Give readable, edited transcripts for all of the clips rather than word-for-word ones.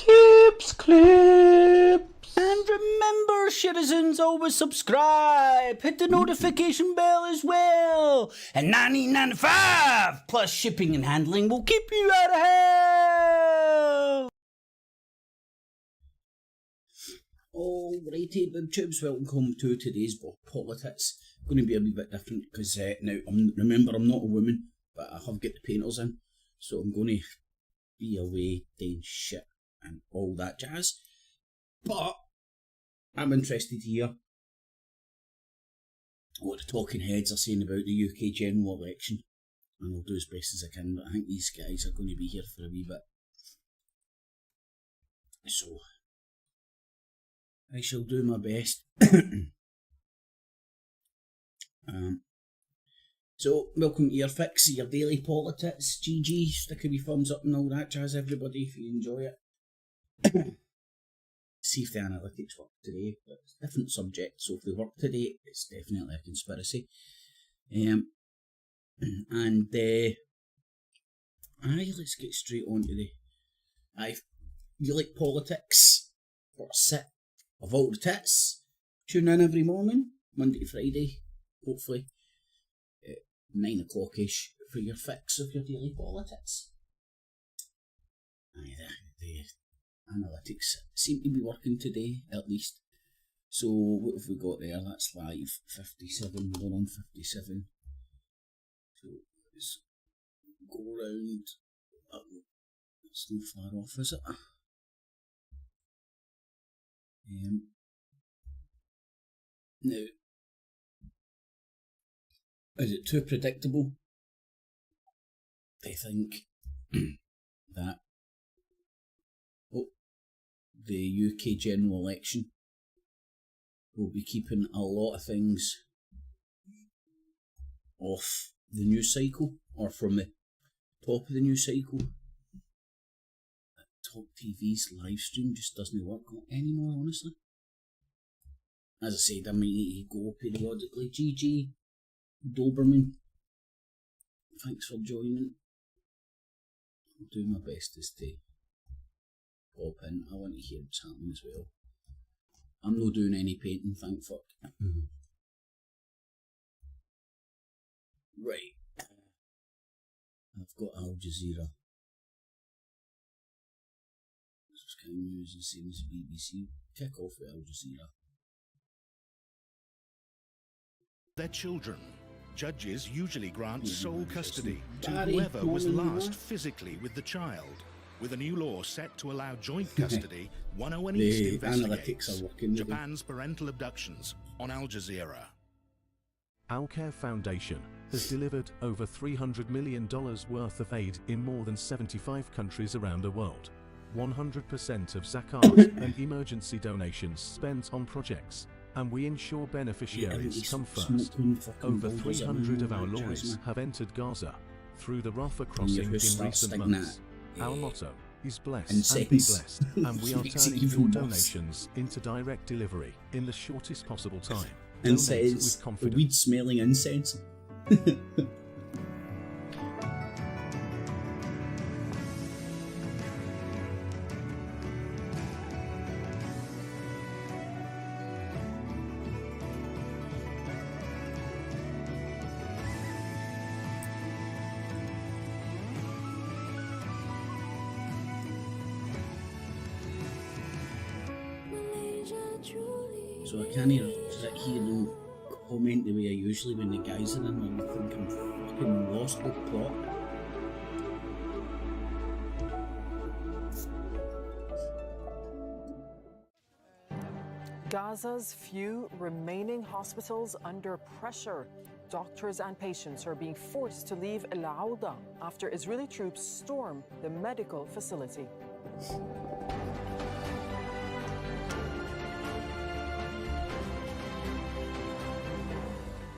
Clips, clips. And remember, citizens, always subscribe. Hit the notification bell as well. And $19.95 plus shipping and handling will keep you out of hell. Alrighty, BibTubes, welcome to today's PoliTITS. Going to be a wee bit different because now, remember, I'm not a woman, but I have got the painters in, so I'm going to be away doing shit and all that jazz. But I'm interested to hear what the talking heads are saying about the UK general election, and I'll do as best as I can, but I think these guys are going to be here for a wee bit. So I shall do my best. So, welcome to your fix, your daily PoliTITS, GG, stick a wee thumbs up and all that jazz, everybody, if you enjoy it. See if the analytics work today, but it's a different subject, so if they work today, it's definitely a conspiracy. Let's get straight on to you like politics, for a sip of all the tits, tune in every morning, Monday to Friday, hopefully, 9 o'clock-ish for your fix of your daily PoliTITS. The analytics seem to be working today, at least. So, what have we got there? That's live, 57, we're on 57. So, let's go round. It's not far off, is it? Now, is it too predictable? I think that the UK general election will be keeping a lot of things off the news cycle, or from the top of the news cycle. Talk TV's live stream just doesn't work anymore, honestly. As I said, I might need to go periodically. GG Doberman, thanks for joining. I'll do my best as to pop in. I want to hear what's happening as well. I'm not doing any painting, thank fuck. Right. I've got Al Jazeera. Sky News, the same as BBC. Kick off with Al Jazeera. Their children. Judges usually grant sole custody to whoever was last physically with the child. With a new law set to allow joint custody, 101 East investigates Japan's parental abductions on Al Jazeera. Al Care Foundation has delivered over $300 million worth of aid in more than 75 countries around the world. 100% of zakat and emergency donations spent on projects, and we ensure beneficiaries come first. Over 300 of our lorries have entered Gaza through the Rafah crossing in recent months. Our motto is bless and be blessed, and we are turning your donations into direct delivery in the shortest possible time. Incense, with confidence. Weed smelling incense. So I can't sit here and comment the way I usually when the guys are in, and I think I'm fucking lost with plot. Gaza's few remaining hospitals under pressure. Doctors and patients are being forced to leave El Auda after Israeli troops storm the medical facility.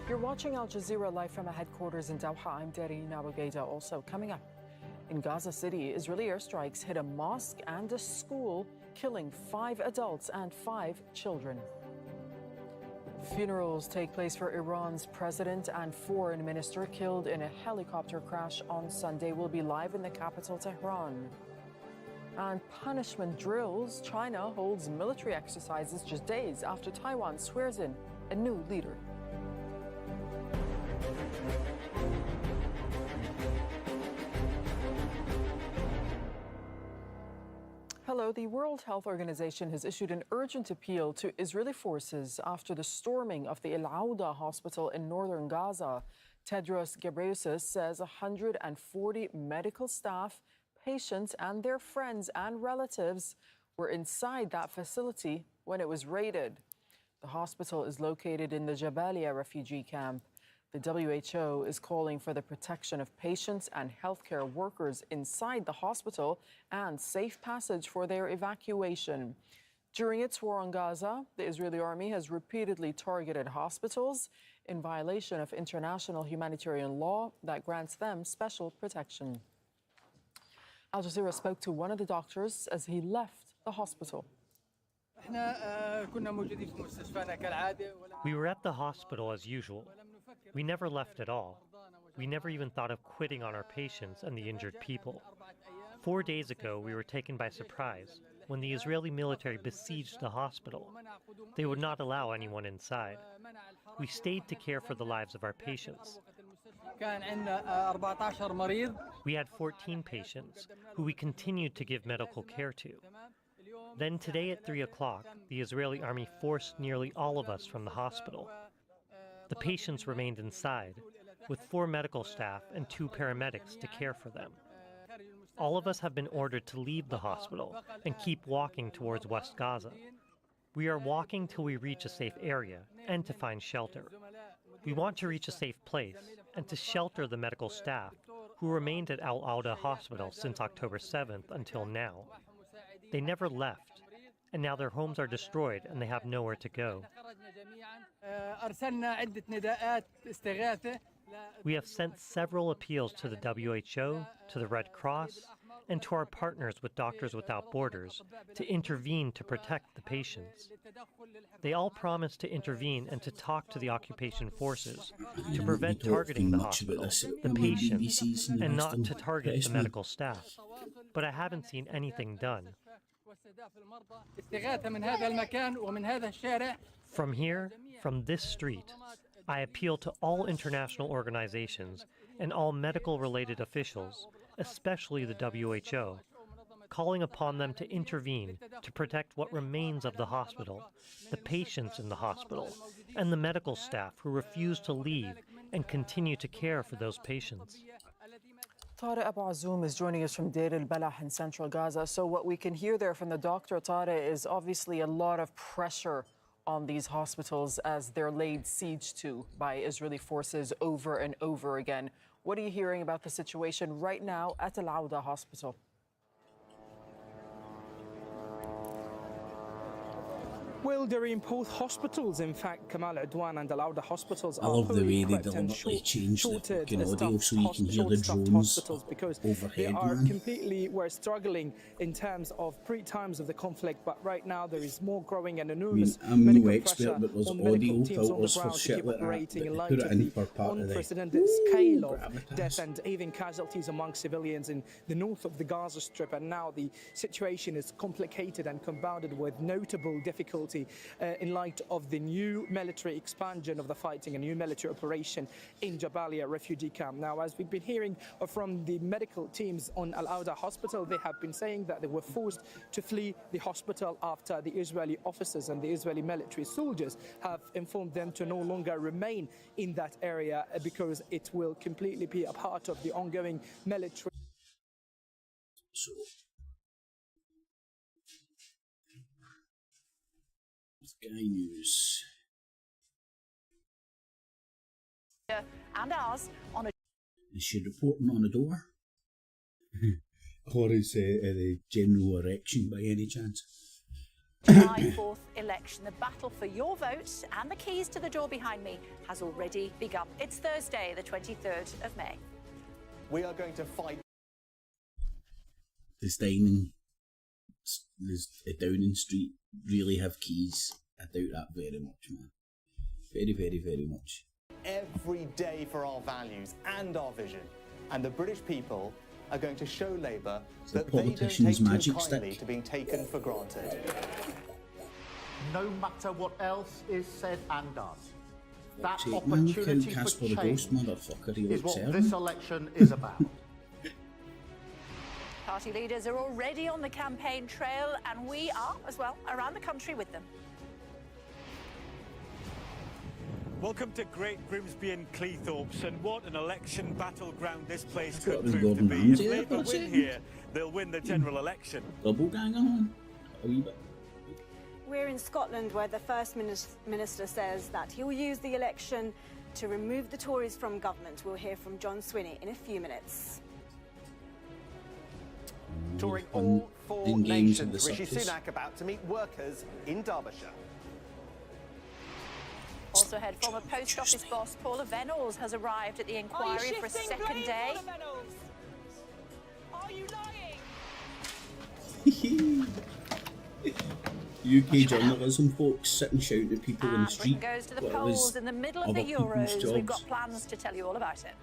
You're watching Al Jazeera live from our headquarters in Doha. I'm Darine Abugaida. Also coming up, in Gaza City, Israeli airstrikes hit a mosque and a school, killing 5 adults and 5 children. Funerals take place for Iran's president and foreign minister killed in a helicopter crash on Sunday. We'll be live in the capital, Tehran. And punishment drills. China holds military exercises just days after Taiwan swears in a new leader. Hello, the World Health Organization has issued an urgent appeal to Israeli forces after the storming of the Al-Auda hospital in northern Gaza. Tedros Ghebreyesus says 140 medical staff, patients, and their friends and relatives were inside that facility when it was raided. The hospital is located in the Jabalia refugee camp. The WHO is calling for the protection of patients and healthcare workers inside the hospital and safe passage for their evacuation. During its war on Gaza, the Israeli army has repeatedly targeted hospitals in violation of international humanitarian law that grants them special protection. Al Jazeera spoke to one of the doctors as he left the hospital. We were at the hospital as usual. We never left at all. We never even thought of quitting on our patients and the injured people. 4 days ago, we were taken by surprise when the Israeli military besieged the hospital. They would not allow anyone inside. We stayed to care for the lives of our patients. We had 14 patients who we continued to give medical care to. Then today at 3 o'clock, the Israeli army forced nearly all of us from the hospital. The patients remained inside, with 4 medical staff and 2 paramedics to care for them. All of us have been ordered to leave the hospital and keep walking towards West Gaza. We are walking till we reach a safe area and to find shelter. We want to reach a safe place and to shelter the medical staff who remained at Al-Auda Hospital since October 7th until now. They never left, and now their homes are destroyed and they have nowhere to go. We have sent several appeals to the WHO, to the Red Cross, and to our partners with Doctors Without Borders to intervene to protect the patients. They all promised to intervene and to talk to the occupation forces to prevent targeting the hospital, the patients, and not to target the medical staff. But I haven't seen anything done. From here, from this street, I appeal to all international organizations and all medical-related officials, especially the WHO, calling upon them to intervene to protect what remains of the hospital, the patients in the hospital, and the medical staff who refuse to leave and continue to care for those patients. Tariq Abu Azoum is joining us from Deir al-Balah in central Gaza. So what we can hear there from the doctor, Tariq, is obviously a lot of pressure on these hospitals as they're laid siege to by Israeli forces over and over again. What are you hearing about the situation right now at Al-Auda Hospital? Well, they're in both hospitals. In fact, Kamal Adwan and Al-Auda hospitals I love the way they deliberately change the fucking audio so you can hear the drones because overhead, we're struggling in terms of pre-times of the conflict, but right now there is more growing and enormous I'm medical no pressure expert, but there's on medical audio teams on the filters for ground to shit keep like that, operating in that light put it of in the for part of the unprecedented scale of gravitas. death and even casualties among civilians in the north of the Gaza Strip. And now the situation is complicated and compounded with notable difficulty in light of the new military expansion of the fighting, a new military operation in Jabalia refugee camp. Now, as we've been hearing from the medical teams on Al-Auda Hospital, they have been saying that they were forced to flee the hospital after the Israeli officers and the Israeli military soldiers have informed them to no longer remain in that area because it will completely be a part of the ongoing military. So, Sky News. And ours on a Is she reporting on a door? Or is a general erection by any chance? July 4th election. The battle for your vote and the keys to the door behind me has already begun. It's Thursday, the 23rd of May. We are going to fight. Does Downing Street really have keys? I doubt that very much, man. Very, very, very much. Every day for our values and our vision. And the British people are going to show Labour the that they don't politician's take magic too kindly stick. to being taken for granted. No matter what else is said and done, that Man, look opportunity how for Casper the Ghost change motherfucker he is looks what out. this election is about. Party leaders are already on the campaign trail, and we are as well around the country with them. Welcome to Great Grimsby and Cleethorpes, and what an election battleground this place thought it could was prove to Gordon be. Ramsay If there Labour for a win second. here, they'll win the general election. Double gang on. A wee bit. We're in Scotland, where the First Minister says that he'll use the election to remove the Tories from government. We'll hear from John Swinney in a few minutes. Touring all four in games of nations, the Rishi circus. Sunak about to meet workers in Derbyshire. Also ahead, former post office boss Paula Venables has arrived at the inquiry for a second day. Are you lying? UK journalism folks sit and shout at people in the And street. Britain goes to the what polls was in the middle of other the people's Euros. We've got jobs. plans to tell you all about it.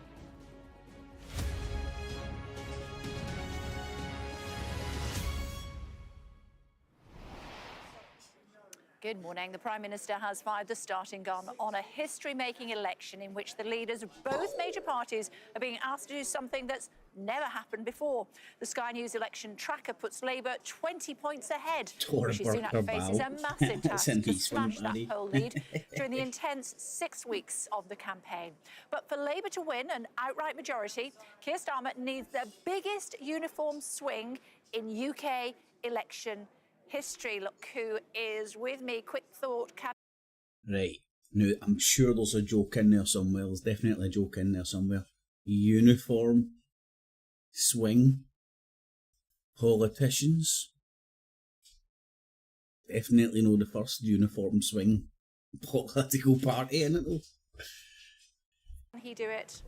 Good morning. The Prime Minister has fired the starting gun on a history-making election in which the leaders of both major parties are being asked to do something that's never happened before. The Sky News election tracker puts Labour 20 points ahead. Rishi Sunak faces a massive task to smash that poll lead during the intense 6 weeks of the campaign. But for Labour to win an outright majority, Keir Starmer needs the biggest uniform swing in UK election history. Look who is with me. Quick thought. Right. Now, I'm sure there's a joke in there somewhere. There's definitely a joke in there somewhere. Uniform swing politicians. Definitely know the first uniform swing political party in it though. Can he do it?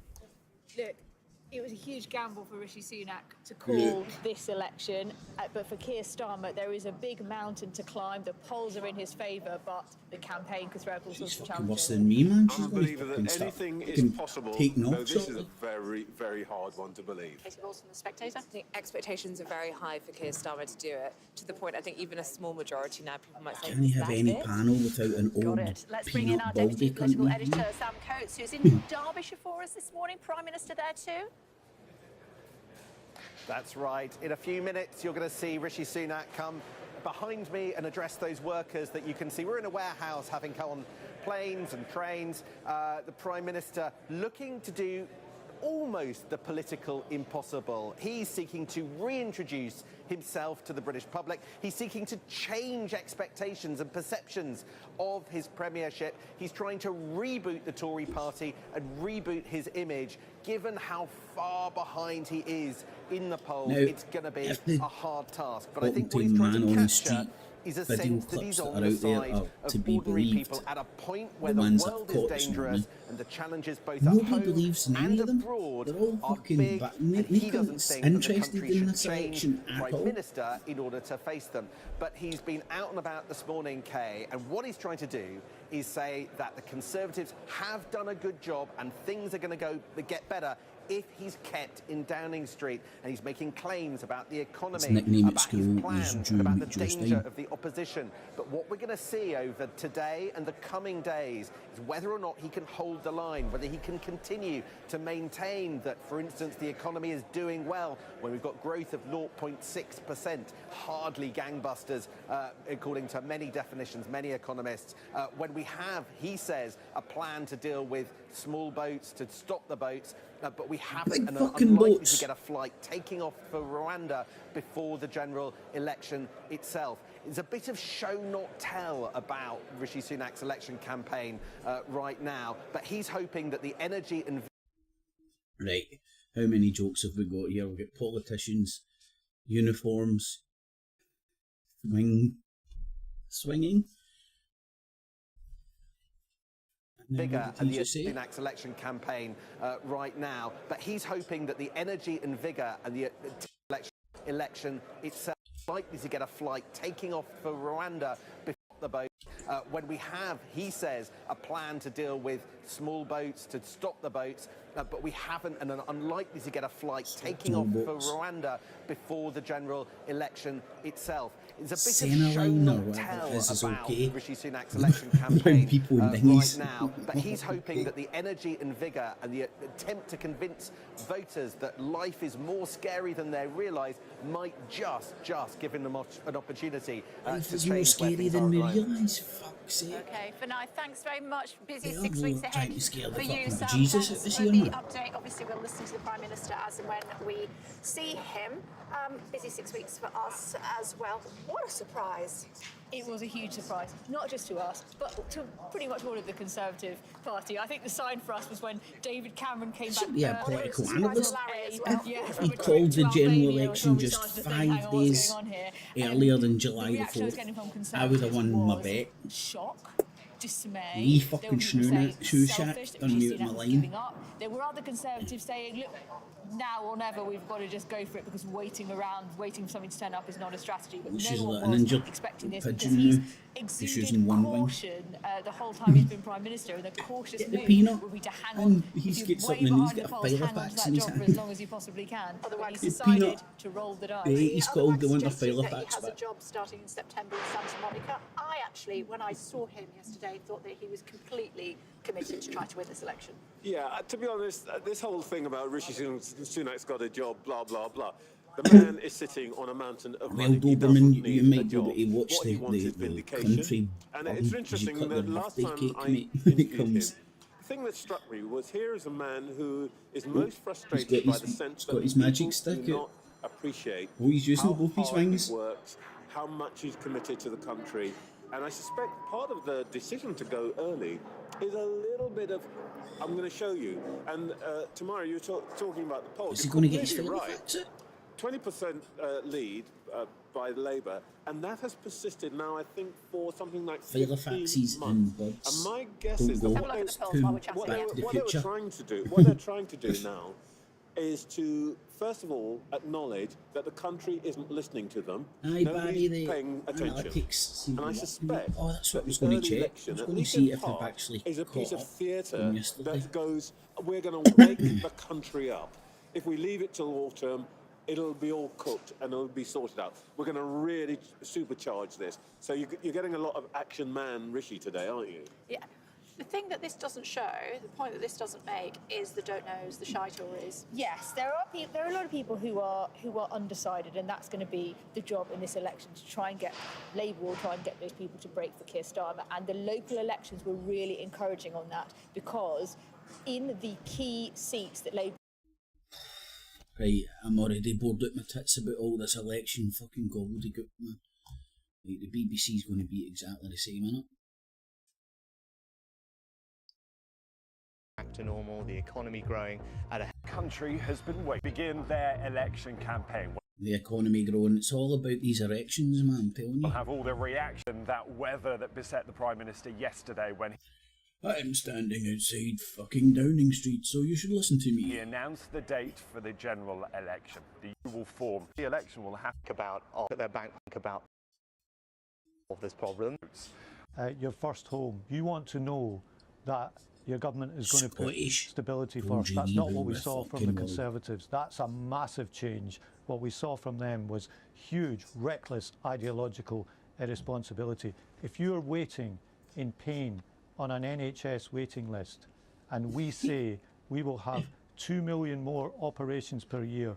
Look, it was a huge gamble for Rishi Sunak to call this election, but for Keir Starmer, there is a big mountain to climb. The polls are in his favour, but the campaign could throw up all sorts of Fucking worse challenges. than me, man. She's I'm a going believer to that anything is possible, taking though off this is shortly. a very, very hard one to believe. Katie Balls from The Spectator. I think expectations are very high for Keir Starmer to do it, to the point I think even a small majority now, people might say, Can you have "That's any it?" panel without an old Got it. Let's bring in our peanut deputy baldy political cunt? editor, Sam Coates, who's in Derbyshire for us this morning. Prime Minister there too. That's right. In a few minutes, you're going to see Rishi Sunak come behind me and address those workers that you can see. We're in a warehouse having come on planes and trains. The Prime Minister looking to do almost the political impossible. He's seeking to reintroduce himself to the British public. He's seeking to change expectations and perceptions of his premiership. He's trying to reboot the Tory party and reboot his image. Given how far behind he is in the polls, Now, it's going to be a hard task. But I think what Bolton he's trying man to on the capture street, is a video sense that he's clips on that are the out there side are to of be ordinary believed. people at a point where The the ones I've world caught is this dangerous morning. and the challenges both Nobody at home believes in any and of them. abroad They're all are fucking big, and he doesn't nobody's think that the interested country in should this change election the at Prime all. Minister in order to face them. But he's been out and about this morning, Kay, and what he's trying to do is say that the Conservatives have done a good job and things are going to get better if he's kept in Downing Street, and he's making claims about the economy, nickname at about school his was plans, Drew about the McJostein. danger of the opposition. But what we're going to see over today and the coming days is whether or not he can hold the line, whether he can continue to maintain that, for instance, the economy is doing well when we've got growth of 0.6%, hardly gangbusters, according to many definitions, many economists. When we have, he says, a plan to deal with small boats, to stop the boats, but we haven't, and are fucking unlikely boats. to get a flight taking off for Rwanda before the general election itself. It's a bit of show not tell about Rishi Sunak's election campaign right now, but he's hoping that the energy and... Right, how many jokes have we got here? We've got politicians, uniforms, swinging. Vigor and the Sunak's election campaign right now, but he's hoping that the energy and vigour and the election itself is likely to get a flight taking off for Rwanda before the boat. When we have, he says, a plan to deal with small boats, to stop the boats, but we haven't and are unlikely to get a flight taking off for Rwanda before the general election itself. It's a bit of show not tell about Rishi Sunak's election campaign right now, but he's hoping that the energy and vigour and the attempt to convince voters that life is more scary than they realise might just give him an opportunity to change more scary than we realise. Fuck's sake. Okay, for now, thanks very much. Busy 6 weeks ahead for you, Sam. Jesus, Thanks for the update. Obviously, we'll listen to the Prime Minister as and when we see him. Busy 6 weeks for us as well. What a surprise. It was a huge surprise, not just to us, but to pretty much all of the Conservative Party. I think the sign for us was when David Cameron came back. Yeah, political analyst. He called the general election just 5 days earlier than July the 4th. I would have won my bet. Shock. Dismay. Lee fucking Shushat done me with my line. There were other Conservatives saying, look, now or never, we've got to just go for it because waiting for something to turn up is not a strategy. But no one was expecting this because he's exuded caution the whole time he's been Prime Minister, and the cautious move would be to hang on. He's got something, he's got a file of facts in his hand. For as long as you possibly can. Otherwise, he's decided to roll the dice. He's called the one to file of facts. He has a job starting in September in Santa Monica. I actually, when I saw him yesterday, thought that he was completely committed to try to win this election. Yeah, to be honest, this whole thing about Rishi Sunak's got a job, blah, blah, blah. The man is sitting on a mountain of money. Well, Doberman, you might be able to watch the country. And it's interesting that last time I interviewed him, the thing that struck me was here is a man who is most frustrated by the sense that his magic stick do not appreciate he's using how both his hard wings. he works, how much he's committed to the country. And I suspect part of the decision to go early is a little bit of, I'm going to show you. And tomorrow you're talking about the polls. Is he going to get his Completely right? 20% lead by Labour, and that has persisted now, I think, for something like 15 months. And my guess is that what they're trying to do now is to, first of all, acknowledge that the country isn't listening to them. Nobody's paying attention. And I suspect that's what I was going to check. I was going to see if they've actually is a piece of caught theatre yesterday. that goes, we're going to wake the country up. If we leave it till autumn, it'll be all cooked and it'll be sorted out. We're going to really supercharge this. So you're getting a lot of action man Rishi today, aren't you? Yeah. The thing that this doesn't show, the point that this doesn't make, is the don't knows, the shy Tories. Yes, there are a lot of people who are undecided, and that's going to be the job in this election, to try and get Labour will try and get those people to break for Keir Starmer. And the local elections were really encouraging on that, because in the key seats that Labour... Right, I'm already bored out my tits about all this election fucking gobbledygook, man. Like, the BBC's going to be exactly the same, innit? Back to normal, the economy growing at a... Country has been waiting to begin their election campaign. The economy growing, it's all about these erections, man, I'm telling you. We'll have all the reaction, that weather that beset the Prime Minister yesterday when I'm standing outside fucking Downing Street, so you should listen to me. he announced the date for the general election. The will form. The election will have about their bank about of this problem. Your first home, you want to know that your government is going to put stability first. That's not what we saw from the Conservatives. That's a massive change. What we saw from them was huge, reckless, ideological irresponsibility. If you're waiting in pain on an NHS waiting list, and we say we will have 2 million more operations per year,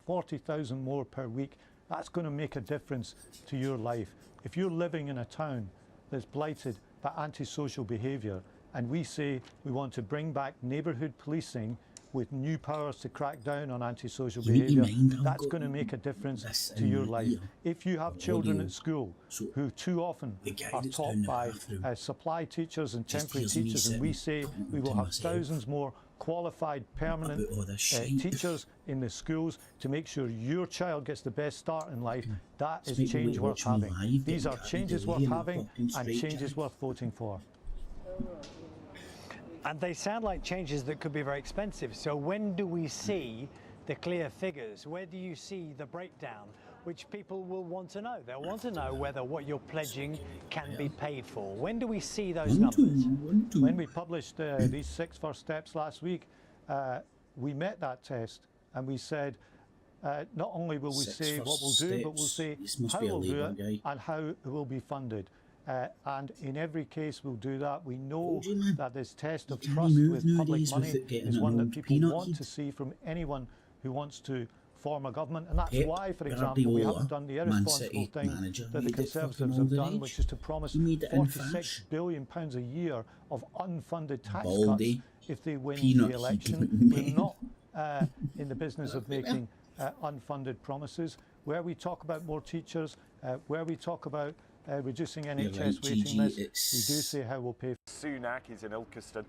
40,000 more per week, that's going to make a difference to your life. If you're living in a town that's blighted by antisocial behaviour, and we say we want to bring back neighbourhood policing with new powers to crack down on antisocial behaviour, that's going to make a difference to your life. If you have children at school who too often are taught by supply teachers and temporary teachers, and we say we will have thousands more qualified permanent teachers in the schools to make sure your child gets the best start in life, that is change worth having. These are changes worth having and changes worth voting for. And they sound like changes that could be very expensive. So when do we see the clear figures? Where do you see the breakdown, which people will want to know? They'll want to know whether what you're pledging can be paid for. When do we see those numbers? When we published these 6 first steps last week, we met that test and we said, not only will we say what we'll do, but we'll say how we'll do it and how it will be funded. And in every case we'll do that. We know that this test of trust with public money is one that people want to see from anyone who wants to form a government, and that's why, for example, we haven't done the irresponsible thing that the Conservatives have done, which is to promise £46 billion a year of unfunded tax cuts if they win the election. We're not in the business of making unfunded promises. Where we talk about more teachers, where we talk about reducing NHS waiting lists, we do say how we'll pay. Sunak is in Ilkeston,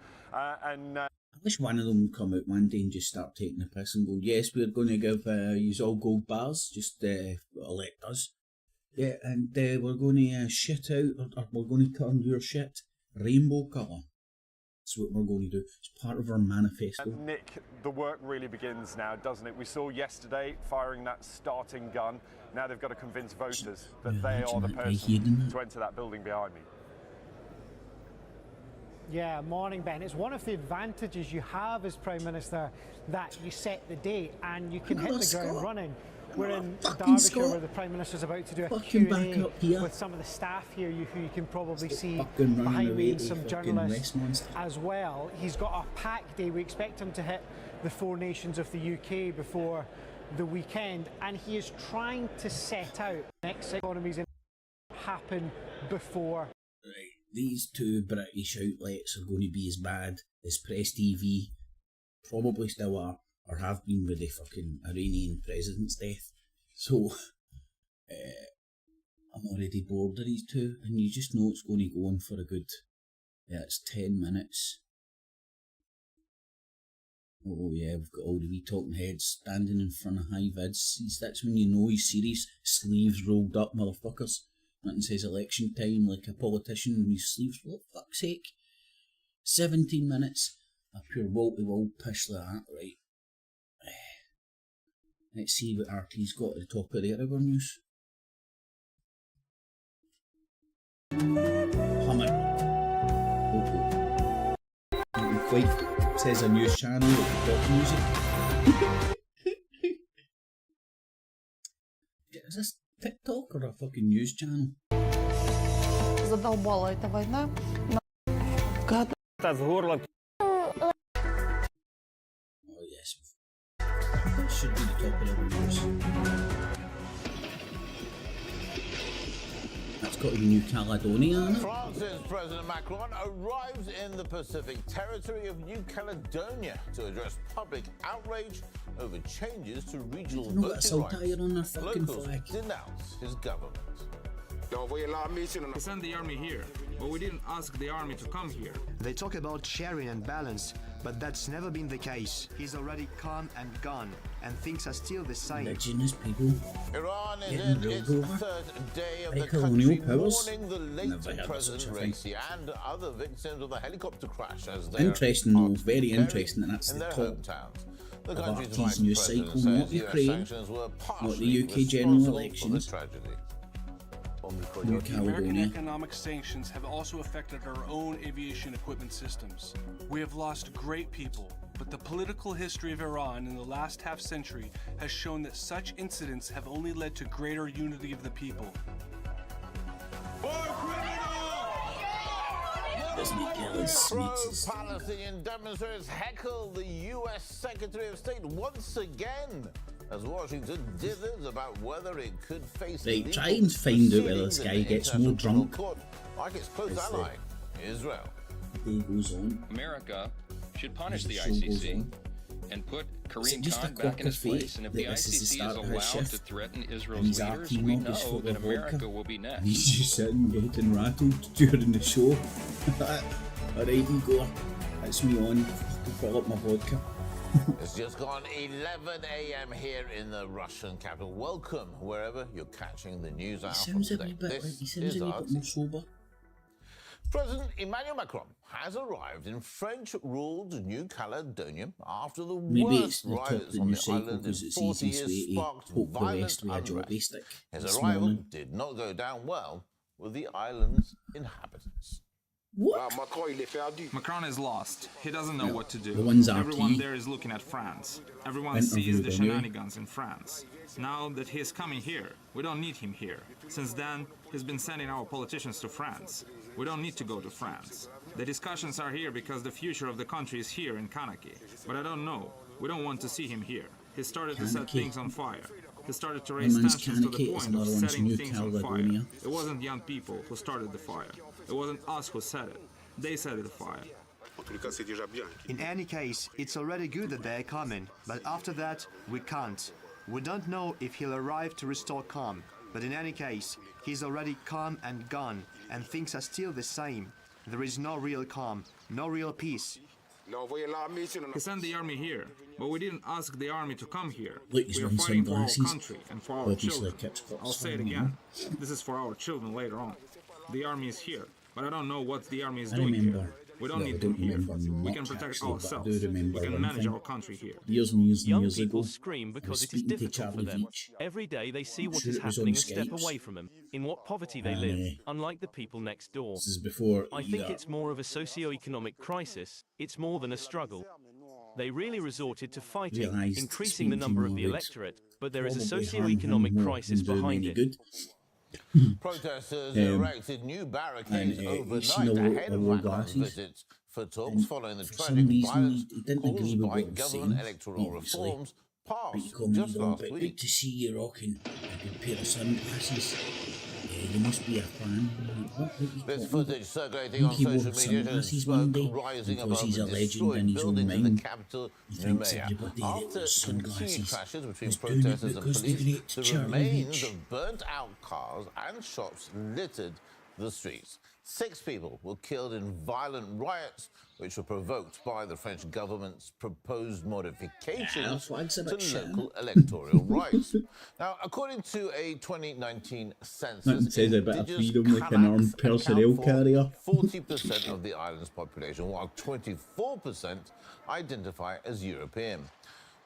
and I wish one of them would come out one day and just start taking the piss and go, yes, we're going to give you all gold bars, just elect us. Yeah, and we're going to shit out, or we're going to turn your shit rainbow colour. That's what we're going to do. It's part of our manifesto. Nick, the work really begins now, doesn't it? We saw yesterday firing that starting gun. Now they've got to convince voters that they are the person to enter that building behind me. Yeah, morning, Ben. It's one of the advantages you have as Prime Minister that you set the date and you can hit the ground running. We're in Derbyshire where the Prime Minister's about to do a Q&A with some of the staff here who you can probably see behind me and some journalists as well. He's got a packed day. We expect him to hit the 4 nations of the UK before the weekend, and he is trying to set out next economies happen before. Right. These 2 British outlets are going to be as bad as Press TV probably still are, or have been with the fucking Iranian president's death. So, I'm already bored of these 2, and you just know it's going to go on for a good, it's 10 minutes. Oh yeah, we've got all the wee talking heads standing in front of high vids. That's when you know he's serious. Sleeves rolled up, motherfuckers. Nothing says election time like a politician with his sleeves. For fuck's sake. 17 minutes. A pure wall-to-wall pish like that, right? Let's see what RT's got at the top of their other news. Hummer. Quite says a news channel with pop music. Is this TikTok or a fucking news channel? Задолбала эта война. Oh yes. That should be the top of the news. That's got to be New Caledonia, isn't it? France's President Macron arrives in the Pacific territory of New Caledonia to address public outrage over changes to regional voting rights. Locals denounce his government. We sent the army here, but we didn't ask the army to come here. They talk about sharing and balance, but that's never been the case. He's already come and gone, and things are still the same. Indigenous people. Iran is in its 3rd day of the country mourning the late President Raisi and other victims of the helicopter crash as they interesting though, very interesting, and that's the top the of RT's news cycle, not Ukraine, not the UK general elections. New Caledonia. American economic sanctions have also affected our own aviation equipment systems. We have lost great people, but the political history of Iran in the last half-century has shown that such incidents have only led to greater unity of the people. Palestinian demonstrators heckle the U.S. Secretary of State once again as Washington dithers about whether it could face. Right, try and find out whether this guy gets more drunk. Like its close ally, Israel. Day goes on. America should punish the ICC and put Kareem Khan back in his place. And if the ICC is allowed to threaten Israel's leaders, we know that America will be next. He's just sitting getting rattled during the show. Alright, Igor, that's me on to fill up my vodka. It's just gone 11 a.m. here in the Russian capital. Welcome wherever you're catching the news hour from today. This is RT. President Emmanuel Macron has arrived in French-ruled New Caledonia after the worst riots on the island in 40 years sparked violent unrest. His arrival did not go down well with the island's inhabitants. What? Macron is lost. He doesn't know what to do. The one's Everyone RT. there is looking at France. Everyone Interview sees the them, yeah. shenanigans in France. Now that he is coming here, we don't need him here. Since then, he's been sending our politicians to France. We don't need to go to France. The discussions are here because the future of the country is here in Kanaki. But I don't know. We don't want to see him here. He started to set things on fire. He started to raise tensions to the point of setting things on fire. It wasn't young people who started the fire. It wasn't us who set it. They set the fire. In any case, it's already good that they're coming, but after that, we can't. We don't know if he'll arrive to restore calm, but in any case, he's already come and gone, and things are still the same. There is no real calm, no real peace. He sent the army here, but we didn't ask the army to come here. Look, he's we are wearing fighting for our sunglasses. country and for our children. I'll say it again. This is for our children later on. The army is here, but I don't know what the army is doing here. We don't need them here. We can protect ourselves. We can manage our country here. Years and years and Young years people ago, scream I because was it is speaking to difficult for Charlie them. Veitch. Every day they see what Sure is it was happening on a step Skypes. away from them, in what poverty they And, live, unlike the people next door. This is before I think it's more of a socio-economic crisis. It's more than a struggle. They really resorted to fighting, Realised increasing the number of the speaking electorate, but there is a probably socio-economic harmed him more crisis than doing behind any it. good. Protesters erected new barricades overnight ahead of Macron's visits for talks following the trending violence caused by government electoral reforms passed just last But week. good to see you rocking a good pair of sunglasses. You must be a fan. This footage circulating on social media shows smoke rising above the destroyed buildings in the capital, Nouméa. After continued clashes between protesters and police, the remains of burnt-out cars and shops littered the streets. 6 people were killed in violent riots, which were provoked by the French government's proposed modifications to local electoral rights. Now, according to a 2019 census, says a bit of indigenous freedom like an armed Kanaks personnel account for carrier. 40% of the island's population, while 24% identify as European.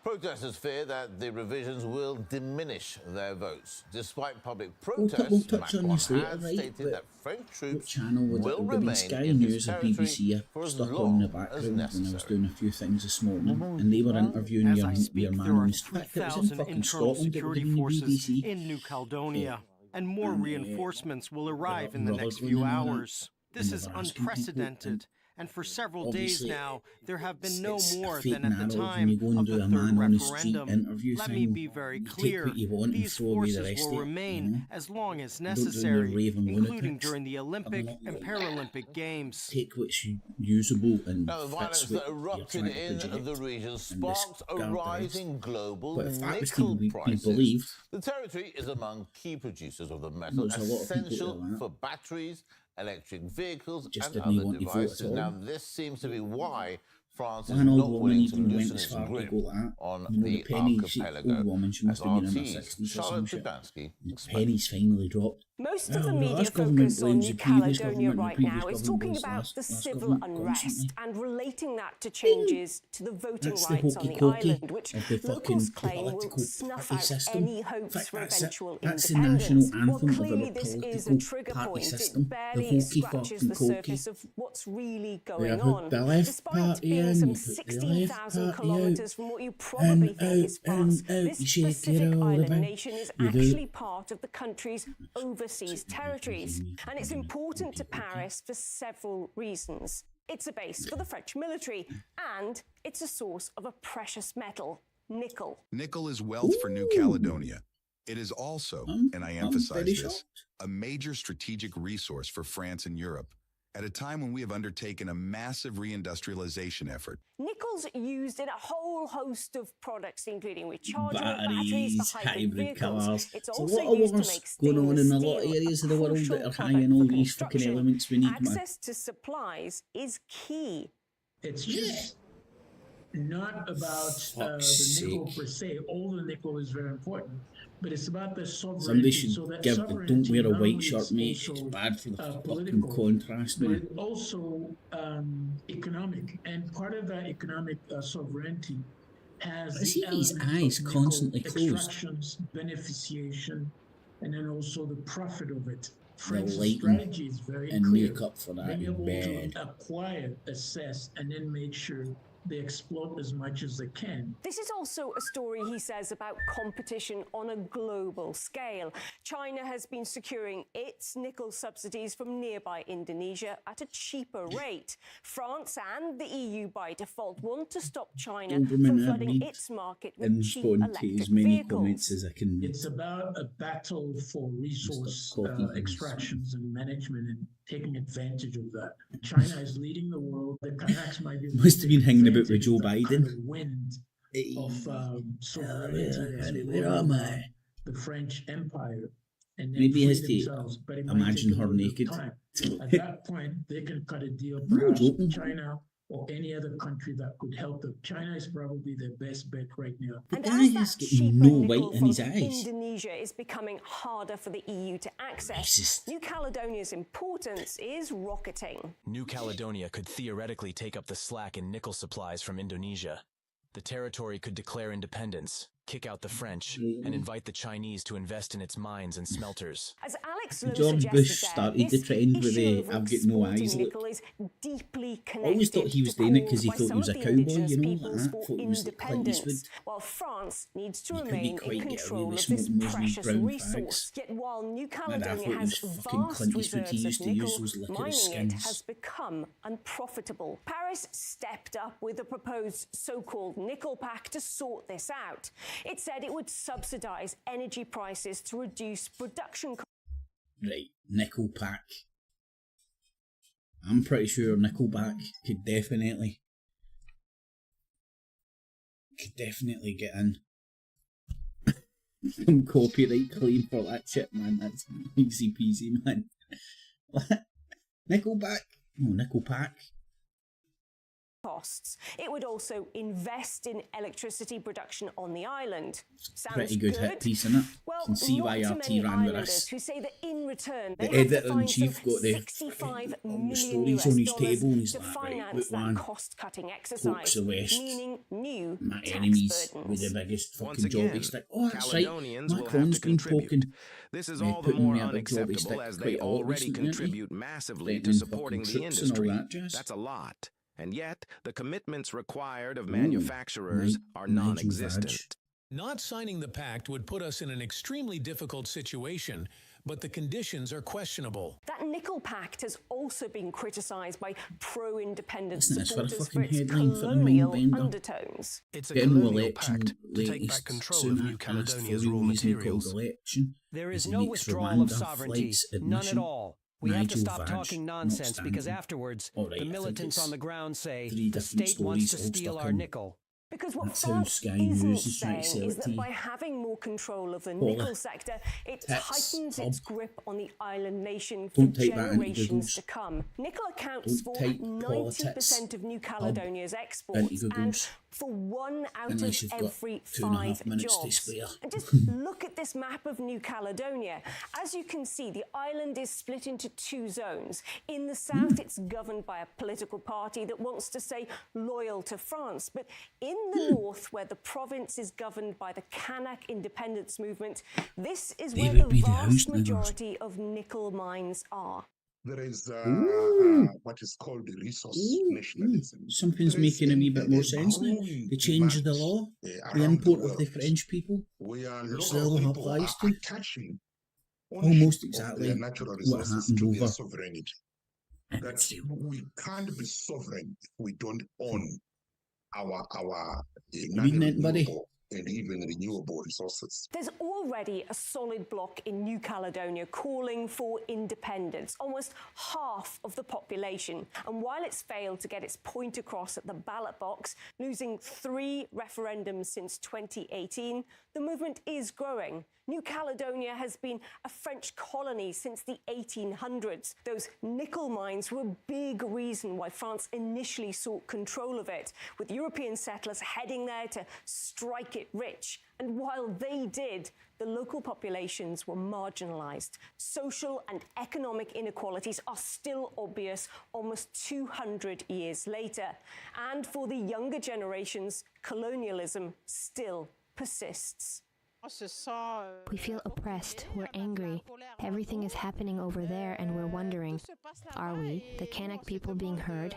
Protesters fear that the revisions will diminish their votes. Despite public protests, we'll touch on Macron this later, has right? stated that French troops Channel would will it be remain Sky in News his or territory BBC for as stuck on long the as background when I was necessary. doing a few things this morning, and they were interviewing As your, I speak, your man there are on the strip. It was in 3,000 fucking internal Scotland. It security was in the forces BBC. in New Caledonia, and more And, reinforcements will arrive in the Rollers next going few in and all that. hours. This And is they were asking people, unprecedented, and for several days obviously, now, there have been no it's a more fake than at the narrative when time you go and of do the a third man on the street referendum. interview Let thing. me be very You take clear, what you want and these throw away the forces rest will of it, remain you know? as long as Don't do your necessary, raving including lunatics. during the Olympic not and like Paralympic Games. Take what's usable and Now, the violence fits what that you're erupted trying to in project. the region And this sparked a garb rise is. in global But if that was nickel to be prices. believed, The territory is among key producers of the metal, there's a lot of people essential like that. for batteries, electric vehicles, Just and didn't other want to vote at devices. all. Now, this seems to be why France is One old not woman willing to even went loosen as its far to grip go that. on You know, the penny, archipelago. old woman, she As must have been in her RT's 60s or some Charlotte shit. Dubansky The explains. pennies finally dropped. Most Well, of the the media last government focus on blames New the previous Caledonia government, right the now previous is talking government about was the last civil government unrest constantly. and relating that to changes to the voting That's the rights on hokey the cokey island, which of the fucking locals claim will political snuff party out system. any In hopes fact, for that's eventual That's the independence. national Well, anthem of clearly our this is a political trigger party point. system. It The barely hokey scratches fucking the cokey. surface of what's really We going have on. the left Despite party being in, some you put the left 16,000 party kilometres out, from what you probably think is France, and out, this you shake it Pacific all island about. nation is You do. actually part of the country's overseas territories. And it's important to Paris for several reasons. It's a base for the French military, and it's a source of a precious metal, nickel. Nickel is wealth for New Caledonia. It is also, and I emphasize this, a major strategic resource for France and Europe at a time when we have undertaken a massive reindustrialization effort. Nickel's used in a whole host of products, including rechargeable Batteries, batteries for hybrid hybrid vehicles. cars. It's There's a also lot of used to wars make going on stainless in a lot of steel, areas a of the world crucial that are product high in for all these fucking construction. elements we need, man. Access to supplies is key. It's just not about the nickel per se. All the nickel is very important, but it's about the sovereignty. Somebody should so that give the sovereignty don't wear a not only white shirt, is mate. It's also, bad for the fucking political, contrast, but man. it's also economic, and part of that economic sovereignty has I see the his element eyes of nickel constantly closed. extractions, beneficiation, and then also the profit of it. France's strategy is very clear. Make up for that being able bad. to acquire, assess, and then make sure they exploit as much as they can. This is also a story, he says, about competition on a global scale. China has been securing its nickel subsidies from nearby Indonesia at a cheaper rate. France and the EU, by default, want to stop China from flooding its market with cheap electric vehicles. It's about a battle for resource extractions and management and taking advantage of that. China is leading the world. The Kazakhs might be must have been hanging about with Joe Biden. Wind of sovereignty, where am I? The French Empire, and then Maybe he has to themselves. But it might imagine take a her little naked. time. At that point, they can cut a deal, perhaps with China or any other country that could help them. China is probably their best bet right now. And as that cheaper nickel from Indonesia is becoming harder for the EU to access, New Caledonia's importance is rocketing. New Caledonia could theoretically take up the slack in nickel supplies from Indonesia. The territory could declare independence, kick out the French, and invite the Chinese to invest in its mines and smelters. As Alex Lowe George Bush started the trend with the I've got no eyes look. I always thought he was doing it because he thought he was a cowboy, you know, like that. Thought he was like Clint Eastwood. While France needs to remain in control of this precious resource. Yet while New Caledonia has vast reserves of nickel, mining it has become unprofitable. Paris stepped up with a proposed so-called nickel pact to sort this out. It said it would subsidise energy prices to reduce production costs. Right, nickel pack. I'm pretty sure Nickelback could definitely get in. Some copyright claim for that shit, man. That's easy peasy, man. What? Nickelback? No, Nickelpack. Costs. It would also invest in electricity production on the island. Sounds pretty good hit piece, isn't it? Well, you can see why RT ran with us. Who say that in return the editor-in-chief got the stories on his table and he's like, right, look man, cost-cutting exercise, Folks the West, meaning new my enemies with the biggest fucking job stick. Oh, that's right, Macron's been poking. This is all the more unacceptable as they already contribute massively to supporting the industry. That's a lot. And yet, the commitments required of manufacturers are non-existent. Not signing the pact would put us in an extremely difficult situation, but the conditions are questionable. That nickel pact has also been criticised by pro-independence supporters for its colonial undertones. It's a colonial pact to take back control of New Caledonia's raw materials. There is no withdrawal of sovereignty, none at all. We have to stop talking nonsense because afterwards, the militants on the ground say the state wants to steal our nickel. Because what France isn't saying is that by having more control of the nickel sector, it tightens its grip on the island nation for generations to come. Nickel accounts for 90% of New Caledonia's exports and for 1 out of every 5 jobs. And just look at this map of New Caledonia. As you can see, the island is split into 2 zones. In the south, it's governed by a political party that wants to stay loyal to France. But in the north, where the province is governed by the Kanak independence movement, this is where the vast majority of nickel mines are. There is what is called the resource nationalism. Something's making a wee bit more sense now. They changed the law, the import of the French people, which the law applies to. Almost exactly what happened over. That we can't be sovereign if we don't own our non-renewable and even renewable resources. There's already a solid bloc in New Caledonia calling for independence, almost half of the population. And while it's failed to get its point across at the ballot box, losing 3 referendums since 2018, the movement is growing. New Caledonia has been a French colony since the 1800s. Those nickel mines were a big reason why France initially sought control of it, with European settlers heading there to strike it rich. And while they did, the local populations were marginalised. Social and economic inequalities are still obvious almost 200 years later. And for the younger generations, colonialism still persists. We feel oppressed, we're angry. Everything is happening over there and we're wondering, are we, the Kanak people, being heard?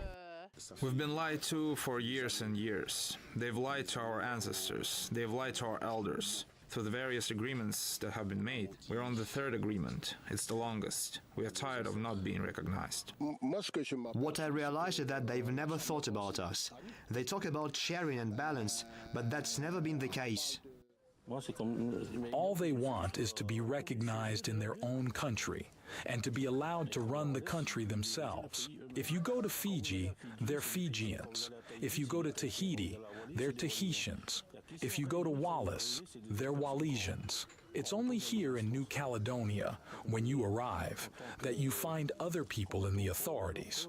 We've been lied to for years and years. They've lied to our ancestors. They've lied to our elders. Through the various agreements that have been made, we're on the third agreement. It's the longest. We are tired of not being recognized. What I realize is that they've never thought about us. They talk about sharing and balance, but that's never been the case. All they want is to be recognized in their own country and to be allowed to run the country themselves. If you go to Fiji, they're Fijians. If you go to Tahiti, they're Tahitians. If you go to Wallis, they're Wallisians. It's only here in New Caledonia, when you arrive, that you find other people in the authorities.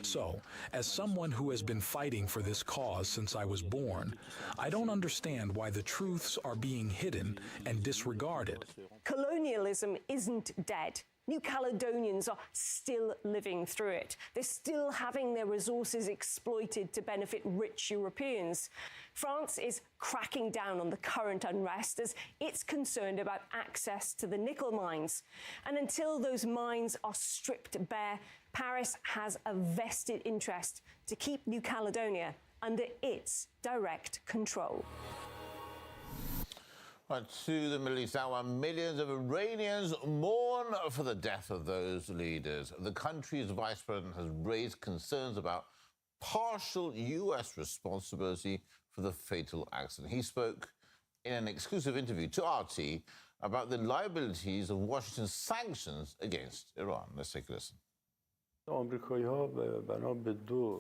So, as someone who has been fighting for this cause since I was born, I don't understand why the truths are being hidden and disregarded. Colonialism isn't dead. New Caledonians are still living through it. They're still having their resources exploited to benefit rich Europeans. France is cracking down on the current unrest as it's concerned about access to the nickel mines. And until those mines are stripped bare, Paris has a vested interest to keep New Caledonia under its direct control. Right, to the Middle East now, where millions of Iranians mourn for the death of those leaders. The country's vice president has raised concerns about partial U.S. responsibility for the fatal accident. He spoke in an exclusive interview to RT about the liabilities of Washington's sanctions against Iran. Let's take a listen.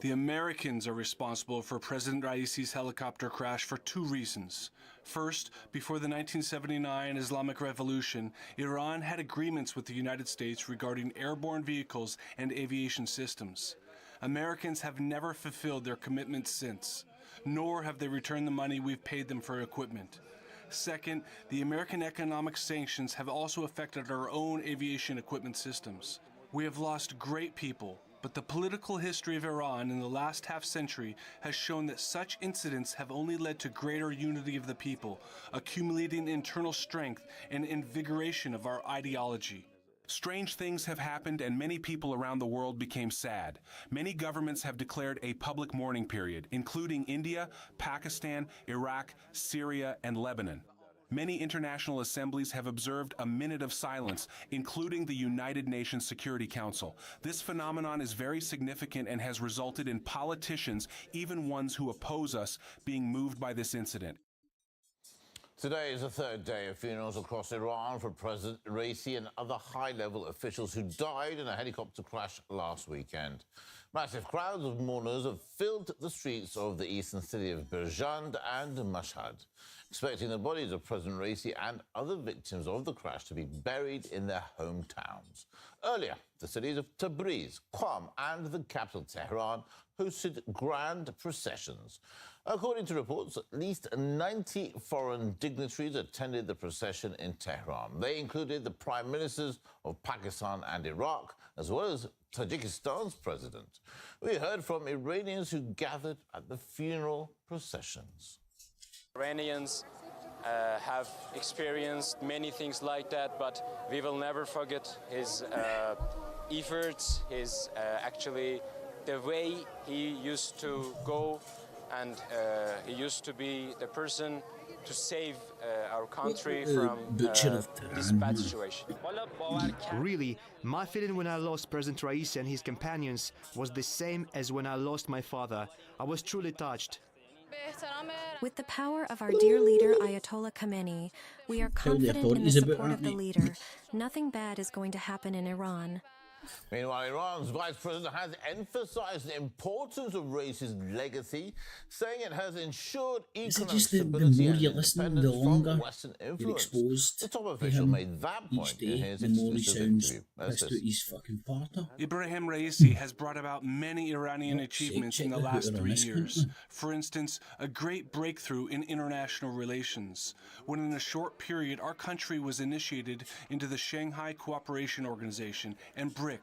The Americans are responsible for President Raisi's helicopter crash for two reasons. First, before the 1979 Islamic Revolution, Iran had agreements with the United States regarding airborne vehicles and aviation systems. Americans have never fulfilled their commitments since, nor have they returned the money we've paid them for equipment. Second, the American economic sanctions have also affected our own aviation equipment systems. We have lost great people, but the political history of Iran in the last half-century has shown that such incidents have only led to greater unity of the people, accumulating internal strength and invigoration of our ideology. Strange things have happened and many people around the world became sad. Many governments have declared a public mourning period, including India, Pakistan, Iraq, Syria, and Lebanon. Many international assemblies have observed a minute of silence, including the United Nations Security Council. This phenomenon is very significant and has resulted in politicians, even ones who oppose us, being moved by this incident. Today is the third day of funerals across Iran for President Raisi and other high-level officials who died in a helicopter crash last weekend. Massive crowds of mourners have filled the streets of the eastern city of Birjand and Mashhad, expecting the bodies of President Raisi and other victims of the crash to be buried in their hometowns. Earlier, the cities of Tabriz, Qom and the capital Tehran hosted grand processions. According to reports, at least 90 foreign dignitaries attended the procession in Tehran. They included the prime ministers of Pakistan and Iraq, as well as Tajikistan's president. We heard from Iranians who gathered at the funeral processions. Iranians have experienced many things like that, but we will never forget his efforts, his actually the way he used to go, and he used to be the person to save our country from this bad situation. Really, my feeling when I lost President Raisi and his companions was the same as when I lost my father. I was truly touched. With the power of our dear leader Ayatollah Khamenei, we are confident in the support of the leader. Nothing bad is going to happen in Iran. Meanwhile, Iran's vice president has emphasized the importance of Raisi's legacy, saying it has ensured economic stability and independence from Western influence. The top official made that point in his exclusive interview. Ibrahim Raisi has brought about many Iranian achievements in the last 3 years. For instance, a great breakthrough in international relations, when in a short period our country was initiated into the Shanghai Cooperation Organization and BRICS,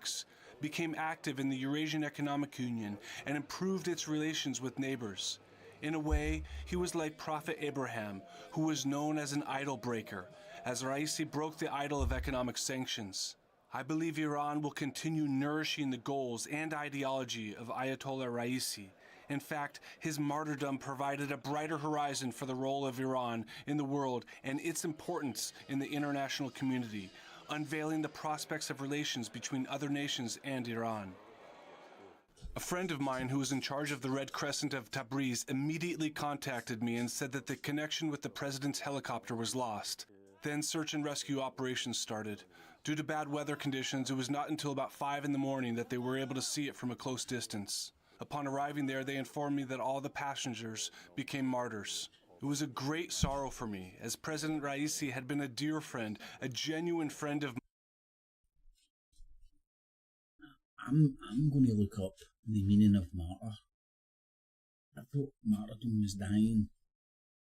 became active in the Eurasian Economic Union, and improved its relations with neighbors. In a way, he was like Prophet Abraham, who was known as an idol breaker, as Raisi broke the idol of economic sanctions. I believe Iran will continue nourishing the goals and ideology of Ayatollah Raisi. In fact, his martyrdom provided a brighter horizon for the role of Iran in the world and its importance in the international community, unveiling the prospects of relations between other nations and Iran. A friend of mine who was in charge of the Red Crescent of Tabriz immediately contacted me and said that the connection with the president's helicopter was lost. Then search and rescue operations started. Due to bad weather conditions, it was not until about 5 in the morning that they were able to see it from a close distance. Upon arriving there, they informed me that all the passengers became martyrs. It was a great sorrow for me, as President Raisi had been a dear friend, a genuine friend of I'm going to look up the meaning of martyr. I thought martyrdom was dying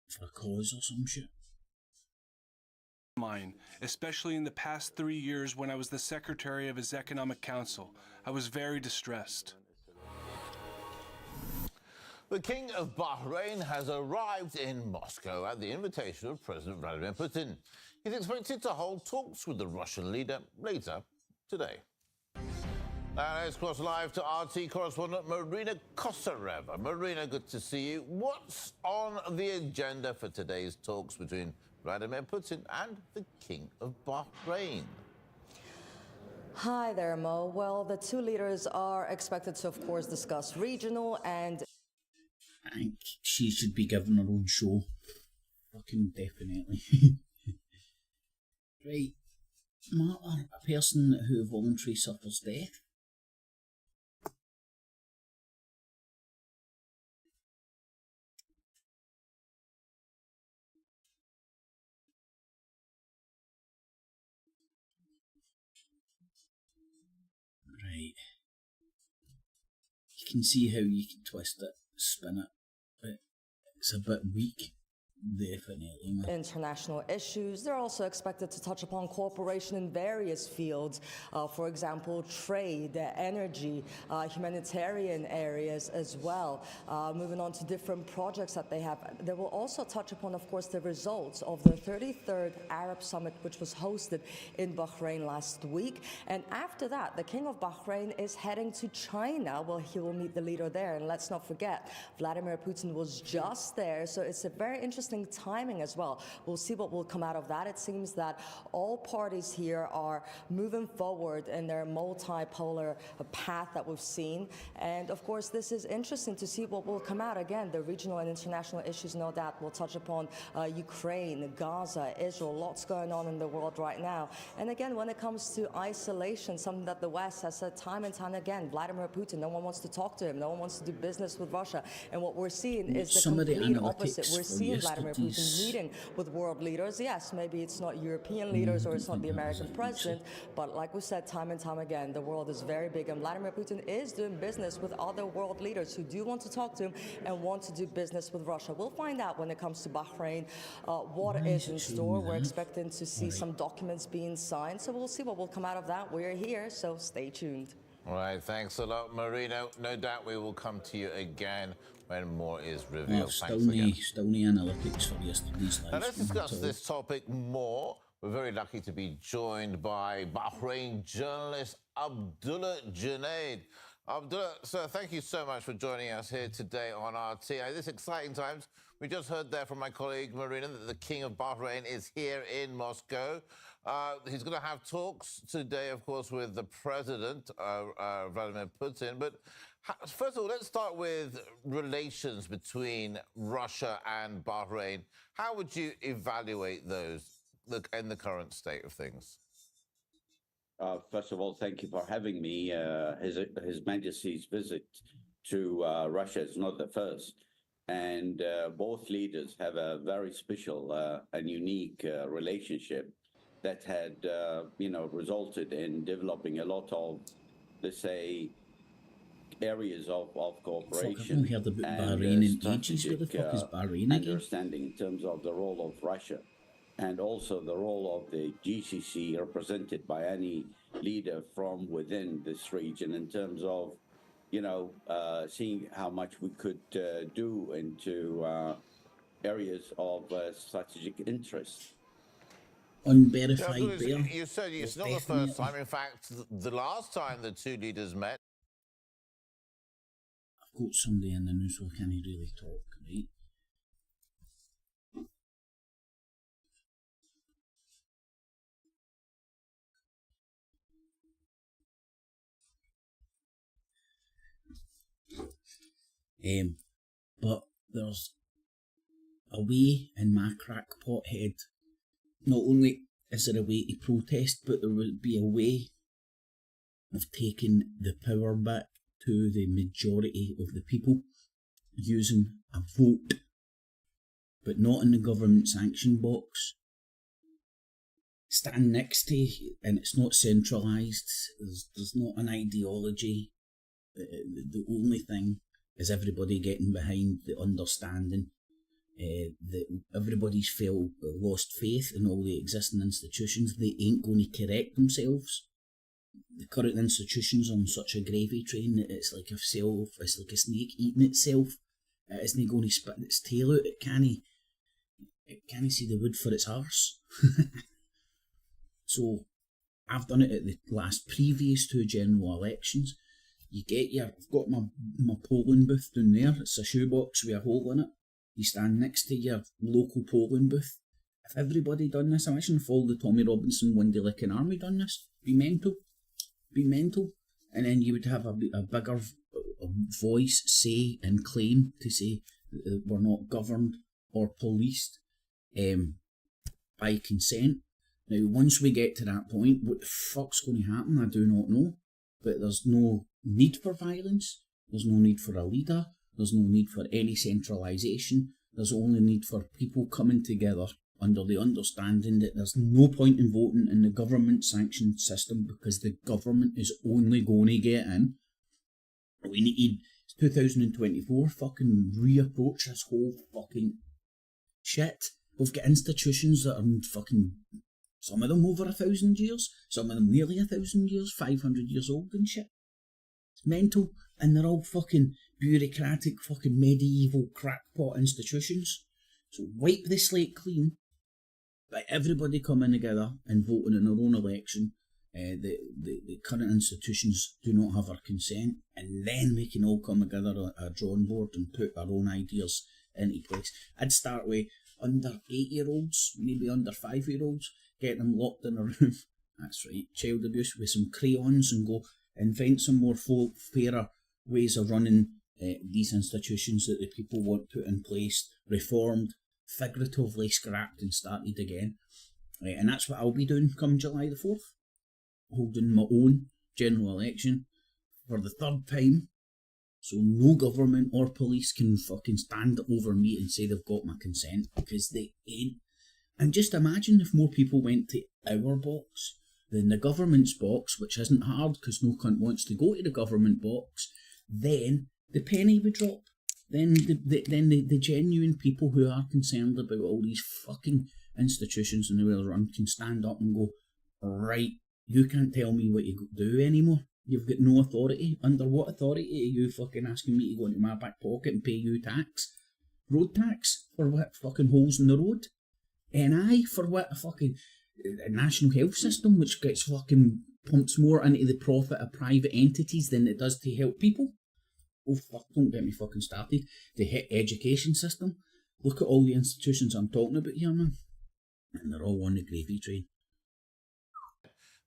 for a cause or some shit. Mine, especially in the past 3 years when I was the secretary of his Economic Council. I was very distressed. The King of Bahrain has arrived in Moscow at the invitation of President Vladimir Putin. He's expected to hold talks with the Russian leader later today. Now let's cross live to RT correspondent Marina Kosareva. Marina, good to see you. What's on the agenda for today's talks between Vladimir Putin and the King of Bahrain? Hi there, Mo. Well, the two leaders are expected to, of course, discuss regional and... I think she should be given her own show. Fucking definitely. Right. Martyr, a person who voluntarily suffers death. Right. You can see how you can twist it, spin it, but it's a bit weak. Definitely. International issues. They're also expected to touch upon cooperation in various fields, for example, trade, energy, humanitarian areas as well. Moving on to different projects that they have. They will also touch upon, of course, the results of the 33rd Arab Summit, which was hosted in Bahrain last week. And after that, the King of Bahrain is heading to China. Well, he will meet the leader there. And let's not forget, Vladimir Putin was just there. So it's a very interesting timing as well. We'll see what will come out of that. It seems that all parties here are moving forward in their multipolar path that we've seen. And of course, this is interesting to see what will come out. Again, the regional and international issues, no doubt, will touch upon Ukraine, Gaza, Israel, lots going on in the world right now. And again, when it comes to isolation, something that the West has said time and time again, Vladimir Putin, no one wants to talk to him, no one wants to do business with Russia. And what we're seeing is the complete opposite. We're seeing Vladimir Putin meeting with world leaders. Yes, maybe it's not European leaders or it's not the American president, but like we said time and time again, the world is very big, and Vladimir Putin is doing business with other world leaders who do want to talk to him and want to do business with Russia. We'll find out when it comes to Bahrain what is in store. We're expecting to see some documents being signed, so we'll see what will come out of that. We're here, so stay tuned. All right, thanks a lot, Marina. No doubt we will come to you again when more is revealed. Still no analytics for yesterday's live. Now let's discuss this topic more. We're very lucky to be joined by Bahrain journalist Abdullah Junaid. Abdullah, sir, thank you so much for joining us here today on RT. This exciting times. We just heard there from my colleague Marina that the King of Bahrain is here in Moscow. He's going to have talks today, of course, with the president, Vladimir Putin. But first of all, let's start with relations between Russia and Bahrain. How would you evaluate those in the current state of things? First of all, thank you for having me. His Majesty's visit to Russia is not the first. And both leaders have a very special and unique relationship that had, resulted in developing a lot of, let's say, areas of cooperation and strategic understanding in terms of the role of Russia and also the role of the GCC represented by any leader from within this region in terms of seeing how much we could do into areas of strategic interest. Unverified bear. You said it's not the first time. In fact, the last time the two leaders met. I've got somebody in the news who can't really talk, right? But there's a way in my crackpot head. Not only is there a way to protest, but there would be a way of taking the power back to the majority of the people using a vote, but not in the government sanction box. Stand next to, and it's not centralised, there's not an ideology. The only thing is everybody getting behind the understanding that everybody's lost faith in all the existing institutions. They ain't going to correct themselves. The current institutions are on such a gravy train that it's like a snake eating itself. It isn't going to spit its tail out. It can't see the wood for its arse. So I've done it at the previous two general elections. I've got my polling booth down there. It's a shoebox with a hole in it. You stand next to your local polling booth. If everybody done this, imagine if all the Tommy Robinson Windy Licking Army done this. Be mental. And then you would have a bigger voice, say and claim to say that we're not governed or policed by consent. Now, once we get to that point, what the fuck's going to happen, I do not know. But there's no need for violence. There's no need for a leader. There's no need for any centralisation. There's only need for people coming together under the understanding that there's no point in voting in the government sanctioned system because the government is only going to get in. We need 2024, fucking reapproach this whole fucking shit. We've got institutions that are fucking, some of them over 1,000 years, some of them nearly 1,000 years, 500 years old and shit. It's mental, and they're all fucking bureaucratic, fucking medieval crackpot institutions. So wipe the slate clean by everybody coming together and voting in their own election. The current institutions do not have our consent, and then we can all come together at a drawing board and put our own ideas into place. I'd start with under 8-year-olds, maybe under 5-year-olds, get them locked in a room. That's right, child abuse, with some crayons, and go invent some more fairer ways of running these institutions that the people want put in place, reformed, figuratively scrapped and started again. And that's what I'll be doing come July the 4th. Holding my own general election for the 3rd time. So no government or police can fucking stand over me and say they've got my consent, because they ain't. And just imagine if more people went to our box than the government's box, which isn't hard because no cunt wants to go to the government box, then the penny would drop. Then the genuine people who are concerned about all these fucking institutions and the way they're run can stand up and go, right, you can't tell me what you do anymore. You've got no authority. Under what authority are you fucking asking me to go into my back pocket and pay you tax? Road tax? For what? Fucking holes in the road? NI? For what? A fucking national health system which gets fucking pumps more into the profit of private entities than it does to help people? Oh fuck, don't get me fucking started. The education system. Look at all the institutions I'm talking about here, man. And they're all on the gravy train.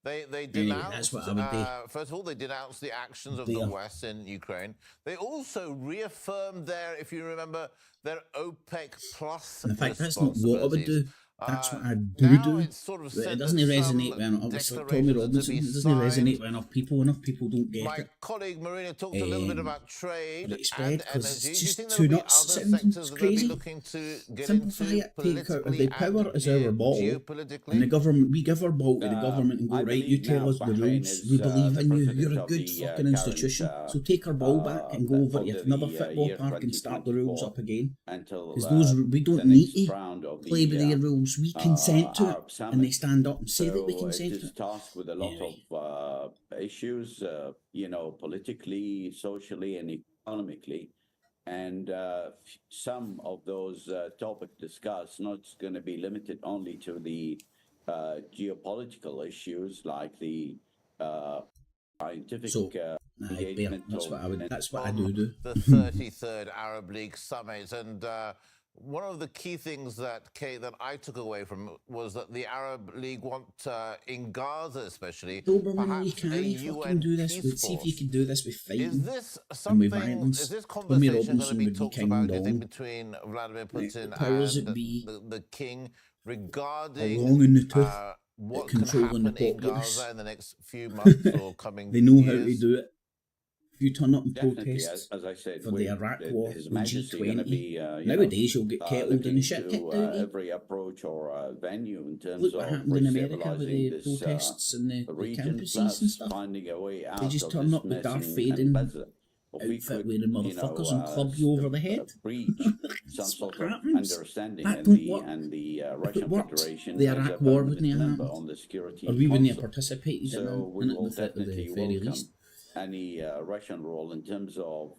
They denounced, first of all, they denounced the actions of the West in Ukraine. They also reaffirmed if you remember, their OPEC plus. In fact, that's not what I would do. That's what I do. It doesn't resonate with enough. It's like Tommy Robinson. It doesn't resonate with enough people. Enough people don't get it. My colleague Marina talked a little bit about trade and energy. It's just too nuts. It's crazy. Simplify it. Take out of the power is our ball, and the government. We give our ball to the government and go, right, you tell us the rules. We believe in you. You're a good fucking institution. So take our ball back and go over to another football park and start the rules up again. Because those we don't need to play by their rules. criminals, we consent to it, and they stand up and say that we consent to it. It's tasked with a lot of issues, politically, socially, and economically. And some of those topics discussed not going to be limited only to the geopolitical issues like the scientific engagement. That's what I do. The 33rd Arab League summit, and one of the key things that I took away from it was that the Arab League want, in Gaza especially, Doberman, you can't fucking do this. See if you can do this with fighting and with violence. Is this conversation going to be talked about, do you think, between Vladimir Putin and the king regarding what can happen in Gaza in the next few months or coming They know years? how to do it. If you turn up in Definitely, protests as I said, for the Iraq War, His the Majesty going to G20, be nowadays you'll get kettled and the shit looking kicked out of you. every approach or venue in terms Look of what happened in America with restabilizing the this protests and the region, campuses plus and stuff. finding a way out They just of turn this up with Darth messing Vader and outfit wearing motherfuckers and club you over the head. breach some sort of happens. understanding, That and don't the work. and the If it Russian worked, Federation the is a Iraq War permanent wouldn't have member happened. on the Security Or we wouldn't have Council. participated in So we it will at the definitely very welcome least. any Russian role in terms of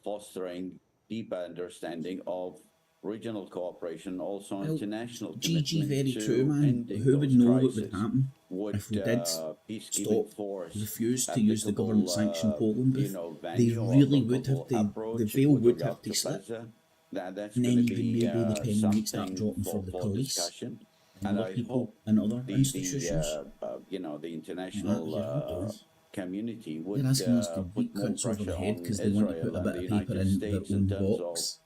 fostering deeper understanding of regional cooperation, also international GG, commitment very to true, man. ending Who would those know what would crises. happen if we did peacekeeping force refuse to use the government-sanctioned polling booth? They venue or really would have applicable to, approach the veil with would regard have to to slip. Gaza. That's And then going to even be maybe the penny might start something dropping for the police discussion. and other people and other institutions. The international community would They're asking us to put beat more cunts over the pressure head on because they want to Israel put a and bit the of paper United in their States in own terms box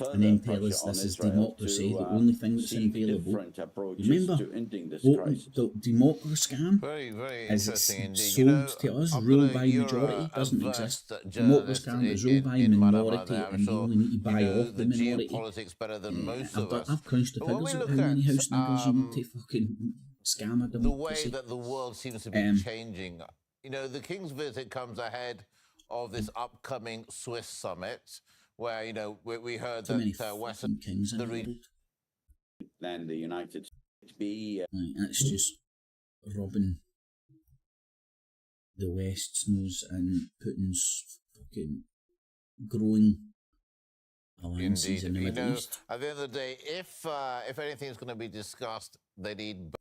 of and then further tell us pressure on this is Israel democracy, to the only thing that's seek available. different approaches Remember, to ending this crisis. the democracy scam Very, very is interesting indeed. sold to us, rule by majority, doesn't exist. Democracy scam is rule by minority, and you only need to buy off the minority. Geopolitics better than most of us. I've crunched the But when figures we of look how many at, house niggles you need to fucking scam a the way democracy. that the world seems to be changing. The King's visit comes ahead of this upcoming Swiss summit, where we heard that Western the region Then the United States be that's just robbing the West's nose and Putin's fucking growing alliances in the Middle East. At the end of the day, if anything is going to be discussed, they need.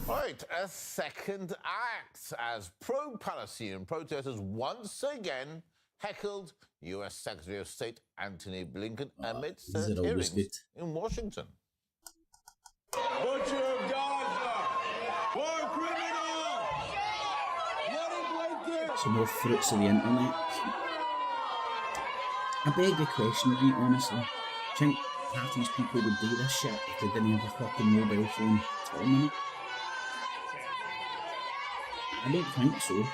Right, a second act as pro-Palestinian protesters once again heckled U.S. Secretary of State Antony Blinken amidst hearings in Washington. Butcher of Gaza! War criminal! Some more fruits of the internet. I beg the question, right, honestly. Do you think half these people would do this shit if they didn't have a fucking mobile phone for a minute? I don't think so.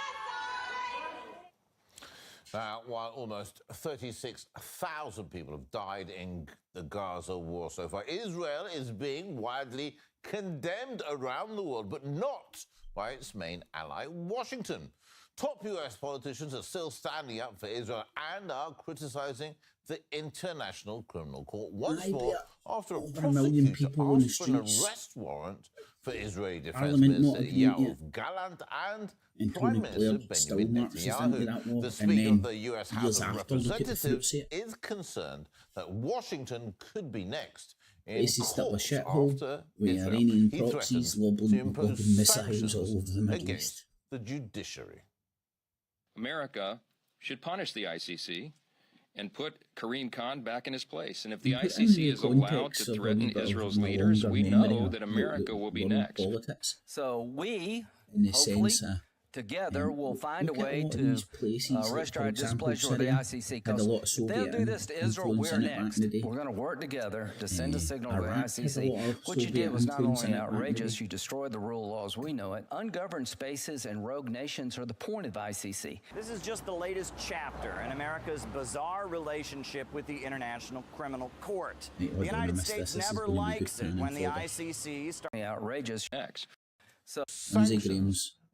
While almost 36,000 people have died in the Gaza war so far, Israel is being widely condemned around the world, but not by its main ally, Washington. Top US politicians are still standing up for Israel and are criticizing the International Criminal Court once more after a prosecutor asked for an arrest warrant for Israeli Defense Minister Yoav Gallant and Prime Minister Benjamin Netanyahu. The Speaker of the US House of Representatives is concerned that Washington could be next in court after Iranian He proxies threatened to impose missiles all over the Middle against East. the judiciary. America should punish the ICC and put Karim Khan back in his place. And if the ICC is allowed to threaten Israel's leaders, we know that America will be next. So we, in the hopefully, sense, together will find a way to register our displeasure with the ICC. Because if they'll do this to Israel, we're next. We're going to work together to send a signal to the ICC. What you did was not only outrageous, you destroyed the rule of law as we know it. Ungoverned spaces and rogue nations are the point of the ICC. This is just the latest chapter in America's bizarre relationship with the International Criminal Court. The United States never likes it when the ICC starts outrageous. So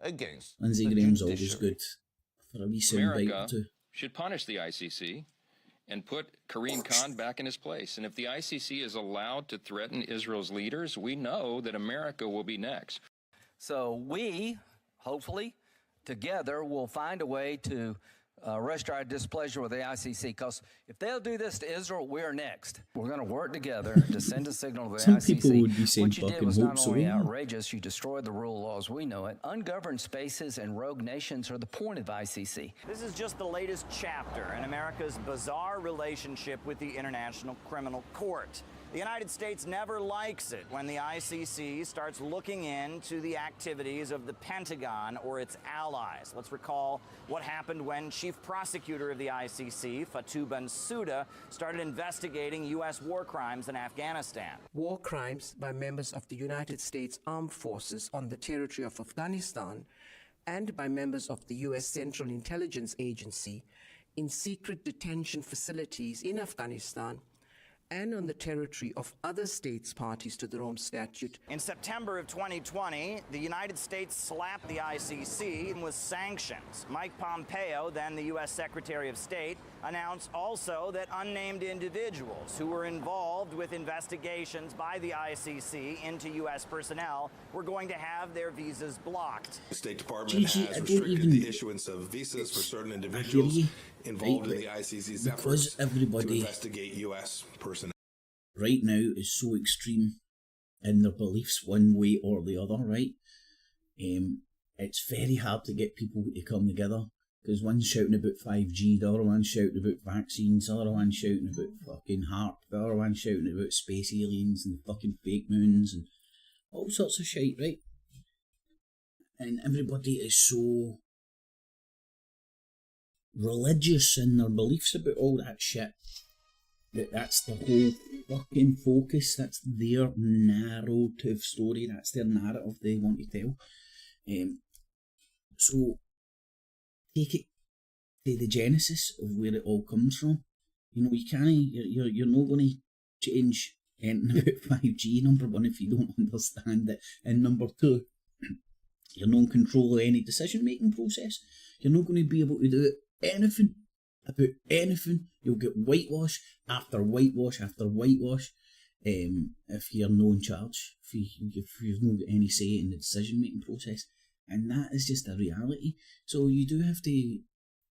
Lindsey Graham's always good for a wee soundbite America too. should punish the ICC and put Karim Khan back in his place. And if the ICC is allowed to threaten Israel's leaders, we know that America will be next. So we, hopefully, together will find a way to register our displeasure with the ICC, because if they'll do this to Israel, we're next. We're going to work together to send a signal to the Some ICC. people would be saying What you did was not only so. outrageous, you destroyed the rule of law as we know it. Ungoverned spaces and rogue nations are the point of the ICC. This is just the latest chapter in America's bizarre relationship with the International Criminal Court. The United States never likes it when the ICC starts looking into the activities of the Pentagon or its allies. Let's recall what happened when Chief Prosecutor of the ICC, Fatou Bensouda, started investigating U.S. war crimes in Afghanistan. War crimes by members of the United States Armed Forces on the territory of Afghanistan and by members of the U.S. Central Intelligence Agency in secret detention facilities in Afghanistan and on the territory of other states parties to the Rome Statute. In September of 2020, the United States slapped the ICC with sanctions. Mike Pompeo, then the U.S. Secretary of State, announced also that unnamed individuals who were involved with investigations by the ICC into U.S. personnel were going to have their visas blocked. The State Department has restricted the issuance of visas for certain individuals involved in the ICC's efforts to investigate U.S. personnel. Right now is so extreme in their beliefs one way or the other, right? It's very hard to get people to come together, because one's shouting about 5G, the other one's shouting about vaccines, the other one's shouting about fucking HARP, the other one's shouting about space aliens and fucking fake moons and all sorts of shit, right? And everybody is so religious in their beliefs about all that shit that's the whole fucking focus. That's their narrative story. That's their narrative they want to tell. So take it to the genesis of where it all comes from. You know, you can't. You're not going to change anything about 5G. Number one, if you don't understand it, and number two, you're not in control of any decision-making process. You're not going to be able to do anything about anything. You'll get whitewash after whitewash after whitewash if you're not in charge, if you've not got any say in the decision-making process. And that is just a reality. So you do have to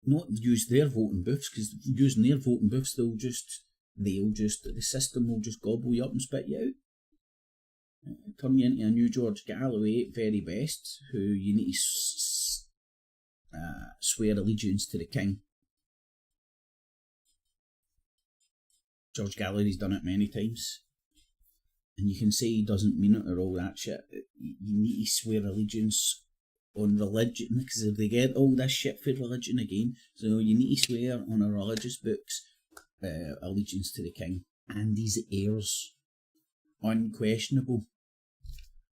not use their voting booths, because using their voting booths, the system will just gobble you up and spit you out. Turn you into a new George Galloway at very best, who you need to swear allegiance to the king. George Galloway's done it many times, and you can say he doesn't mean it or all that shit. You need to swear allegiance on religion, because if they get all this shit for religion again, so you need to swear on a religious books allegiance to the king and his heirs, unquestionable.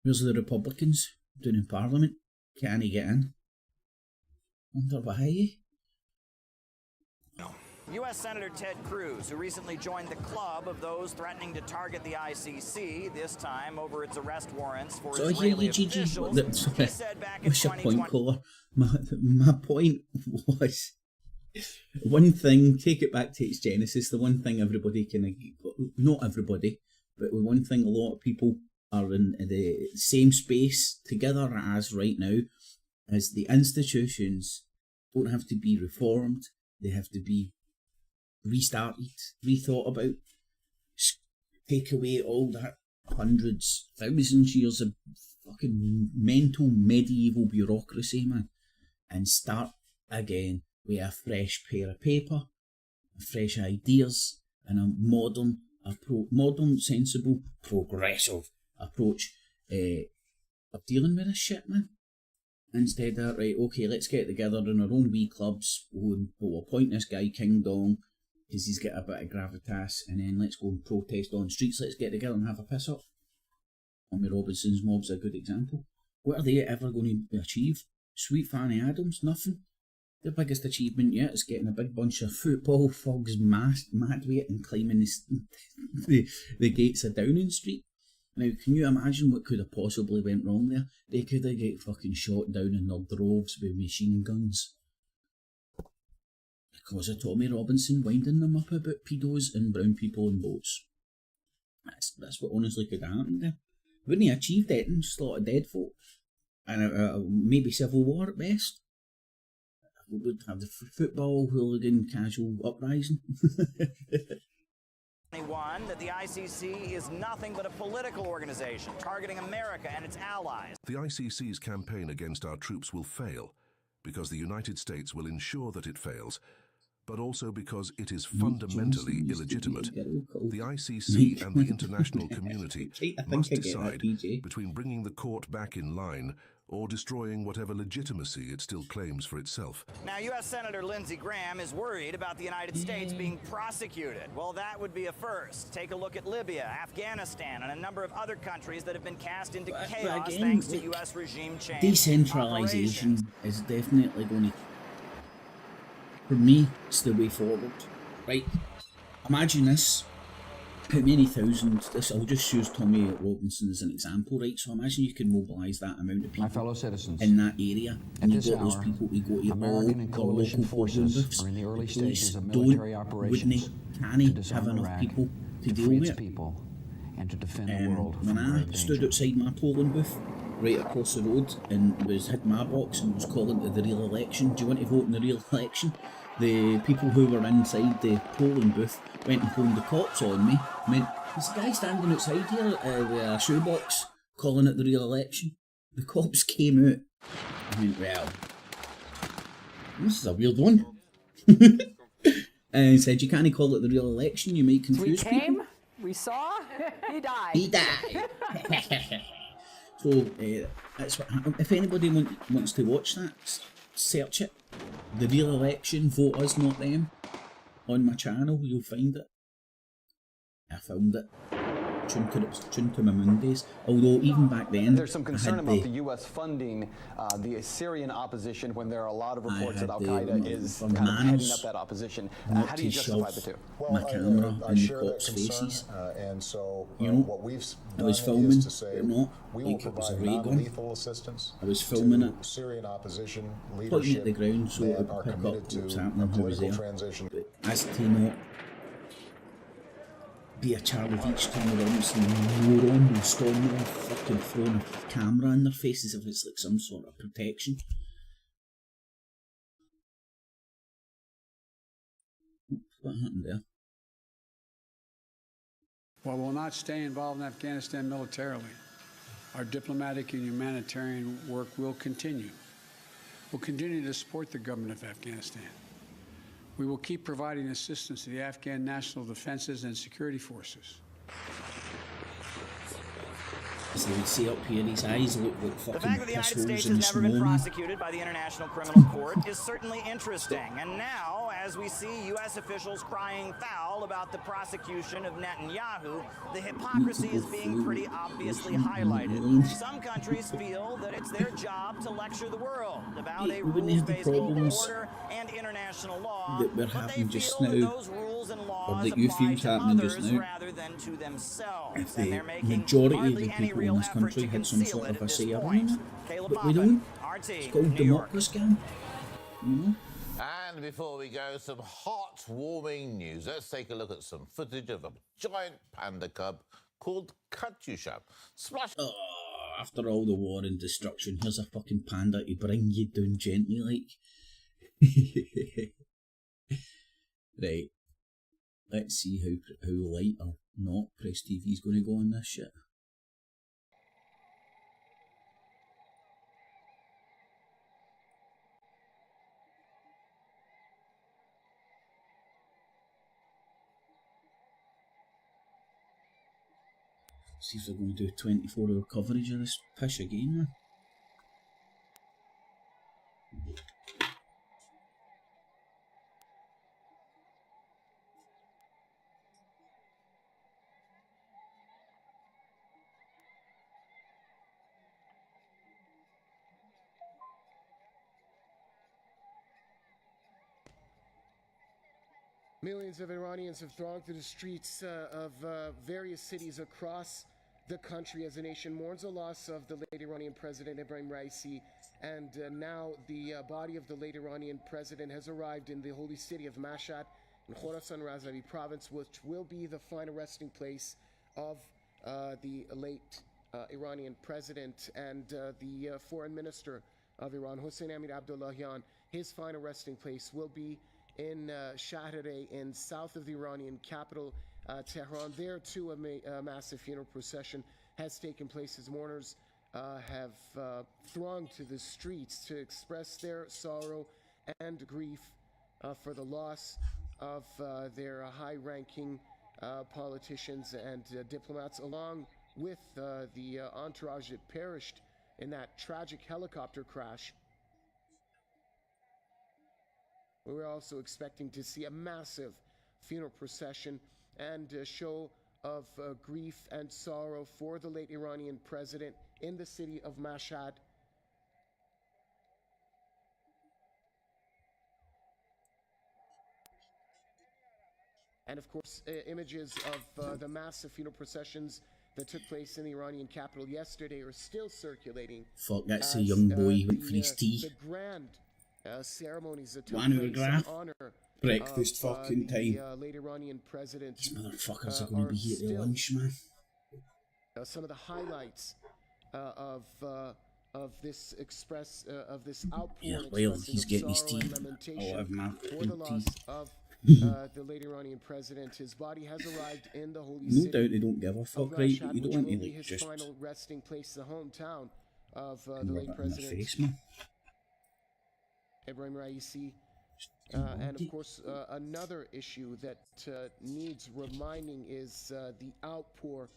Where's the Republicans doing in Parliament? Can he get in? Wonder why? U.S. Senator Ted Cruz, who recently joined the club of those threatening to target the ICC, this time over its arrest warrants for Israeli officials. He said back in 2020... My point was, one thing, take it back to its genesis, the one thing everybody can, not everybody, but the one thing a lot of people are in the same space together as right now, is the institutions don't have to be reformed, they have to be restarted, rethought about. Take away all that hundreds, thousands years of fucking mental medieval bureaucracy, man, and start again with a fresh pair of paper, fresh ideas, and a modern, sensible, progressive approach of dealing with this shit, man. Instead of, right, okay, let's get together in our own wee clubs, we'll appoint this guy King Dong, because he's got a bit of gravitas, and then let's go and protest on streets, let's get together and have a piss up. Tommy Robinson's mob's a good example. What are they ever going to achieve? Sweet Fanny Adams, nothing. Their biggest achievement yet is getting a big bunch of football thugs mad with it and climbing the gates of Downing Street. Now, can you imagine what could have possibly went wrong there? They could have got fucking shot down in their droves with machine guns. because of Tommy Robinson winding them up about pedos and brown people in boats. That's what honestly could have happened there. Wouldn't he achieve that? Just a lot of dead folk. And maybe civil war at best. We would have the football hooligan casual uprising. That the ICC is nothing but a political organization targeting America and its allies. The ICC's campaign against our troops will fail because the United States will ensure that it fails, but also because it is fundamentally illegitimate. The ICC and the international community must decide between bringing the court back in line or destroying whatever legitimacy it still claims for itself. Now, U.S. Senator Lindsey Graham is worried about the United States being prosecuted. Well, that would be a first. Take a look at Libya, Afghanistan, and a number of other countries that have been cast into chaos again, thanks to U.S. regime change. Decentralisation is definitely going to, for me, it's the way forward. Right? Imagine this. How many thousands, I'll just use Tommy Robinson as an example, right? So imagine you can mobilise that amount of people, my fellow citizens, in that area, and you've got those people to go to American and coalition forces are in the early stages of military operations can't have enough people to deal with it. People and to defend the world. When I stood outside my polling booth, right across the road, and had my box and was calling to the real election, do you want to vote in the real election? The people who were inside the polling booth went and phoned the cops on me. I mean, there's a guy standing outside here with a shoebox calling it the real election. The cops came out. I mean, well, this is a weird one. And said, you can't call it the real election, you might confuse people. We came, we saw, he died. He died. So, that's what, if anybody wants to watch that, search it. The real election, vote us, not them. On my channel, you'll find it. I found it. Tune to my Mondays. Although even back then, there's some concern about the U.S. funding the Syrian opposition when there are a lot of reports that Al Qaeda is kind of heading up that opposition. How do you justify the two? My camera in the cops' faces. And so, you know, what we've I was done filming, is to say but not we like will it was a provide ray gun. non-lethal assistance I was filming to it, Syrian opposition putting it leadership at the ground so it that would are pick up committed what was to happening, who was there. transition. But as to not be a Charlie Beach, Tommy Robinson moron and storm them off, fucking throwing a camera in their faces if it's like some sort of protection. What happened there? While we'll not stay involved in Afghanistan militarily, our diplomatic and humanitarian work will continue. We'll continue to support the government of Afghanistan. We will keep providing assistance to the Afghan national defenses and security forces. As they would see up here, his eyes look like The fucking fact that the piss United holes States in the has never been snow. prosecuted by the International Criminal Court is certainly interesting. And now, as we see U.S. officials crying foul about the prosecution of Netanyahu, the hypocrisy is being pretty obviously highlighted. Some countries feel that it's their job to lecture the world about a rules-based global order and international law, that we're but they having just feel that now, those rules and or laws that you apply feel to happening just others now, rather than to themselves. if And the they're making majority of hardly the any people real in this effort country to had some conceal sort it of a at this say point. around it, Caleb but we don't. RT, It's called New York. democracy, gang. You know? And before we go, some hot, warming news. Let's take a look at some footage of a giant panda cub called Katyusha. Splash. Oh, after all the war and destruction, here's a fucking panda to bring you down gently, like. Right. Let's see how light or not Press TV's going to go on this shit. See if they're going to do 24-hour coverage of this pish again, man. Millions of Iranians have thronged through the streets of various cities across the country as a nation mourns the loss of the late Iranian President Ibrahim Raisi, and now the body of the late Iranian president has arrived in the holy city of Mashhad in Khorasan Razavi province, which will be the final resting place of the late Iranian president. And the foreign minister of Iran, Hossein Amir Abdullahian, his final resting place will be in Shahreh in south of the Iranian capital, Tehran. There too a massive funeral procession has taken place as mourners have thronged to the streets to express their sorrow and grief for the loss of their high-ranking politicians and diplomats, along with the entourage that perished in that tragic helicopter crash. We're also expecting to see a massive funeral procession and a show of grief and sorrow for the late Iranian president in the city of Mashhad. And of course, images of the massive funeral processions that took place in the Iranian capital yesterday are still circulating. Fuck, that's a young boy went for his tea. The grand ceremonies that took One place graph. in honor Breakfast of fucking the time. late Iranian president. These motherfuckers are going to be here at lunch, man. Some of the highlights of this outpour. Yeah, well, he's getting his tea. I'll have my for the loss tea. of the late Iranian president. His body has arrived in the holy No city. doubt they don't give a fuck, right? But you don't want to like his just final resting place, the hometown of the rub late it in president the face, man. Ibrahim Raisi. And of course, another issue that needs reminding is the outpour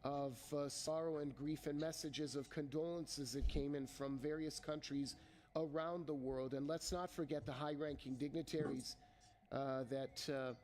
of sorrow and grief and messages of condolences that came in from various countries around the world. And let's not forget the high-ranking dignitaries that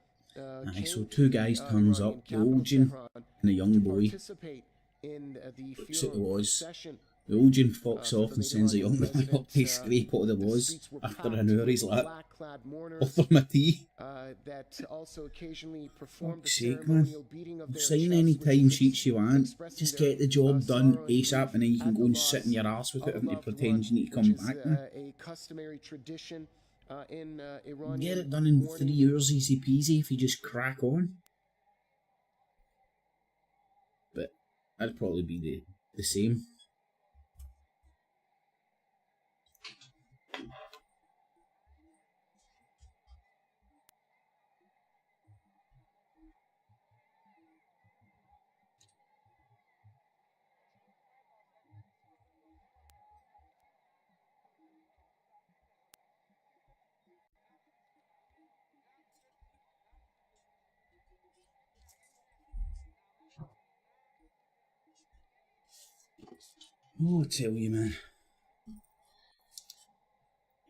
came So two guys turns up, the old Jim and the young boy. participate in the Looks at the funeral was. procession. The old Jim fucks off and sends the young boy up to scrape out of the was. After an hour, he's like, offer my tea. That also occasionally performed the Fuck's sake, man. ceremonial beating of their Sign chests any with time the sheets you want. expressing Just their, get the job done sorrow and ASAP, and then you can at go the and sit loss in your ass with of it a and you loved pretend one, you need to which come is, back, man. a customary tradition in Iranian Get it done in mourning. 3 years, easy peasy, if you just crack on. But that'd probably be the same. Oh, I tell you, man.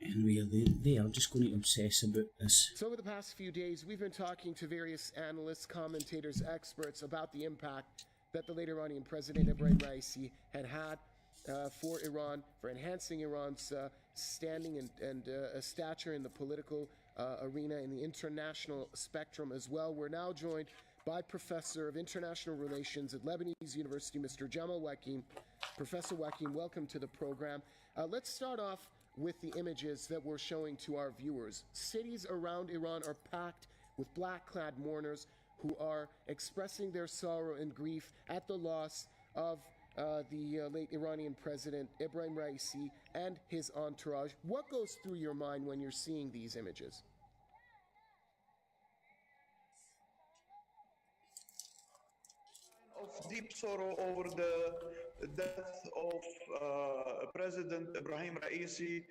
Anyway, they are just going to obsess about this. So over the past few days, we've been talking to various analysts, commentators, experts about the impact that the late Iranian president Ibrahim Raisi had for Iran, for enhancing Iran's standing and stature in the political arena, in the international spectrum as well. We're now joined by Professor of International Relations at Lebanese University, Mr. Jamal Wakim. Professor Wakim, welcome to the program. Let's start off with the images that we're showing to our viewers. Cities around Iran are packed with black-clad mourners who are expressing their sorrow and grief at the loss of the late Iranian president Ibrahim Raisi and his entourage. What goes through your mind when you're seeing these images? Of deep sorrow over the death of President Ibrahim Raisi,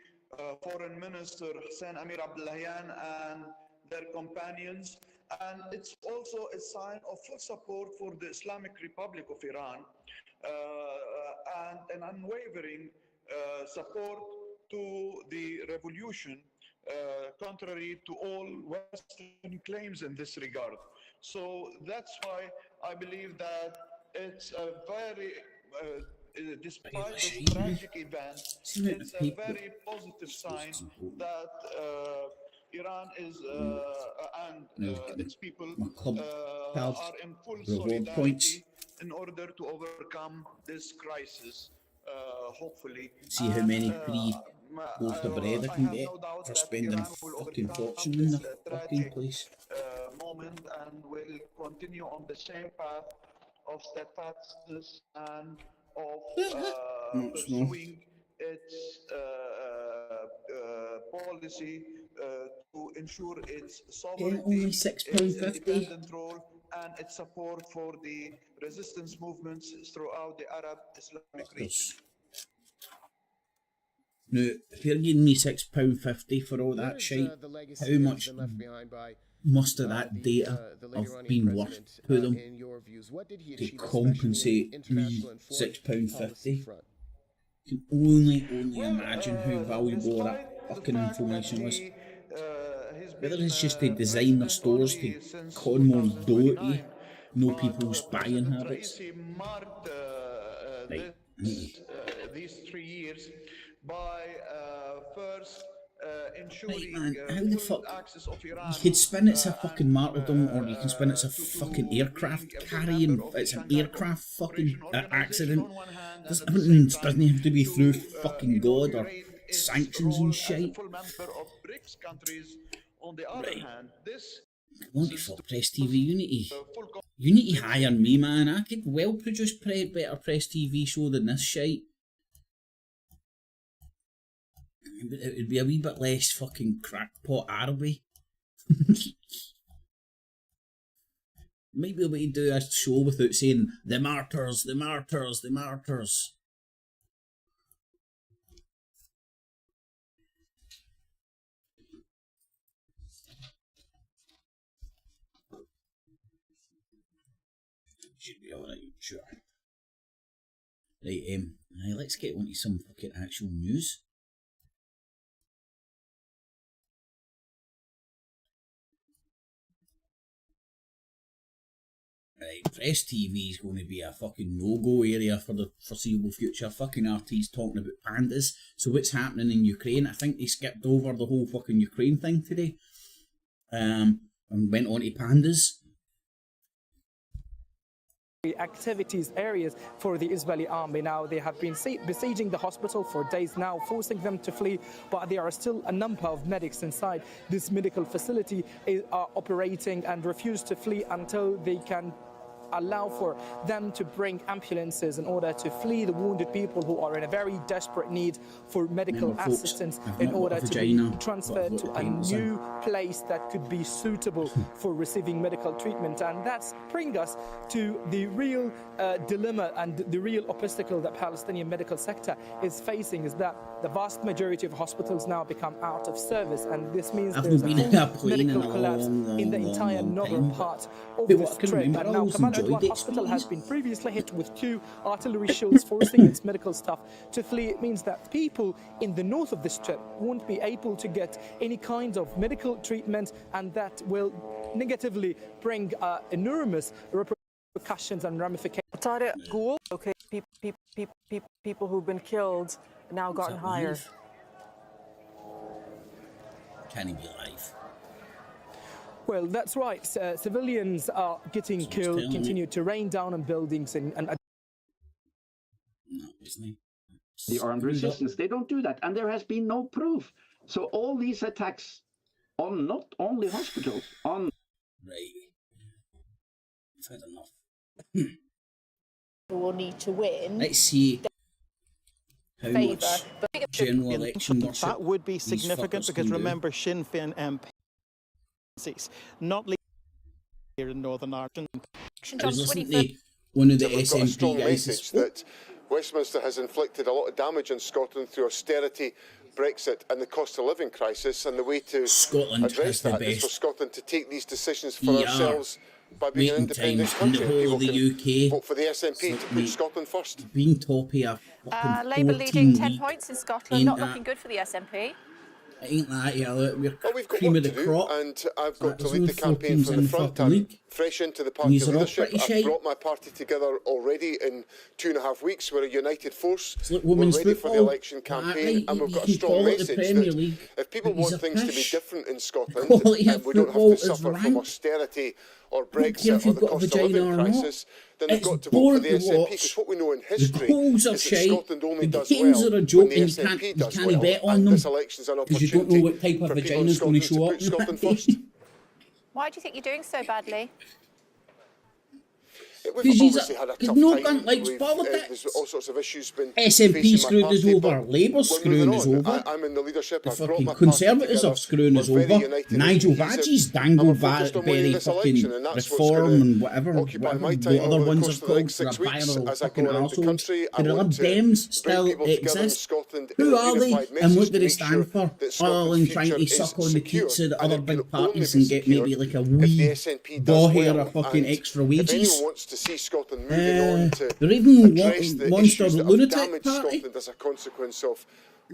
Foreign Minister Hossein Amir Abdullahian and their companions. And it's also a sign of full support for the Islamic Republic of Iran and an unwavering support to the revolution, contrary to all Western claims in this regard. So that's why I believe that it's a very, despite this tragic event, it's a very positive sign that Iran is and its people are in full solidarity in order to overcome this crisis. Hopefully. See how many free loaves of bread I can get for spending a fucking fortune in the fucking place. Moment and will continue on the same path of steadfastness and of pursuing its policy to ensure its sovereignty, its independent role, and its support for the resistance movements throughout the Arab Islamic region. Now, if you're giving me £6.50 for all that shit, how much must of that data have been worth to them to compensate me £6.50? You can only imagine how valuable that fucking information was. Whether it's just to design their stores to con more dough to you, no people's buying habits. Right. These 3 years by first ensuring man, how the fuck you could spin it's a fucking martyrdom, or you can spin it's a fucking aircraft carrying, it's an aircraft fucking accident. Everything doesn't have to be through fucking God or sanctions and shit. Right. What the fuck, Press TV? You need to hire me, man. I could well produce better Press TV show than this shit. But it would be a wee bit less fucking crackpot Araby. Might be able to do a show without saying the martyrs, the martyrs, the martyrs. Should be alright, sure. Right, let's get on to some fucking actual news. Right, Press TV is going to be a fucking no-go area for the foreseeable future. Fucking RT's talking about pandas. So what's happening in Ukraine? I think they skipped over the whole fucking Ukraine thing today. And went on to pandas. Activities areas for the Israeli army. Now they have been besieging the hospital for days now, forcing them to flee, but there are still a number of medics inside this medical facility are operating and refuse to flee until they can allow for them to bring ambulances in order to flee the wounded people who are in a very desperate need for medical assistance in order to be transferred to a new place that could be suitable for receiving medical treatment. And that's bring us to the real dilemma and the real obstacle that Palestinian medical sector is facing, is that the vast majority of hospitals now become out of service, and this means there's a full medical collapse in the entire northern part of the Strip. And now Commander One Hospital has been previously hit with 2 artillery shells, forcing its medical staff to flee. It means that people in the north of the Strip won't be able to get any kind of medical treatment, and that will negatively bring enormous repercussions and ramifications. Okay, people who've been killed now gotten higher. Can he be alive? Well, that's right. Civilians are getting killed, continue to rain down on buildings and no, isn't he? The armed resistance, they don't do that, and there has been no proof. So all these attacks on not only hospitals, on right. Fair enough. Will need to win. Let's see how much general election worship that would be significant, because remember, Sinn Féin MPs not here in Northern Ireland. I was listening to one of the SNP guys that Westminster has inflicted a lot of damage on Scotland through austerity, Brexit and the cost of living crisis, and the way to address that is for Scotland to take these decisions for ourselves by being an independent country. People can vote for the SNP to put Scotland first. Being top here, Labour leading 10 points in Scotland, not looking good for the SNP. Ain't that, yeah, we're we've got cream work of the to crop. do, and I've got to lead the campaign from the front. I'm fresh into the party leadership. I've shite. brought my party together already in 2.5 weeks. We're a united force. Like we're ready football. for the election campaign, and we've got a strong message that if people want things to be different in Scotland, and we don't have to suffer from austerity or Brexit or the cost of living crisis, then they've got to vote for the SNP, because what we know in history is that Scotland only does well when the SNP does well, and this election's an opportunity for people in Scotland to put Scotland first. Why do you think you're doing so badly? We've obviously had a tough time. There's all sorts of issues been SNP screwed us over, Labour screwing us over. I'm in the leadership. The fucking Conservatives are screwing us over. Nigel Vadge's dangled very fucking reform and whatever the other ones are called for a pile of fucking arseholes. The Lib Dems still exist. Who are they and what do they stand for? Other than trying to suck on the teats of the other big parties and get maybe like a wee hair of fucking extra wages. To see Scotland moving on to they're even address the Monster issues that Lunatic have damaged Party. Scotland as a consequence of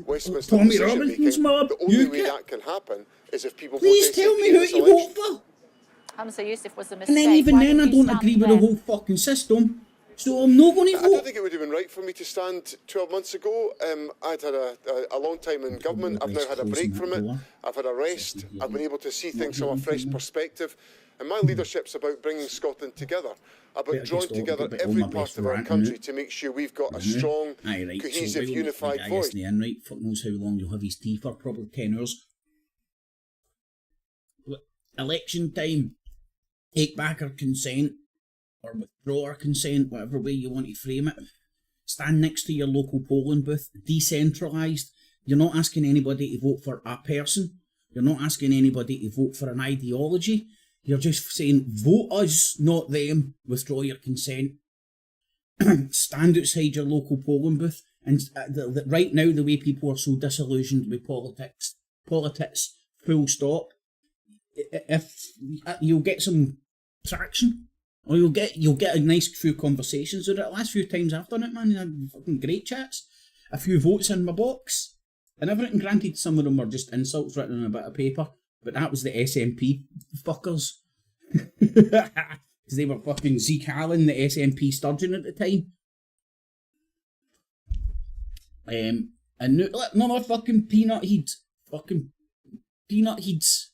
Westminster Tommy decision Robinson's making. mob. The only way that can happen is if people Please vote tell SNP me in who this to election. vote for. Hamza Yusuf was a mistake. And then even Why then did I you don't stand agree with there? the whole fucking system. So I'm not going to I vote. don't think it would have been right for me to stand 12 months ago. I'd had a long time in government. I've now had a break from it. I've had a rest. I've been able to see things from a fresh perspective. And my leadership's about bringing Scotland together, about drawing together every part of our country to make sure we've got a strong, cohesive, unified voice. Right, fuck knows how long you'll have his tea for, probably 10 hours. Election time, take back our consent, or withdraw our consent, whatever way you want to frame it. Stand next to your local polling booth, decentralised. You're not asking anybody to vote for a person. You're not asking anybody to vote for an ideology. You're just saying, vote us, not them. Withdraw your consent. Stand outside your local polling booth. And right now, the way people are so disillusioned with politics, full stop. If you'll get some traction, or you'll get a nice few conversations with it. The last few times I've done it, man, I had fucking great chats. A few votes in my box, and everything. Granted, some of them were just insults written on a bit of paper. But that was the SNP fuckers. Because they were fucking Zeke Allen, the SNP sturgeon at the time. And no fucking peanut heads. Fucking peanut heads.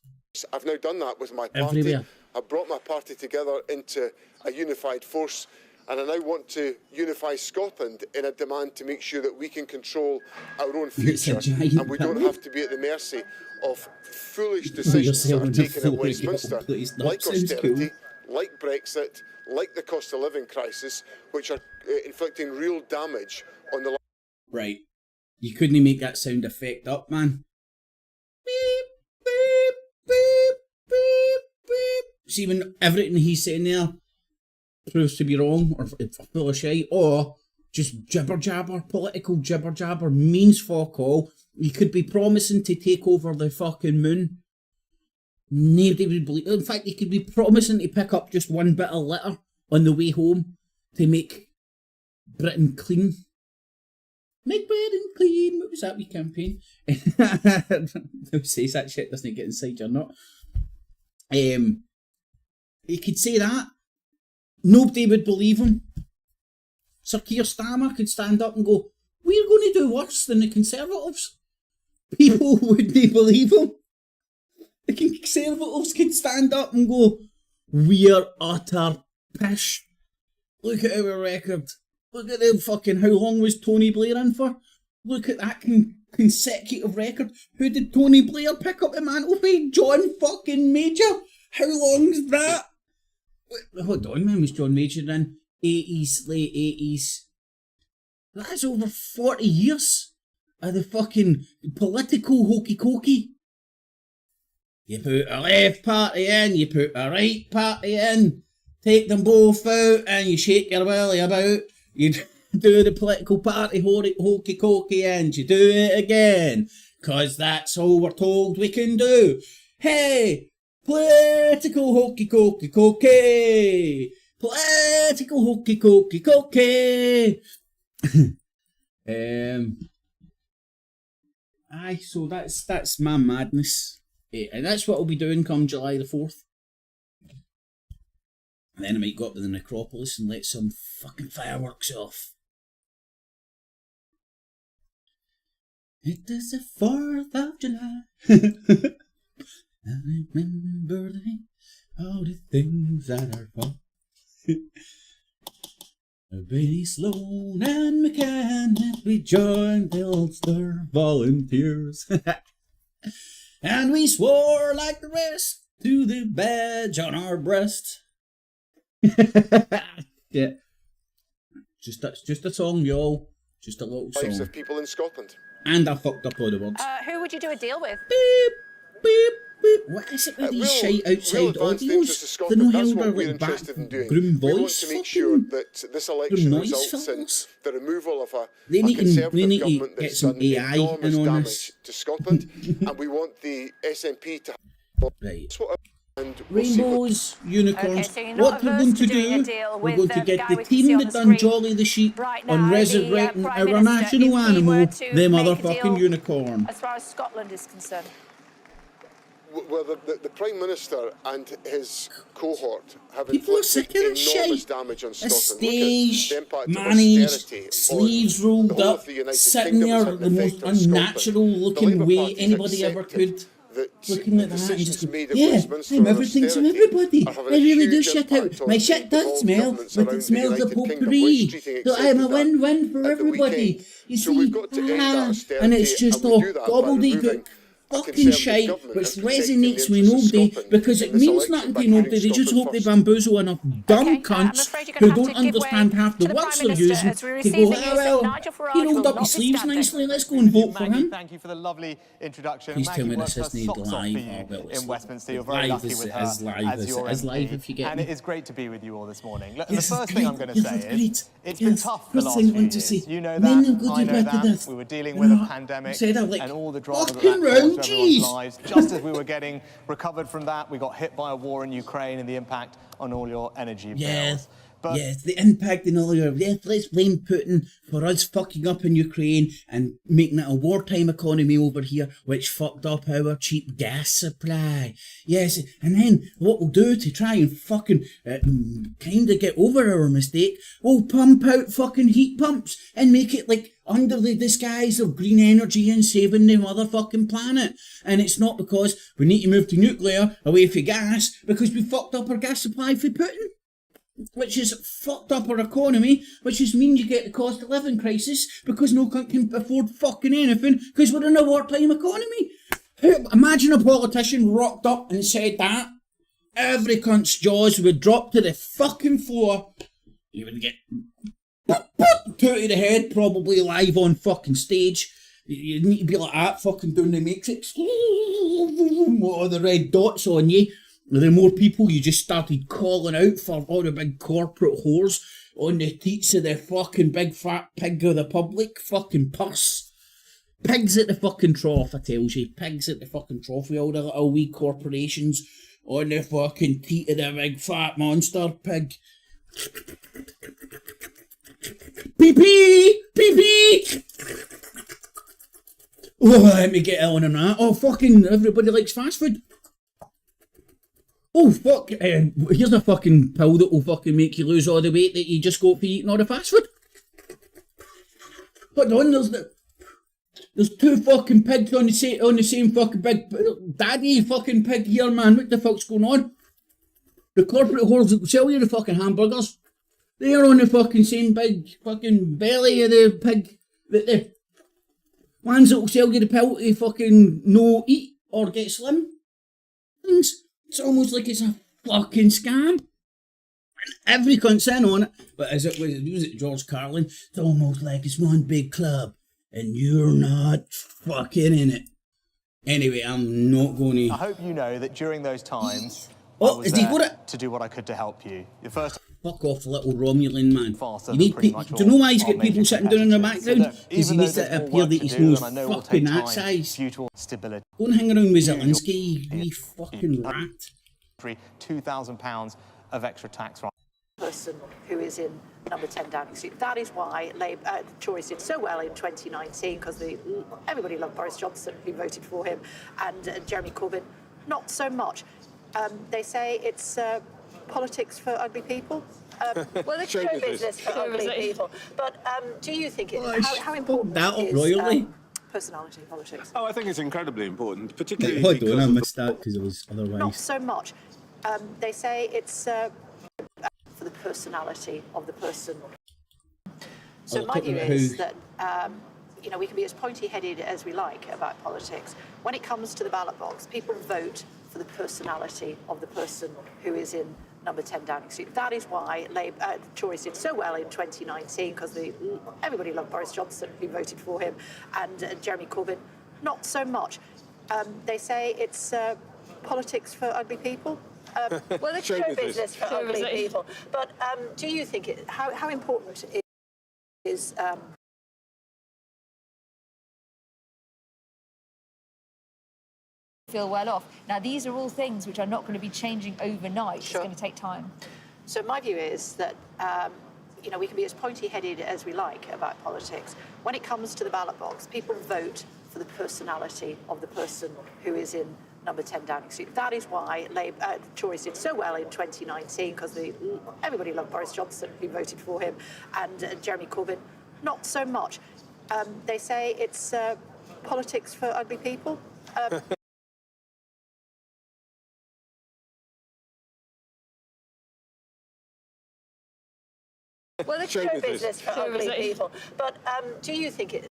I've now done that with my party. Everywhere. I've brought my party together into a unified force. And I now want to unify Scotland in a demand to make sure that we can control our own future and we don't have to be at the mercy of foolish decisions that are taken at Westminster, like austerity, like Brexit, like the cost of living crisis, which are inflicting real damage on the... Right. You couldn't make that sound effect up, man. Beep, beep, beep, beep, beep. See, when everything he's saying there proves to be wrong or full of shite or just jibber jabber, political jibber jabber, means fuck all. You could be promising to take over the fucking moon. Nobody would believe. In fact, you could be promising to pick up just one bit of litter on the way home to make Britain clean. Make Britain clean. What was that wee campaign? Who says that shit doesn't get inside your nut? You could say that. Nobody would believe him. Sir Keir Starmer could stand up and go, we're going to do worse than the Conservatives. People wouldn't believe him. The Conservatives could stand up and go, we're utter pish. Look at our record. Look at the fucking, how long was Tony Blair in for? Look at that consecutive record. Who did Tony Blair pick up the mantle for? John fucking Major. How long's that? Hold on, when was John Major in? 80s, late 80s. That's over 40 years of the fucking political hokey-cokey. You put a left party in, you put a right party in, take them both out and you shake your willy about. You do the political party hokey-cokey and you do it again. 'Cause that's all we're told we can do. Hey! Political hokey-cokey-cokey! Political hokey-cokey-cokey! Aye, so that's my madness. And that's what I'll be doing come July the 4th. And then I might go up to the necropolis and let some fucking fireworks off. It is the 4th of July. I remember all the things that are fun. Benny Sloan and McCann, we joined the Ulster Volunteers. And we swore like the rest to the badge on our breast. Yeah. Just a song, y'all. Just a little song. Lives of people in Scotland. And I fucked up all the words. Who would you do a deal with? Beep, beep, beep. What is it with these shite outside audios? They're no hell about like back groom voice. We want to make sure that this election results in the removal of a Conservative government that's done enormous damage to Scotland, and we want the SNP to have... Right. And Rainbows, unicorns. Okay, so what we're going to do, we're going to get the team that done Jolly the Sheep on resurrecting our national animal, the motherfucking unicorn. As far as Scotland is concerned. Well, the Prime Minister and his cohort have People are sick of this enormous shit. damage on A Scotland. stage, Look at the impact managed, of sleeves rolled up, sitting there the most unnatural looking way anybody ever could. Looking at that and just go, yeah, I'm everything to everybody. I really do shit out. My shit does smell, but it smells of potpourri. So I'm a win-win for everybody. You see, and it's just all gobbledygook. Fucking shite, which resonates with nobody because it means nothing to nobody. They just hope they bamboozle enough dumb cunts who don't understand half the words they're using to go, oh well, he rolled up his sleeves nicely, let's go and vote for him. Thank you for the lovely introduction. Please tell me Maggie this isn't live. Oh, well, in Westminster. You're very lucky with her as your live MP, if you get and me. it is great to be with you all this morning. Look, Yes, the first great. thing I'm going to Yes, say is it's been tough the last few years. You know that, I know that. We were dealing with a pandemic and all the drama that caused everyone's lives. Just as we were getting recovered from that, we got hit by a war in Ukraine and the impact on all your energy bills. But yes, the impact in all your... Yes, let's blame Putin for us fucking up in Ukraine and making it a wartime economy over here, which fucked up our cheap gas supply. Yes, and then what we'll do to try and fucking kind of get over our mistake, we'll pump out fucking heat pumps and make it like under the disguise of green energy and saving the motherfucking planet. And it's not because we need to move to nuclear away from gas, because we fucked up our gas supply for Putin. Which has fucked up our economy, which just means you get the cost of living crisis because no cunt can afford fucking anything because we're in a wartime economy. Imagine a politician rocked up and said that. Every cunt's jaws would drop to the fucking floor. You would get two to the head, probably live on fucking stage. You need to be like that, fucking doing the Matrix. What are the red dots on you? The more people you just started calling out for all the big corporate whores on the teats of the fucking big fat pig of the public fucking purse. Pigs at the fucking trough, I tells you. Pigs at the fucking trough with all the little wee corporations on the fucking teat of the big fat monster pig. Pee-pee! Pee-pee! Oh, let me get on that. Oh, fucking everybody likes fast food. Oh, fuck, here's a fucking pill that will fucking make you lose all the weight that you just got for eating all the fast food. Hold on, there's two fucking pigs on the same fucking big daddy fucking pig here, man. What the fuck's going on? The corporate whores that sell you the fucking hamburgers, they're on the fucking same big fucking belly of the pig. The ones that will sell you the pill to fucking no eat or get slim things. It's almost like it's a fucking scam. And every cunt's in on it. But as it was George Carlin, it's almost like it's one big club and you're not fucking in it. Anyway, I'm not going to... I hope you know that during those times, I was there to do what I could to help you. The first... Fuck off, little Romulan man. You need do you know why he's got people sitting down in the background? Because he needs to appear that he's no fucking that size. Go and hang around with Zelensky, you fucking rat. £2,000 of extra tax right. Person who is in number 10 Downing Street. That is why Tories did so well in 2019, because everybody loved Boris Johnson, who voted for him, and Jeremy Corbyn, not so much. They say it's politics for ugly people? Well, it's show business for ugly people. But do you think how important is personality politics? Oh, I think it's incredibly important, particularly Hold because on, I missed that because it was otherwise. Not so much. They say it's for the personality of the person. So my view is that you know, we can be as pointy-headed as we like about politics. When it comes to the ballot box, people vote for the personality of the person who is in number 10 Downing Street. That is why Tories did so well in 2019, because everybody loved Boris Johnson, who voted for him, and Jeremy Corbyn, not so much. They say it's politics for ugly people. Well, it's show business for ugly people. But do you think how important is feel well off. Now, these are all things which are not going to be changing overnight. Sure. It's going to take time. So my view is that you know, we can be as pointy-headed as we like about politics. When it comes to the ballot box, people vote for the personality of the person who is in number 10 Downing Street. That is why Tories did so well in 2019, because everybody loved Boris Johnson, who voted for him, and Jeremy Corbyn, not so much. They say it's politics for ugly people. Well, it's show business for ugly people. But do you think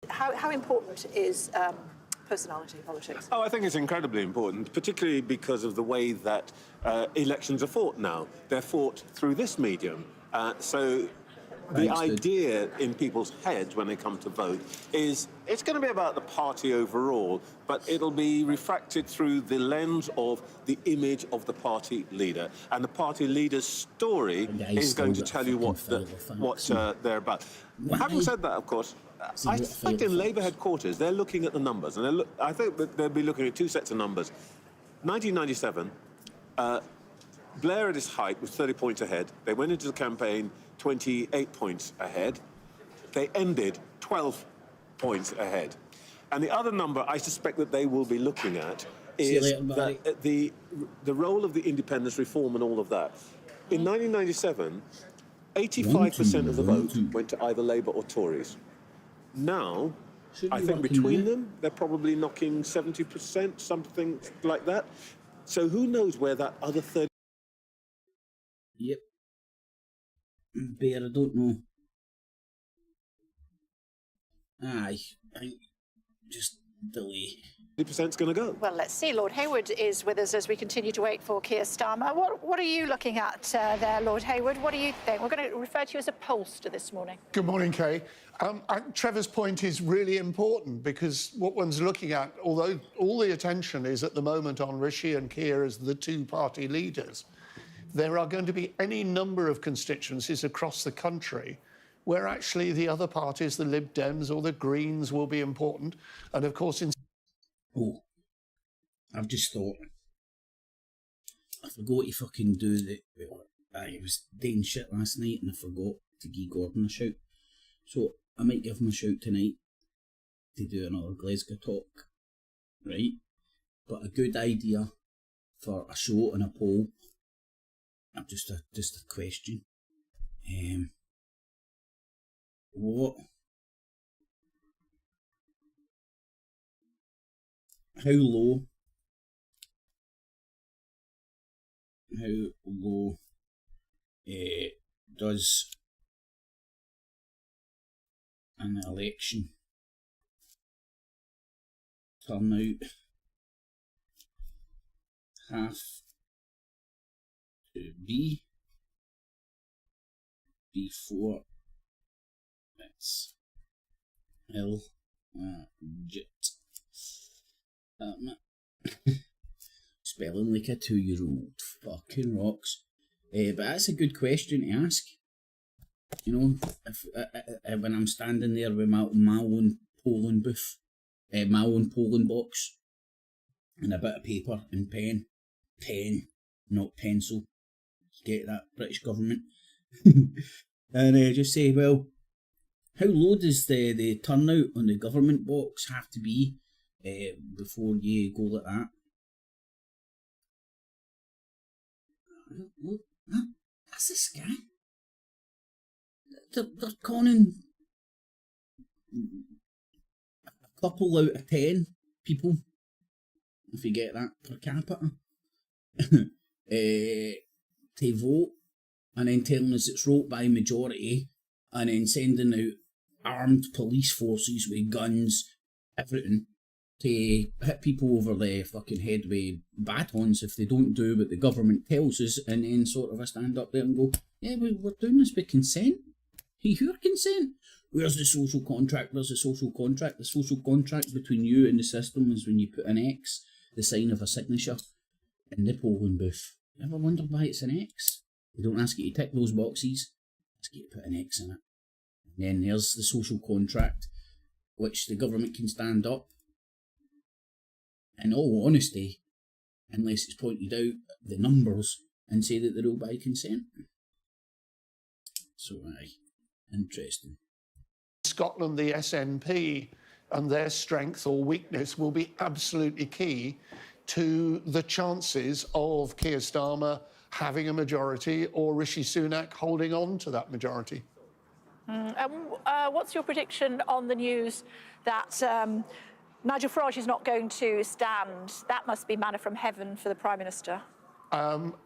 how important is personality politics? Oh, I think it's incredibly important, particularly because of the way that elections are fought now. They're fought through this medium. So the idea in people's heads when they come to vote is it's going to be about the party overall, but it'll be refracted through the lens of the image of the party leader. And the party leader's story is going to tell you what they're about. Having said that, of course, I suspect in Labour headquarters, they're looking at the numbers. And I think that they'll be looking at two sets of numbers. 1997, Blair at his height was 30 points ahead. They went into the campaign 28 points ahead. They ended 12 points ahead. And the other number I suspect that they will be looking at is the role of the independence reform and all of that. In 1997, 85% of the vote went to either Labour or Tories. Now, I think between them, they're probably knocking 70%, something like that. So who knows where that other 30... Yep. Bear, I don't know. Aye, I think just delay. 30%'s going to go. Well, let's see. Lord Hayward is with us as we continue to wait for Keir Starmer. What are you looking at there, Lord Hayward? What do you think? We're going to refer to you as a pollster this morning. Good morning, Kay. Trevor's point is really important because what one's looking at, although all the attention is at the moment on Rishi and Keir as the two party leaders, there are going to be any number of constituencies across the country where actually the other parties, the Lib Dems or the Greens, will be important. And of course, Oh, I've just thought, I forgot to fucking do I was doing shit last night and I forgot to give Gordon a shout. So I might give him a shout tonight to do another Glasgow talk, right? But a good idea for a show and a poll, just a question. How low does an election turnout have to be before it's legit. Spelling like a 2-year-old. Fucking rocks. But that's a good question to ask. You know, if when I'm standing there with my own polling booth, my own polling box, and a bit of paper and pen, not pencil. Get that, British government. And just say, well, how low does the turnout on the government box have to be before you go like that? Look, that's this guy. They're conning a couple out of 10 people, if you get that, per capita, to vote, and then telling us it's wrote by majority, and then sending out armed police forces with guns, everything, to hit people over the fucking head with batons if they don't do what the government tells us, and then sort of stand up there and go, yeah, we're doing this with consent. Your consent? Where's the social contract? Where's the social contract? The social contract between you and the system is when you put an X, the sign of a signature, in the polling booth. You ever wondered why it's an X? They don't ask you to tick those boxes, they ask you to put an X in it. And then there's the social contract, which the government can stand up, in all honesty, unless it's pointed out the numbers, and say that they're all by consent. So, aye. Interesting. Scotland, the SNP, and their strength or weakness will be absolutely key to the chances of Keir Starmer having a majority or Rishi Sunak holding on to that majority. What's your prediction on the news that Nigel Farage is not going to stand? That must be manna from heaven for the Prime Minister.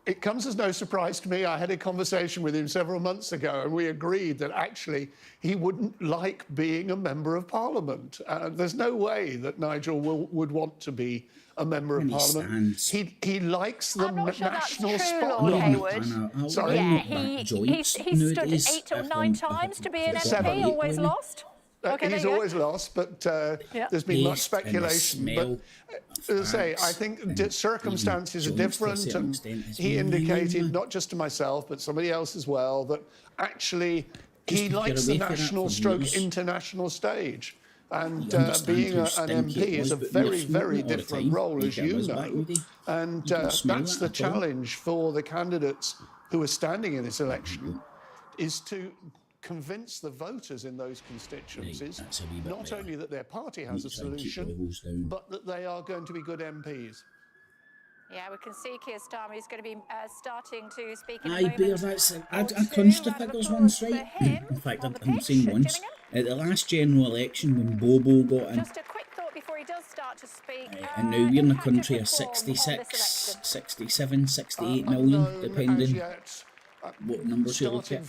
It comes as no surprise to me. I had a conversation with him several months ago, and we agreed that actually he wouldn't like being a member of Parliament. There's no way that Nigel would want to be a member of Parliament. He likes the national spotlight. Sorry? Yeah, he stood 8 or 9 times to be an MP, always lost. Okay, he's always lost, but there's been much speculation. But as I say, I think circumstances are different, and he indicated, not just to myself, but somebody else as well, that actually he likes the national stroke international stage. And being an MP is a very, very different role, as you know. And that's the challenge for the candidates who are standing in this election, is to convince the voters in those constituencies not only that their party has a solution, but that they are going to be good MPs. Yeah, we can see Keir Starmer is going to be starting to speak in a Aye, moment. Bear, that's I crunched the figures once, right? In fact, I'm saying once. At the last general election when Bobo got in. Just a quick thought before he does start to speak. And now we're in a country of 66, 67, 68 million, depending what numbers you look at.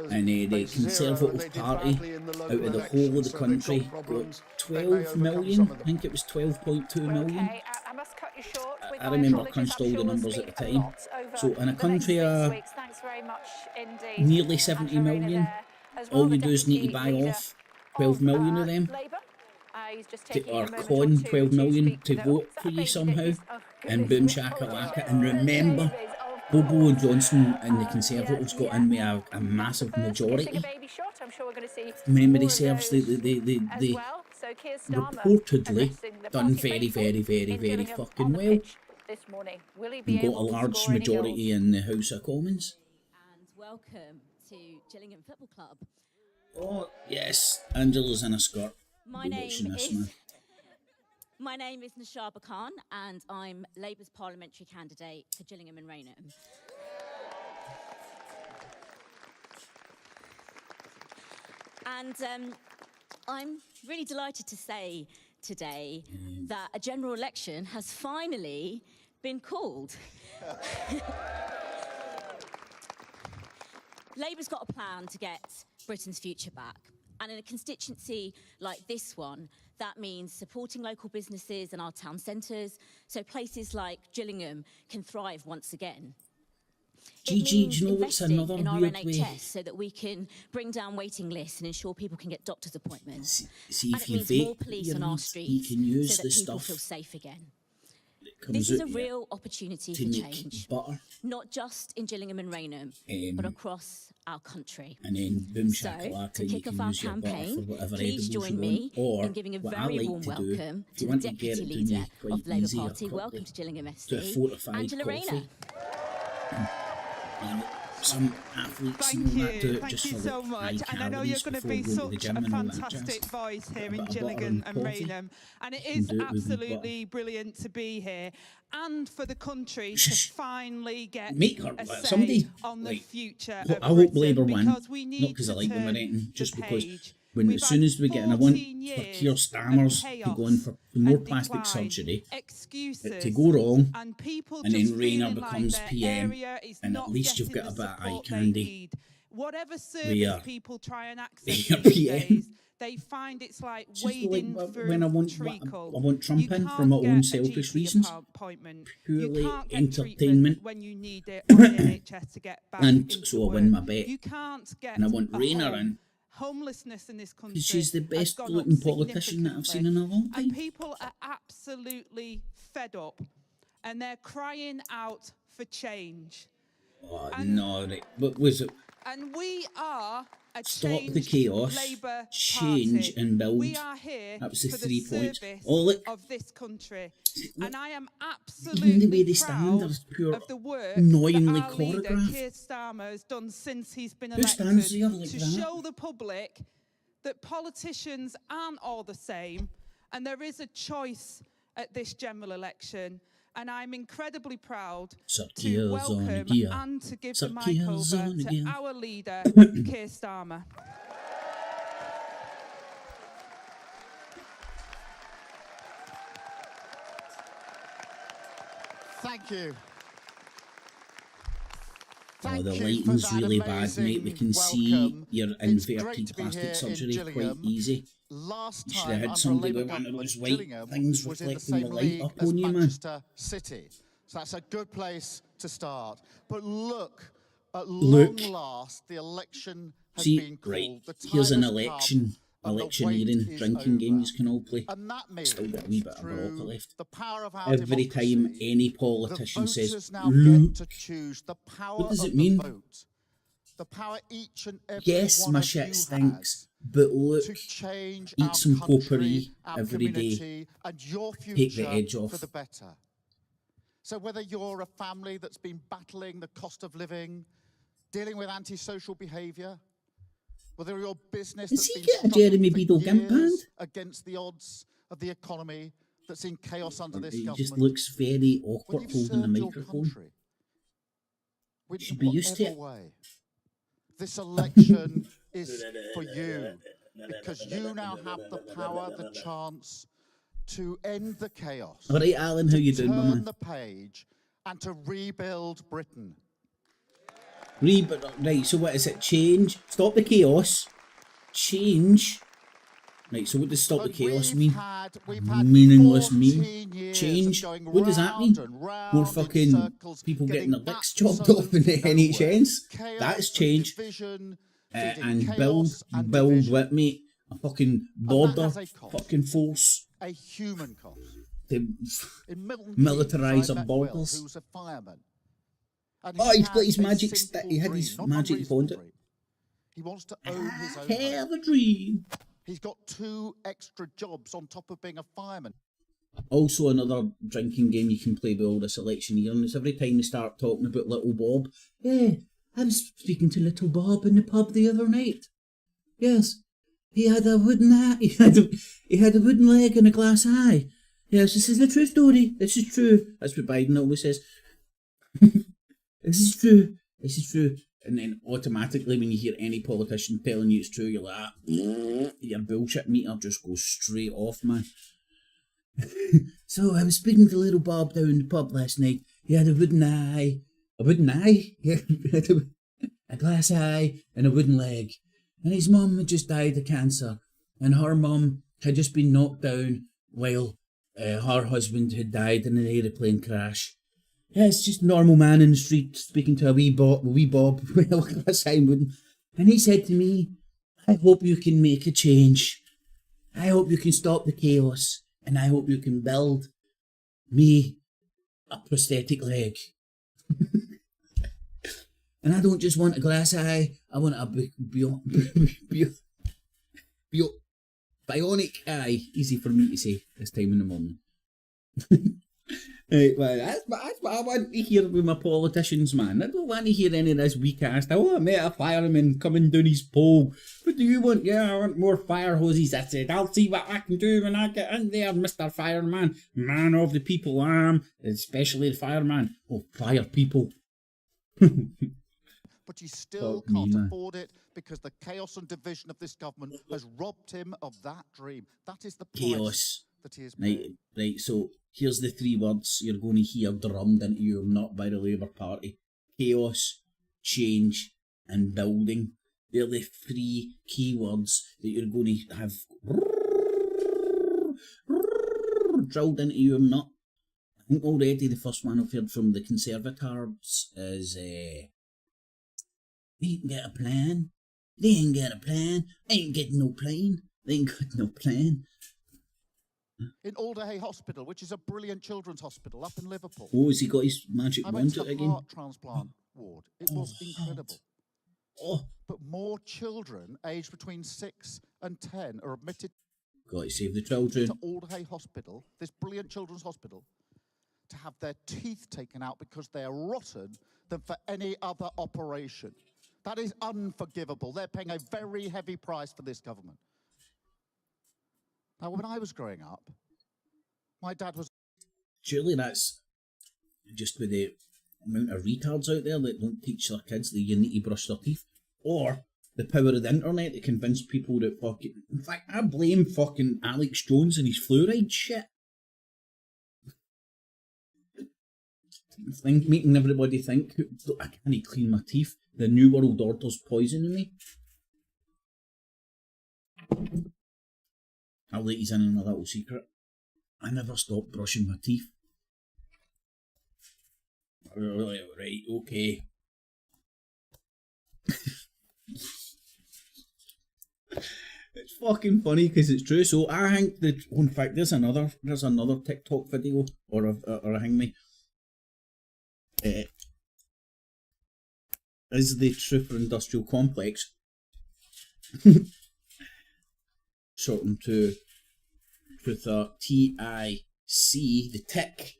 And the Conservative Party, out of the whole of the country, got 12 million. I think it was 12.2 million. Okay, I must cut you short. I remember I crunched all the numbers at the time. So in a country of nearly 70 million, all you do is need to buy off 12 million of them, or con 12 million to vote for you somehow, and boom shakalaka. And remember, Bobo Johnson and the Conservatives got in with a massive majority. Remember, they serves they reportedly done very, very, very, very fucking well, and got a large majority in the House of Commons. And welcome to Gillingham Football Club. Oh yes, Angela's in a skirt. My name is Nashaba Khan, and I'm Labour's parliamentary candidate for Gillingham and Raynham. And I'm really delighted to say today that a general election has finally been called. Labour's got a plan to get Britain's future back. And in a constituency like this one, that means supporting local businesses and our town centres, so places like Gillingham can thrive once again. It means do you know what's investing another in our weird NHS way? so that we can bring down waiting lists and ensure people can get doctor's appointments. See, And if it you means more vape police your on our weed, streets you can use so the that people stuff feel safe again. that comes This is a out real opportunity to for make change, butter, not just in Gillingham and Raynham, but across our country. and then boom So, shakalaka, to you kick can off our use your butter for campaign, whatever please edibles join you me want. Or in giving a what I very like warm to do, welcome if to you the want to get Deputy it done Leader quite of the Labour easy or Party. Welcome quickly, to Gillingham to a SC, fortified Angela coffee. Rayner. And some athletes and all that do it just for so like much. high And I know you're calories going to before be going to the such gym a and all that fantastic jazz. voice here A in bit of butter Gillingham and coffee. Raynham. And it You is can do it with absolutely brilliant to be here and for the country to finally get Make her, a like, say somebody, on the like, future I of hope Labour Britain, win, because we not need because to I like them or turn anything, just the because page. when We've as soon had as we get, and I want 14 for years Keir of Starmer's to chaos go in for more and plastic decline, surgery, excuses, to go wrong, and people and just then Rayner feeling becomes like their PM, area is and not at least you've getting got a the bit of eye support they candy. need. Whatever service Where people try and access you're these PM. days, they find it's like It's just wading like through when I want treacle. Trump You in for can't my own get a selfish GP reasons, appointment. purely You can't get entertainment, treatment when you need it on the NHS to get back and into so I work. win my bet. You can't get And I want a Rayner home. in Homelessness in this country because she's the has best gone up looking politician that I've seen in a long and time. people are absolutely fed up and they're crying out for change. Oh, no, right. But was it And we are a stop the changed chaos, Labour change Party. and build? We are here That was the for 3 the points. service Oh, look. of this country. And I am Even the way absolutely they stand, proud there's pure of the work annoyingly that our leader, choreographed. Keir Starmer, has done since he's been Who elected stands there like to that? show the public that politicians aren't all the same and there is a choice at this general election. And I'm incredibly proud to welcome and to give the mic over to our leader, Keir Starmer. Thank you. Oh, the lighting's really bad, mate. We can see your inverted plastic surgery quite easy. Last You should have time had under somebody Labour with one of government, those white Gillingham things was in the reflecting the same light league up as on you, man. Manchester City. So that's a good place to start. But look, at Look. long last, the election has See, been called. right, The time here's an has come, election, and the electioneering wait is drinking game over. you can all play. And that means Still got a wee bit of through Barocca left. the power of our Every democracy, time any the politician says, voters now look, get to choose the power what does of it mean? the vote. The power each and every Yes, one my of shit you stinks, but look, to change eat our some country, potpourri our every community, day. and your Take future the edge off. for the better. So whether you're a family that's been battling the cost of living, dealing with antisocial behaviour, whether you're a business Is that's he been get a struggling Jeremy for Beadle gimp band? years against the odds of the economy that's in chaos under this He government, just looks very when awkward you've holding the served your microphone. country, You should be used to it. whatever way, this election is for you, because you now have the power, the chance to end the chaos. All right, Alan, how you doing, my turn man? the page and to rebuild Britain. Right, so what is it? Change? Stop the chaos? Change? Right, so what does stop the chaos mean? Meaningless meme? Change? What does that mean? More fucking people getting their dicks chopped off in the NHS? That's change. And build with me a fucking border fucking force A human cost. to In Milton militarise Keynes, our I met Will, borders. who's a fireman. And Oh, he's got has his a magic simple stick. He had dream, his not magic unreasonable bond. dream. He wants to own his own Have home. a dream. He's got 2 extra jobs on top of being a fireman. Also, another drinking game you can play with all this election year, and it's every time they start talking about Little Bob. Yeah, I was speaking to Little Bob in the pub the other night. Yes, he had a wooden eye. He had a wooden leg and a glass eye. Yes, this is the true story. This is true. That's what Biden always says. This is true. This is true. And then automatically, when you hear any politician telling you it's true, you're like, ah, your bullshit meter just goes straight off, man. So I was speaking to little Bob down in the pub last night. He had a wooden eye. A wooden eye? Yeah, he had a glass eye and a wooden leg. And his mum had just died of cancer. And her mum had just been knocked down while her husband had died in an aeroplane crash. Yeah, it's just a normal man in the street speaking to a wee Bob, Simon. And he said to me, I hope you can make a change. I hope you can stop the chaos. And I hope you can build me a prosthetic leg. And I don't just want a glass eye, I want a bionic eye. Easy for me to say this time in the morning. Right, well, that's what I want to hear with my politicians, man. I don't want to hear any of this weak ass. Oh, I met a fireman coming down his pole. What do you want? Yeah, I want more fire hoses. I said, I'll see what I can do when I get in there, Mr. Fireman. Man of the people I am, especially the fireman. Oh, fire people. But he still can't afford it because the chaos and division of this government has robbed him of that dream. That is the price that he is paying. Right, so here's the 3 words you're going to hear drummed into your nut by the Labour Party. Chaos, change and building. They're the 3 key words that you're going to have drilled into your nut. I think already the first one I've heard from the Conservators is they ain't got a plan. They ain't got a plan. Ain't getting no plane. They ain't got no plan. In Alderhay Hospital, which is a brilliant children's hospital up in Liverpool. Oh, has he got his magic wand again? I went to the heart transplant ward. It was incredible. But more children aged between 6 and 10 are admitted got to save the children. To Alderhay Hospital, this brilliant children's hospital, to have their teeth taken out because they are rotten than for any other operation. That is unforgivable. They're paying a very heavy price for this government. Now, when I was growing up, my dad was... Surely that's just with the amount of retards out there that don't teach their kids that you need to brush their teeth. Or the power of the internet to convince people that fucking... In fact, I blame fucking Alex Jones and his fluoride shit. Making everybody think, I can't clean my teeth. The New World Order's poisoning me. I'll let you in on a little secret. I never stopped brushing my teeth. Right, okay. It's fucking funny because it's true. So I think that, in fact, there's another TikTok video or a hang me. Is the Truther Industrial Complex shortened to Truther TIC, the tick.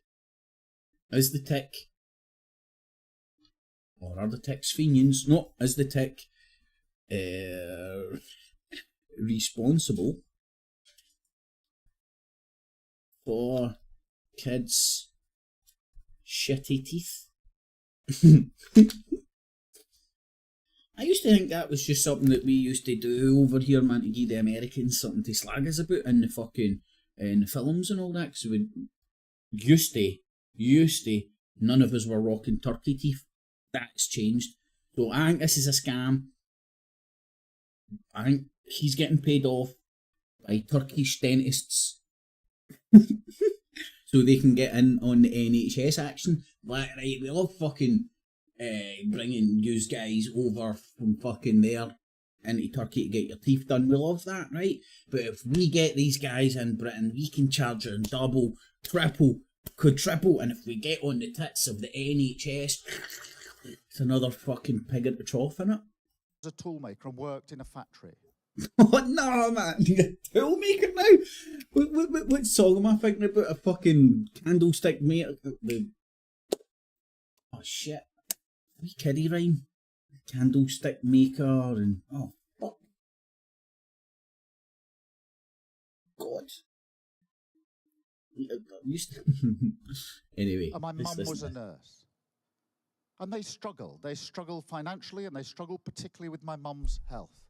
Is the tick, or are the ticks fiends? No, is the tick responsible for kids' shitty teeth? I used to think that was just something that we used to do over here, man, to give the Americans something to slag us about in the fucking in the films and all that. Because we used to, none of us were rocking turkey teeth. That's changed. So I think this is a scam. I think he's getting paid off by Turkish dentists so they can get in on the NHS action. Like, right, we love fucking bringing you guys over from fucking there into Turkey to get your teeth done. We love that, right? But if we get these guys in Britain, we can charge them double, triple, quadruple, and if we get on the tits of the NHS, it's another fucking pig at the trough, innit? I was a toolmaker and worked in a factory. Oh no, man! You're a toolmaker now? What song am I thinking about? A fucking candlestick mate? Oh shit. Wee kiddie rhyme. Candlestick maker and... Oh, fuck. God. Anyway. And my mum was a nurse. And they struggle. They struggle financially and they struggle particularly with my mum's health.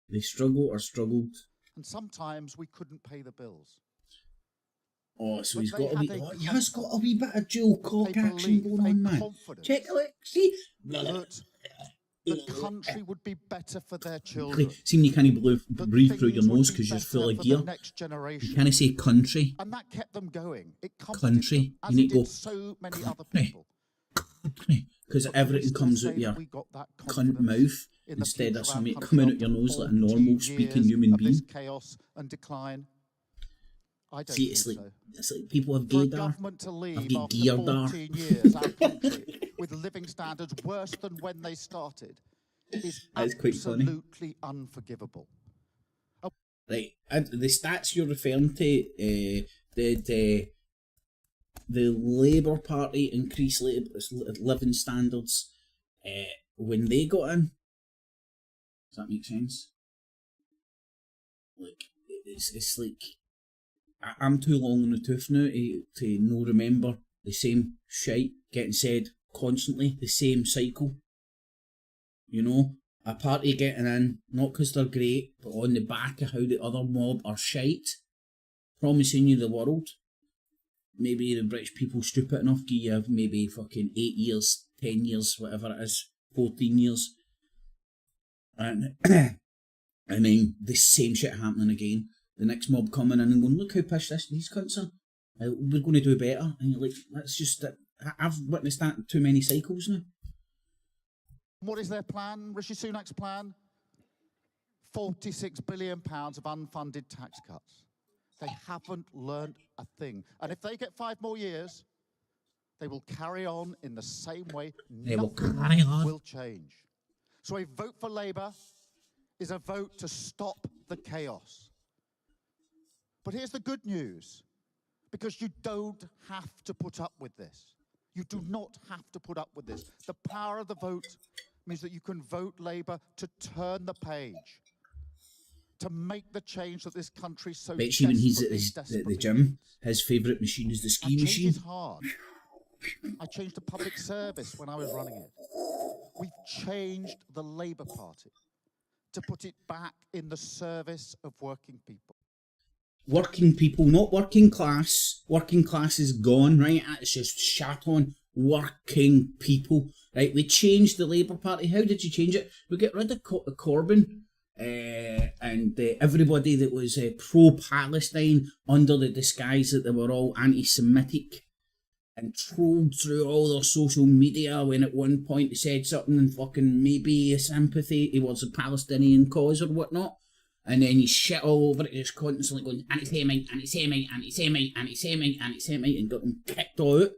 They struggle or struggled? And sometimes we couldn't pay the bills. Oh, so he's got a wee... Oh, he has got a wee bit of dual cock action going on, man. Check it out. See? That the country would be better for their children. See when you can't breathe through your nose because you're full of gear. You can't say country. And that kept them going. It country. You need to go... so many other people. Because everything comes out your cunt mouth instead of something coming out your nose like a normal speaking human being. Chaos and decline. I don't See, it's like people have gaydar. Government to leave I've got after geardar. 14 years, our country, with living standards worse than when they started, is absolutely unforgivable. Right, and the stats you're referring to, the Labour Party increased living standards when they got in. Does that make sense? Like, it's like, I'm too long in the tooth now to no remember the same shite getting said constantly, the same cycle. You know, a party getting in, not because they're great, but on the back of how the other mob are shite, promising you the world. Maybe the British people stupid enough, give you maybe fucking 8 years, 10 years, whatever it is, 14 years. And I mean, the same shit happening again. The next mob coming in and going, look how pissed these cunts are. We're going to do better. And you're like, that's just, I've witnessed that in too many cycles now. What is their plan, Rishi Sunak's plan? £46 billion of unfunded tax cuts. They haven't learned a thing. And if they get 5 more years, they will carry on in the same way. Nothing will change. So a vote for Labour is a vote to stop the chaos. But here's the good news, because you don't have to put up with this. You do not have to put up with this. The power of the vote means that you can vote Labour to turn the page, to make the change that this country so desperately, when he's at the gym, his favourite machine is the ski machine. Change is hard. I changed the public service when I was running it. We've changed the Labour Party to put it back in the service of working people. Working people, not working class. Working class is gone, right? It's just shat on. Working people, right? We changed the Labour Party. How did you change it? We get rid of Corbyn and everybody that was pro-Palestine under the disguise that they were all anti-Semitic, and trolled through all their social media when at one point they said something and fucking maybe a sympathy towards the Palestinian cause or whatnot. And then you shit all over it, just constantly going anti-Semite, anti-Semite, anti-Semite, anti-Semite, anti-Semite, and got them kicked out.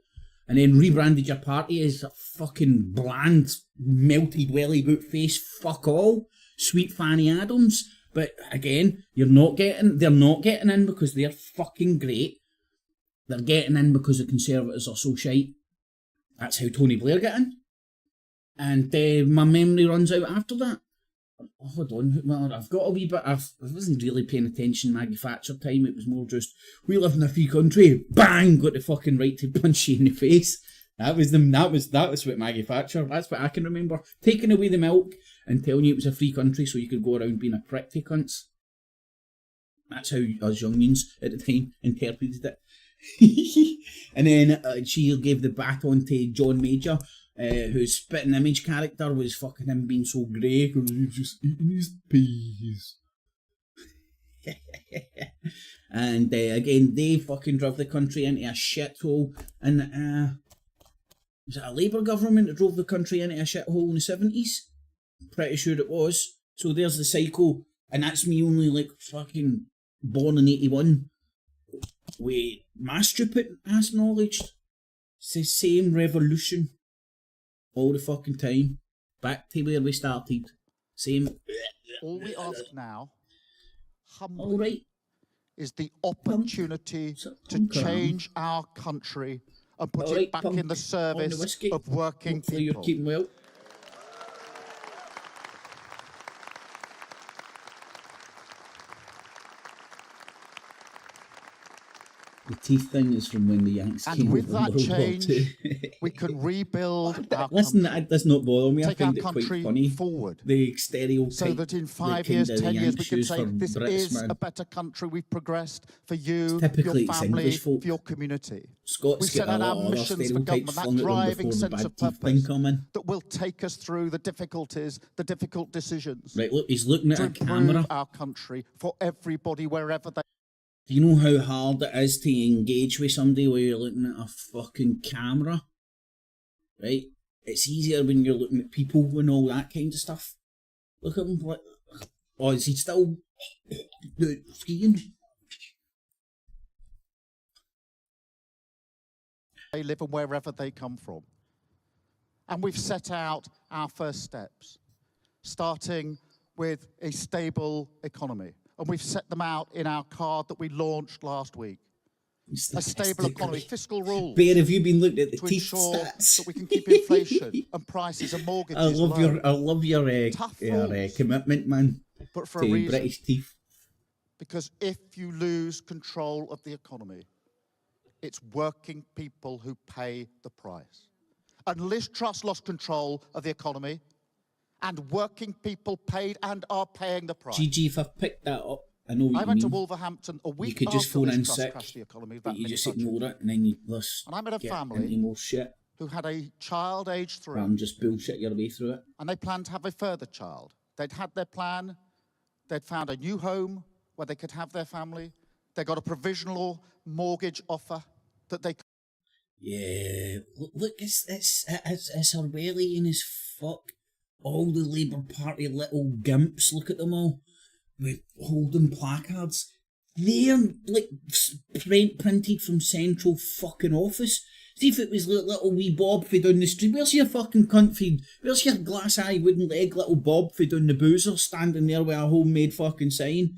And then rebranded your party as a fucking bland, melted welly boot face, fuck all, sweet Fanny Adams. But again, they're not getting in because they're fucking great. They're getting in because the Conservatives are so shite. That's how Tony Blair got in. And my memory runs out after that. Oh, hold on, well, I've got a wee bit of... I wasn't really paying attention Maggie Thatcher time, it was more just, we live in a free country, bang, got the fucking right to punch you in the face. That was what Maggie Thatcher, that's what I can remember. Taking away the milk and telling you it was a free country so you could go around being a prick to cunts. That's how us youngins at the time interpreted it. And then she gave the baton to John Major, whose spitting image character was fucking him being so grey because he was just eating his peas. And again, they fucking drove the country into a shithole. And was it a Labour government that drove the country into a shithole in the 70s? Pretty sure it was. So there's the cycle, and that's me only like fucking born in 81. With my stupid ass knowledge, it's the same revolution. All the fucking time. Back to where we started. Same. All we ask now, humbly, is the opportunity to change our country and put it back in the service of working people. You're keeping well. The teeth thing is from when the Yanks came over. And with that change, we can rebuild our Listen, country. That does not bother me. I find it country quite funny. Forward. The stereotype. So that in 5 years, 10 years, we can say this is a better country. We've progressed for you, your family, for your community. Scots get a lot of other stereotypes flung at them before the bad teeth thing come in. That will take us through the difficulties, the difficult decisions. Right, look, he's looking at a camera. To improve our country for everybody, wherever they. Do you know how hard it is to engage with somebody while you're looking at a fucking camera? Right? it's easier when you're looking at people and all that kind of stuff. Look at him, like, oh, is he still skiing? They live and wherever they come from. And we've set out our first steps, starting with a stable economy. And we've set them out in our card that we launched last week. A stable economy, fiscal rules. Bear, have you been looking at the to teeth ensure stats? that we can keep inflation and prices and mortgages low. I love your commitment, man, but for to a reason. British teeth. Because if you lose control of the economy, it's working people who pay the price. And Liz Truss lost control of the economy, and working people paid and are paying the price. GG, if I've picked that up, I know what I you went mean. to Wolverhampton a week You could just after phone Liz in Truss sick, crashed the economy. but you just ignore it, and then you And I met a get family into more shit. who had a child aged 3. I'm just bullshit your way through it. And they planned to have a further child. They'd had their plan. They'd found a new home where they could have their family. They got a provisional mortgage offer that they could. Yeah, look, it's Orwellian as fuck. All the Labour Party little gimps, look at them all, with holding placards. They're like printed from central fucking office. See if it was little wee Bob for down the street. Where's your fucking cunt feed? Where's your glass eye wooden leg little Bob for down the boozer standing there with a homemade fucking sign?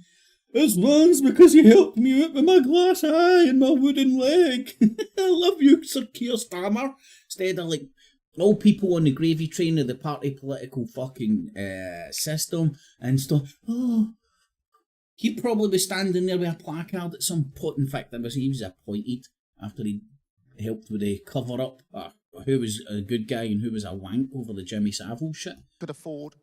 It's Lance because he helped me out with my glass eye and my wooden leg. I love you, Sir Keir Starmer. Instead of like all people on the gravy train of the party political fucking system and stuff. Oh, he'd probably be standing there with a placard at some point. In fact, he was appointed after he helped with the cover up. Who was a good guy and who was a wank over the Jimmy Savile shit. Could afford.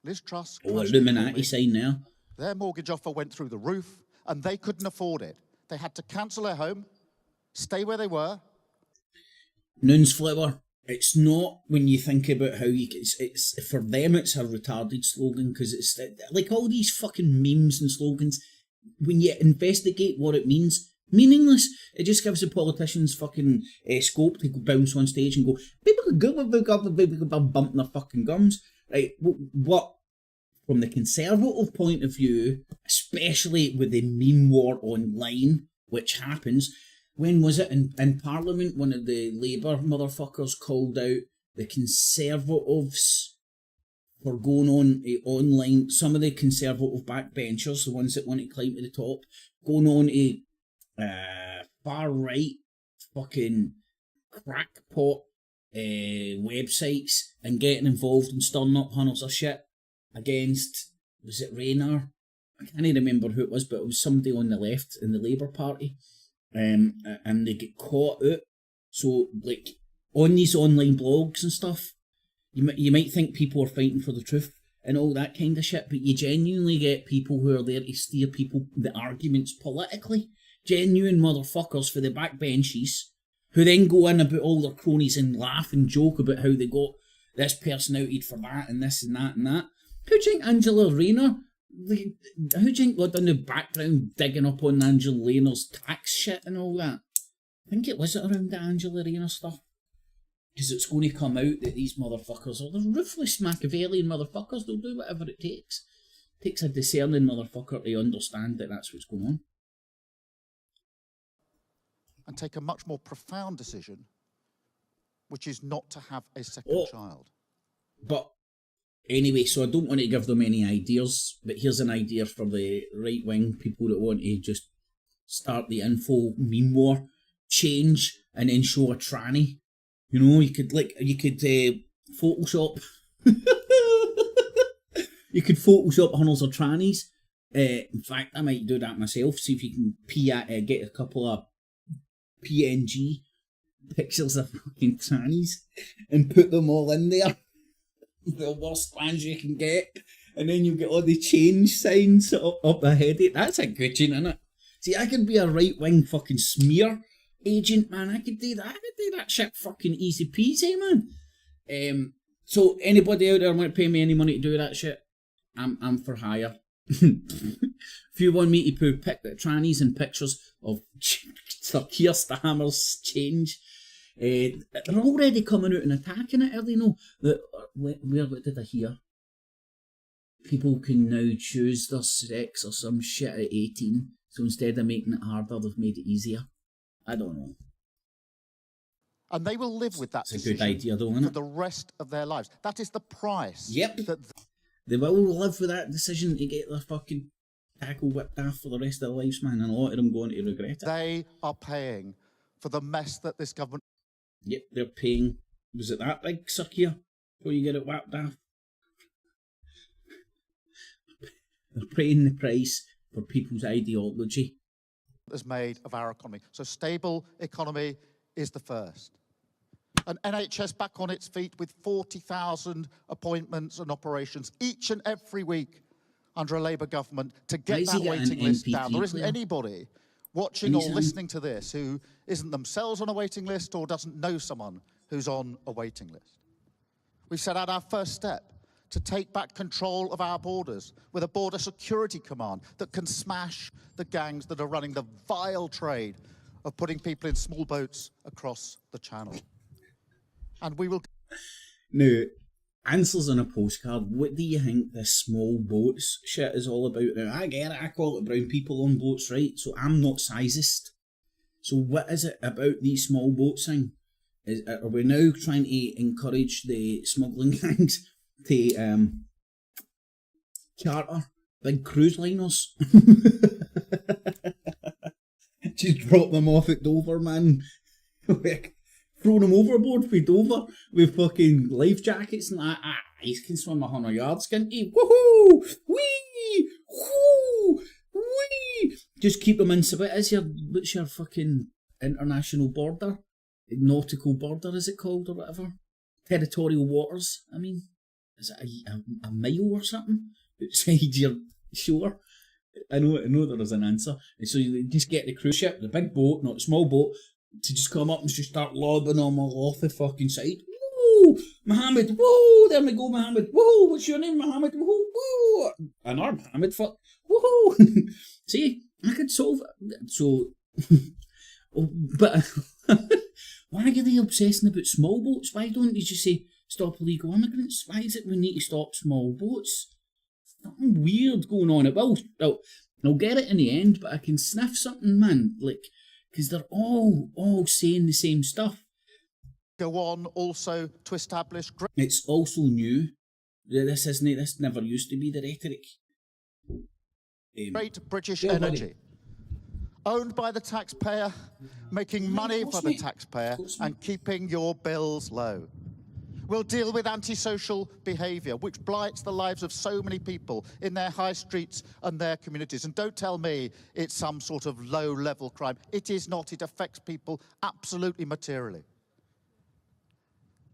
Liz Truss. Oh, Illuminati sign there. Their mortgage offer went through the roof, and they couldn't afford it. They had to cancel their home, stay where they were. Noon's flower. It's not when you think about how you. It's for them. It's a retarded slogan because it's like all these fucking memes and slogans. When you investigate what it means, meaningless. It just gives the politicians fucking scope to bounce on stage and go bump their fucking gums. Right? What? From the Conservative point of view, especially with the meme war online, which happens, when was it in Parliament, one of the Labour motherfuckers called out the Conservatives for going on online, some of the Conservative backbenchers, the ones that want to climb to the top, going on to far-right fucking crackpot websites and getting involved and stirring up hundreds of shit against, was it Rayner? I can't remember who it was, but it was somebody on the left in the Labour Party. And they get caught out. So, like, on these online blogs and stuff, you might think people are fighting for the truth and all that kind of shit, but you genuinely get people who are there to steer people, the arguments politically. Genuine motherfuckers for the backbenches, who then go in about all their cronies and laugh and joke about how they got this person outed for that and this and that and that. Who do you think Angela Rayner? Who do you think got in the background digging up on Angela Rayner's tax shit and all that? I think it was around the Angela Rayner stuff. Because it's going to come out that these motherfuckers are the ruthless Machiavellian motherfuckers. They'll do whatever it takes. It takes a discerning motherfucker to understand that that's what's going on. And take a much more profound decision, which is not to have a second child. But anyway, so I don't want to give them any ideas, but here's an idea for the right-wing people that want to just start the info meme war, change and then show a tranny. You know, you could Photoshop. You could Photoshop hundreds of trannies. In fact, I might do that myself. See if you can get a couple of PNG pictures of fucking trannies and put them all in there. The worst ones you can get, and then you get all the change signs up ahead of it. That's a good tune, isn't it? See, I could be a right-wing fucking smear agent, man. I could do that. I could do that shit fucking easy peasy, man. So anybody out there want to pay me any money to do that shit? I'm for hire. If you want me to put trannies and pictures of Sir Keir Starmer's change They're already coming out and attacking it, are they no? What did I hear? People can now choose their sex or some shit at 18, so instead of making it harder, they've made it easier. I don't know. And they will live with that decision a good idea, though, isn't for it? the rest of their lives. That is the price. Yep. They will live with that decision to get their fucking tackle whipped off for the rest of their lives, man, and a lot of them going to regret it. They are paying for the mess that this government... Yep, they're paying. Was it that big, suck here, before you get it whacked off? They're paying the price for people's ideology. ...has made of our economy. So stable economy is the first. An NHS back on its feet with 40,000 appointments and operations each and every week under a Labour government to get that waiting list down. There isn't anybody watching or listening to this who isn't themselves on a waiting list or doesn't know someone who's on a waiting list. We've set out our first step to take back control of our borders with a border security command that can smash the gangs that are running the vile trade of putting people in small boats across the channel. And we will... Now, answers on a postcard. What do you think this small boats shit is all about? Now, I get it. I call it brown people on boats, right? So I'm not sizist. So what is it about these small boats thing? Are we now trying to encourage the smuggling gangs to charter big cruise liners? Just drop them off at Dover, man. Throw them overboard for Dover with fucking life jackets and that. He can swim 100 yards, can't he? Woohoo! Whee! Whoo! Whee! Just keep them in. So what's your fucking international border? Nautical border, is it called, or whatever? Territorial waters, I mean. Is it a mile or something outside your shore? I know there is an answer. And so you just get the cruise ship, the big boat, not the small boat, to just come up and just start lobbing them all off the fucking side. Woo! Mohammed, woo! There we go, Mohammed. Woo! What's your name, Mohammed? Woo! Woo! And our Mohammed, fuck. Woo! See, I could solve it. So, but why are they obsessing about small boats? Why don't you just say, stop illegal immigrants? Why is it we need to stop small boats? Something weird going on. I'll get it in the end, but I can sniff something, man. Like, because they're all saying the same stuff. Go on also to establish... It's also new. This never used to be the rhetoric. Great British energy. Owned by the taxpayer, making money for the taxpayer and keeping your bills low. We'll deal with antisocial behaviour, which blights the lives of so many people in their high streets and their communities. And don't tell me it's some sort of low-level crime. It is not. It affects people absolutely materially.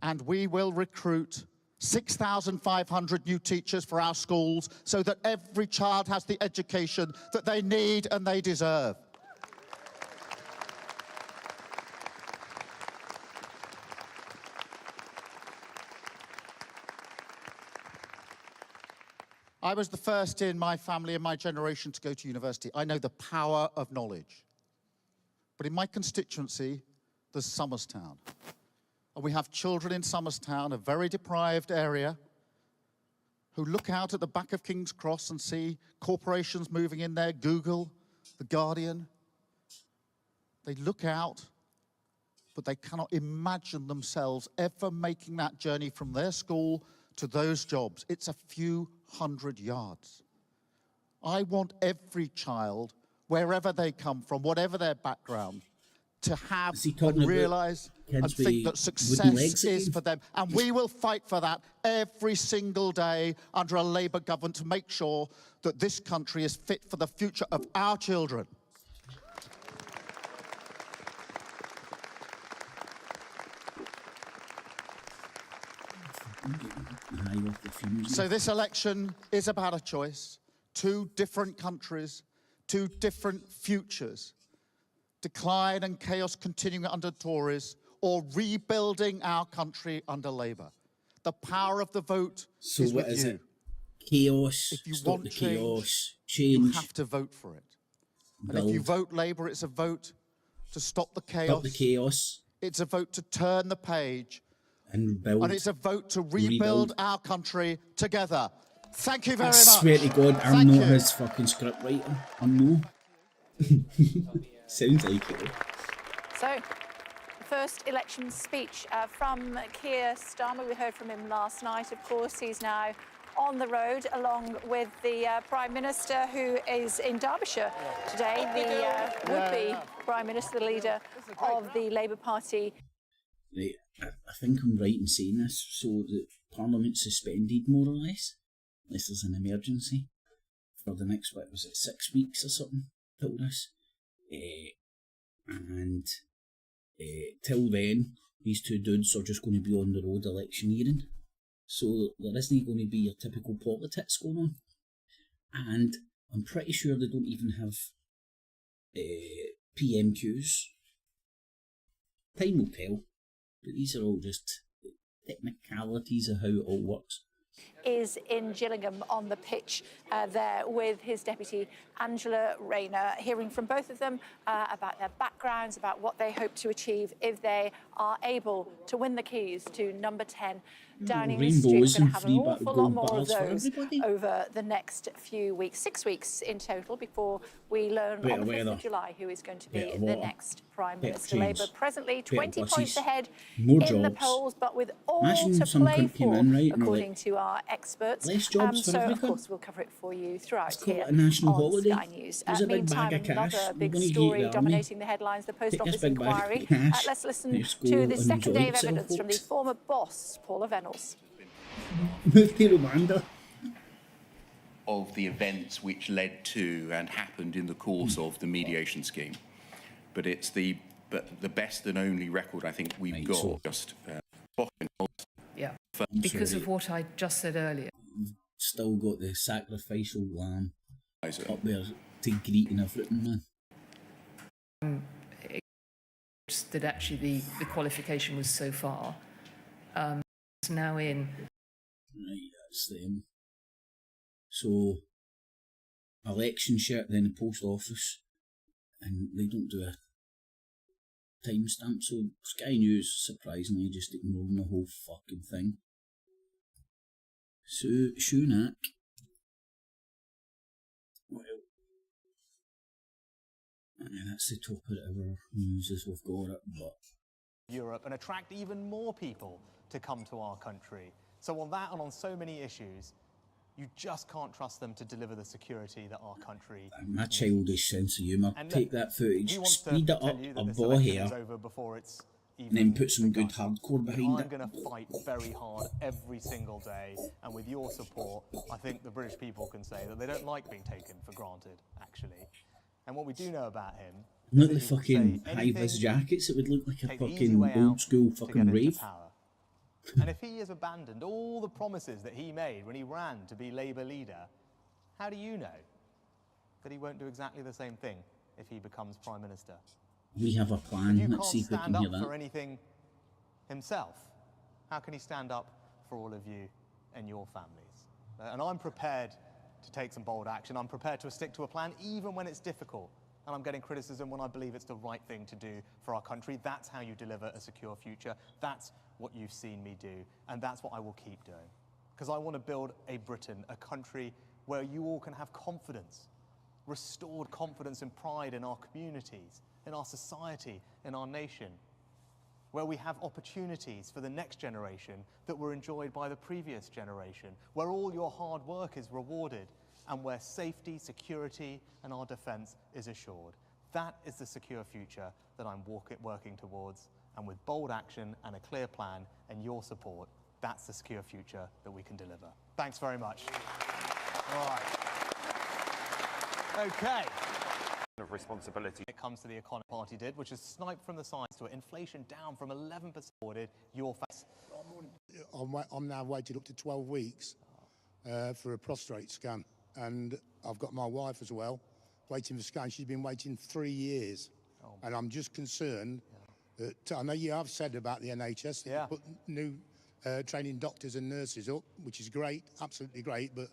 And we will recruit 6,500 new teachers for our schools so that every child has the education that they need and they deserve. I was the first in my family and my generation to go to university. I know the power of knowledge. But in my constituency, there's Somerstown. And we have children in Somerstown, a very deprived area, who look out at the back of King's Cross and see corporations moving in there, Google, The Guardian. They look out, but they cannot imagine themselves ever making that journey from their school to those jobs. It's a few hundred yards. I want every child, wherever they come from, whatever their background, to have and realise and think that success is for them. And we will fight for that every single day under a Labour government to make sure that this country is fit for the future of our children. So this election is about a choice. Two different countries, two different futures. Decline and chaos continuing under Tories, or rebuilding our country under Labour. The power of the vote is with you. It? Chaos, if you stop want the chaos, change, you have to vote for it. And if you vote Labour, it's a vote to stop the chaos. Stop the chaos. It's a vote to turn the page. And build. And it's a vote to rebuild our country together. Thank you very much. I swear to God, I'm not his fucking script writer. I'm no. Sounds like it. So, the first election speech from Keir Starmer. We heard from him last night. Of course, he's now on the road along with the Prime Minister, who is in Derbyshire today, the would-be Prime Minister, the leader of the Labour Party. Right, I think I'm right in saying this, so that Parliament's suspended more or less, unless there's an emergency, for the next, what was it, 6 weeks or something, till this. And till then, these two dudes are just going to be on the road electioneering. So there isn't going to be your typical PoliTITS going on. And I'm pretty sure they don't even have PMQs. Time will tell. But these are all just technicalities of how it all works. Is in Gillingham on the pitch there with his deputy Angela Rayner, hearing from both of them about their backgrounds, about what they hope to achieve if they are able to win the keys to number 10 Downing Street. We're going to have an awful lot more of those over the next few weeks, 6 weeks in total, before we learn on the 5th of July who is going to be the next Prime Minister. Labour presently 20 points ahead in the polls, but with all to play for, according to our experts. So, of course, we'll cover it for you throughout here on Sky News. Meantime, another big story dominating the headlines, the Post Office inquiry. Let's listen to the second day of evidence from the former boss, Paula Vennells. Move to Rwanda. Of the events which led to and happened in the course of the mediation scheme. But it's the best and only record I think we've got. Just yeah, because of what I just said earlier. Still got the sacrificial lamb up there to greet and everything, man. That actually the qualification was so far. It's now in. Right, that's them. So, election shirt, then the post office, and they don't do a timestamp, so Sky News, surprisingly, just ignoring the whole fucking thing. So, Sunak, well, that's the top of our news as we've got it, but... Europe and attract even more people to come to our country. So on that and on so many issues, you just can't trust them to deliver the security that our country needs. My childish sense of humour. Take that footage, speed it up a ball here, and then put some good hardcore behind it. I'm going to fight very hard every single day, and with your support, I think the British people can say that they don't like being taken for granted, actually. And what we do know about him... Look at the fucking high-vis jackets, it would look like a fucking old-school fucking rave. And if he has abandoned all the promises that he made when he ran to be Labour leader, how do you know that he won't do exactly the same thing if he becomes Prime Minister? We have a plan. Let's see if we can hear that. If you can't stand up for anything himself, how can he stand up for all of you and your families? And I'm prepared to take some bold action. I'm prepared to stick to a plan even when it's difficult. And I'm getting criticism when I believe it's the right thing to do for our country. That's how you deliver a secure future. That's what you've seen me do. And that's what I will keep doing. Because I want to build a Britain, a country where you all can have confidence, restored confidence and pride in our communities, in our society, in our nation, where we have opportunities for the next generation that were enjoyed by the previous generation, where all your hard work is rewarded, and where safety, security, and our defence is assured. That is the secure future that I'm working towards, and with bold action and a clear plan and your support, that's the secure future that we can deliver. Thanks very much. All right. Okay. Of responsibility. It comes to the economy party did, which is sniped from the sides to it. Inflation down from 11% ordered. Your face. I'm now waited up to 12 weeks for a prostate scan. And I've got my wife as well, waiting for scan. She's been waiting 3 years. And I'm just concerned that, I know you have said about the NHS, that you put new training doctors and nurses up, which is great, absolutely great, but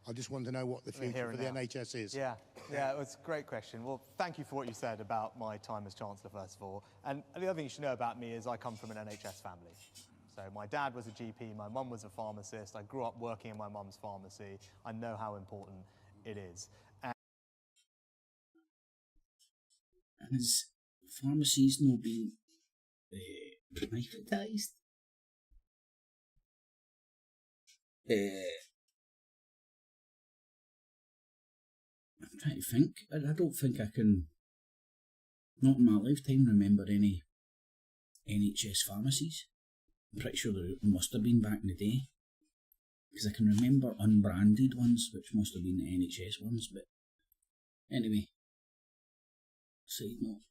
I just want to know what the future for the NHS is. Yeah, it was a great question. Well, thank you for what you said about my time as Chancellor, first of all. And the other thing you should know about me is I come from an NHS family. So my dad was a GP, my mum was a pharmacist. I grew up working in my mum's pharmacy. I know how important it is. And has pharmacies not been privatised? I'm trying to think. I don't think I can, not in my lifetime, remember any NHS pharmacies. I'm pretty sure there must have been back in the day. Because I can remember unbranded ones, which must have been the NHS ones, but anyway. Side note.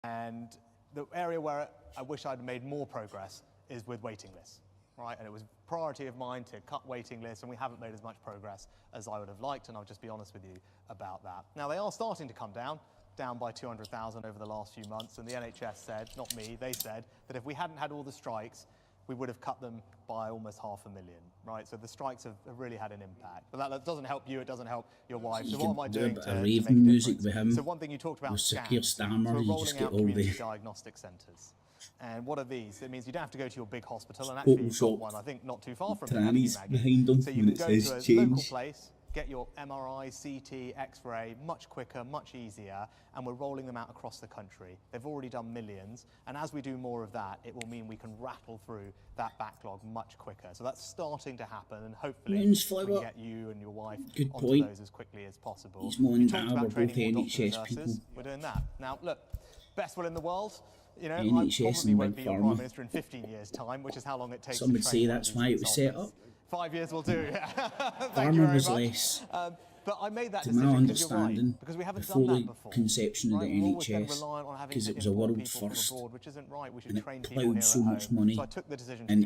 And the area where I wish I'd made more progress is with waiting lists, right? And it was a priority of mine to cut waiting lists, and we haven't made as much progress as I would have liked, and I'll just be honest with you about that. Now, they are starting to come down by 200,000 over the last few months, and the NHS said, not me, they said, that if we hadn't had all the strikes, we would have cut them by almost 500,000, right? So the strikes have really had an impact. But that doesn't help you, it doesn't help your wife. So what am I doing to make a music with him. So one thing you talked about, scans. So we're rolling out community diagnostic centres. And what are these? It means you don't have to go to your big hospital, and actually you've got one, I think, not too far from here, behind them. So you can go to a local place, get your MRI, CT, X-ray, much quicker, much easier, and we're rolling them out across the country. They've already done millions, and as we do more of that, it will mean we can rattle through that backlog much quicker. So that's starting to happen, and hopefully we can get you and your wife onto those as quickly as possible. He's more in talked about training more doctors and nurses. We're doing that. Now, look, best will in the world. You know, I probably won't be your Prime Minister in 15 years' time, which is how long it takes to train. Some would say that's why it was set up. 5 years will do. Farmer was less, but I made that to my understanding, because we haven't before done the that before. conception of the NHS, because it was a world first, and it ploughed so much money into medicine and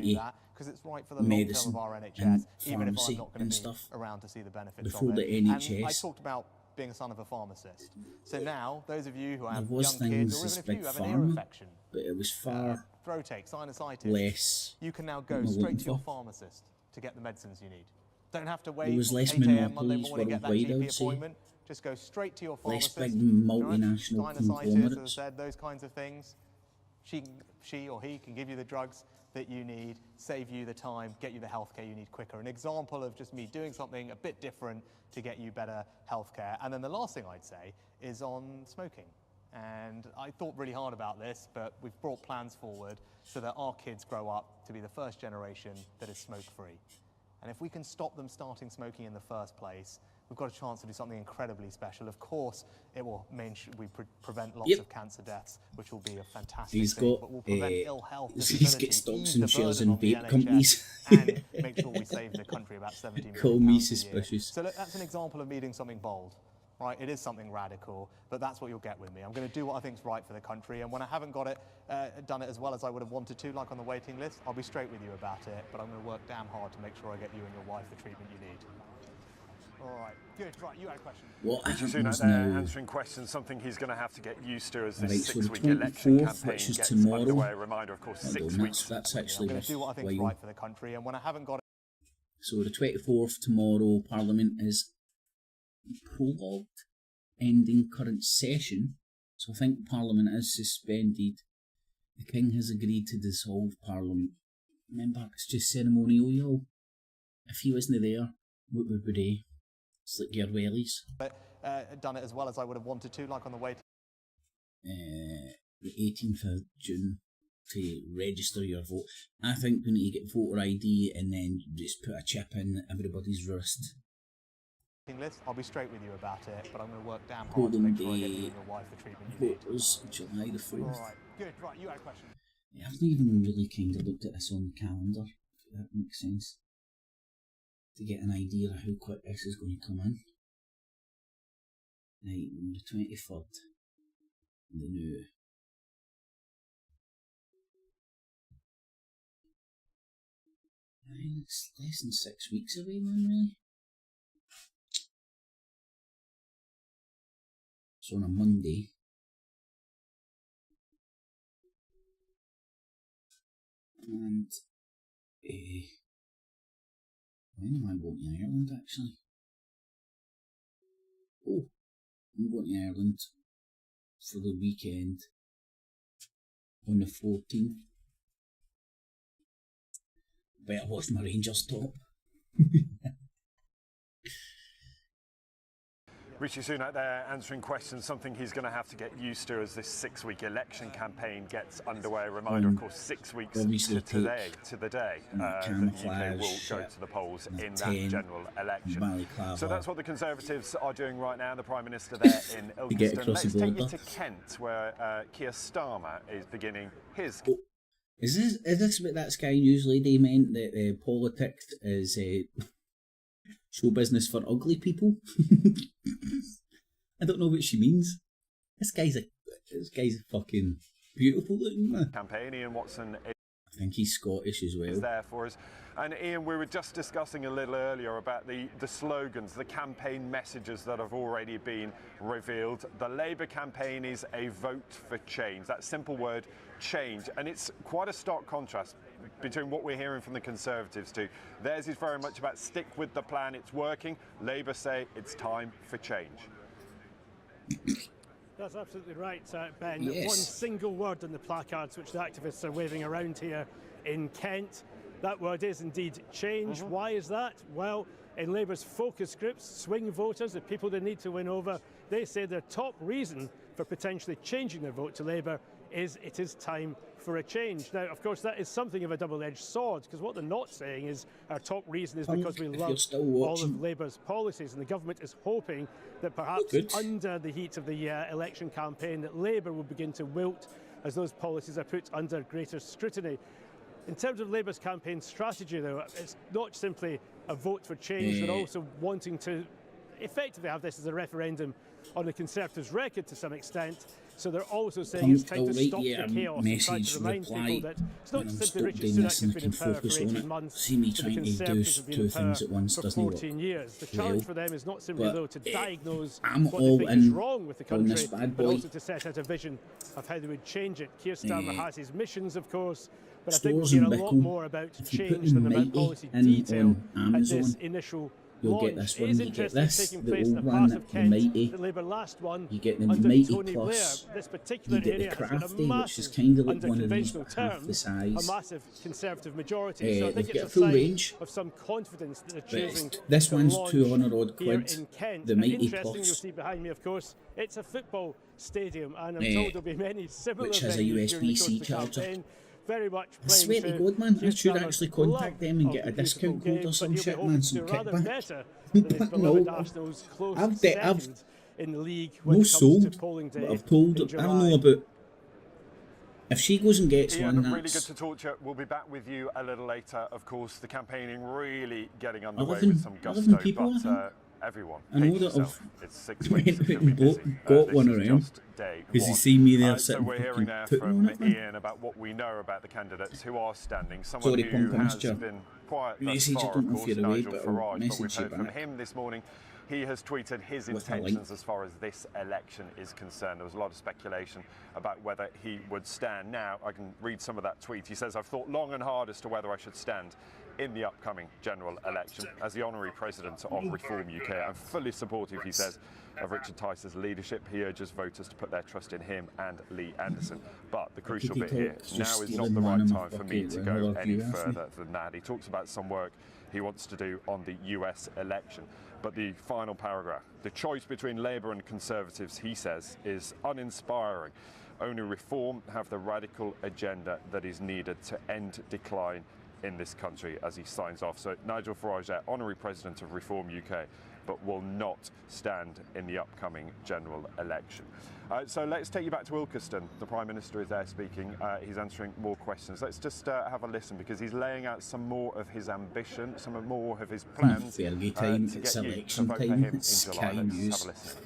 pharmacy and stuff before the NHS. I talked about being a son of a pharmacist. So now, those of you who have there was young things kids, or as even if big you have an ear pharma, infection, but it was far throat ache, sinusitis, less. You can now go straight to your pharmacist to get the medicines you need. Don't have to wait There was less 8 a.m. Monday monopolies morning, get that worldwide, I GP would say. appointment. Just go straight to your pharmacist. Less big multinational Sinusitis, as I conglomerates. said, those kinds of things. She or he can give you the drugs that you need, save you the time, get you the healthcare you need quicker. An example of just me doing something a bit different to get you better healthcare. And then the last thing I'd say is on smoking. And I thought really hard about this, but we've brought plans forward so that our kids grow up to be the first generation that is smoke-free. And if we can stop them starting smoking in the first place, we've got a chance to do something incredibly special. Of course, it will mean we prevent lots of cancer deaths, which will be a fantastic thing, but we'll prevent ill health, he's got stocks and shares in vape NHS, companies. and make sure we save the country about 17 million Call me pounds a year. suspicious. So look, that's an example of me doing something bold. Right, it is something radical, but that's what you'll get with me. I'm going to do what I think is right for the country, and when I haven't got it, done it as well as I would have wanted to, like on the waiting list, I'll be straight with you about it, but I'm going to work damn hard to make sure I get you and your wife the treatment you need. All right, good. Right, you had a question. What Richard happens Sunak there now? answering questions, something he's going to have to get used to as Right, this so the 6-week election 24th, campaign which is gets tomorrow. underway. A reminder, of course, Hold 6 on, weeks. that's actually I'm going to do what I think is worthwhile. right for the country, and when I haven't got it... So the 24th tomorrow, Parliament is prologued, ending current session. So I think Parliament is suspended. The King has agreed to dissolve Parliament. Remember, it's just ceremonial, y'all. If he wasn't there, what would we do? It's like your wellies. Done it as well as I would have wanted to, like on the waiting... The 18th of June to register your vote. I think we need to get voter ID and then just put a chip in everybody's wrist. list. I'll be straight with you about it, but I'm going to work damn hard to make sure I get you and your wife the treatment you need. Voters, July the 4th. All right, good. Right, you had a question. Yeah, I've not even really kind of looked at this on the calendar, if that makes sense, to get an idea of how quick this is going to come in. Right, on the 23rd, the new. It's less than 6 weeks away, man, really. So on a Monday, and When am I going to Ireland, actually? Oh, I'm going to Ireland for the weekend on the 14th. Better watch my Rangers top. Rishi Sunak there answering questions, something he's going to have to get used to as this 6-week election campaign gets underway. A reminder, of course, 6 weeks to today, to the day, that the UK will go to the polls in that general election. So that's what the Conservatives are doing right now. The Prime Minister there in Ilkeston. Let's take you to Kent, where Keir Starmer is beginning his... Is this what that Sky News lady meant, that PoliTITS is show business for ugly people? I don't know what she means. This guy's a fucking beautiful looking man. Campaign, Ian Watson. I think he's Scottish as well. Is there for us. And Ian, we were just discussing a little earlier about the slogans, the campaign messages that have already been revealed. The Labour campaign is a vote for change. That simple word, change. And it's quite a stark contrast between what we're hearing from the Conservatives too. Theirs is very much about stick with the plan, it's working. Labour say it's time for change. That's absolutely right, Ben. Yes. One single word on the placards which the activists are waving around here in Kent. That word is indeed change. Why is that? Well, in Labour's focus groups, swing voters, the people they need to win over, they say their top reason for potentially changing their vote to Labour is it is time for a change. Now, of course, that is something of a double-edged sword, because what they're not saying is our top reason is because we love all of Labour's policies, and the government is hoping that perhaps under the heat of the election campaign that Labour will begin to wilt as those policies are put under greater scrutiny. In terms of Labour's campaign strategy, though, it's not simply a vote for change, they're also wanting to effectively have this as a referendum on the Conservatives' record to some extent. So they're also saying it's time to stop the chaos and try to remind people that it's not simply Rishi Sunak who's been in power for 18 months, See me but the trying to do Conservatives have been two in power things at once for doesn't 14 work. years. The challenge for them is not simply, though, to diagnose I'm what they all think is in wrong with the on this country, bad but boy. also to set out a vision of how they would change it. Keir Starmer has his missions, of course, but I think we'll hear a lot more about change than about policy detail at this initial You'll launch. get this It one, is you get interesting this, taking the place in a old part one, of the Kent, mighty, the Labour last one, you get the under mighty Tony plus, Blair. This particular you get area the has got a crafty, massive, which is kind of like under one of these, conventional but half the terms, size. a massive Conservative majority. So I think they've got it's a a full sign range. of some confidence that they're choosing This to one's launch 200 odd here quid, in Kent. the And mighty interesting, plus. you'll see behind me, of course, it's a football stadium, and I'm told there'll be many similar which has a venues during the course USB-C of the charger. campaign. Very much I playing swear to God, man, I should actually contact them and get a discount code or some shit, man, some kickback. I've in the league no sold, but I've told, I don't know about, if she goes and gets Ian, one, really that's... good to talk to you. We'll be back with you a little later. Of course, the campaigning really getting underway with some gusto, people, but everyone, I know pace that yourself. I've It's 6 weeks. It's going to be busy. got one This is around, just day because you one. see me there So sitting we're hearing fucking now putting from on it, man. Ian about what we know about the candidates who are standing. Someone Sorry, who Punk, I has missed you. been quiet thus Message, I far, don't of know if course, you're away, Nigel but I'll Farage, but message we've you heard from back. him this morning. He has tweeted his With a link. intentions as far as this election is concerned. There was a lot of speculation about whether he would stand. Now, I can read some of that tweet. He says, I've thought long and hard as to whether I should stand in the upcoming general election. As the honorary president of Reform UK, I'm fully supportive, he says, of Richard Tice's leadership. He urges voters to put their trust in him and Lee Anderson. But the crucial bit here, now is not the right time for me to go any further than that. He talks about some work he wants to do on the US election. But the final paragraph, the choice between Labour and Conservatives, he says, is uninspiring. Only Reform have the radical agenda that is needed to end decline in this country, as he signs off. So Nigel Farage, honorary president of Reform UK, but will not stand in the upcoming general election. So let's take you back to Ilkeston. The Prime Minister is there speaking. He's answering more questions. Let's just have a listen, because he's laying out some more of his ambition, some more of his plans Fergie time, to it's get you to election vote for time, him in it's July. Sky Let's News. have a listen.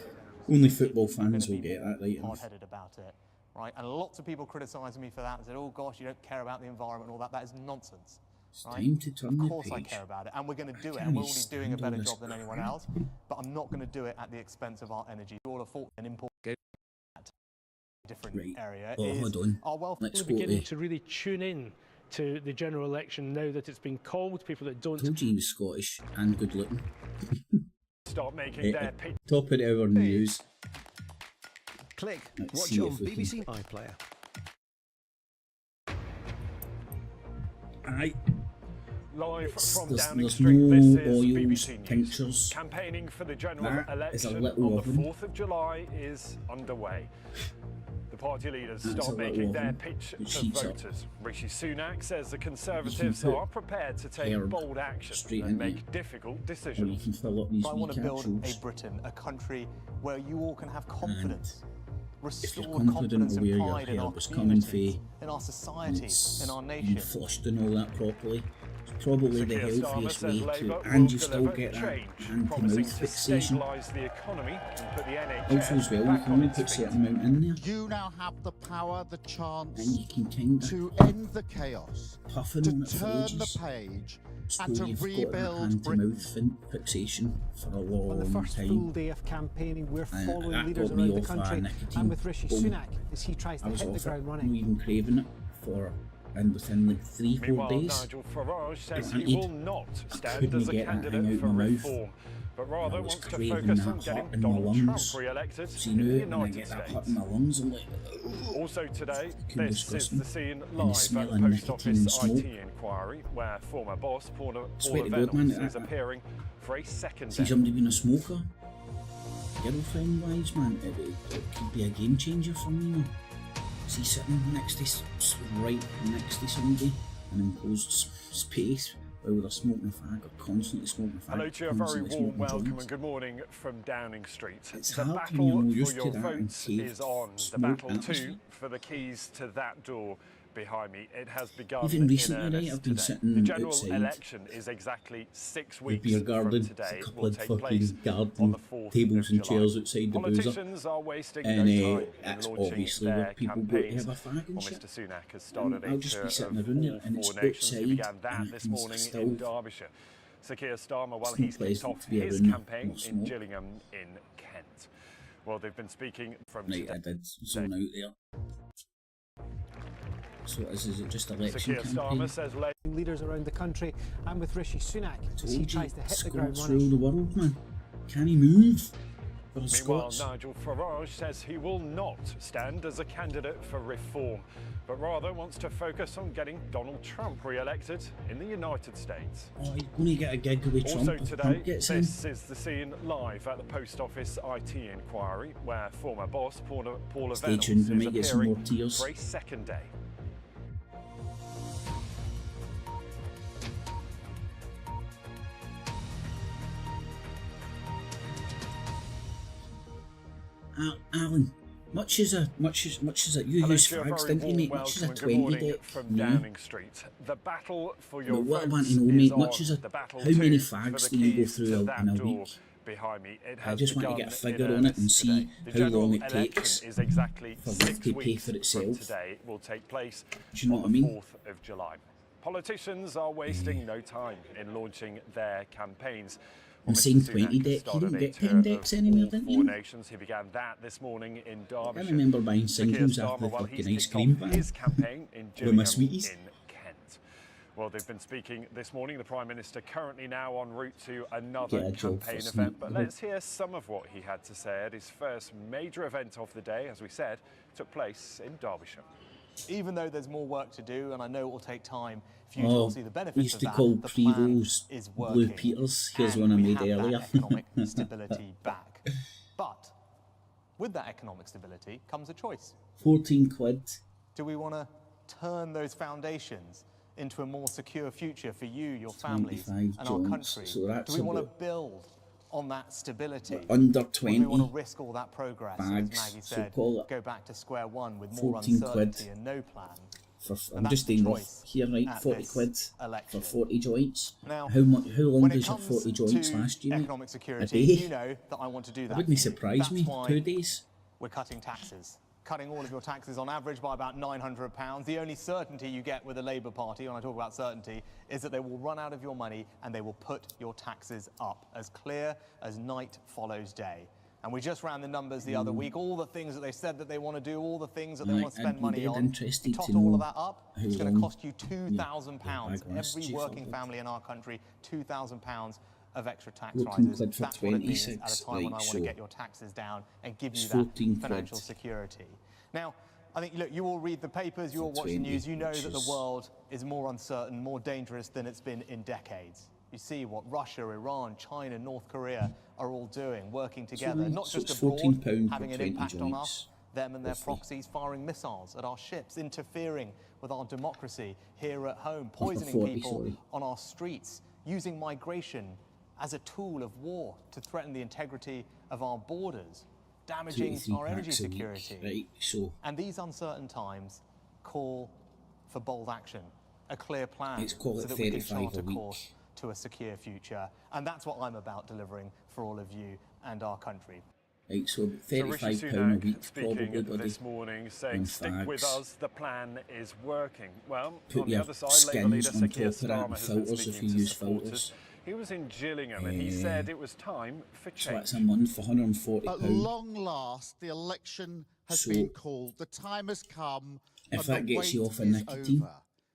Only football fans will get that right. Hard-headed about it, right? And lots of people criticising me for that and said, "Oh gosh, you don't care about the environment and all that." That is nonsense. It's time to turn the Of course, I page. care about it, and we're going to do it, Can't and we're you already doing a stand all better this job than anyone crap? else. But I'm not going to do it at the expense of our energy. All a fault and import. Different area Oh, is hold on. our wealth. Let's We're go beginning to... to really tune in to the general election now that it's been called. People that don't... I told you he was Scottish and good looking. Start making their pitch. Top of our news. Click. Let's Watch see on if we BBC iPlayer. Aye. Live from There's Downing no Street, this is oils, BBC News. tinctures. Campaigning for the general That is a election little on oven. the 4th of July is underway. The party leaders That's a start little making their oven. pitch It to sheets up. voters. Rishi Sunak says the Conservatives put are prepared to take herb bold action straight and in make there. difficult Or you decisions. can fill up these I wee want to build capsules. a Britain, a country where you all can have confidence. If Restored you're confident confidence of and where your pride in our herb is coming communities, from, in our society, in our been nation. flushed and all that properly. It's probably the Keir Starmer healthiest says way Labour to, will and you still deliver get that change, anti-mouth promising to fixation. stabilise the economy and put the NHS Also as well, you back can on only its put feet. certain amount in there, You now have the power, the chance and you can kind to of end the chaos, puffing to on it for turn ages. the page, So and to you've got rebuild an Britain. anti-mouth fixation for a long On the first full time. day of campaigning, we're And following that leaders got me around the off country nicotine. and with Rishi Boom. Sunak as he tries I to was hit the off it, ground not running. even craving it and within like 3-4 Meanwhile, days. Nigel Farage says Granted, he will not I stand couldn't as a get that thing candidate out for my mouth. reform, but rather I was wants to craving focus that on getting hot in my Donald Trump lungs. re-elected So in you the know it when I United get that States. hot in my lungs, I'm like, Also today, fucking this is disgusting. the scene And the live at smell the of Post nicotine Office and smoke. IT inquiry, where former boss Paula Swear to God, man, Reynolds is appearing for a second see day. somebody being a smoker, girlfriend wise, man, it could be a game changer for me, man. See sitting next to, right next to somebody, an enclosed space, whether they're smoking a fag or constantly smoking a fag. Hello to you, a very constantly warm smoking welcome joints. and good morning from Downing Street. It's The hard when battle you're not for used to your that and votes caved is on. The smoke battle atmosphere. too for the keys to that door behind me. It has begun Even recently, in right, earnest I've been today. sitting The general outside election is exactly 6 the weeks beer from garden, today. a It couple will of take fucking place on garden the 4th tables of and July. chairs outside the boozer. Politicians are wasting And no time in that's launching obviously their where people go to campaigns. have a fag and Well, shit. Mr Sunak has started I'll a just be tour sitting of around there all and it's 4 nations. He outside began that and I this can morning in still- Derbyshire. Sir Keir Starmer, while It's not he's kicked pleasant off to be his around there, campaign not in smoke. Gillingham in Kent. Well, they've been speaking from Right, today. I did zone out there. So is it just Sir election Keir campaign? Starmer says Leaders around the country and with Rishi Sunak as he Told you, tries to hit the ground Scots running. rule the world, man. Can he move? For the Meanwhile, Scots. Nigel Farage says he will not stand as a candidate for reform, but rather wants to focus on getting Donald Trump re-elected in the United States. Oh, he's going to get a gig with Trump Also if today, Trump gets in. this is the scene live at the Post Office IT inquiry, where former boss Paula Stay Reynolds tuned, is we might get some appearing more tears. for a second day. Alan, much as a you Hello use to you, a fags, very didn't you, warm mate? Much as a welcome and good 20 morning deck. from No. Downing Street. The battle for your No, what I want votes to know, is mate, on. much as a The battle how many too for fags the do you go keys through to in that a door week? behind me. It I has just want to begun get a in figure on it and earnest see today. The how general long it election takes is exactly for 6 it to pay weeks for from itself. today. It will take place Do you know on what I the mean? 4th of July. Politicians are wasting no time in launching their campaigns. And Mr. saying Sunak 20 has deck, you started don't a get tour 10 of decks anymore, all didn't 4 you? nations. He began that this morning in Derbyshire. I remember buying Sir Keir singles Starmer, after the while he's fucking ice kicked cream off van his campaign in with Gillingham my sweeties. in Kent. Well, they've been speaking this morning. The Prime Minister currently now en route to another Get a job campaign for event. Snoop. But let's hear some of what he had to say at his first major event of the day, as we said, took place in Derbyshire. Even though there's more work to do, and I know it will take time for you to Oh, all see the we benefits used of to that, call the plan pre-rolls is Blue working. Peters. Here's And one I we made have that earlier. economic stability back. But with that economic stability comes a choice. 14 quid. Do we want to turn those foundations into a more secure future for you, your families, 25 and our joints, country? so that's Do we want to about- build on that stability? Under Or do 20 we want to risk all that progress, bags, as Maggie said, so-called it. go back to square one with more 14 uncertainty quid. and no plan? For, And I'm that's just the doing rough choice here, right? at 40 this quid election. for 40 joints. Now, How long when it does your comes 40 joints to last year? economic A security, day? you know that I want to do that. That wouldn't for you. surprise That's me. why 2 days. we're cutting taxes. Cutting all of your taxes on average by about £900. The only certainty you get with the Labour Party, when I talk about certainty, is that they will run out of your money and they will put your taxes up, as clear as night follows day. And we just ran the numbers the other week, all the things that they said that they want to do, all the things that they want to spend money on. Tot all of that up, it's going to cost you £2,000. Every working family in our country, £2,000 of extra tax rises. That's what it means at a time when I want to get your taxes down and give you that financial security. Now, I think, look, you all read the papers, you all watch the news, you know that the world is more uncertain, more dangerous than it's been in decades. You see what Russia, Iran, China, North Korea are all doing, working together, not just abroad, having an impact on us, them and their proxies, firing missiles at our ships, interfering with our democracy here at home, poisoning people on our streets, using migration as a tool of war to threaten the integrity of our borders, damaging our energy security. And these uncertain times call for bold action, a clear plan so that we can chart a course to a secure future. And that's what I'm about delivering for all of you and our country. Right, so £35 a week probably, buddy. This morning saying, stick with us, the plan is working. Well, put on the other side, Labour leader Sir Keir Starmer has been speaking to supporters. He was in Gillingham and he said it was time for change. So that's a month for £140. At long last, the election has been called. The time has come. If that gets you off of nicotine,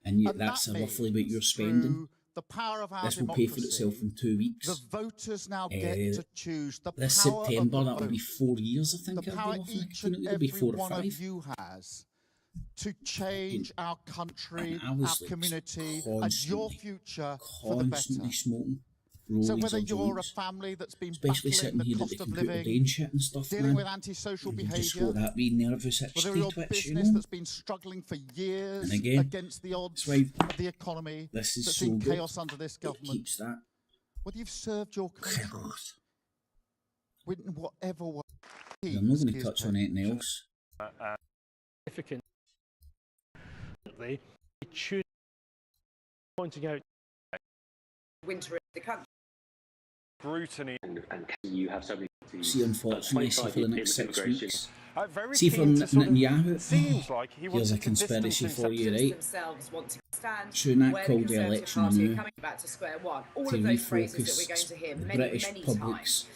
and that's roughly what you're spending, the power of our this will pay for itself in 2 weeks. The voters now get to choose. The this power September, of the that will be 4 years, I think. The power each and every one of you has to change our country, our community, and your future for the better. Smoking. So whether you're a family that's been battling the cost of living, and stuff, dealing with antisocial behaviour, that wee nervous whether you're a business that's been struggling for years against the odds of the economy, that's in chaos under this government, whether you've served your country, in whatever way. I'm not going to touch on anything else. Significantly, pointing out winter in the country. Brutally. And you have so many. See, unfortunately, see for the next 6 weeks. See for Netanyahu. Here's a conspiracy for you, right? Sunak called the election now to refocus the British public's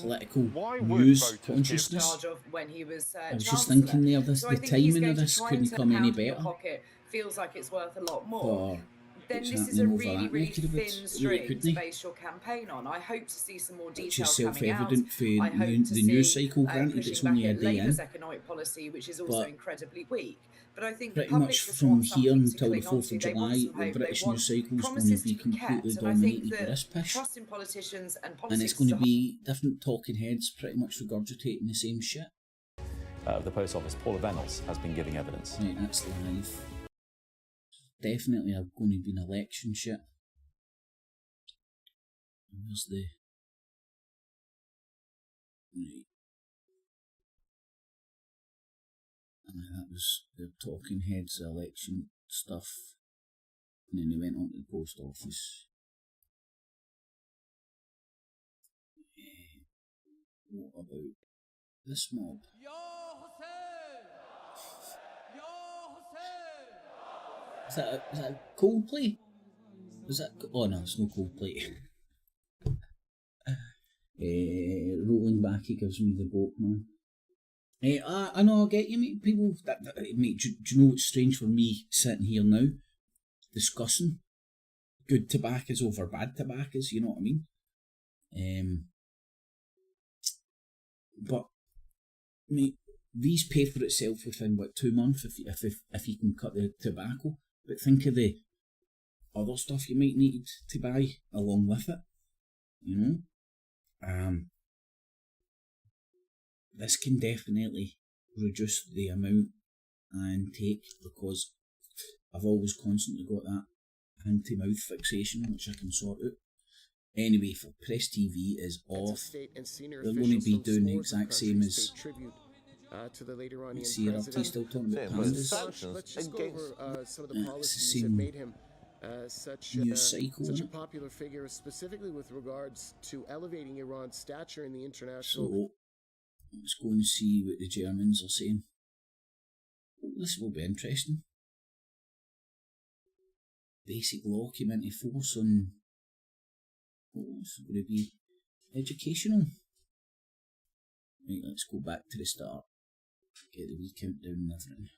political news consciousness. I was just thinking there, the timing of this couldn't come any better. Feels like it's worth a lot more. Then this is a really, really thin string to base your campaign on. I hope to see some more detail coming out. Which is self-evident for the news cycle, granted it's only a day in. Labour's economic policy, which is also incredibly weak. But I think pretty much from here until the 4th of July, the British news cycle is going to be completely dominated by this pish. Trust in politicians and politics, and it's going to be different talking heads pretty much regurgitating the same shit. The Post Office, Paula Reynolds, has been giving evidence. Right, that's live. Definitely going to be an election shit. Where's the... Right. And that was the talking heads, the election stuff. And then they went on to the post office. What about this mob? Is that Coldplay? Is that... Oh no, it's no Coldplay. Rolling back, it gives me the boat, man. I know, I get you, mate. People, mate, do you know what's strange for me sitting here now? Discussing good tobaccos over bad tobaccos, you know what I mean? But, mate, these pay for itself within, 2 months if you can cut the tobacco. But think of the other stuff you might need to buy along with it, you know? This can definitely reduce the amount I intake because I've always constantly got that anti-mouth fixation which I can sort out. Anyway, for Press TV is off. They're going to be doing the exact same as... to the later on see it up to still talking about pandas. Let's just go over some of the policies that made him such a popular figure, specifically with regards to elevating Iran's stature in the international. So let's go and see what the Germans are saying. This will be interesting. Basic law came into force on... it's going to be educational. Right, let's go back to the start. Get the wee countdown and everything.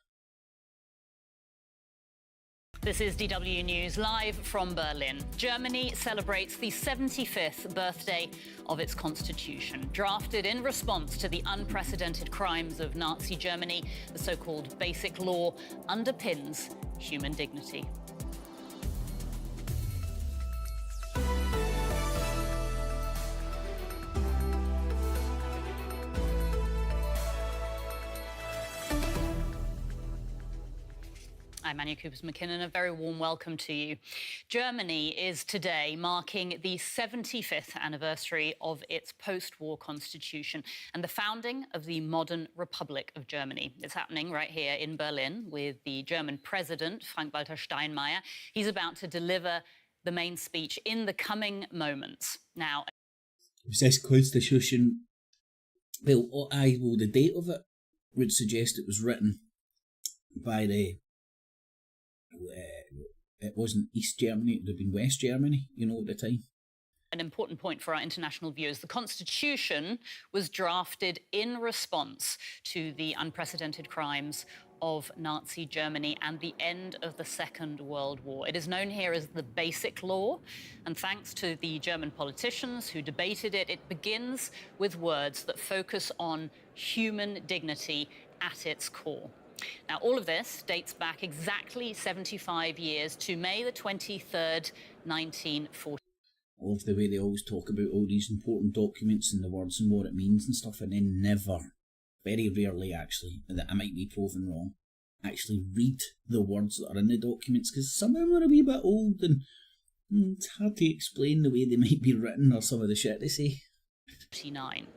This is DW News live from Berlin. Germany celebrates the 75th birthday of its constitution. Drafted in response to the unprecedented crimes of Nazi Germany, the so-called Basic Law underpins human dignity. I'm Anya Coopers-McKinnon, a very warm welcome to you. Germany is today marking the 75th anniversary of its post-war constitution and the founding of the modern Republic of Germany. It's happening right here in Berlin with the German president, Frank-Walter Steinmeier. He's about to deliver the main speech in the coming moments. Now, was this constitution, well, the date of it would suggest it was written by it wasn't East Germany, it would have been West Germany, you know, at the time. An important point for our international viewers. The Constitution was drafted in response to the unprecedented crimes of Nazi Germany and the end of the Second World War. It is known here as the Basic Law, and thanks to the German politicians who debated it, it begins with words that focus on human dignity at its core. Now, all of this dates back exactly 75 years to May the 23rd, 1940. I love the way they always talk about all these important documents and the words and what it means and stuff, and then never, very rarely actually, that I might be proven wrong, actually read the words that are in the documents, because some of them are a wee bit old and it's hard to explain the way they might be written or some of the shit they say. 49.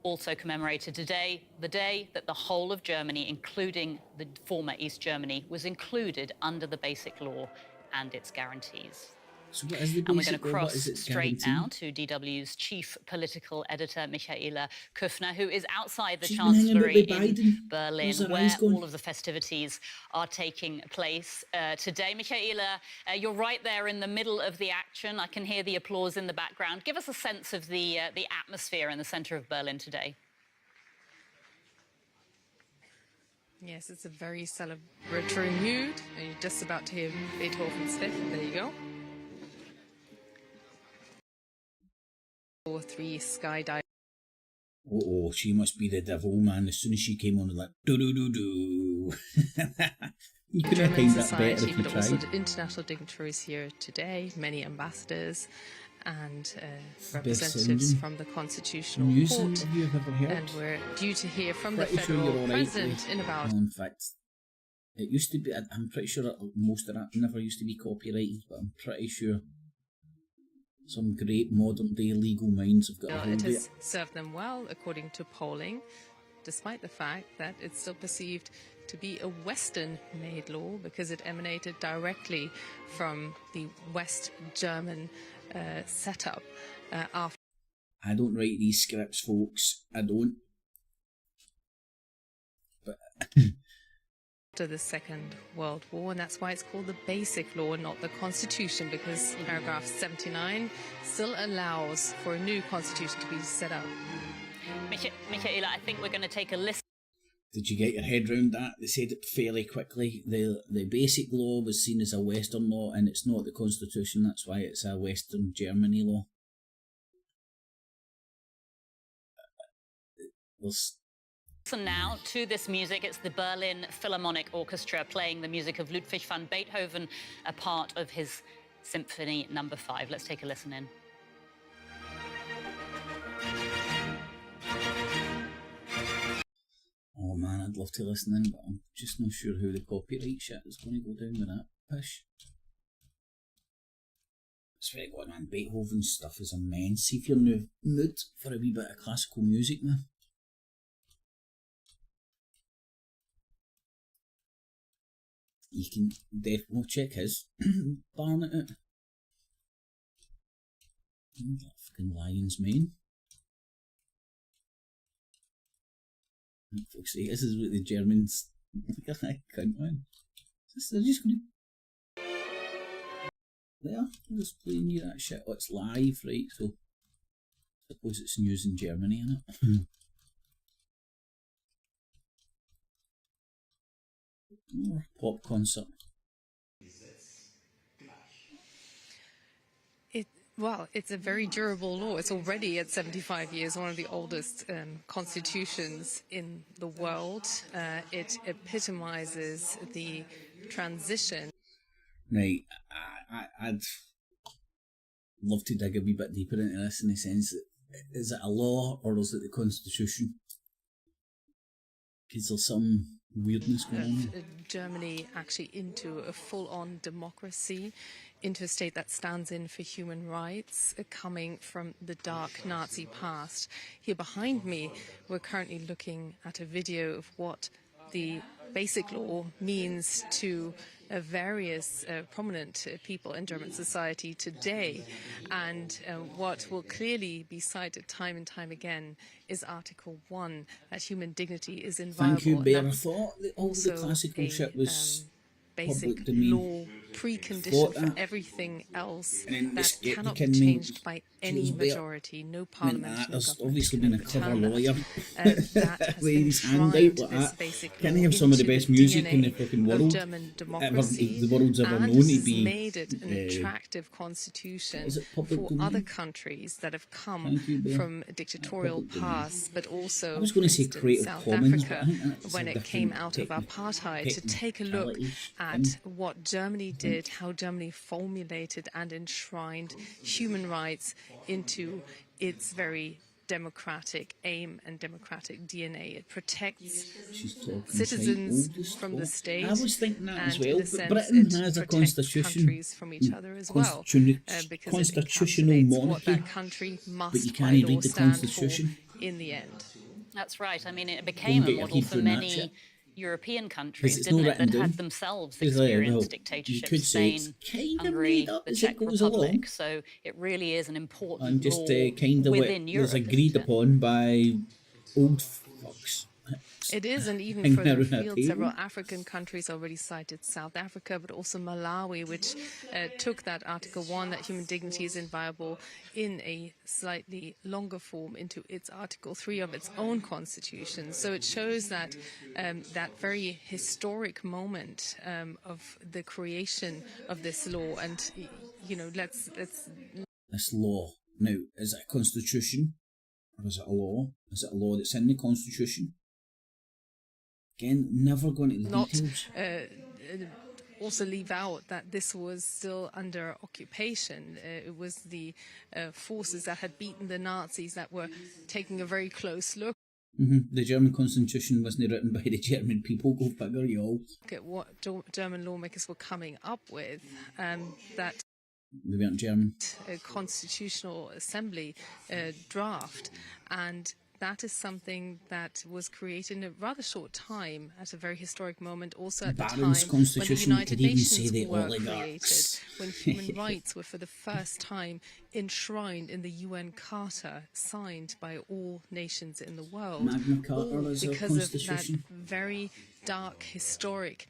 Also commemorated today, the day that the whole of Germany, including the former East Germany, was included under the Basic Law and its guarantees. So what is the and we're Basic going to Law? cross straight now to DW's chief political editor, Michaela Kuffner, who is outside the Chancellery in Berlin, where all of the festivities are taking place today. Michaela, you're right there in the middle of the action. I can hear the applause in the background. Give us a sense of the atmosphere in the centre of Berlin today. Yes, it's a very celebratory mood. And you're just about to hear Beethoven's Fifth. There you go. 4-3 skydive. Oh, she must be the devil, man. As soon as she came on, like, do-do-do-do. You could have timed that better if you tried. Also the international dignitaries here today, many ambassadors and representatives from the Constitutional Court. And we're due to hear from the federal president in about... No, in fact, it used to be, I'm pretty sure most of that never used to be copyrighted, but I'm pretty sure some great modern day legal minds have got a hold of it. It has served them well, according to polling, despite the fact that it's still perceived to be a Western-made law because it emanated directly from the West German setup after. I don't write these scripts, folks. I don't. But after the Second World War, and that's why it's called the Basic Law and not the Constitution, because paragraph 79 still allows for a new constitution to be set up. Michaela, I think we're going to take a listen. Did you get your head round that? They said it fairly quickly. The Basic Law was seen as a Western law, and it's not the Constitution. That's why it's a Western Germany law. Listen now to this music. It's the Berlin Philharmonic Orchestra playing the music of Ludwig van Beethoven, a part of his Symphony No. 5. Let's take a listen in. Oh man, I'd love to listen in, but I'm just not sure how the copyright shit is going to go down with that push. It's very good, man. Beethoven's stuff is immense. See if you're in the mood for a wee bit of classical music, man. You can definitely check his Barnet out. That fucking lion's mane. Folks say this is what the Germans. I can't man. They're just going to. There, they're just playing you that shit. Oh, it's live, right? So suppose it's news in Germany, isn't it? More pop concert. Well, it's a very durable law. It's already at 75 years, one of the oldest constitutions in the world. It epitomizes the transition. Right, I'd love to dig a wee bit deeper into this in the sense that, is it a law or is it the constitution? Because there's some weirdness going on. Germany actually into a full-on democracy, into a state that stands in for human rights, coming from the dark Nazi past. Here behind me, we're currently looking at a video of what the basic law means to various prominent people in German society today. And what will clearly be cited time and time again is Article 1, that human dignity is inviolable. Thank you, Bear. I thought that all the classical shit was basic public domain. Law precondition for everything else that cannot be changed by any majority, no parliament, no there's government. obviously been a clever lawyer That has with been his hand out tried, like this that. basic Can law, he have some of the into best music in the DNA fucking of world? German democracy, The world's ever and known this to has be. made it an attractive constitution for domain? other countries that have come from dictatorial pasts, but also, I was going to say for instance, Creative South Commons, Africa, but I think that's when a it came different out of apartheid, to take a look at what Germany did, how Germany formulated and enshrined human rights into its very democratic aim and democratic DNA. It protects citizens from the state. I was thinking that as well, but Britain Britain has a constitution, countries from each other as well, because constitutional monarchy, what that country must but you can't read the stand constitution. for in the end. That's right. I mean, it became a model for many European countries, didn't it, that had themselves experienced dictatorship, Spain, Hungary, the Czech Republic. So it really is an important law within Europe. It's agreed upon by old fucks. It is, and even further afield, several African countries already cited South Africa, but also Malawi, which took that Article 1, that human dignity is inviolable, in a slightly longer form into its Article 3 of its own constitution. So it shows that that very historic moment of the creation of this law, and let's this law now, is it a constitution or is it a law? Is it a law that's in the constitution? Again, never going to the details. Also leave out that this was still under occupation. It was the forces that had beaten the Nazis that were taking a very close look. The German constitution wasn't written by the German people, go figure, y'all. Look at what German lawmakers were coming up with, that they weren't German. A constitutional assembly draft, and that is something that was created in a rather short time, at a very historic moment, also at the time when the United Nations were created, when human rights were for the first time enshrined in the UN Charter, signed by all nations in the world. Magna Carta was a because of constitution. that very dark, historic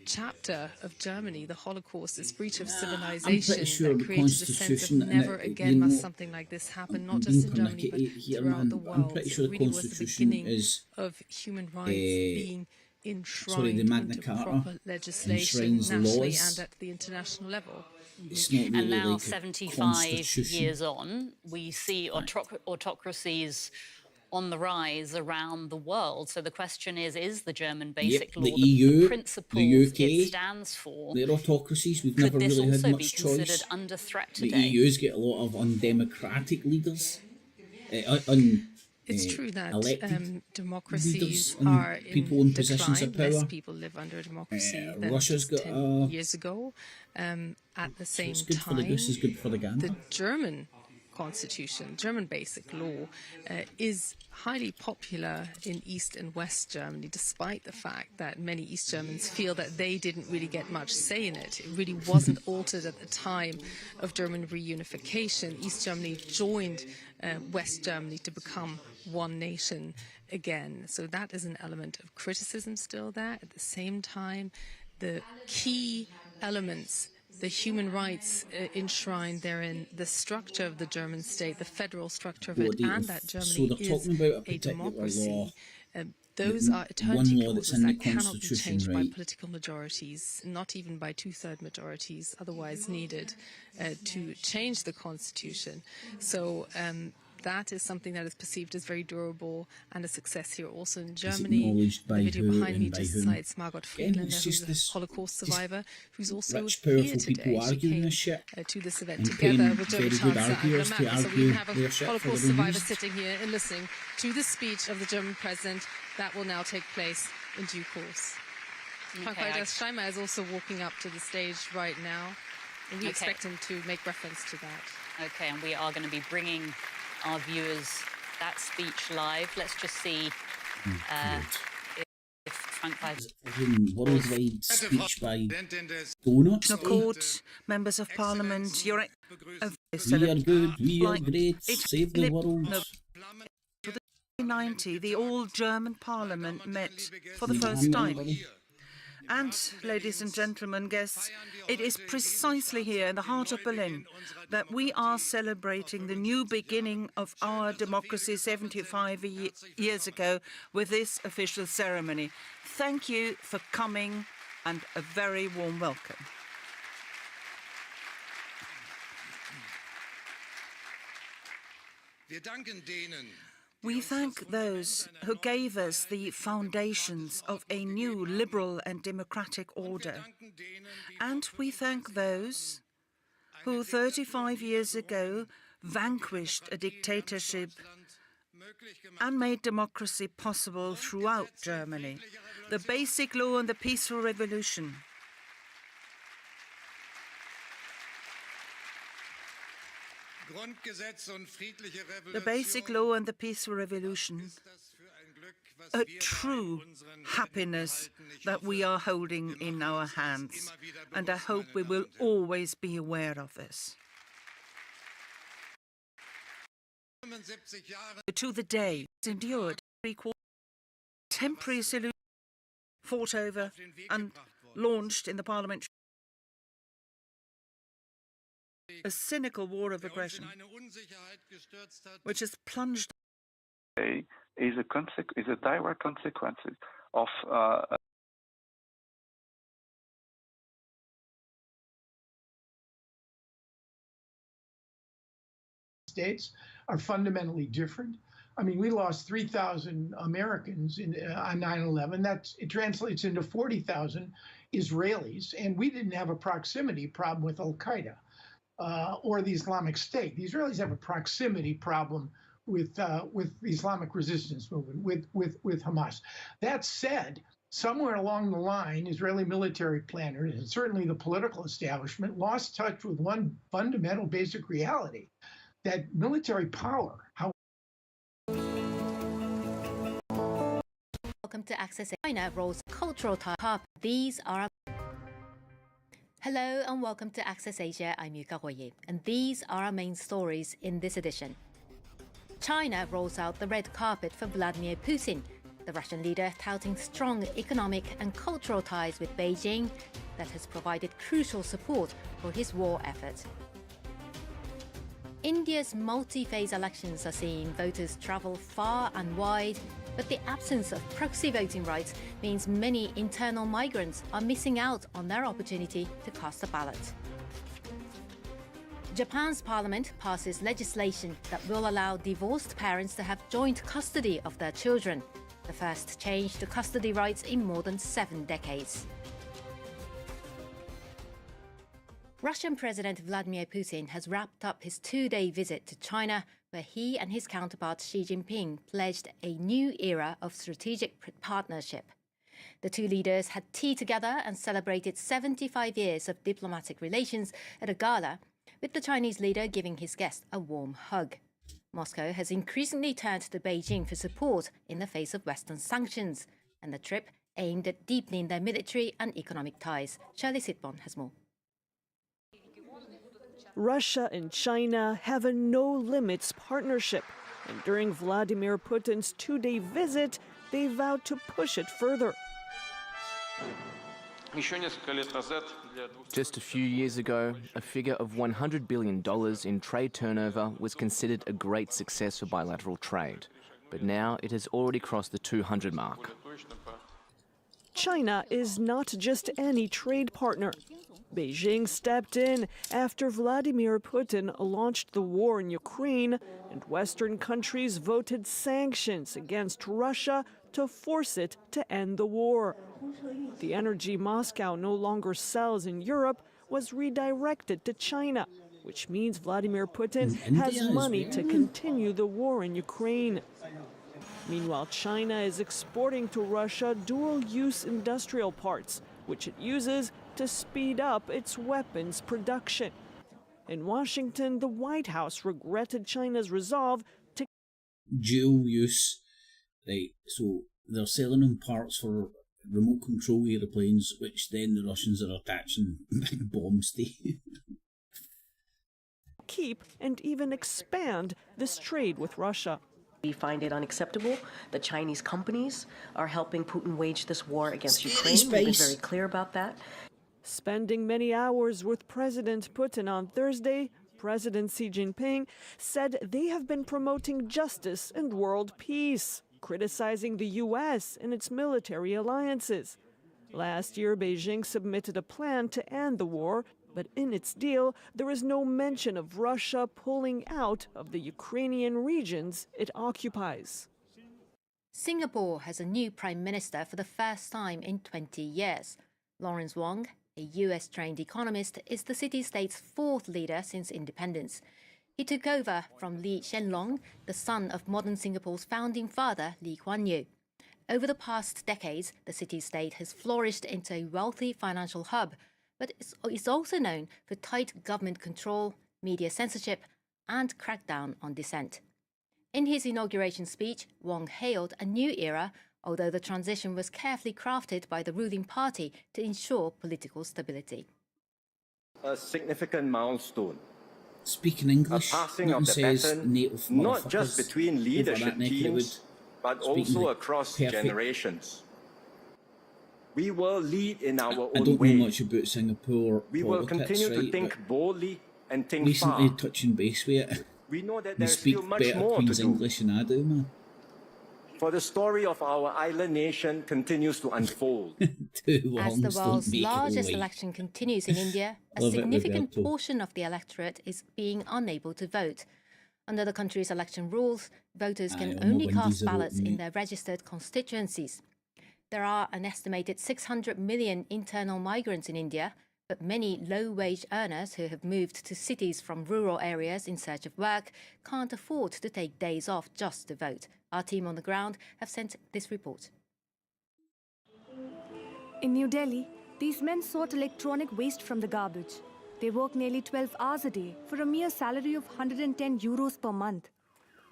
chapter of Germany, the Holocaust, this breach of civilization that created a sense of never again must something like this happen, not just in Germany, but throughout the world. I'm pretty sure the constitution is of human rights being enshrined the Magna into Carta proper legislation nationally laws. and at the international level. It's not really and now, like 75 years on, we see autocracies on the rise around the world. So the question is the German basic law, the EU, the principles the UK, it stands for, they're autocracies. We've never really had much choice. Could this also be considered under threat today? The EU's got a lot of undemocratic leaders. It's true that democracies and are people in positions decline. of power. Less people live under a democracy than Russia's got 10 years ago. At the same good time, for the goose is good for the gander. The German constitution, German basic law, is highly popular in East and West Germany, despite the fact that many East Germans feel that they didn't really get much say in it. It really wasn't altered at the time of German reunification. East Germany joined West Germany to become one nation again. So that is an element of criticism still there. At the same time, the key elements the human rights enshrined therein, the structure of the German state, the federal structure of it, and that Germany is a democracy. Those are eternity clauses that cannot be changed by political majorities, not even by two-third majorities otherwise needed to change the constitution. So that is something that is perceived as very durable and a success here also in Germany. The video behind me just cites Margot Friedlander, who's a Holocaust survivor, who's also here today. She came to this event together with German Chancellor Angela Merkel. So we have a Holocaust survivor sitting here and listening to the speech of the German president that will now take place in due course. Frank-Walter Steinmeier is also walking up to the stage right now, and we expect him to make reference to that. Okay, and we are going to be bringing our viewers that speech live. Let's just see if Frank-Walter... Worldwide speech by Donuts. Court, members of Parliament, you're... We are good, we are great, save the world. 1990, the all-German Parliament met for the first time. And, ladies and gentlemen, guests, it is precisely here in the heart of Berlin that we are celebrating the new beginning of our democracy 75 years ago with this official ceremony. Thank you for coming and a very warm welcome. We thank those who gave us the foundations of a new liberal and democratic order. And we thank those who 35 years ago vanquished a dictatorship and made democracy possible throughout Germany. The Basic Law and the Peaceful Revolution. The Basic Law and the Peaceful Revolution, a true happiness that we are holding in our hands, and I hope we will always be aware of this. To the day it's endured, temporary solution fought over and launched in the Parliament. A cynical war of aggression, which has plunged. Is a direct consequence of States are fundamentally different. I mean, we lost 3,000 Americans on 9/11. It translates into 40,000 Israelis, and we didn't have a proximity problem with Al Qaeda. Or the Islamic State. The Israelis have a proximity problem with the Islamic resistance movement, with Hamas. That said, somewhere along the line, Israeli military planners, and certainly the political establishment, lost touch with one fundamental basic reality, that military power... Welcome to Access China rolls cultural top. These are... Hello and welcome to Access Asia. I'm Yuka Hoye, and these are our main stories in this edition. China rolls out the red carpet for Vladimir Putin, the Russian leader touting strong economic and cultural ties with Beijing that has provided crucial support for his war effort. India's multi-phase elections are seeing voters travel far and wide, but the absence of proxy voting rights means many internal migrants are missing out on their opportunity to cast a ballot. Japan's parliament passes legislation that will allow divorced parents to have joint custody of their children, the first change to custody rights in more than 7 decades. Russian President Vladimir Putin has wrapped up his 2-day visit to China, where he and his counterpart Xi Jinping pledged a new era of strategic partnership. The two leaders had tea together and celebrated 75 years of diplomatic relations at a gala, with the Chinese leader giving his guest a warm hug. Moscow has increasingly turned to Beijing for support in the face of Western sanctions, and the trip aimed at deepening their military and economic ties. Shirley Sitbon has more. Russia and China have a no-limits partnership, and during Vladimir Putin's 2-day visit, they vowed to push it further. Just a few years ago, a figure of $100 billion in trade turnover was considered a great success for bilateral trade. But now it has already crossed the 200 mark. China is not just any trade partner. Beijing stepped in after Vladimir Putin launched the war in Ukraine, and Western countries voted sanctions against Russia to force it to end the war. The energy Moscow no longer sells in Europe was redirected to China, which means Vladimir Putin has money to continue the war in Ukraine. Meanwhile, China is exporting to Russia dual-use industrial parts, which it uses to speed up its weapons production. In Washington, the White House regretted China's resolve to dual-use. Right, so they're selling them parts for remote control aeroplanes, which then the Russians are attaching big bombs to. keep and even expand this trade with Russia. We find it unacceptable that Chinese companies are helping Putin wage this war against Ukraine. We've been very clear about that. Spending many hours with President Putin on Thursday, President Xi Jinping said they have been promoting justice and world peace, criticizing the U.S. and its military alliances. Last year, Beijing submitted a plan to end the war, but in its deal, there is no mention of Russia pulling out of the Ukrainian regions it occupies. Singapore has a new prime minister for the first time in 20 years. Lawrence Wong, a US-trained economist, is the city-state's fourth leader since independence. He took over from Lee Hsien Loong, the son of modern Singapore's founding father, Lee Kuan Yew. Over the past decades, the city-state has flourished into a wealthy financial hub, but it's also known for tight government control, media censorship, and crackdown on dissent. In his inauguration speech, Wong hailed a new era, although the transition was carefully crafted by the ruling party to ensure political stability. A significant milestone. Speaking English, a passing of the baton, not just between leadership teams, but also across generations. We will lead in our own way. I don't know much about Singapore We will continue to think boldly and think recently far. touching base with it. We know that You there's speak still much better more Queen's to do. English than I do, man. For the story of our island nation continues to unfold. As the world's largest election continues in India, a significant portion of the electorate is being unable to vote. Under the country's election rules, voters can only cast ballots in their registered constituencies. There are an estimated 600 million internal migrants in India, but many low-wage earners who have moved to cities from rural areas in search of work can't afford to take days off just to vote. Our team on the ground have sent this report. In New Delhi, these men sort electronic waste from the garbage. They work nearly 12 hours a day for a mere salary of 110 euros per month.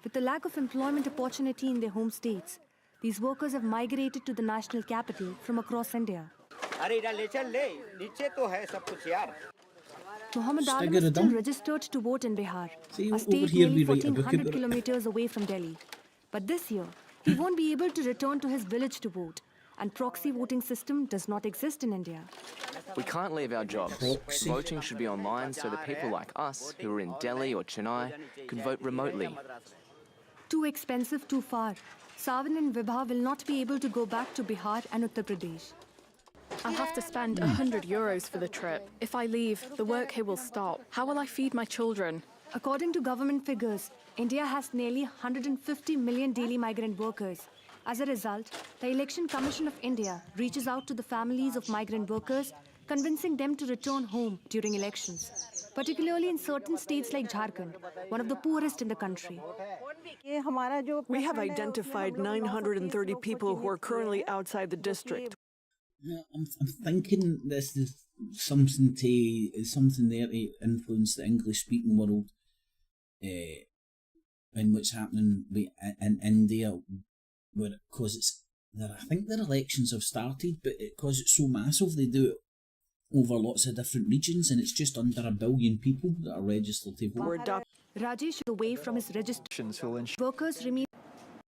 With the lack of employment opportunity in their home states, these workers have migrated to the national capital from across India. Muhammad Alam is still registered to vote in Bihar, a state nearly 1,400 kilometers away from Delhi. But this year, he won't be able to return to his village to vote, and proxy voting system does not exist in India. We can't leave our jobs. Voting should be online so that people like us, who are in Delhi or Chennai, could vote remotely. Too expensive, too far. Savan and Vibha will not be able to go back to Bihar and Uttar Pradesh. I'll have to spend 100 euros for the trip. If I leave, the work here will stop. How will I feed my children? According to government figures, India has nearly 150 million daily migrant workers. As a result, the Election Commission of India reaches out to the families of migrant workers, convincing them to return home during elections, particularly in certain states like Jharkhand, one of the poorest in the country. We have identified 930 people who are currently outside the district. I'm thinking this is something there to influence the English-speaking world, and what's happening in India, because I think their elections have started, but because it's so massive, they do it over lots of different regions, and it's just under 1 billion people that are registered to vote. Rajesh is away from his registration. Workers remain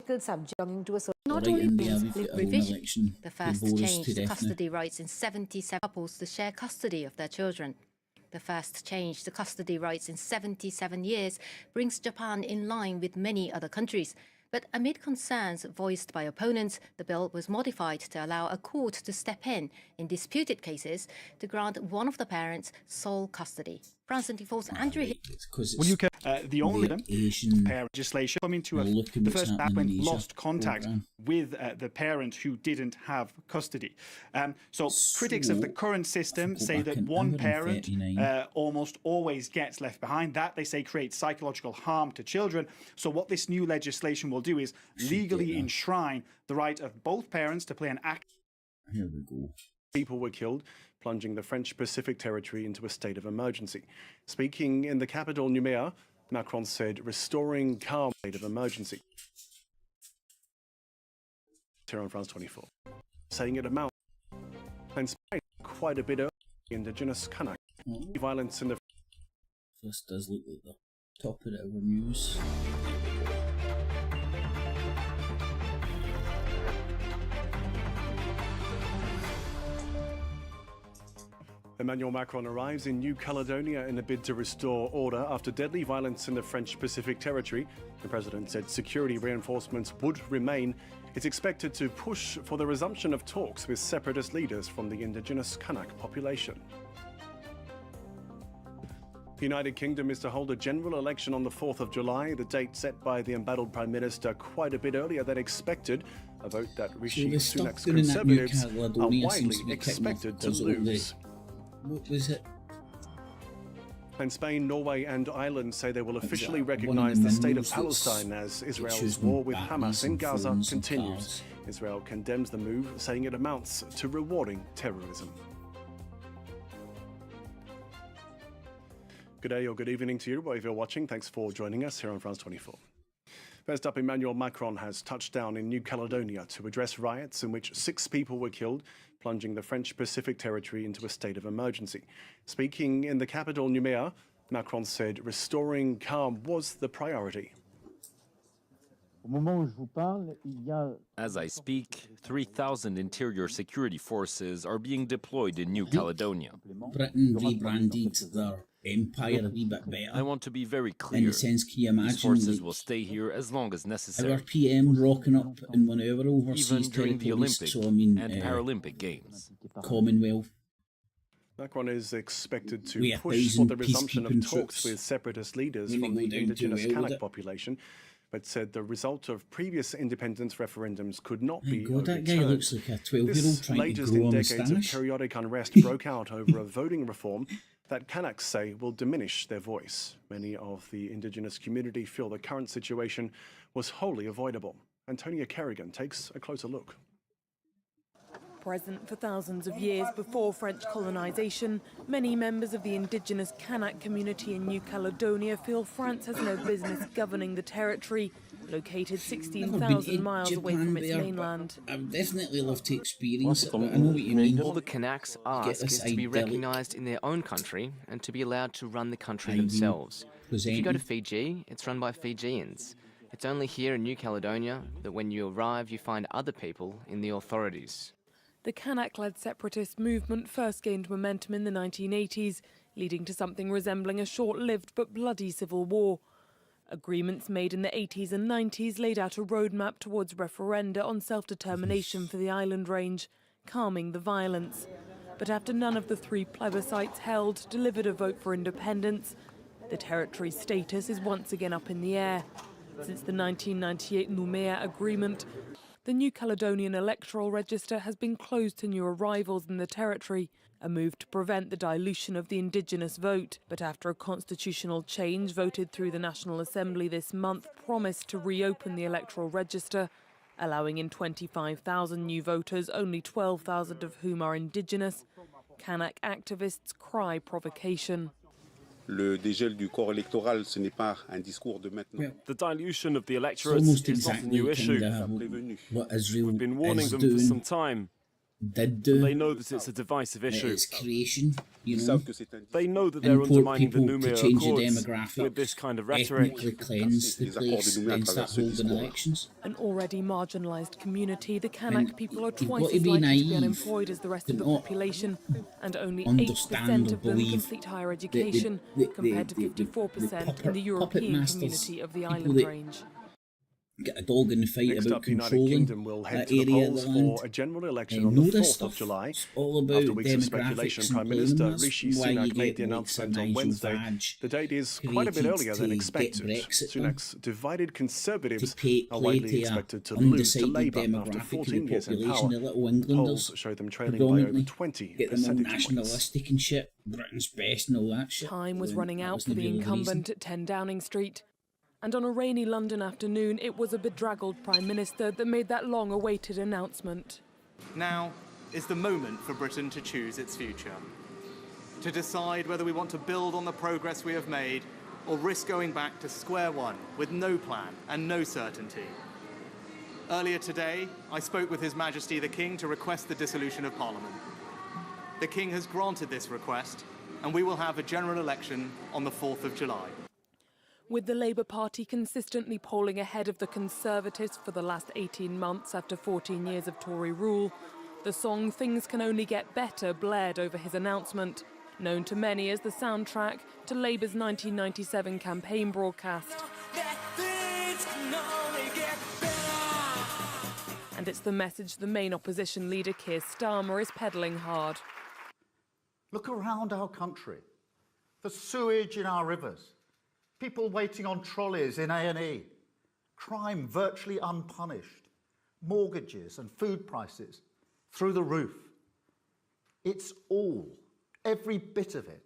Not only revision, the first changed custody rights in 77 couples to share custody of their children. The first change to custody rights in 77 years brings Japan in line with many other countries. But amid concerns voiced by opponents, the bill was modified to allow a court to step in disputed cases to grant one of the parents sole custody. France 24's Andrew the only legislation coming to the first back when lost contact with the parent who didn't have custody. So critics of the current system say that one parent almost always gets left behind. That, they say, creates psychological harm to children. So what this new legislation will do is legally enshrine the right of both parents to play an active. Here we go. People were killed, plunging the French Pacific territory into a state of emergency. Speaking in the capital, Nouméa, Macron said restoring calm state of emergency. Here on France 24, saying it amounts and spite quite a bit of indigenous Kanak violence in the. This does look like the top of our news. Emmanuel Macron arrives in New Caledonia in a bid to restore order after deadly violence in the French Pacific territory. The president said security reinforcements would remain. It's expected to push for the resumption of talks with separatist leaders from the indigenous Kanak population. The United Kingdom is to hold a general election on the 4th of July, the date set by the embattled Prime Minister quite a bit earlier than expected, a vote that Rishi Sunak's Conservatives are widely expected to lose. What was it? And Spain, Norway and Ireland say they will officially recognise the state of Palestine as Israel's war with Hamas in Gaza continues. Israel condemns the move, saying it amounts to rewarding terrorism. Good day or good evening to you, wherever you're watching. Thanks for joining us here on France 24. First up, Emmanuel Macron has touched down in New Caledonia to address riots in which 6 people were killed, plunging the French Pacific territory into a state of emergency. Speaking in the capital, Nouméa, Macron said restoring calm was the priority. As I speak, 3,000 interior security forces are being deployed in New Caledonia. Britain rebranded their empire a wee bit better. I want to be very clear. In the sense, can you imagine, these forces will stay here as long as necessary. Our PM rocking up in 1 hour overseas even during the Olympic and Paralympic Games. Commonwealth. Macron is expected to push for the resumption of talks with separatist leaders from the indigenous Kanak population, but said the result of previous independence referendums could not be overturned. That guy looks like a 12-year-old trying latest to grow in a decades of moustache. periodic unrest broke out over a voting reform that Kanaks say will diminish their voice. Many of the indigenous community feel the current situation was wholly avoidable. Antonia Kerrigan takes a closer look. Present for thousands of years before French colonisation, many members of the indigenous Kanak community in New Caledonia feel France has no business governing the territory, located 16,000 miles away from its mainland. I would definitely love to experience it, but I know what you mean. All the Kanaks ask is to be recognised in their own country and to be allowed to run the country themselves. If you go to Fiji, it's run by Fijians. It's only here in New Caledonia that when you arrive you find other people in the authorities. The Kanak-led separatist movement first gained momentum in the 1980s, leading to something resembling a short-lived but bloody civil war. Agreements made in the 80s and 90s laid out a roadmap towards referenda on self-determination for the island range, calming the violence. But after none of the 3 plebiscites held delivered a vote for independence, the territory's status is once again up in the air. Since the 1998 Nouméa Agreement, the New Caledonian electoral register has been closed to new arrivals in the territory, a move to prevent the dilution of the indigenous vote. But after a constitutional change voted through the National Assembly this month promised to reopen the electoral register, allowing in 25,000 new voters, only 12,000 of whom are indigenous, Kanak activists cry provocation. Le dégel du corps électoral, ce n'est pas un discours de maintenant. The dilution of the electorate is not a new issue. What Israel We've been warning is them doing. for some time. did do. They know that it's a divisive issue. Its creation, you know. They know that they're Import undermining the people to Nouméa change the Accords demographics, with this kind of rhetoric. ethnically cleanse the place, then start holding elections. An already marginalised community, the Kanak people are twice to as be likely to be naive unemployed as the rest of the not population, and only understand 8% or of them believe complete higher education, compared to 54% in the European masters, community of the people island that range. Get a dog in the fight Next about up, the United controlling Kingdom will head that to the area of polls the land. for a general election on Know the this 4th of stuff. July. It's all about After weeks of demographics speculation, and Prime blaming Minister us. Rishi Why you Sunak made get the announcement on Nigel Wednesday. Farage The date is quite a bit created earlier than to expected. get Brexit done. Sunak's divided Conservatives play are widely to a expected to lose to undecided Labour after demographic of 14 the years in population, power. the little Englanders, Polls show them trailing by over predominantly. 20 Get them all percentage points. nationalistic and shit, Britain's best and all that shit. Time was Then running that out wasn't for the really incumbent at 10 Downing Street. And on a rainy London afternoon, it was a bedraggled Prime Minister that made that long-awaited announcement. Now is the moment for Britain to choose its future. To decide whether we want to build on the progress we have made or risk going back to square one with no plan and no certainty. Earlier today, I spoke with His Majesty the King to request the dissolution of Parliament. The King has granted this request, and we will have a general election on the 4th of July. With the Labour Party consistently polling ahead of the Conservatives for the last 18 months after 14 years of Tory rule, the song Things Can Only Get Better blared over his announcement, known to many as the soundtrack to Labour's 1997 campaign broadcast. And it's the message the main opposition leader Keir Starmer is peddling hard. Look around our country. The sewage in our rivers. People waiting on trolleys in A&E, crime virtually unpunished, mortgages and food prices through the roof. It's all, every bit of it,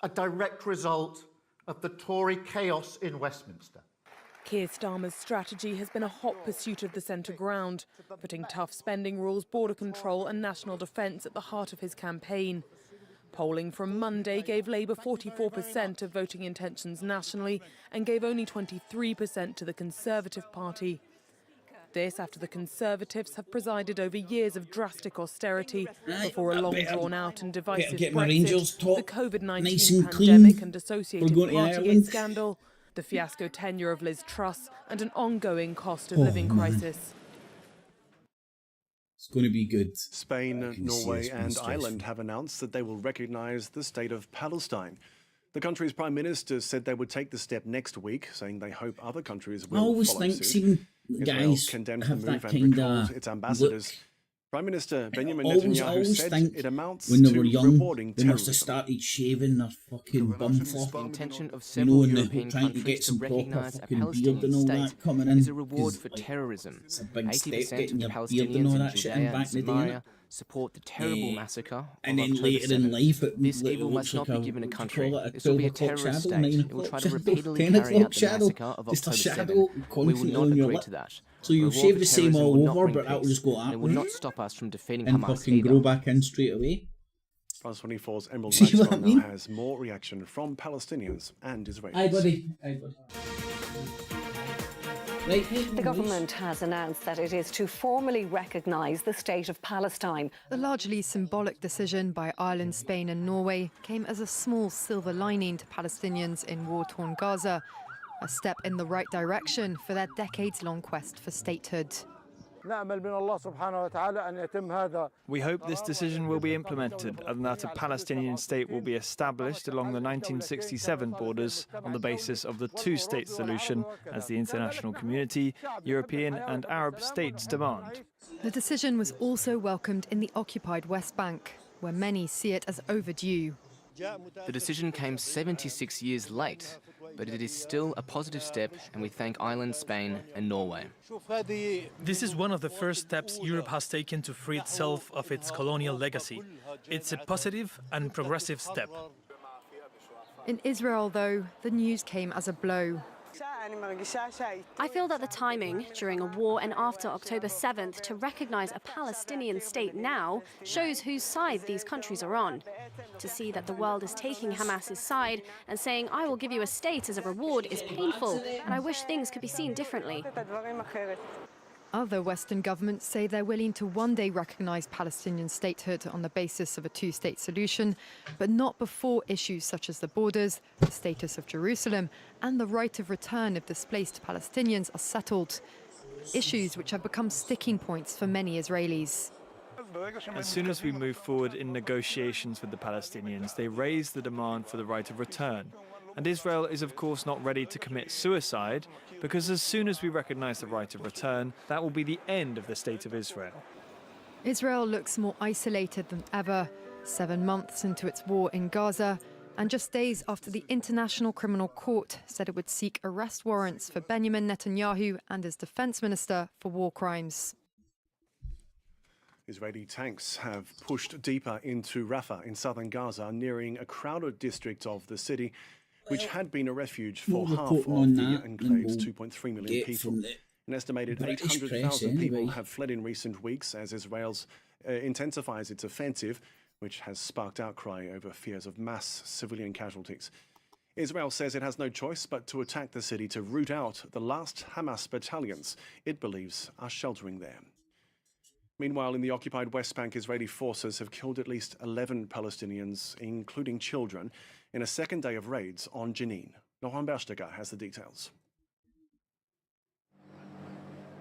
a direct result of the Tory chaos in Westminster. Keir Starmer's strategy has been a hot pursuit of the centre ground, putting tough spending rules, border control and national defence at the heart of his campaign. Polling from Monday gave Labour 44% of voting intentions nationally and gave only 23% to the Conservative Party. This after the Conservatives have presided over years of drastic austerity before a long drawn-out and divisive Brexit, the COVID-19 pandemic and associated Partygate scandal, the fiasco tenure of Liz Truss and an ongoing cost of living crisis. It's going to be good. Spain, Norway and Ireland have announced that they will recognise the state of Palestine. The country's Prime Minister said they would take the step next week, saying they hope other countries will I always follow think suit. guys Israel condemned the have move that and kind recalled of its ambassadors. Prime Minister Benjamin Netanyahu always said think it amounts when they to were young, rewarding they must have terrorism. started shaving their fucking bum off. The intention of You several know, and European trying to get countries to some proper recognise a fucking beard Palestinian and all state that coming in. is a reward 'cause, for like, terrorism. it's a big step 80% of getting the your beard and all Palestinians in that shit in Judea and back in the day, Samaria innit? support the terrible massacre And of then October later in 7th. life, This it evil looks must not like be given a what do you country. call it, This will be a 12 o'clock terrorist shadow, state. 9 It will try to o'clock repeatedly shadow, 10 carry out o'clock the shadow, massacre of just a October shadow 7th. We will constantly not on your agree lip. to that. So you'll Reward shave for the same terrorism all will not over, bring but that will peace, just go and up it will not stop us from defeating and Hamas fucking either. grow back in straight away. France 24's Emerald See what I Maxwell mean? now has more reaction from Palestinians and Israelis. Hi, buddy. Hi, buddy. The government has announced that it is to formally recognise the state of Palestine. The largely symbolic decision by Ireland, Spain and Norway came as a small silver lining to Palestinians in war-torn Gaza, a step in the right direction for their decades-long quest for statehood. We hope this decision will be implemented and that a Palestinian state will be established along the 1967 borders on the basis of the two-state solution as the international community, European and Arab states demand. The decision was also welcomed in the occupied West Bank, where many see it as overdue. The decision came 76 years late, but it is still a positive step, and we thank Ireland, Spain and Norway. This is one of the first steps Europe has taken to free itself of its colonial legacy. It's a positive and progressive step. In Israel, though, the news came as a blow. I feel that the timing, during a war and after October 7th, to recognise a Palestinian state now shows whose side these countries are on. To see that the world is taking Hamas's side and saying, I will give you a state as a reward is painful, and I wish things could be seen differently. Other Western governments say they're willing to one day recognize Palestinian statehood on the basis of a two-state solution, but not before issues such as the borders, the status of Jerusalem, and the right of return of displaced Palestinians are settled. Issues which have become sticking points for many Israelis. As soon as we move forward in negotiations with the Palestinians, they raise the demand for the right of return. And Israel is of course not ready to commit suicide, because as soon as we recognize the right of return, that will be the end of the State of Israel. Israel looks more isolated than ever, 7 months into its war in Gaza, and just days after the International Criminal Court said it would seek arrest warrants for Benjamin Netanyahu and his defense minister for war crimes. Israeli tanks have pushed deeper into Rafah in southern Gaza, nearing a crowded district of the city, which had been a refuge for half of the enclave's 2.3 million people. An estimated 800,000 people have fled in recent weeks as Israel intensifies its offensive, which has sparked outcry over fears of mass civilian casualties. Israel says it has no choice but to attack the city to root out the last Hamas battalions it believes are sheltering there. Meanwhile, in the occupied West Bank, Israeli forces have killed at least 11 Palestinians, including children, in a second day of raids on Jenin. Laurent Bersteger has the details.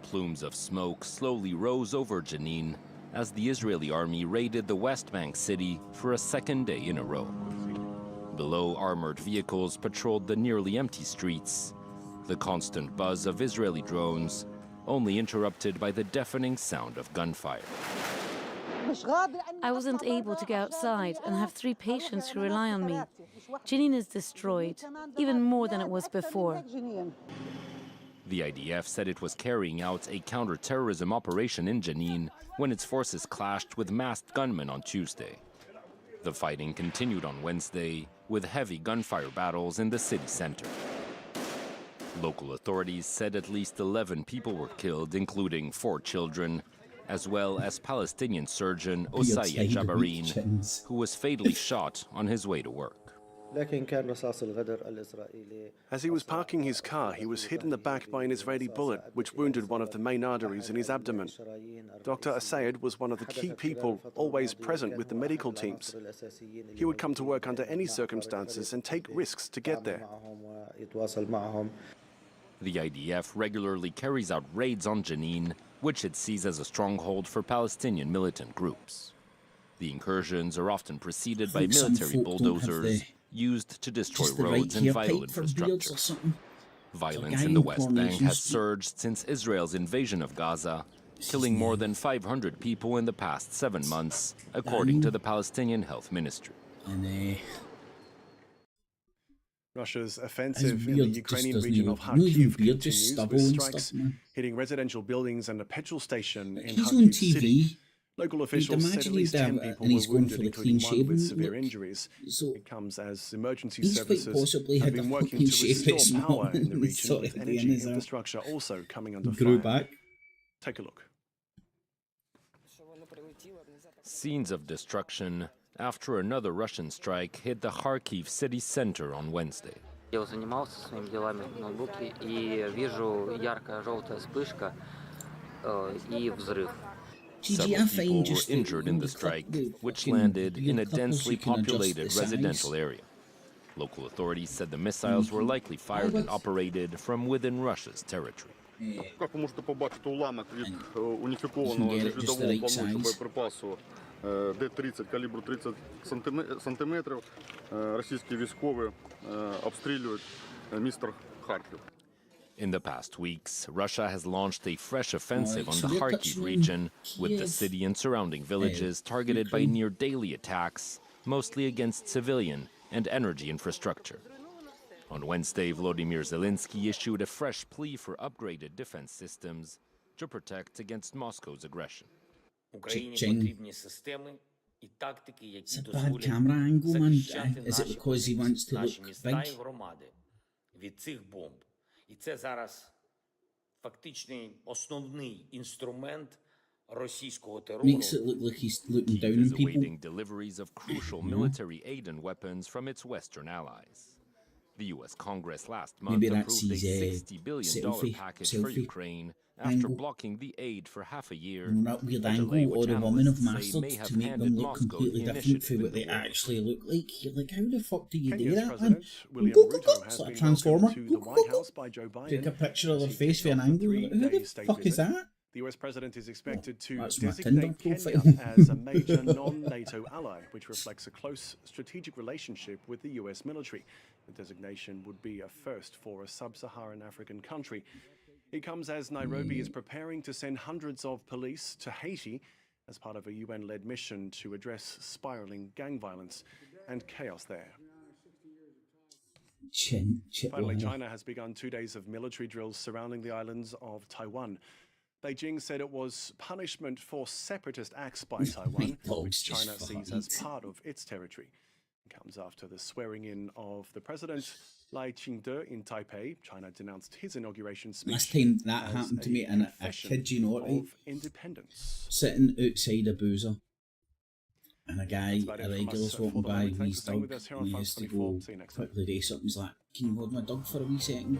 Plumes of smoke slowly rose over Jenin as the Israeli army raided the West Bank city for a second day in a row. Below, armored vehicles patrolled the nearly empty streets, the constant buzz of Israeli drones only interrupted by the deafening sound of gunfire. I wasn't able to go outside and have 3 patients who rely on me. Jenin is destroyed, even more than it was before. The IDF said it was carrying out a counter-terrorism operation in Jenin when its forces clashed with masked gunmen on Tuesday. The fighting continued on Wednesday with heavy gunfire battles in the city center. Local authorities said at least 11 people were killed, including 4 children, as well as Palestinian surgeon Osaya Jabarin, who was fatally shot on his way to work. As he was parking his car, he was hit in the back by an Israeli bullet, which wounded one of the main arteries in his abdomen. Dr. Asayed was one of the key people always present with the medical teams. He would come to work under any circumstances and take risks to get there. The IDF regularly carries out raids on Jenin, which it sees as a stronghold for Palestinian militant groups. The incursions are often preceded by military bulldozers used to destroy roads and vital infrastructure. Violence in the West Bank has surged since Israel's invasion of Gaza, killing more than 500 people in the past 7 months, according to the Palestinian Health Ministry. Russia's offensive in the Ukrainian region of Kharkiv continues, with strikes hitting residential buildings and a petrol station in Kharkiv city. Local officials said at least 10 people were wounded, including one with severe injuries. It comes as emergency services have been working to restore power in the region, with energy infrastructure also coming under fire. Take a look. Scenes of destruction after another Russian strike hit the Kharkiv city center on Wednesday. Я занимался своими делами в ноутбуке и вижу ярко-желтая вспышка и взрыв. Several people were injured in the strike, which landed in a densely populated residential area. Local authorities said the missiles were likely fired and operated from within Russia's territory. Как ви можете побачити уламок від уніфікованого нежвідового плануючого боєприпасу Д-30 калібру 30 сантиметрів. Російські військові обстрілюють місто Харків. In the past weeks, Russia has launched a fresh offensive on the Kharkiv region, with the city and surrounding villages targeted by near-daily attacks, mostly against civilian and energy infrastructure. On Wednesday, Volodymyr Zelensky issued a fresh plea for upgraded defense systems to protect against Moscow's aggression. Україні потрібні системи і тактики, які дозволять захищати наші міста і громади від цих бомб. І це зараз фактичний основний інструмент російського терору. Kyiv is awaiting deliveries of crucial military aid and weapons from its Western allies. The US Congress last month Maybe that's approved a his $60 billion package for Ukraine after angle. blocking the aid for half a year. That weird A delay angle, or which the women have analysts say mastered may have to make handed them look Moscow completely the different from initiative what they in the war. actually look like. You're like, how the fuck do you do Kenya's that, man? President William Go, go, Ruto go. has It's like a been transformer. welcomed to Go, the go, White go, go. House by Joe Biden. Take a picture of their As he face kicks for an off the angle. Who the three-day state fuck is visit. that? The US president is expected to That's my designate Tinder Kenya profile. as a major non-NATO ally, which reflects a close strategic relationship with the US military. The designation would be a first for a sub-Saharan African country. It comes as Nairobi is preparing to send hundreds of police to Haiti as part of a UN-led mission to address spiraling gang violence and chaos there. Finally, China has begun 2 days of military drills surrounding the islands of Taiwan. Beijing said it was punishment for separatist acts by Taiwan, which China sees as part of its territory. It comes after the swearing-in of the president, Lai Ching-te, in Taipei. China denounced his inauguration speech. Last time that happened to me, and I kid you not, right? Sitting outside a boozer, and a guy, a regular's walking by with his dog, and he has to go quickly do something. He's like, "Can you hold my dog for a wee second?"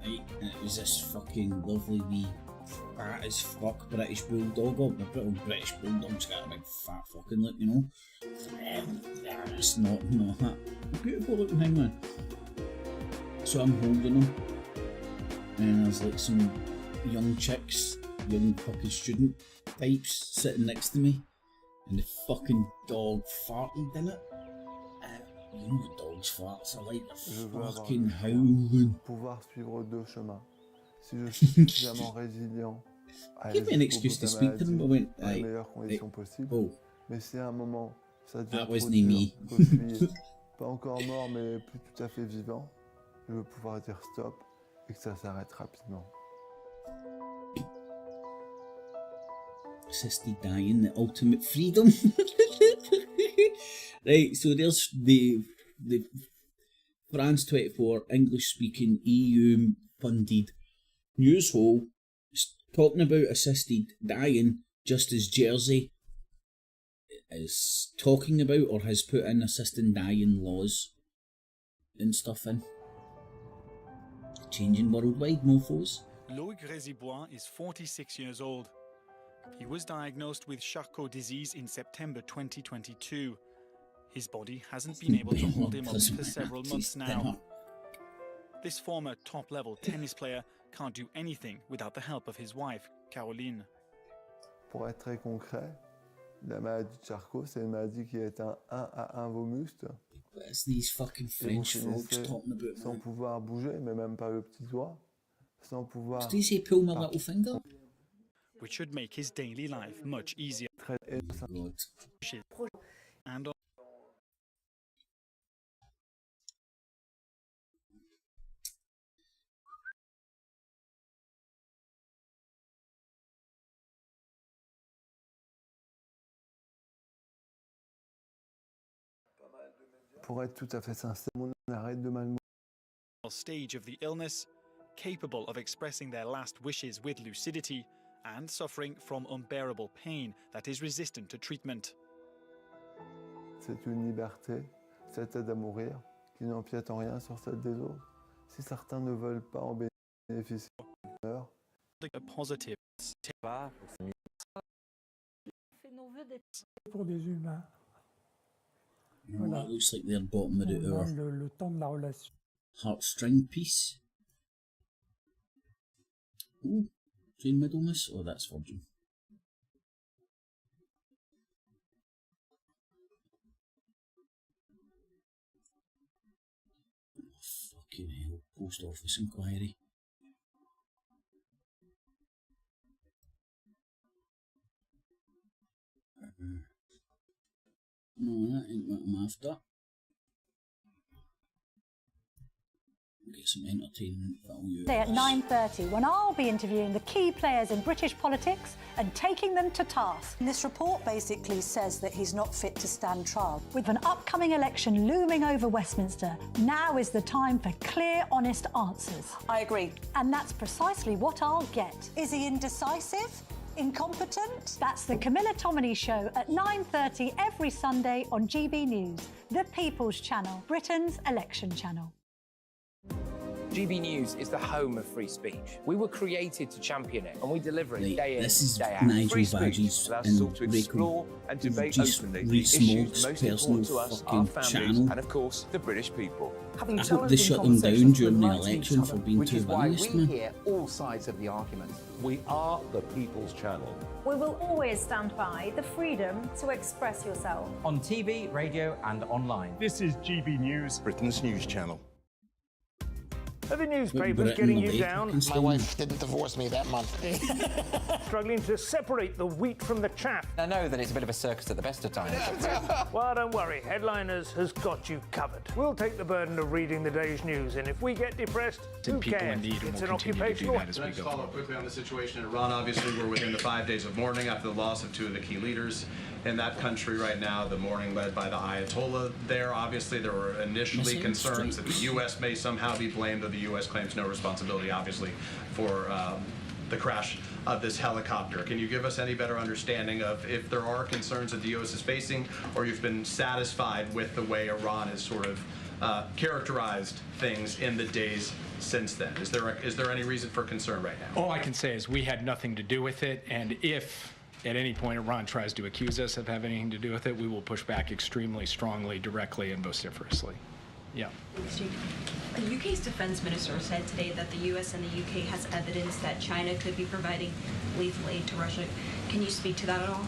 Right, and it was this fucking lovely wee fat as fuck British bulldog. Oh, my little British bulldog's got a big fat fucking lip, you know. It's not that beautiful looking thing, man. So I'm holding him, and there's like some young chicks, young fucking student types sitting next to me, and the fucking dog farted in it. You know what dogs farts are like, they're fucking howling. Pouvoir suivre deux chemins. Si je suis suffisamment résilient à Give me an excuse to speak to them, but went, dans les meilleures conditions possibles. Oh. Mais c'est un moment, ça devient That trop wasn't dur, me. que je suis pas encore mort, mais plus tout à fait vivant. Je veux pouvoir dire stop et que ça s'arrête rapidement. Assisted dying, the ultimate freedom. Right, so there's the France 24 English-speaking EU-funded news hole talking about assisted dying, just as Jersey is talking about or has put in assisted dying laws and stuff in. Changing worldwide, mofos. Louis Grésy-Bois is 46 years old. He was diagnosed with Charcot disease in September 2022. His body hasn't been able to hold him up for several months now. This former top-level tennis player can't do anything without the help of his wife, Caroline. Pour être très concret, la maladie de Charcot, c'est une maladie qui éteint 1 à 1 vos muscles. What's these fucking French folks talking about? Sans pouvoir bouger, mais même pas le petit doigt. Sans pouvoir... Did he say pull my little finger? Which should make his daily life much easier. And Pour être tout à fait sincère, on arrête de mal stage of the illness, capable of expressing their last wishes with lucidity, and suffering from unbearable pain that is resistant to treatment. C'est une liberté, cette aide à mourir, qui n'empiète en rien sur celle des autres. Si certains ne veulent pas en bénéficier, A positive pour des humains. Voilà. That looks like they're bottoming out our le temps de la relation. heartstring piece. Ooh, Jane Middlemiss? Oh, that's Virgin. Oh, fucking hell. Post office inquiry. No, that ain't what I'm after. Get some entertainment value. Today at 9:30, when I'll be interviewing the key players in British politics and taking them to task. This report basically says that he's not fit to stand trial. With an upcoming election looming over Westminster, now is the time for clear, honest answers. I agree. And that's precisely what I'll get. Is he indecisive? Incompetent? That's the Camilla Tominey Show at 9:30 every Sunday on GB News, the People's Channel, Britain's election channel. GB News is the home of free speech. We were created to champion it, and we deliver it day in, day out. Nigel Free speech Badges allows and us all to explore and debate openly the issues most important to us, our families, channel. and of course, the British people. I hope they shut them down during the election for being too biased, man. Hear all sides of the argument. We are the People's Channel. We will always stand by the freedom to express yourself. On TV, radio and online. This is GB News, Britain's news channel. Are the newspapers getting you down? My wife didn't divorce me that month. Struggling to separate the wheat from the chaff? I know that it's a bit of a circus at the best of times. Well, don't worry. Headliners has got you covered. We'll take the burden of reading the day's news, and if we get depressed, who cares? It's an occupational. Let's follow up quickly on the situation in Iran. Obviously, we're within the 5 days of mourning after the loss of two of the key leaders in that country right now, the mourning led by the Ayatollah there. Obviously, there were initially concerns that the U.S. may somehow be blamed, though the U.S. claims no responsibility, obviously, for the crash of this helicopter. Can you give us any better understanding of if there are concerns that the U.S. is facing, or you've been satisfied with the way Iran has sort of characterized things in the days since then? Is there any reason for concern right now? All I can say is we had nothing to do with it, and if at any point Iran tries to accuse us of having anything to do with it, we will push back extremely strongly, directly, and vociferously. Yeah. The UK's defense minister said today that the US and the UK has evidence that China could be providing lethal aid to Russia. Can you speak to that at all?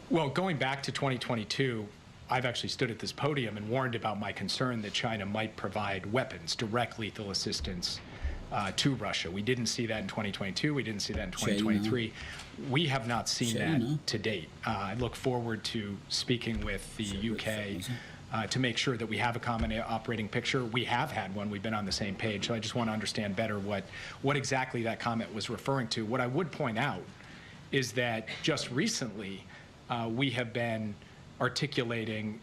Well, going back to 2022, I've actually stood at this podium and warned about my concern that China might provide weapons, direct lethal assistance to Russia. We didn't see that in 2022. We didn't see that in 2023. China. We have not seen that to date. I look forward to speaking with the UK to make sure that we have a common operating picture. We have had one. We've been on the same page. So I just want to understand better what exactly that comment was referring to. What I would point out is that just recently we have been articulating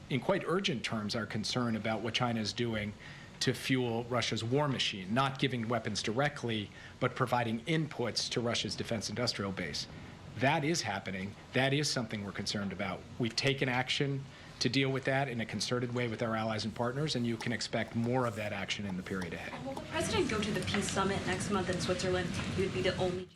in quite urgent terms our concern about what China is doing to fuel Russia's war machine, not giving weapons directly, but providing inputs to Russia's defense industrial base. That is happening. That is something we're concerned about. We've taken action to deal with that in a concerted way with our allies and partners, and you can expect more of that action in the period ahead. Will the president go to the peace summit next month in Switzerland? He would be the only.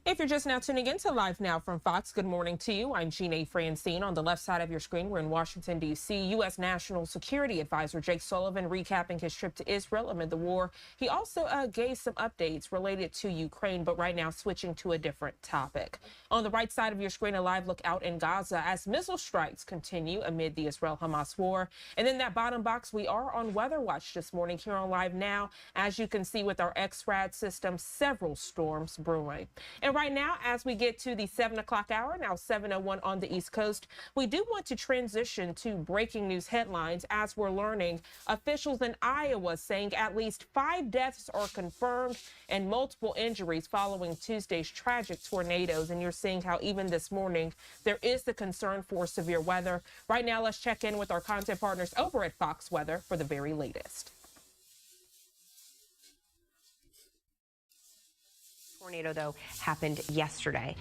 If you're just now tuning in to Live Now from Fox, good morning to you. I'm Jeanne Francine. On the left side of your screen, we're in Washington, D.C. U.S. National Security Advisor Jake Sullivan recapping his trip to Israel amid the war. He also gave some updates related to Ukraine, but right now switching to a different topic. On the right side of your screen, a live look out in Gaza as missile strikes continue amid the Israel-Hamas war. And in that bottom box, we are on Weather Watch this morning here on Live Now. As you can see with our XRAD system, several storms brewing. And right now, as we get to the 7 o'clock hour, now 7:01 on the East Coast, we do want to transition to breaking news headlines as we're learning officials in Iowa saying at least 5 deaths are confirmed and multiple injuries following Tuesday's tragic tornadoes. And you're seeing how even this morning there is the concern for severe weather. Right now, let's check in with our content partners over at Fox Weather for the very latest. Tornado, though, happened yesterday.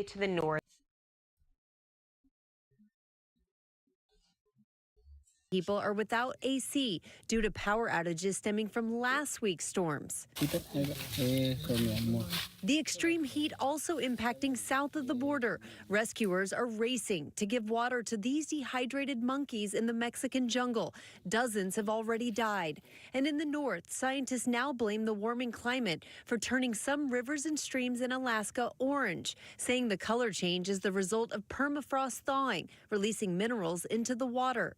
To the north. People are without AC due to power outages stemming from last week's storms. The extreme heat also impacting south of the border. Rescuers are racing to give water to these dehydrated monkeys in the Mexican jungle. Dozens have already died. And in the north, scientists now blame the warming climate for turning some rivers and streams in Alaska orange, saying the color change is the result of permafrost thawing, releasing minerals into the water.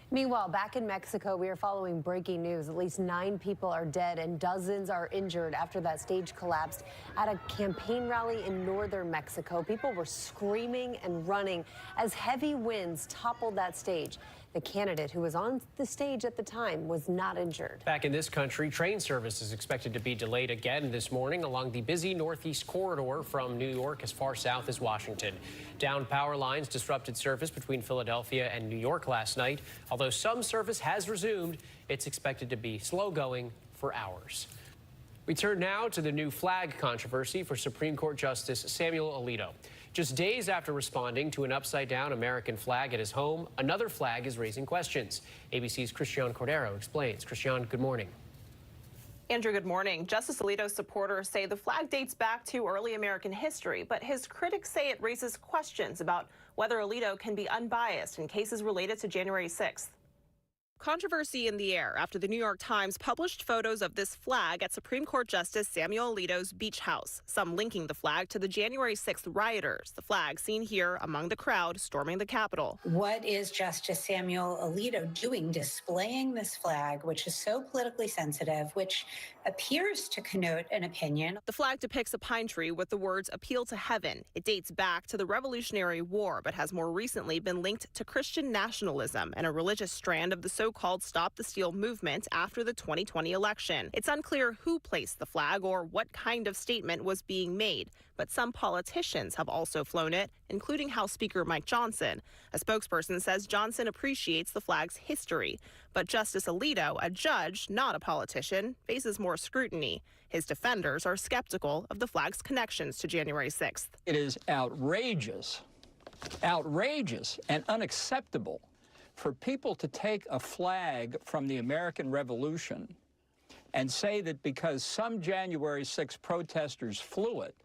Meanwhile, back in Mexico, we are following breaking news. At least 9 people are dead and dozens are injured after that stage collapsed at a campaign rally in northern Mexico. People were screaming and running as heavy winds toppled that stage. The candidate who was on the stage at the time was not injured. Back in this country, train service is expected to be delayed again this morning along the busy northeast corridor from New York as far south as Washington. Downed power lines disrupted service between Philadelphia and New York last night. Although some service has resumed, it's expected to be slow going for hours. We turn now to the new flag controversy for Supreme Court Justice Samuel Alito. Just days after responding to an upside-down American flag at his home, another flag is raising questions. ABC's Christian Cordero explains. Christian, good morning. Andrew, good morning. Justice Alito's supporters say the flag dates back to early American history, but his critics say it raises questions about whether Alito can be unbiased in cases related to January 6th. Controversy in the air after the New York Times published photos of this flag at Supreme Court Justice Samuel Alito's beach house, some linking the flag to the January 6th rioters, the flag seen here among the crowd storming the Capitol. What is Justice Samuel Alito doing displaying this flag, which is so politically sensitive, which appears to connote an opinion? The flag depicts a pine tree with the words "Appeal to Heaven." It dates back to the Revolutionary War, but has more recently been linked to Christian nationalism and a religious strand of the so-called Stop the Steal movement after the 2020 election. It's unclear who placed the flag or what kind of statement was being made, but some politicians have also flown it, including House Speaker Mike Johnson. A spokesperson says Johnson appreciates the flag's history, but Justice Alito, a judge, not a politician, faces more scrutiny. His defenders are skeptical of the flag's connections to January 6th. It is outrageous and unacceptable for people to take a flag from the American Revolution and say that because some January 6 protesters flew it,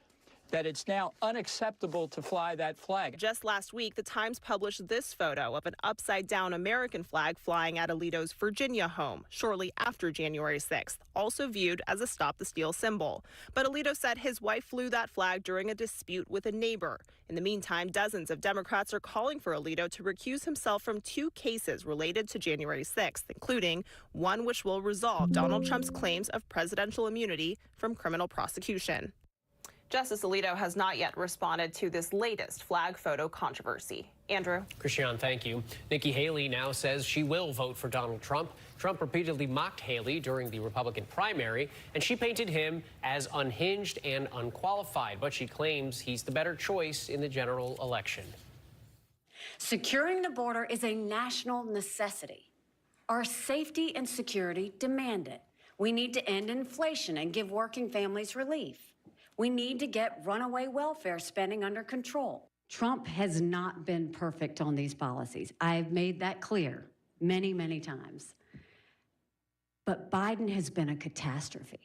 that it's now unacceptable to fly that flag. Just last week, the Times published this photo of an upside-down American flag flying at Alito's Virginia home shortly after January 6th, also viewed as a Stop the Steal symbol. But Alito said his wife flew that flag during a dispute with a neighbor. In the meantime, dozens of Democrats are calling for Alito to recuse himself from 2 cases related to January 6th, including one which will resolve Donald Trump's claims of presidential immunity from criminal prosecution. Justice Alito has not yet responded to this latest flag photo controversy. Andrew. Christian, thank you. Nikki Haley now says she will vote for Donald Trump. Trump repeatedly mocked Haley during the Republican primary, and she painted him as unhinged and unqualified, but she claims he's the better choice in the general election. Securing the border is a national necessity. Our safety and security demand it. We need to end inflation and give working families relief. We need to get runaway welfare spending under control. Trump has not been perfect on these policies. I've made that clear many, many times. But Biden has been a catastrophe.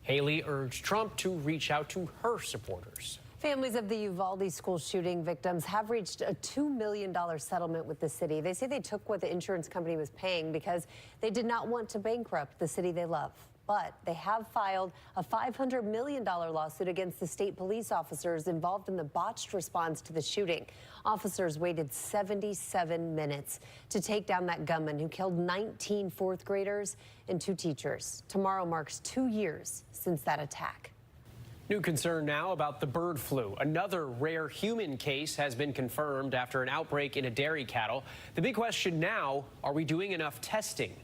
Haley urged Trump to reach out to her supporters. Families of the Uvalde school shooting victims have reached a $2 million settlement with the city. They say they took what the insurance company was paying because they did not want to bankrupt the city they love. But they have filed a $500 million lawsuit against the state police officers involved in the botched response to the shooting. Officers waited 77 minutes to take down that gunman who killed 19 fourth graders and 2 teachers. Tomorrow marks 2 years since that attack. New concern now about the bird flu. Another rare human case has been confirmed after an outbreak in a dairy cattle. The big question now, are we doing enough testing?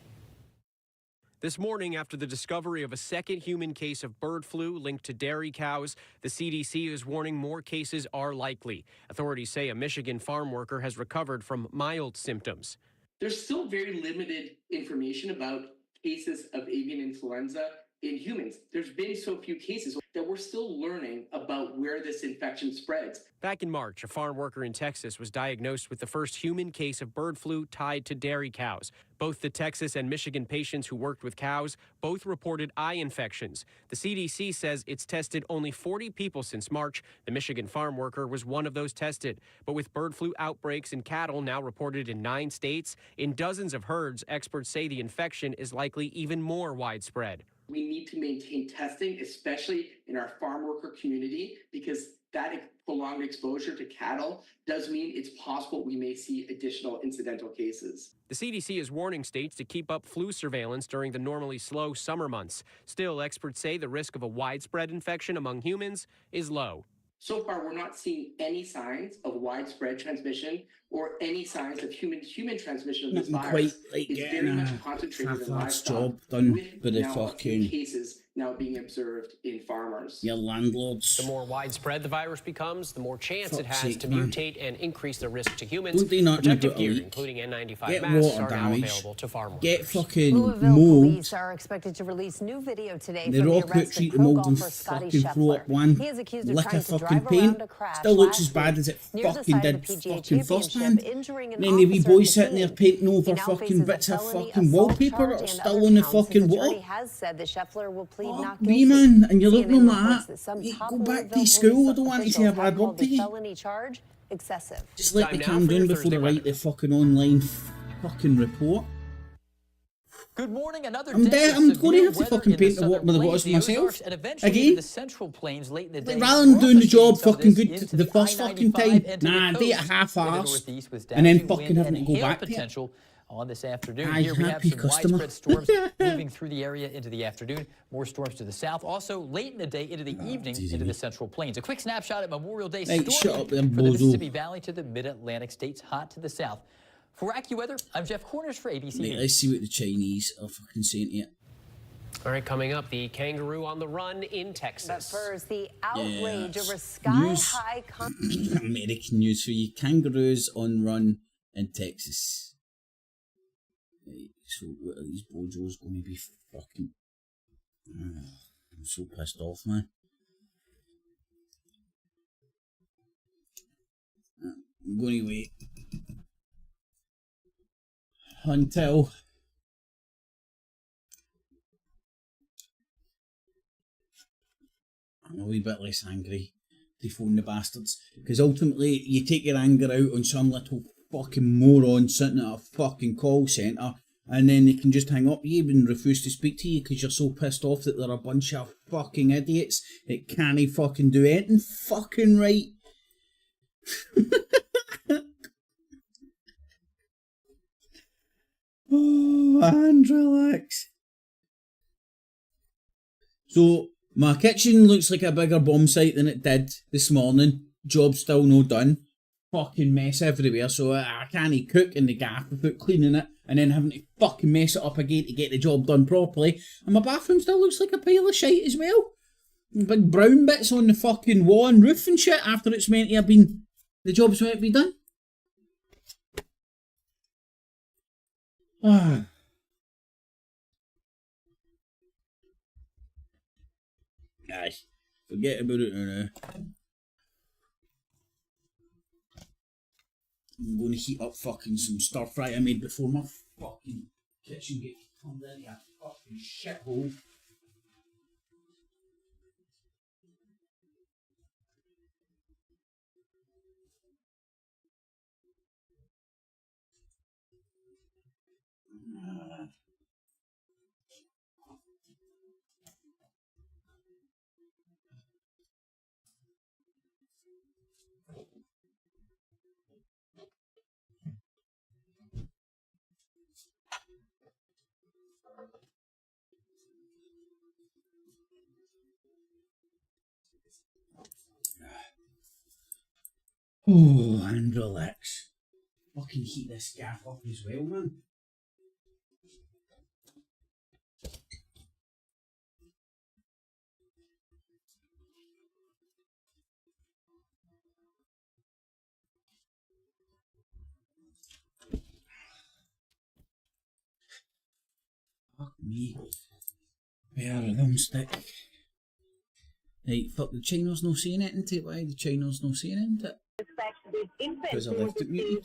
This morning, after the discovery of a second human case of bird flu linked to dairy cows, the CDC is warning more cases are likely. Authorities say a Michigan farm worker has recovered from mild symptoms. There's still very limited information about cases of avian influenza in humans. There's been so few cases that we're still learning about where this infection spreads. Back in March, a farm worker in Texas was diagnosed with the first human case of bird flu tied to dairy cows. Both the Texas and Michigan patients who worked with cows both reported eye infections. The CDC says it's tested only 40 people since March. The Michigan farm worker was one of those tested. But with bird flu outbreaks in cattle now reported in 9 states, in dozens of herds, experts say the infection is likely even more widespread. We need to maintain testing, especially in our farm worker community, because that prolonged exposure to cattle does mean it's possible we may see additional incidental cases. The CDC is warning states to keep up flu surveillance during the normally slow summer months. Still, experts say the risk of a widespread infection among humans is low. So far, we're not seeing any signs of widespread transmission or any signs of human transmission of this Nothing virus. quite like It's getting very a much concentrated in half-assed livestock, job done with by the now a few fucking cases now being observed in farmers. your landlords. The more widespread the virus becomes, the more chance it Fuck's has sake, to man. mutate and increase the risk to humans. Don't they not Protective about a gear, leak? including N95 Get masks, water are now damage. available to farm Get workers. fucking Louisville mold. police are expected to release new video today They from the rock out, arrest treat of the pro mold and golfer Scotty fucking throw Scheffler. up one He is accused of lick trying of to fucking drive paint. around a crash Still looks last as bad week as it near the fucking site did of the PGA fucking first Championship, time. injuring an Then the wee officer boy at the sitting there scene. painting over He now fucking faces a bits of felony fucking assault wallpaper charge that are and still other on the counts. His fucking attorney wall. has said that Scheffler will plead not Me guilty. man, and you're CNN looking at reports that. some You top go back to Louisville school, police I don't want to say officials a have bad called word to the you. felony charge excessive. Just let Time the now calm for your down before Thursday they write weather. the fucking online fucking report. Good morning. Another I'm day dead. of I'm severe going to have to weather fucking in the paint the water with the southern waters plains, the myself. Ozarks, and eventually Again. into the central plains late in the day. Like, rather than We're doing also the job seeing some of fucking this good into the first fucking I-95 time, and to the nah, do it coast. half-arse Northeast with and then damaging fucking wind having to and go hail back to it. potential on this afternoon. Aye, Here we have happy some customer. widespread storms moving through the area into the afternoon. More storms to the south. Also, late in the day into the evening into the central plains. A quick snapshot at Memorial Day Hey, storming shut up there, from the bozo. Mississippi Valley to the mid-Atlantic states, hot to the south. For AccuWeather, I'm Jeff Cornish for ABC Mate, News. let's see what the Chinese are fucking saying to you. All right, coming up, the kangaroo on the run in Texas. But first, the outrage Yes. over News. sky-high American news for you. Kangaroos on run in Texas. Right, so what are these bojos going to be fucking... I'm so pissed off, man. I'm going to wait until I'm a wee bit less angry to phone the bastards, because ultimately you take your anger out on some little fucking moron sitting at a fucking call centre, and then they can just hang up you and refuse to speak to you because you're so pissed off that they're a bunch of fucking idiots that can't fucking do anything fucking right. Oh, and relax. So, my kitchen looks like a bigger bomb site than it did this morning. Job still no done. Fucking mess everywhere, so I can't cook in the gaff without cleaning it and then having to fucking mess it up again to get the job done properly. And my bathroom still looks like a pile of shite as well. Big brown bits on the fucking wall and roof and shit after it's meant to have been... The job's meant to be done. Ah. Aye, forget about it now. I'm going to heat up fucking some stir fry I made before my fucking kitchen gets turned into a fucking shithole. Oh, and relax. Fucking heat this gaff up as well, man. Fuck me. Where are them stick? Right, fuck, the China's not saying it, into it. Why the China's not saying it, into it? Because I left it muted.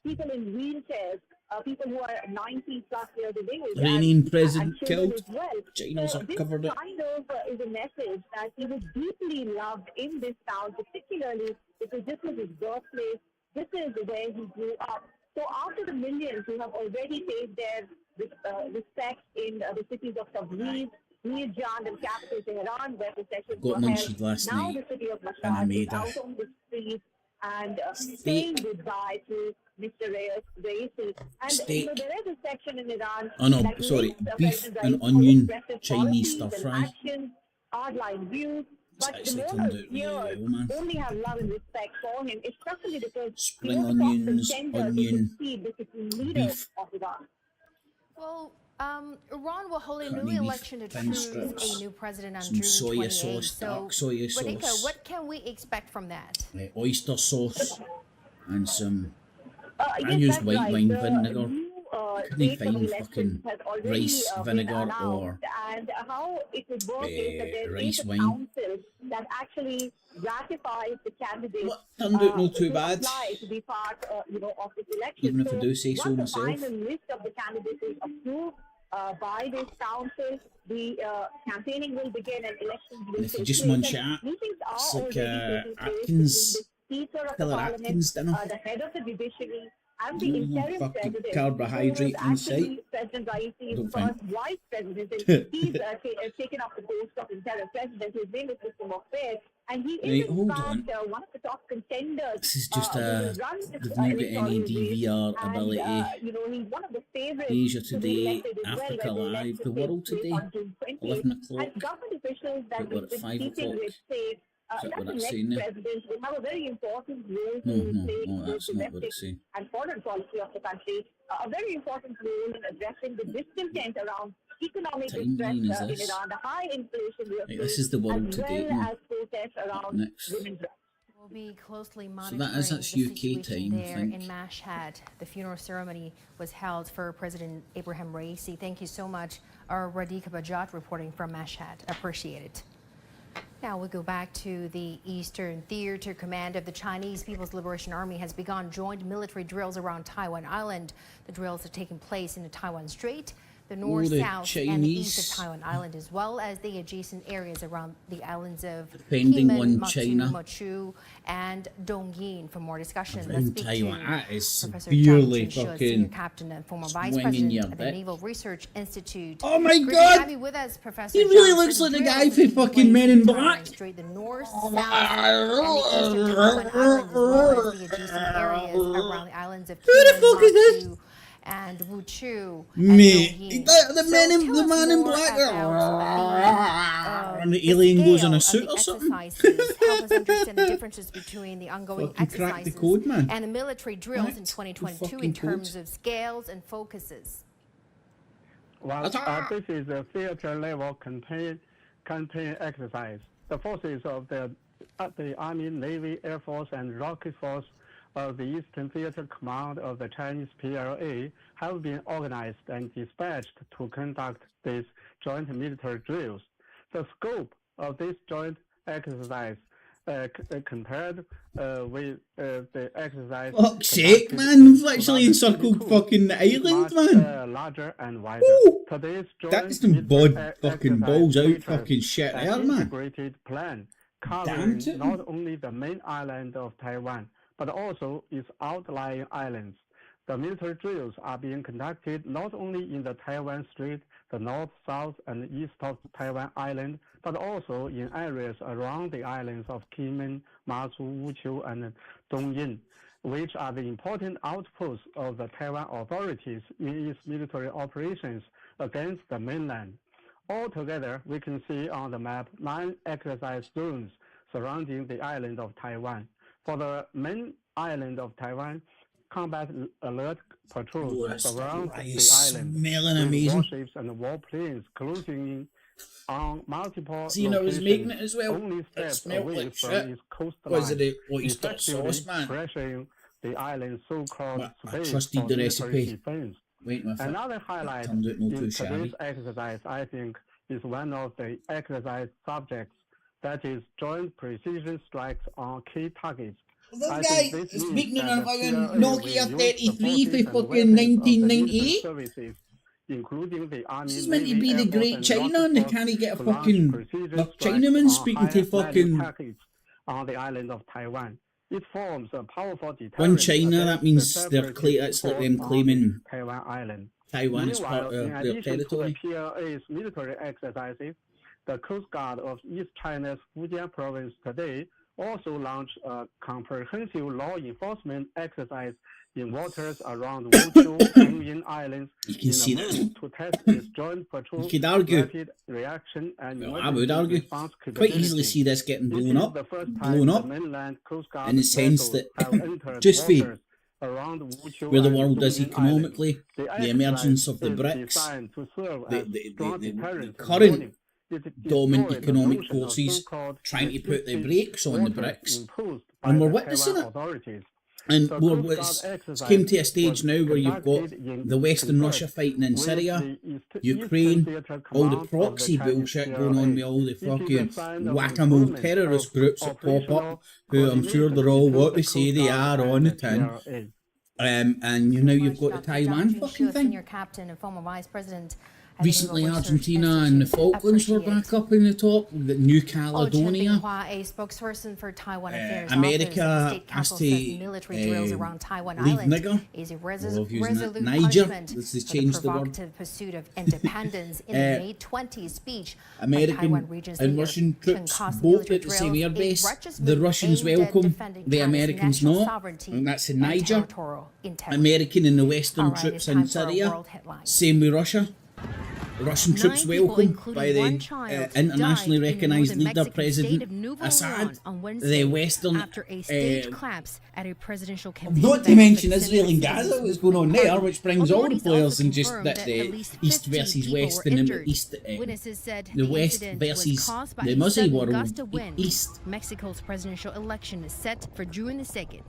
People in wheelchairs, people who are 90 plus years of age. Reigning president and killed. as well. China's So this covered it. kind of is a message that he was deeply loved in this town, particularly because this was his birthplace. This is where he grew up. So after the millions who have already paid their respect in the cities of Tabriz, He is joined in capital Tehran, where the sessions Got were held. munchied last Now night, the city of and I Mashhad made is out on the streets and steak. saying goodbye to Mr. Raisi. And Steak. there is a section in Iran Oh no, that sorry, links beef President and Raisi's onion progressive Chinese policies stir and fry. actions, hardline views. But the actually turned donors out really here well, man. only have love and respect for him, especially because Spring onions, onion, leaders beef. of Iran. Well, Iran will hold a Cut new me election to thin choose strips, a new president on some June soya 28th. sauce, So, dark soya Radhika, sauce, what can we expect from that? oyster sauce, and some. I Yes, used that's white right. wine The vinegar. new Couldn't date of find elections fucking has already rice been vinegar announced, or and how it would work is that there rice is a wine. council that actually ratifies the candidates Turned out not too to bad. apply to be part, of this election. Even if I do say so once the myself. final list of the candidates is approved by this council, the campaigning will begin and elections will And if you take just place. munch And it, meetings are it's like already taking place Atkins, between the Speaker of the Killer Parliament, Atkins dinner. the head of the judiciary, and the No interim fucking president, carbohydrate who is in sight. actually President I Raisi's don't first think. vice president. And he's taken up the post of interim president. His name is Mr. Mokhtar, and he Right, is in hold fact on. one of the top contenders. This is just who will a. run this They've not got any electoral race. DVR And, ability. he's one of the favorites Asia to be Today, elected as well, Africa where the Live, election The World takes place Today, on June 20th. 11 o'clock. And government officials that But we're have at 5 been speaking o'clock. with say Is that that what the that's next saying there? president will have a very important role No, to no, play no, in the that's not what domestic it's saying. and foreign policy of the country. A very important role in addressing the discontent around economic distress Timeline is in this? Iran, the high inflation we are Right, this seeing, is the World as Today well one. as protests around Next. women's rights. We'll be closely So monitoring that's the UK situation time, I there think. in Mashhad. The funeral ceremony was held for President Ibrahim Raisi. Thank you so much, our Radhika Bajaj reporting from Mashhad. Appreciate it. Now we go back to the Eastern Theater. Command of the Chinese People's Liberation Army has begun joint military drills around Taiwan Island. The drills are taking place in the Taiwan Strait, the north, the south, and the east Chinese. of Taiwan Island, as well as the adjacent areas around the islands of Depending Kinmen, on Matsu, China. Machu, and Dongyin. For more discussion, let's Around speak Taiwan, to that is Professor severely Zhang Chenxue, fucking Senior Captain and former Vice swinging your President of the dick. Naval Research Institute. Oh my Great to God! have you with us, Professor He really Zhang. looks The like the drills guy are for taking fucking place Men in in Taiwan Black. Strait, the north, south, and the east of Taiwan Island, as well as the adjacent areas around the islands of Who the Kinmen, fuck is this? Matsu, and Wuchu, Mate, and the Dongyin. man in Tell the us man in more black, about and the alien goes on a scale suit of or the something. exercises. Help us understand the differences between the ongoing Fucking crack the exercises code, man. and the military drills in Cracked the 2022 in fucking terms code. of scales and focuses. Well, this is a theater-level campaign exercise. The forces of the Army, Navy, Air Force, and Rocket Force of the Eastern Theater Command of the Chinese PLA have been organized and dispatched to conduct these joint military drills. The scope of this joint exercise compared with the exercise. Fuck's sake, man! We've actually encircled fucking the island, man! Larger and wider. Woo! Today's That's joint the bod military fucking exercise balls out features fucking shit an there, man. integrated plan Damn covering it. not only the main island of Taiwan, but also its outlying islands. The military drills are being conducted not only in the Taiwan Strait, the north, south, and east of Taiwan Island, but also in areas around the islands of Kinmen, Matsu, Wuqiu, and Dongyin, which are the important outposts of the Taiwan authorities in its military operations against the mainland. Altogether, we can see on the map 9 exercise zones surrounding the island of Taiwan. For the main island of Taiwan, combat alert patrols surround the island smelling with amazing. warships and warplanes closing in on multiple See, you know, I was locations, making it as well. only It steps smelled away like from shit. its coastline, Was it a oyster effectively sauce, man? pressuring the island's so-called Well, I space trusted for the military recipe. defense. Wait with it. Another highlight Turned out not in too today's shabby. exercise, I think, is one of the exercise subjects, that is joint precision strikes on key targets. This I guy think this is means speaking that on the a fucking PLA Nokia will use the 33 forces for and fucking weapons of the military 1998. services, including the Army, This is meant to Navy, be Air the Force, Great and China, Rocket and they Force can't get a to launch fucking precision like, strikes Chinaman on speaking to high-value fucking targets on the island of Taiwan. It forms a powerful deterrent one China. That against means the they're separatist that's like force them on claiming Taiwan Island. Taiwan is Meanwhile, part in of their addition to territory. the PLA's military exercises, the Coast Guard of East China's Fujian province today also launched a comprehensive law enforcement exercise in waters around Wuqiu and Pinyin Islands can see in a this. move to test its joint patrol You could argue. rapid reaction and Well, I would argue. response Quite easily capability. see this getting This blown is up, the first time the mainland Coast Guard in the sense vessels have that entered just for waters around Wuqiu where the and world is Pinyin economically, Islands. the emergence of the is BRICS, designed to serve the, as the, strong the, the, deterrent the and current warning. It dominant destroyed the economic notion of forces so-called trying to put the restricted brakes on the waters BRICS, imposed by and we're the witnessing Taiwan it. authorities. And The we're, Coast Guard it's exercise came to a stage was now where you've got conducted in the Western Russia concert fighting in with Syria, the Eastern Ukraine, Theatre all the Command of proxy Chinese bullshit going on with all the It is a fucking sign of whack-a-mole improvement terrorist of groups that pop up, operational who I'm sure they're all what they say they are on the tin. PLA. And you know you've got the Taiwan fucking thing. Senior captain and former vice president. Recently, Argentina and the Falklands were back up in the top. The New Caledonia. A spokesperson for Taiwan Affairs America Office, the State has Council to says military drills around Taiwan leave Island nigger. is a I love using that. resolute Niger. punishment This has for the changed the word. provocative pursuit of independence in the May 20th speech. by Taiwan American region's and leader Russian can troops cause both military at the same drills, a airbase. righteous The move Russians aimed at welcome, defending the China's Americans national not. sovereignty And that's in and Niger. territorial integrity. American and the Western All right, troops it's in time for our Syria. world headlines. Same with Russia. Russian troops 9 people, welcome including by the one child, internationally died in recognised northern leader Mexican state of President Nuevo Assad. Leon on Wednesday The Western. after a stage collapse at a presidential campaign Not to event mention that Israel and centered Gaza, citizens what's going on there, party. which brings all the Authorities players also in just confirmed that at the least East 15 versus people West were and the injured. East, Witnesses said the the West incident versus was caused by the a Muslim sudden world, gust of wind. East. Mexico's presidential election is set for June the 2nd.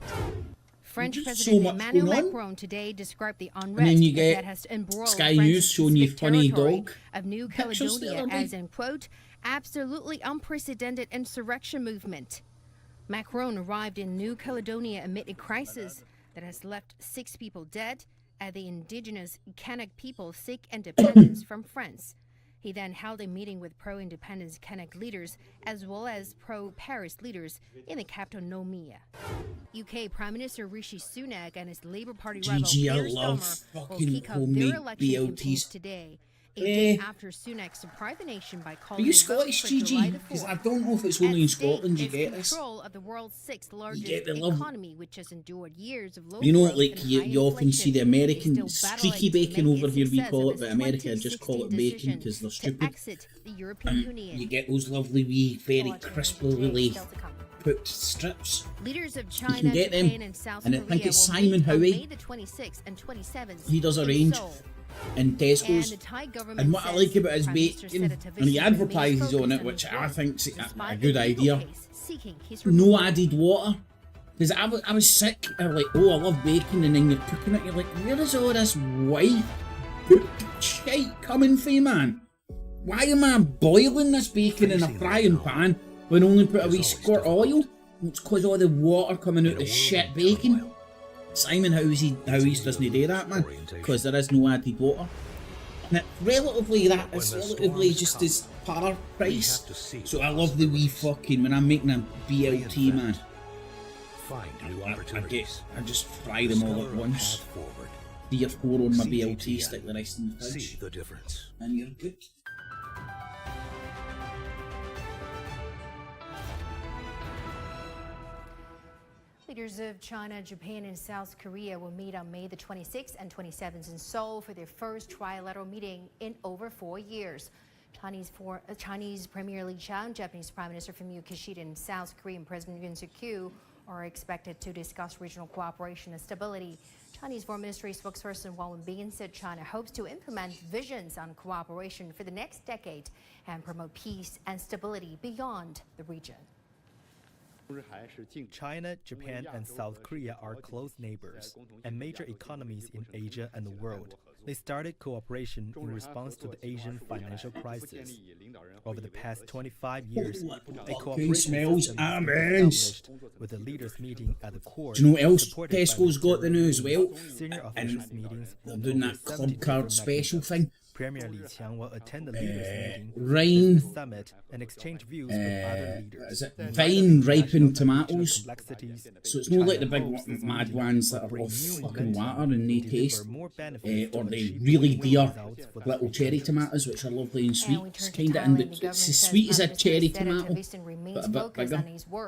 French There's President so much Emmanuel going on. Macron today described the And unrest then you get that has embroiled Sky France's News showing you Pacific funny territory dog of New pictures the Caledonia other day. as in, quote, absolutely unprecedented insurrection movement. Macron arrived in New Caledonia amid a crisis that has left 6 people dead as the indigenous Kanak people seek independence from France. He then held a meeting with pro-independence Kanak leaders as well as pro-Paris leaders in the capital Nomia. UK Prime Minister Rishi Sunak and his Labour Party rival GG, I Keir love Starmer will fucking kick off homemade their election campaigns BLTs. today, a day after Sunak surprised the nation by Are calling you the vote Scottish, for July GG? the Because 4th. I don't know if it's only in At stake Scotland you is get this. control of the world's 6th largest get the love. economy, which has endured years of low You know, growth like and you high often see the inflation. American They still battle streaky to bacon make over its here, we success call of it, but its America just call it 2016 bacon decision because they're to stupid. exit the European Union. You get those lovely wee, very crispily cooked strips. Leaders of You China, can get them, Japan, and South and I Korea think it's will Simon meet on Howie. May the 26th and 27th He does a in range Seoul. in Tesco's. And the Thai government And what I like says about his Prime Minister bacon, said a and he television advertises campaign on it, focused which on I his think's work, a despite good a legal idea. case seeking his No removal. added water. Because I was sick. I was like, oh, I love bacon, and then you're cooking it. You're like, where is all this white cooked shite coming from, man? Why am I boiling this bacon in a frying pan when I only put a wee squirt of oil? It's because all the water coming out the shit bacon. Simon Howie's doesn't do that, man, because there is no added water. And it's relatively just as par price. So I love the wee fucking, when I'm making a BLT, man, I just fry them all at once. 3 or 4 on my BLT, stick the rest in the fridge. See the difference. And you're good. Leaders of China, Japan, and South Korea will meet on May the 26th and 27th in Seoul for their first trilateral meeting in over 4 years. Chinese Premier Li Qiang, Japanese Prime Minister Fumio Kishida, and South Korean President Yoon Suk-yeol are expected to discuss regional cooperation and stability. Chinese Foreign Ministry spokesperson Wang Wenbin said China hopes to implement visions on cooperation for the next decade and promote peace and stability beyond the region. China, Japan, and South Korea are close neighbors and major economies in Asia and the world. They started cooperation in response to the Asian financial crisis. Over the past 25 years, a cooperation smells system has been amazing. established with the leaders meeting at the core. Do you know what else supported by Tesco's got the new as well? senior And officials meetings they're doing that club card special thing. Premier Li Qiang will attend the leaders' meeting, Rhine. visit the summit, and exchange views with other leaders. Is it vine ripened tomatoes? Complexities, So it's not like the big hopes this mad meeting ones that will are bring all new fucking momentum water and no to taste, deliver more benefits or to the achieve really win-win dear results for the little three cherry countries. tomatoes, which are lovely and sweet. And we It's turn to kind of Thailand. The it's government as says sweet as a Prime Minister cherry Srettha tomato, Thavisin remains but a bit focused bigger. on his work,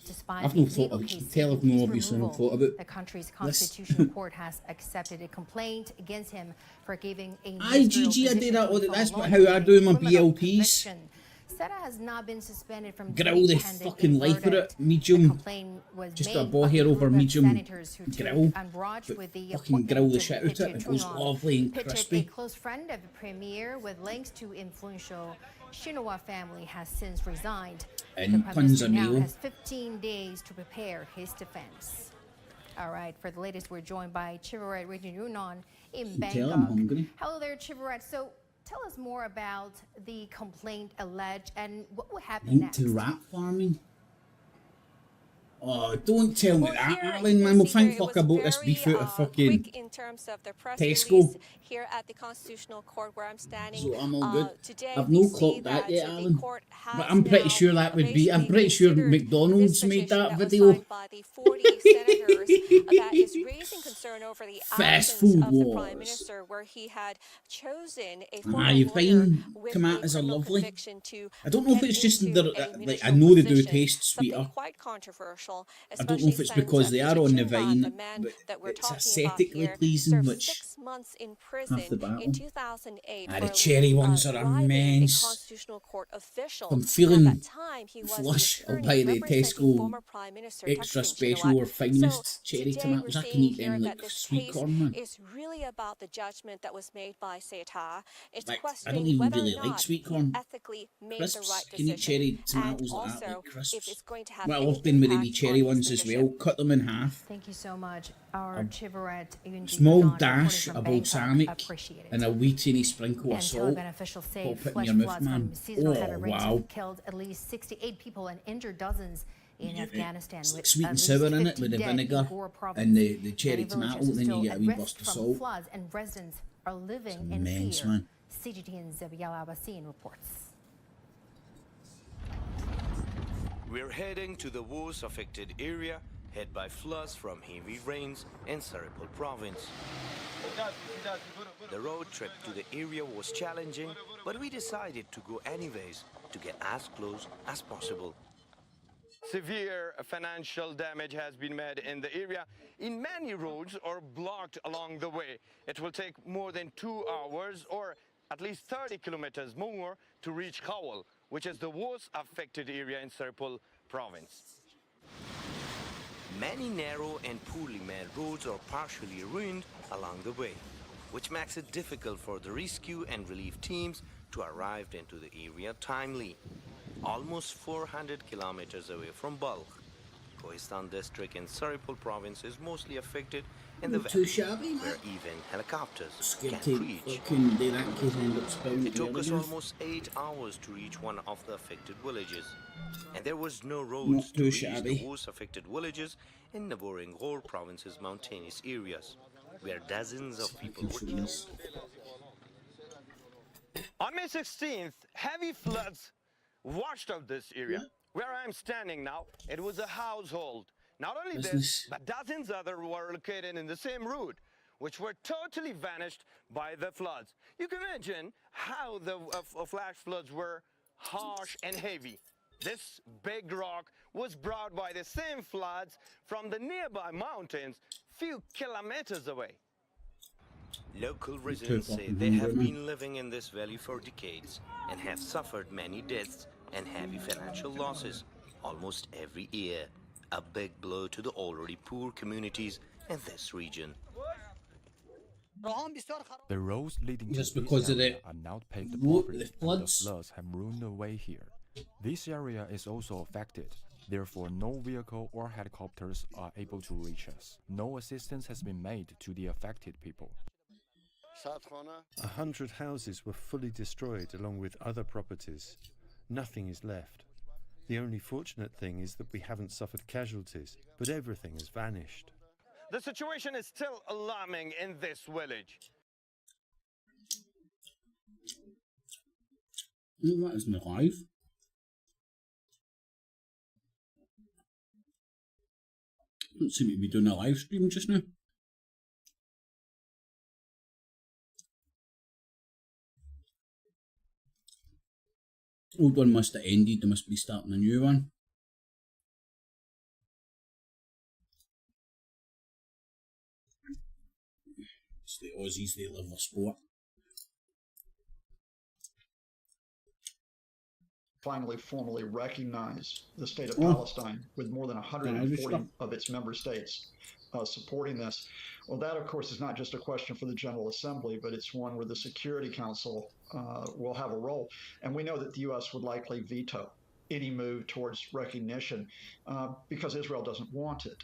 despite I've the not thought legal of, you case can tell I've no obviously removal. thought about The country's this. constitutional court has accepted a complaint against him for giving a Aye, GG, I did that. That's how I do my BLPs. Seta has not been suspended from Grill the fucking life of it. Medium. Just a bow hair over medium grill. But fucking grill the shit out of it. It goes lovely and Pittit, a crispy. close friend of the premier with links to influential Shinhua family, has since resigned. And the Prime puns Minister are now meal. has 15 days to prepare his defense. All right, for the latest, we're joined by Chivaret Runan in Tell I'm Bangkok. hungry. Hello there, Chivaret. So tell us more about the complaint alleged and what will happen next. Into rat farming. Oh, don't tell me that, Alan, man. We'll thank fuck about this beef out of fucking in terms of the press Tesco. release here at the Constitutional Court where I'm standing. So I'm all good. Today I've we no see clocked that that yet, the Alan. court has But I'm pretty now sure that would be. I'm basically pretty sure considered McDonald's this made petition that was video. signed by the 40 senators that is raising concern over the Fast absence food of the Prime wars. Minister, where he had chosen a former Aye, lawyer fine. with Tomatoes a are criminal lovely. conviction to I don't know if get it's just into that, a like, I ministerial know they do position, taste something sweeter. quite controversial, I don't know if it's especially because since they are on the Chinlan, vine, the man but that we're it's talking aesthetically about here, pleasing, served which 6 months in prison half the battle. in 2008 Ah, for the cherry ones are bribing a immense. constitutional court official. I'm At feeling that time, he was flush. the I'll attorney buy the representing Tesco former Prime Minister extra Thaksin special or Shinawatra. finest So cherry today tomatoes. we're I can seeing eat here them that like this sweet case corn, man. is really about the judgment that was made by Seta. It's Like, I questioning don't even whether really or like not sweet he corn. ethically made Crisps. the right Can eat decision, cherry and tomatoes like that, also like crisps. if it's going to have Well, any I've been with the impact cherry on his ones as leadership. well. Cut them in half. Thank you so much. Our A Chivaret small Runan dash reporting of from Bangkok. balsamic Appreciate it. and a wee teeny sprinkle of And salt. Taliban officials say Pop it in flash your mouth, floods man. from seasonal heavy Oh, rains wow. have killed at least 68 people and injured dozens in Afghanistan. It's like with sweet at and least sour in it 50 with the dead in vinegar Gore province. and the cherry Many tomato, villages are then you still get a at wee risk burst of from salt. floods, and residents are living It's in immense, fear. man. CGTN's Zabiala Abbasian reports. We're heading to the worst affected area, hit by floods from heavy rains in Saripal province. The road trip to the area was challenging, but we decided to go anyways to get as close as possible. Severe financial damage has been made in the area. In many roads are blocked along the way. It will take more than 2 hours or at least 30 kilometers more to reach Khawal, which is the worst affected area in Saripal province. Many narrow and poorly made roads are partially ruined along the way, which makes it difficult for the rescue and relief teams to arrive into the area timely. Almost 400 kilometers away from Balkh, Kohistan district in Saripal province is mostly affected in the Not too valley, shabby, where even helicopters Scared can't to reach. fucking do that in case I end up spilling It took us again. almost 8 hours to reach one of the affected villages, and there was no Not roads too to reach shabby. the worst affected villages in neighboring Gore province's mountainous areas, where dozens of people were killed. On May 16th, heavy floods washed out this area. Where I'm standing now, it was a household. Not only this, but dozens other were located in the same route, which were totally vanished by the floods. You can imagine how the flash floods were harsh and heavy. This big rock was brought by the same floods from the nearby mountains few kilometers away. Local residents say they have been living in this valley for decades and have suffered many deaths and heavy financial losses almost every year. A big blow to the already poor communities in this region. The roads leading Just to because this of the area are not paved road- properly, the and the floods. floods have ruined the way here. This area is also affected. Therefore, no vehicle or helicopters are able to reach us. No assistance has been made to the affected people. 100 houses were fully destroyed along with other properties. Nothing is left. The only fortunate thing is that we haven't suffered casualties, but everything has vanished. The situation is still alarming in this village. Oh, that is my live. Don't seem to be doing a live stream just now. Old one must have ended, they must be starting a new one. It's the Aussies, they love their sport. Finally formally recognize the state of Palestine with more than 140 of its member states supporting this. Well, that, of course, is not just a question for the General Assembly, but it's one where the Security Council will have a role. And we know that the U.S. would likely veto any move towards recognition because Israel doesn't want it.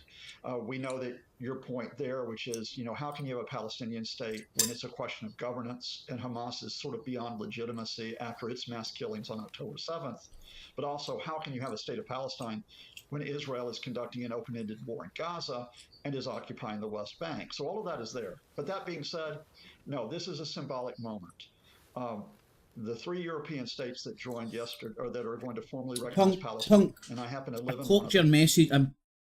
We know that your point there, which is, you know, how can you have a Palestinian state when it's a question of governance and Hamas is sort of beyond legitimacy after its mass killings on October 7th? But also, how can you have a state of Palestine when Israel is conducting an open-ended war in Gaza and is occupying the West Bank? So all of that is there. But that being said, no, this is a symbolic moment. The 3 European states that joined yesterday, or that are going to formally recognize Palestine, and I happen to live in one of them. I clocked your message.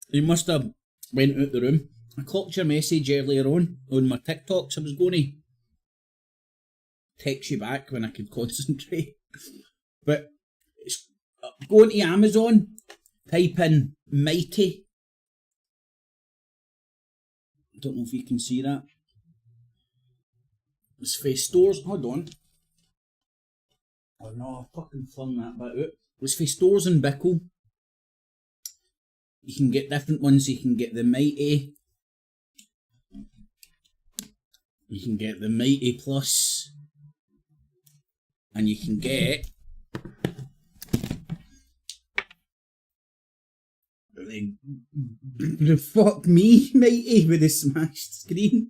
You must have went out the room. I clocked your message earlier on my TikToks. I was going to text you back when I could concentrate. But go into Amazon, type in Mighty. I don't know if you can see that. It's for stores. Hold on. Oh no, I fucking flung that bit out. It's for stores in Bickle. You can get different ones. You can get the Mighty. You can get the Mighty Plus. And you can get the fuck me Mighty with the smashed screen.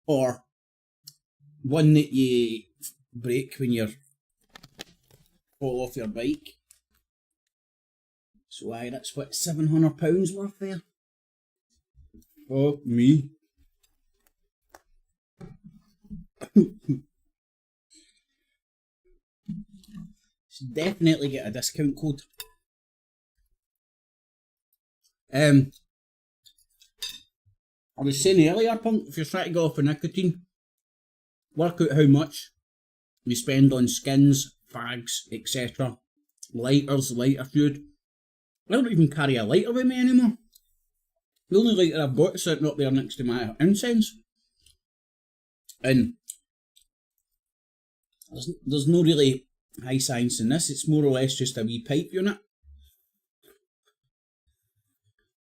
Or one that you break when you're fall off your bike. So aye, that's what, £700 worth there. Fuck me. Definitely get a discount code. I was saying earlier, Punk, if you're trying to go off of nicotine, work out how much you spend on skins, fags, etc. Lighters, lighter food. I don't even carry a lighter with me anymore. The only lighter I've got is sitting up there next to my incense. And there's no really high science in this, it's more or less just a wee pipe unit.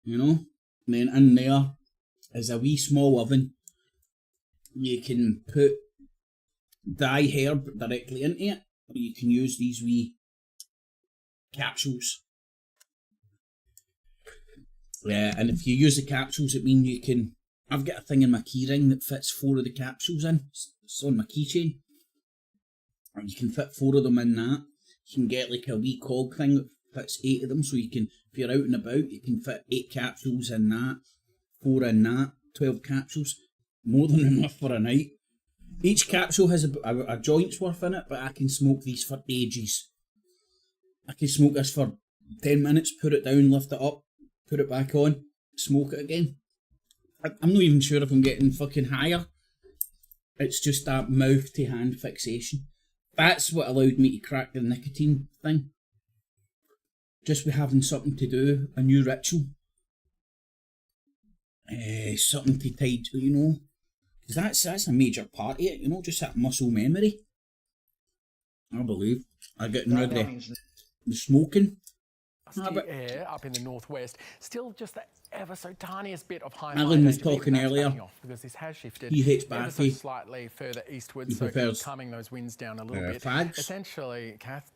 You know? And then in there is a wee small oven. You can put dry herb directly into it, or you can use these wee capsules. Yeah, and if you use the capsules, it means you can... I've got a thing in my keyring that fits 4 of the capsules in. It's on my keychain. And you can fit 4 of them in that. You can get like a wee cog thing that fits 8 of them, so you can, if you're out and about, you can fit 8 capsules in that, 4 in that, 12 capsules. More than enough for a night. Each capsule has a joint's worth in it, but I can smoke these for ages. I can smoke this for 10 minutes, put it down, lift it up, put it back on, smoke it again. I'm not even sure if I'm getting fucking higher. It's just that mouth to hand fixation. That's what allowed me to crack the nicotine thing. Just with having something to do, a new ritual. Something to tide, you know. Because that's a major part of it, you know, just that muscle memory. I believe. I'm getting rid of the smoking. Air up in the northwest, still just the ever so tiniest bit of high. Alan was talking earlier. Because this has shifted. He hates ever so slightly further eastwards, so calming those winds down a little bit. Fags. Essentially, Kath,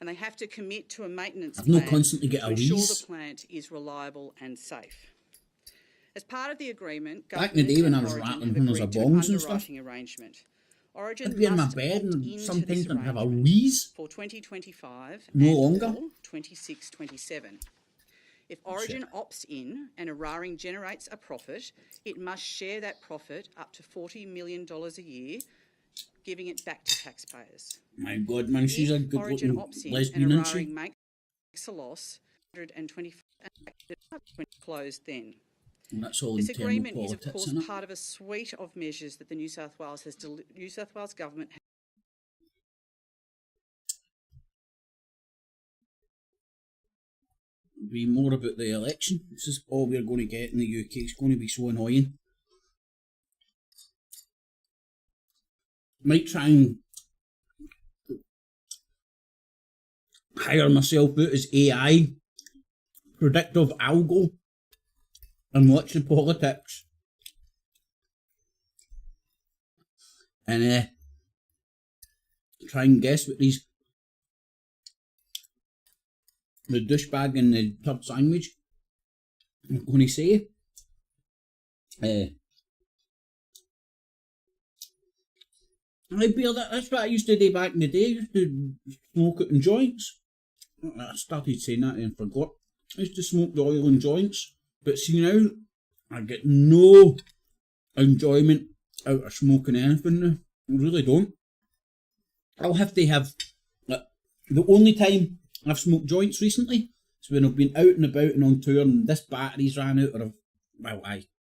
and they have to commit to a maintenance I've plan not constantly get to a ensure wheeze. the plant is reliable and safe. As part of the agreement, Back in the day when I was Origin rattling have when there was a agreed to an bongs and stuff, underwriting arrangement. Origin I'd be in my must bed opt and into sometimes this I'd have a arrangement wheeze. for 2025 No and longer. or 26-27. If Origin opts in and Eraring generates a profit, it must share that profit up to $40 million a year, giving it back to taxpayers. My God, man, she's a good-looking lesbian, isn't she? Eraring makes a loss, 125 closed then. And that's all This internal agreement is, politics, of course, isn't it? part of a suite of measures that the New South Wales government has. Be more about the election. This is all we're going to get in the UK. It's going to be so annoying. Might try and hire myself out as AI, predictive algo, and watch the politics. And try and guess what the douchebag in the third sandwich I'm going to say. That's what I used to do back in the day. I used to smoke it in joints. I started saying that and forgot. I used to smoke the oil in joints. But see now, I get no enjoyment out of smoking anything now. I really don't. I'll have to have... the only time I've smoked joints recently is when I've been out and about and on tour and this battery's ran out, or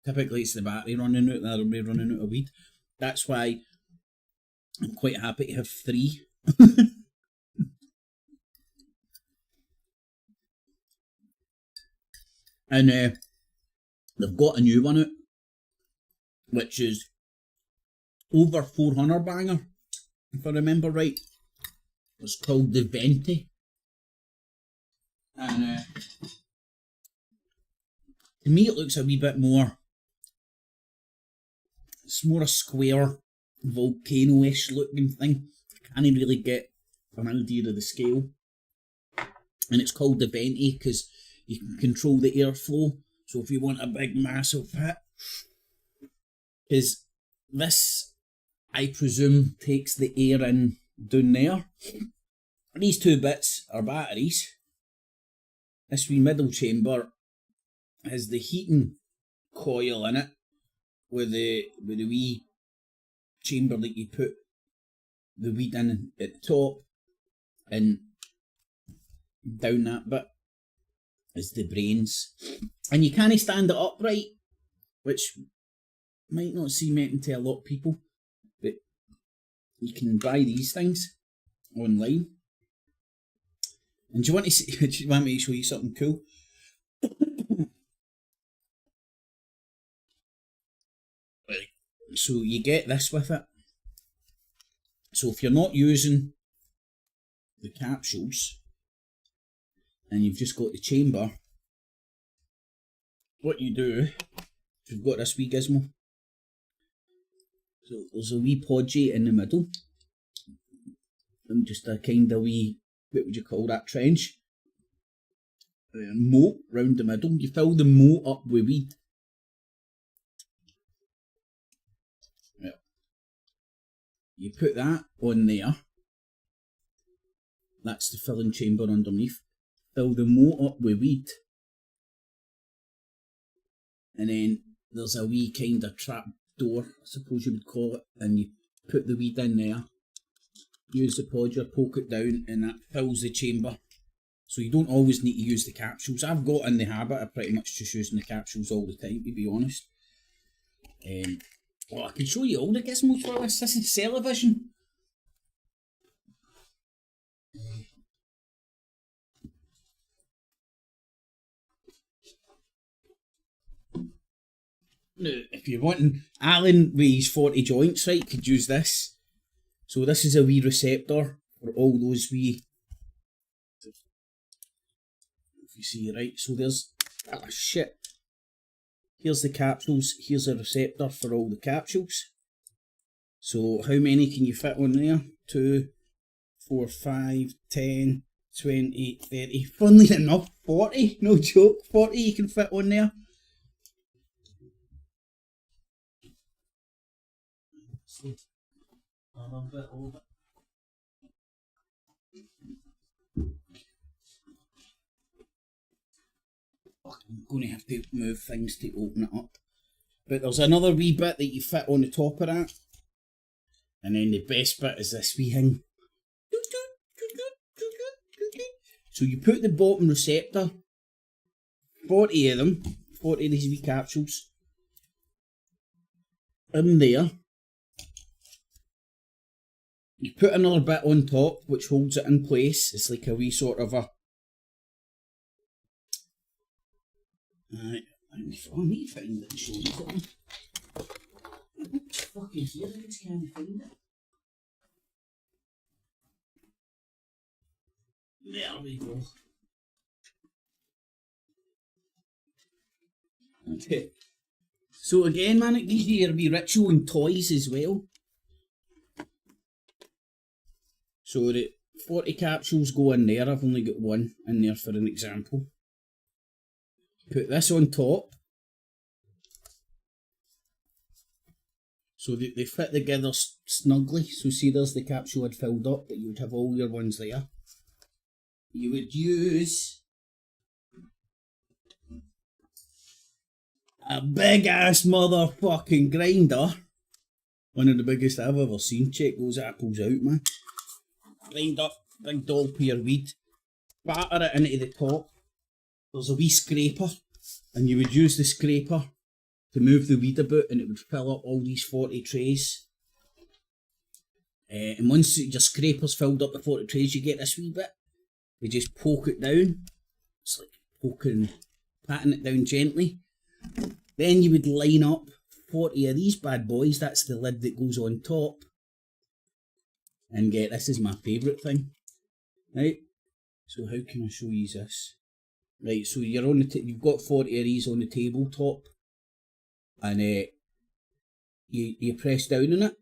typically it's the battery running out, that'll be running out of weed. That's why I'm quite happy to have 3. And they've got a new one out, which is over 400 banger, if I remember right. It's called the Venti. And to me it looks a wee bit more, it's more a square, volcano-ish looking thing. I can't really get an idea of the scale. And it's called the Venti because you can control the airflow. So if you want a big massive hit, because this, I presume, takes the air in down there. These 2 bits are batteries. This wee middle chamber has the heating coil in it with the wee chamber that you put the weed in at the top, and down that bit is the brains. And you can't stand it upright, which might not seem anything to a lot of people, but you can buy these things online. And do you want to see, do you want me to show you something cool? Right. So you get this with it. So if you're not using the capsules and you've just got the chamber, what you do, you've got this wee gizmo. So there's a wee podgy in the middle, and just a kind of wee, what would you call that, trench? Moat round the middle. You fill the moat up with weed. Yeah. You put that on there. That's the filling chamber underneath. Fill the moat up with weed. And then there's a wee kind of trap door, I suppose you would call it, and you put the weed in there. Use the podger, poke it down, and that fills the chamber. So you don't always need to use the capsules. I've got in the habit of pretty much just using the capsules all the time, to be honest. Well, I can show you all the gizmos for this. This is television. Now, if you're wanting, Alan with his 40 joints, right, could use this. So this is a wee receptor for all those wee, if you see, right, so there's, shit. Here's the capsules, here's a receptor for all the capsules. So how many can you fit on there? 2, 4, 5, 10, 20, 30. Funnily enough, 40, no joke, 40 you can fit on there. I'm a bit over. I'm going to have to move things to open it up. But there's another wee bit that you fit on the top of that. And then the best bit is this wee thing. So you put the bottom receptor, 40 of them, 40 of these wee capsules, in there. You put another bit on top which holds it in place. It's like a wee sort of a... I need to find it and show you. It's fucking here, I just can't find it. There we go. Okay. So again, man, these are your wee ritual and toys as well. So the 40 capsules go in there. I've only got one in there for an example. Put this on top. So they fit together snugly. So see, there's the capsule I'd filled up, but you would have all your ones there. You would use a big ass motherfucking grinder. One of the biggest I've ever seen. Check those apples out, man. Grind up, big dollop of your weed. Batter it into the top. There's a wee scraper, and you would use the scraper to move the weed about, and it would fill up all these 40 trays. And once your scraper's filled up the 40 trays, you get this wee bit. You just poke it down. It's like patting it down gently. Then you would line up 40 of these bad boys. That's the lid that goes on top. And this is my favourite thing. Right? So how can I show you this? Right, so you're on the you've got 40 of these on the tabletop. And you press down on it.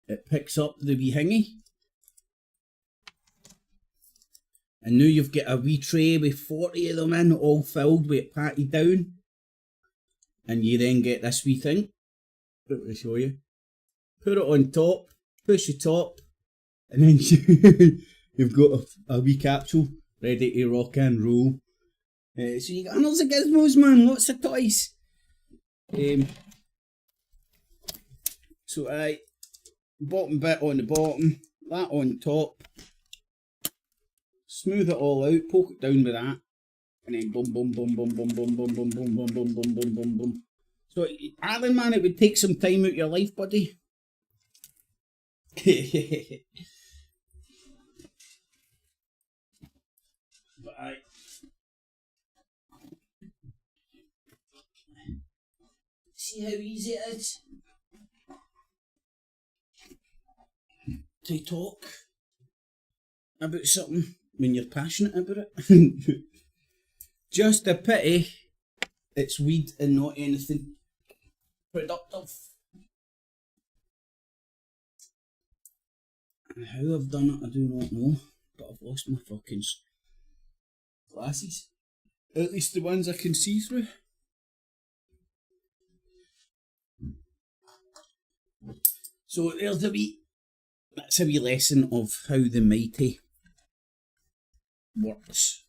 It picks up the wee hingy. And now you've got a wee tray with 40 of them in, all filled with it patted down. And you then get this wee thing. Let me show you. Put it on top, push the top, and then you've got a wee capsule ready to rock and roll. So you got lots of gizmos, man, lots of toys. So bottom bit on the bottom, that on top. Smooth it all out, poke it down with that, and then boom, boom, boom, boom, boom, boom, boom, boom, boom, boom, boom, boom, boom, boom, boom. So, Alan, man, it would take some time out of your life, buddy. But see how easy it is to talk about something when you're passionate about it. Just a pity it's weed and not anything productive. And how I've done it I do not know, but I've lost my fucking glasses. At least the ones I can see through. So there's that's a wee lesson of how the mighty works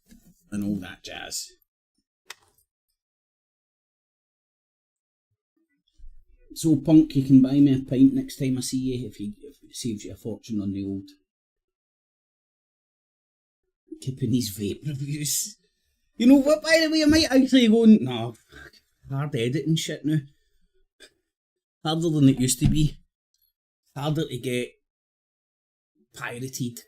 and all that jazz. So Punk, you can buy me a pint next time I see you if it saves you a fortune on the old keeping these vape reviews. You know what, by the way, I might actually go and hard editing shit now. Harder than it used to be. Harder to get pirated.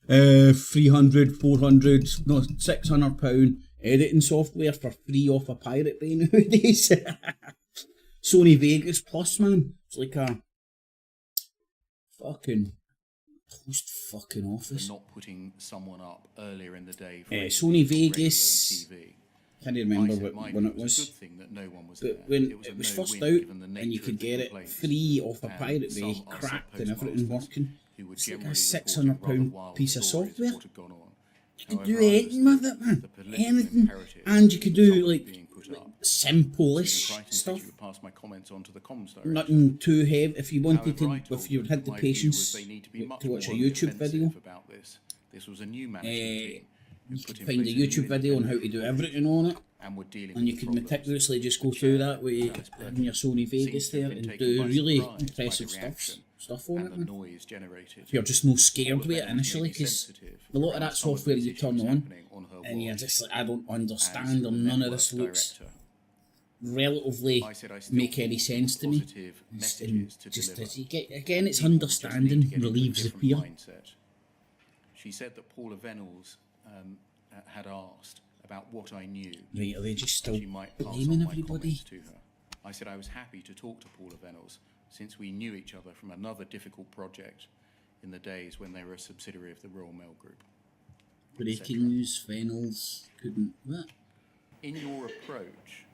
300, 400, no, £600 editing software for free off a Pirate Bay nowadays. Sony Vegas Plus, man. It's like a fucking post fucking office. Not putting someone up earlier in the day. Sony Vegas. Can't remember when it was. But when it was first out and you could get it free off a Pirate Bay, cracked and everything working. It's like a £600 piece of software. You could do anything with it, man. Anything. And you could do like simple-ish stuff. Nothing too heavy. If you wanted to, if you had the patience to watch a YouTube video, You could find a YouTube video on how to do everything on it, and you could meticulously just go through that with your Sony Vegas there and do really impressive stuff on it. If you're just no scared with it initially, because a lot of that software you turn on, and you're just like, I don't understand, or none of this looks relatively make any sense to me. Just as you get, again, it's understanding relieves the fear. She said that Paula Venables had asked about what I knew. Right, are they just still she might pass blaming on my everybody? comments to her. I said I was happy to talk to Paula Venables since we knew each other from another difficult project in the days when they were a subsidiary of the Royal Mail Group. Breaking news, Venables couldn't. What? In your approach,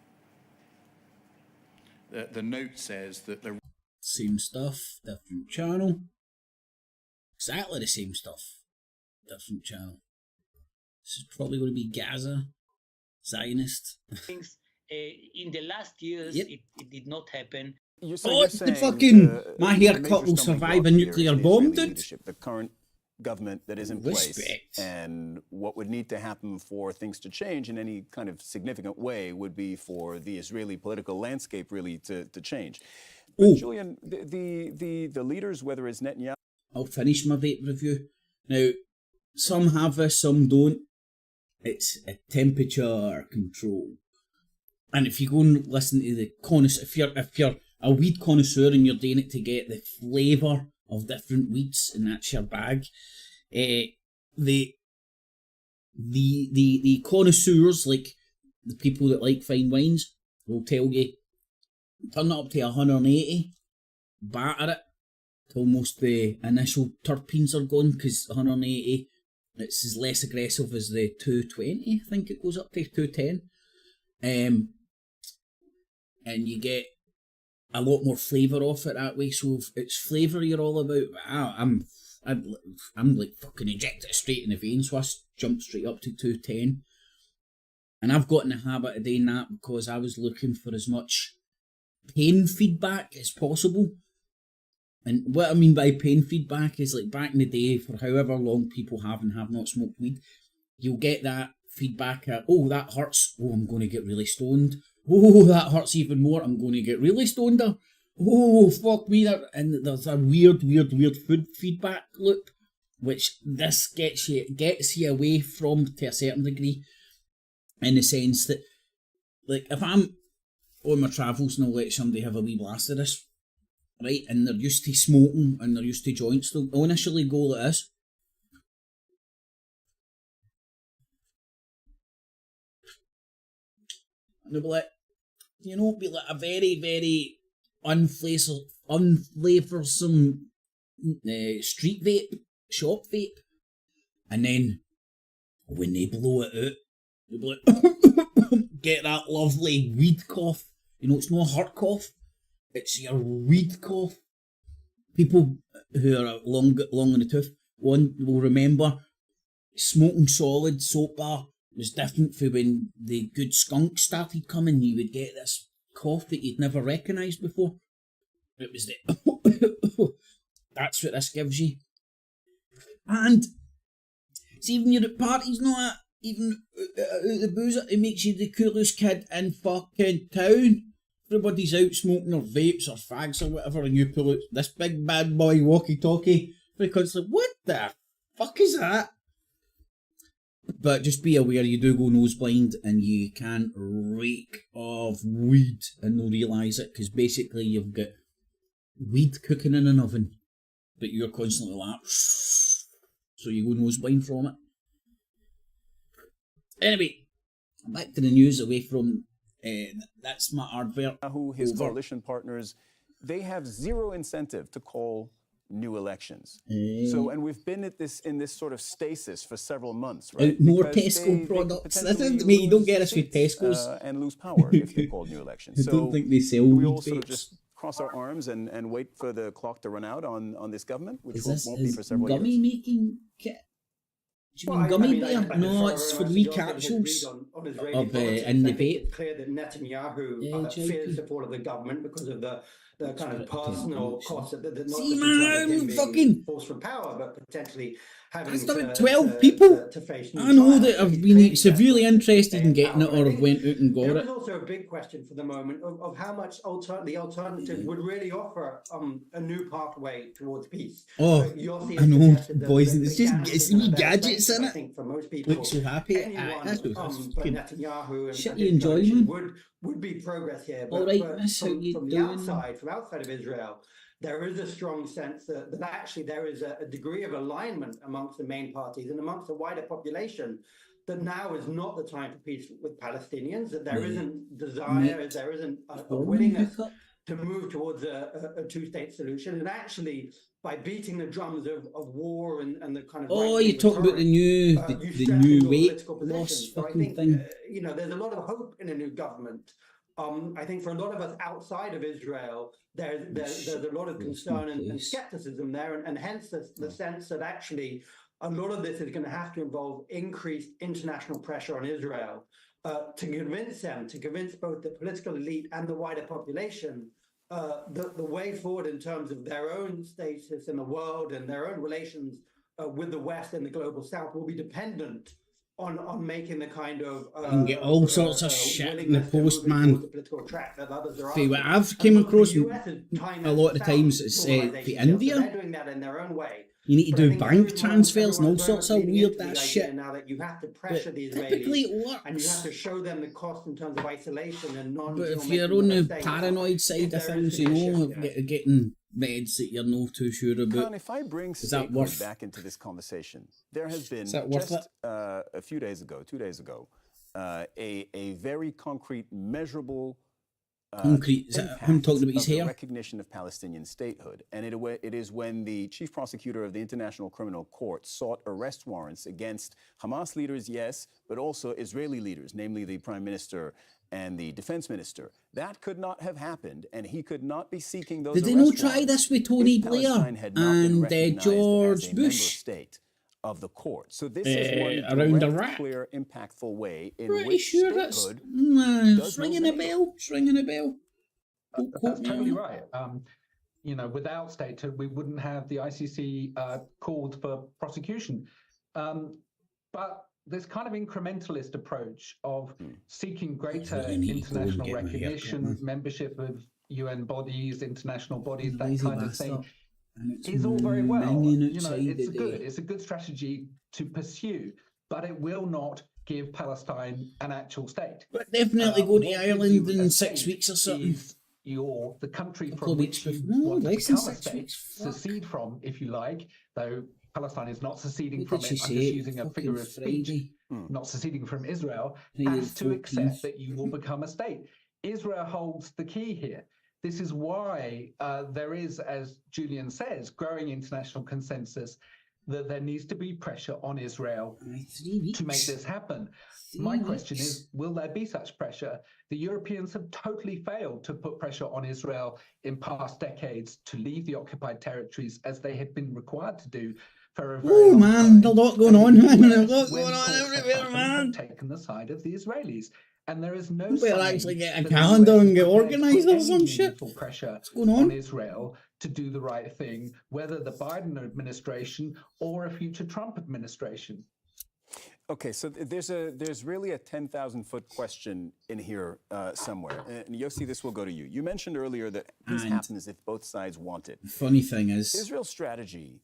the note says that the same stuff, different channel. Exactly the same stuff, different channel. This is probably going to be Gaza, Zionist. In the last years, it did not happen. The fucking my haircut will survive a nuclear bomb, dude. The current government that is in place, and what would need to happen for things to change in any kind of significant way would be for the Israeli political landscape really to change. But Julian, the leaders, whether it's Netanyahu. I'll finish my vape review. Now, some have this, some don't. It's a temperature control. And if you go and listen to the connoisseur, if you're a weed connoisseur and you're doing it to get the flavour of different weeds and that's your bag, the connoisseurs, like the people that like fine wines, will tell you turn it up to 180, batter it till most the initial terpenes are gone, because 180 it's as less aggressive as the 220. I think it goes up to 210, and you get a lot more flavour off it that way. So if it's flavour you're all about, I'm like fucking inject it straight in the veins, so I jump straight up to 210. And I've got in the habit of doing that because I was looking for as much pain feedback as possible. And what I mean by pain feedback is, like, back in the day, for however long people have and have not smoked weed, you'll get that feedback at, oh, that hurts, oh, I'm going to get really stoned. Oh, that hurts even more, I'm going to get really stoned. Oh, fuck me. And there's a weird food feedback loop, which this gets you away from to a certain degree, in the sense that, like, if I'm on my travels and I'll let somebody have a wee blast of this, right, and they're used to smoking and they're used to joints, they'll initially go like this. And they'll be like, be like a very, very unflavoursome street vape, shop vape. And then when they blow it out, they'll be like, get that lovely weed cough. It's not a heart cough. It's your weed cough. People who are long in the tooth will remember smoking solid soap bar was different from when the good skunk started coming. You would get this cough that you'd never recognised before. It was the that's what this gives you. And it's even you're at parties, not even the boozer, it makes you the coolest kid in fucking town. Everybody's out smoking their vapes or fags or whatever, and you pull out this big bad boy walkie-talkie because, like, what the fuck is that? But just be aware, you do go noseblind and you can reek of weed and not realise it, because basically you've got weed cooking in an oven, but you're constantly like, so you go noseblind from it. Anyway, back to the news, away from that's my advert. His coalition partners, they have zero incentive to call new elections. So, and we've been at in this sort of stasis for several months, right? More Tesco products. That's it. I mean, you don't get us with Tesco's. And lose power if they call new elections. I don't think they sell we weed all sort of vapes. just cross our arms and wait for the clock to run out on this government, which Is this won't be for several gummy years. making kit? Do you mean gummy bear? No, it's for wee capsules of in the vape. It's clear that Netanyahu fears the fall of the government because of the kind of personal costs that not See, just in terms of man, him being fucking forced from power, but potentially having That's about 12 people. to face new I know trials. that have been severely interested in getting it or have went out and got There it. is also a big question for the moment of how much the alternative would really offer a new pathway towards peace. Oh, Yossi I know, suggested that boys. the It's just Gans it's is an wee unfair gadgets statement. in I it. think for most people, Look so happy. anyone That's but fucking Netanyahu and shit his you enjoy, coalition man. would be progress here. All But, right, but miss, how you from the doing? from outside of Israel, there is a strong sense that actually there is a degree of alignment amongst the main parties and amongst the wider population that now is not the time for peace with Palestinians, that there isn't desire, there isn't a willingness to move towards a two-state solution. And actually, by beating the drums of war and the kind of You're talking about the new weight loss fucking thing. You know, there's a lot of hope in a new government. I think for a lot of us outside of Israel, there's a lot of concern and skepticism there, and hence the sense that actually a lot of this is going to have to involve increased international pressure on Israel to convince both the political elite and the wider population the way forward in terms of their own status in the world and their own relations with the West and the global South will be dependent on making the kind of You can get all sorts of shit in the post, man. See, what I've came across a lot of times it's for India. They're doing that in their own way. You need to do bank transfers and all sorts of weird that shit. Now that you have to pressure the Typically Israelis, it works. and you have to show them the cost in terms of isolation and non. But if you're on the paranoid side of things, you know, of getting meds that you're not too sure about, Khan, if I bring is that worth back into this conversation, there has been just a few days ago, 2 days ago, a very concrete, measurable concrete? Is that him talking about his hair? Recognition of Palestinian statehood, and it is when the chief prosecutor of the International Criminal Court sought arrest warrants against Hamas leaders, yes, but also Israeli leaders, namely the Prime Minister and the Defense Minister. That could not have happened, and he could not be seeking those. Did they not try this with Tony Blair and George Bush? State of the court. So this is one around direct, Iraq. clear, impactful way in Pretty which sure that's statehood it's ringing a bell. It's ringing a bell. That's totally right. You know, without statehood, we wouldn't have the ICC called for prosecution. But this kind of incrementalist approach of seeking greater international recognition, membership of UN bodies, international bodies, that kind of thing, is all very well. You know, it's a good strategy to pursue, but it will not give Palestine an actual state. But definitely go to Ireland in 6 weeks or something. The country from which you want to become a state, secede from, if you like, though Palestine is not seceding from it. I'm just using a figure of speech. Not seceding from Israel, has to accept that you will become a state. Israel holds the key here. This is why there is, as Julian says, growing international consensus that there needs to be pressure on Israel to make this happen. My question is, will there be such pressure? The Europeans have totally failed to put pressure on Israel in past decades to leave the occupied territories as they have been required to do for a very long time. There's a lot going on, man. There's a lot going on everywhere, man. Taken the side of the Israelis. And there is no we'll actually get a calendar and get organised or some shit. Pressure What's going on? Israel to do the right thing, whether the Biden administration or a future Trump administration. Okay, so there's really a 10,000-foot question in here somewhere. And Yossi, this will go to you. You mentioned earlier that this happens if both sides want it. The funny thing is, Israel's strategy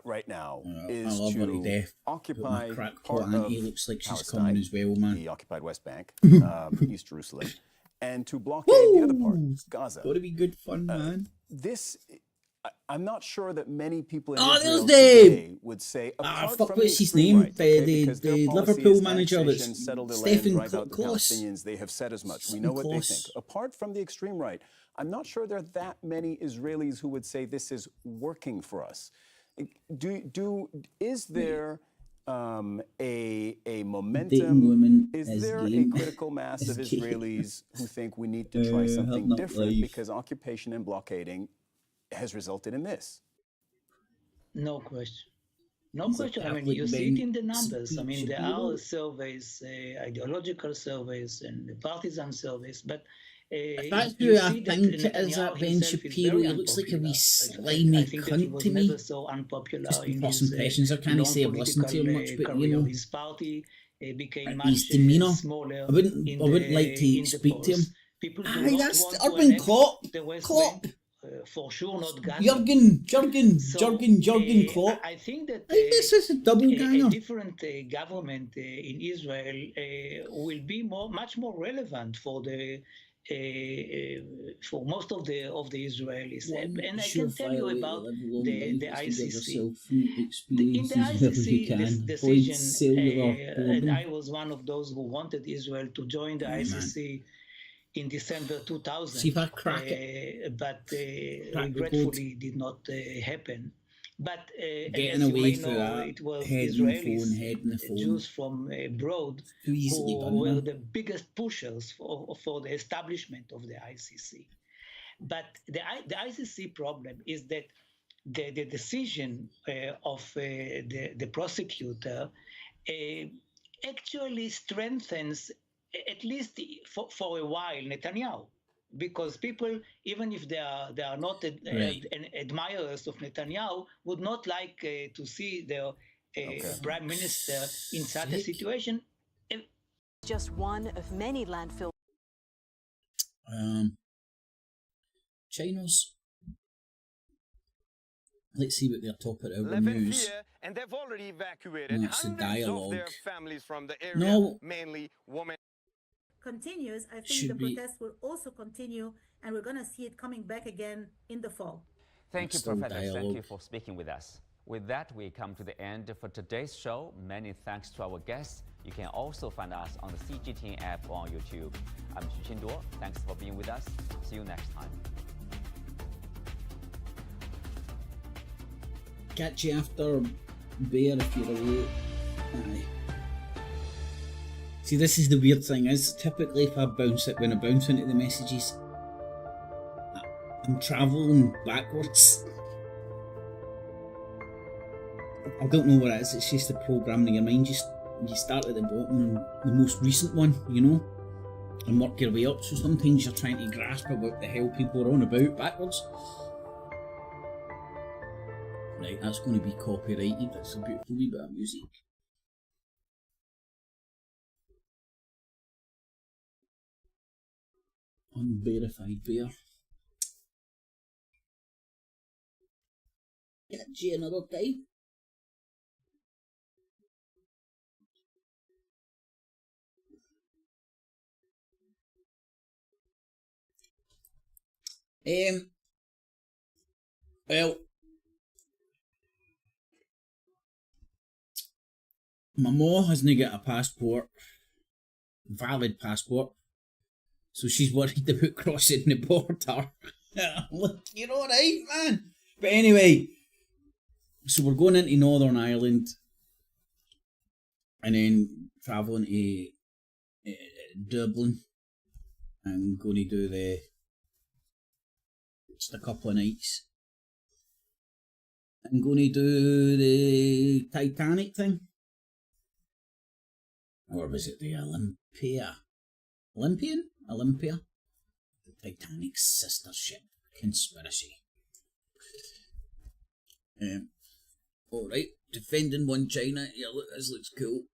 right now is I love to occupy part of he looks like she's Palestine, coming as well, man. the occupied West Bank, East Jerusalem, and to blockade the other part, Gaza. Got to be good fun, man. I'm not sure that many people in there's Israel Dave. today would say, apart fuck, from what's the his name? extreme right, okay, The Liverpool manager that's settled the Stephen land, drive out the Close. Palestinians. They have said as much. We know what they think. Apart from the extreme right, I'm not sure there are that many Israelis who would say this is working for us. Is there a momentum? Is there a critical mass of Israelis who think we need to try something different because occupation and blockading has resulted in this? No question. No question. I mean, you see it in the numbers. I mean, there are surveys, ideological surveys and partisan surveys, but If that's who I think it is, that Ben Shapiro, he looks like a wee slimy cunt to me. Just from first impressions, I can't say I've listened to him much, but you know, his demeanour, I wouldn't like to speak to him. Aye, that's Urban Klopp. For sure not Gaza. Jurgen Klopp. I think that this is a double ganger. A different government in Israel will be much more relevant for the for most of the Israelis. And I can tell you about the ICC. In the ICC, this decision, and I was one of those who wanted Israel to join the ICC. In December 2000, but regretfully did not happen. But getting away from that, it was Israelis, Jews from abroad, who were the biggest pushers for the establishment of the ICC. But the ICC problem is that the decision of the prosecutor actually strengthens, at least for a while, Netanyahu, because people, even if they are not admirers of Netanyahu, would not like to see their prime minister in such a situation. Just one of many landfill. China's. Let's see what their top of our news. And they've already evacuated That's the dialogue. of their families from the area, no. mainly women. Continues, I think the protest will also continue, and we're going to see it coming back again in the fall. Thank you, Professor. Thank you for speaking with us. With that, we come to the end for today's show. Many thanks to our guests. You can also find us on the CGTN app or on YouTube. I'm Xu Qinduo. Thanks for being with us. See you next time. Catch you after beer if you're away. Aye. See, this is the weird thing is, typically if I bounce it, when I bounce into the messages, I'm travelling backwards. I don't know what it is, it's just the programming in your mind. You start at the bottom and the most recent one, you know, and work your way up. So sometimes you're trying to grasp what the hell people are on about backwards. Right, that's going to be copyrighted. That's a beautiful wee bit of music. Unverified beer. Catch you another time. Well, my ma hasn't got a passport, valid passport, so she's worried about crossing the border. Look, you're alright, man. But anyway, so we're going into Northern Ireland and then travelling to Dublin and going to do just a couple of nights. I'm going to do the Titanic thing. Or was it the Olympia? The Titanic sister ship conspiracy. Alright, defending one China. Yeah, look, this looks cool.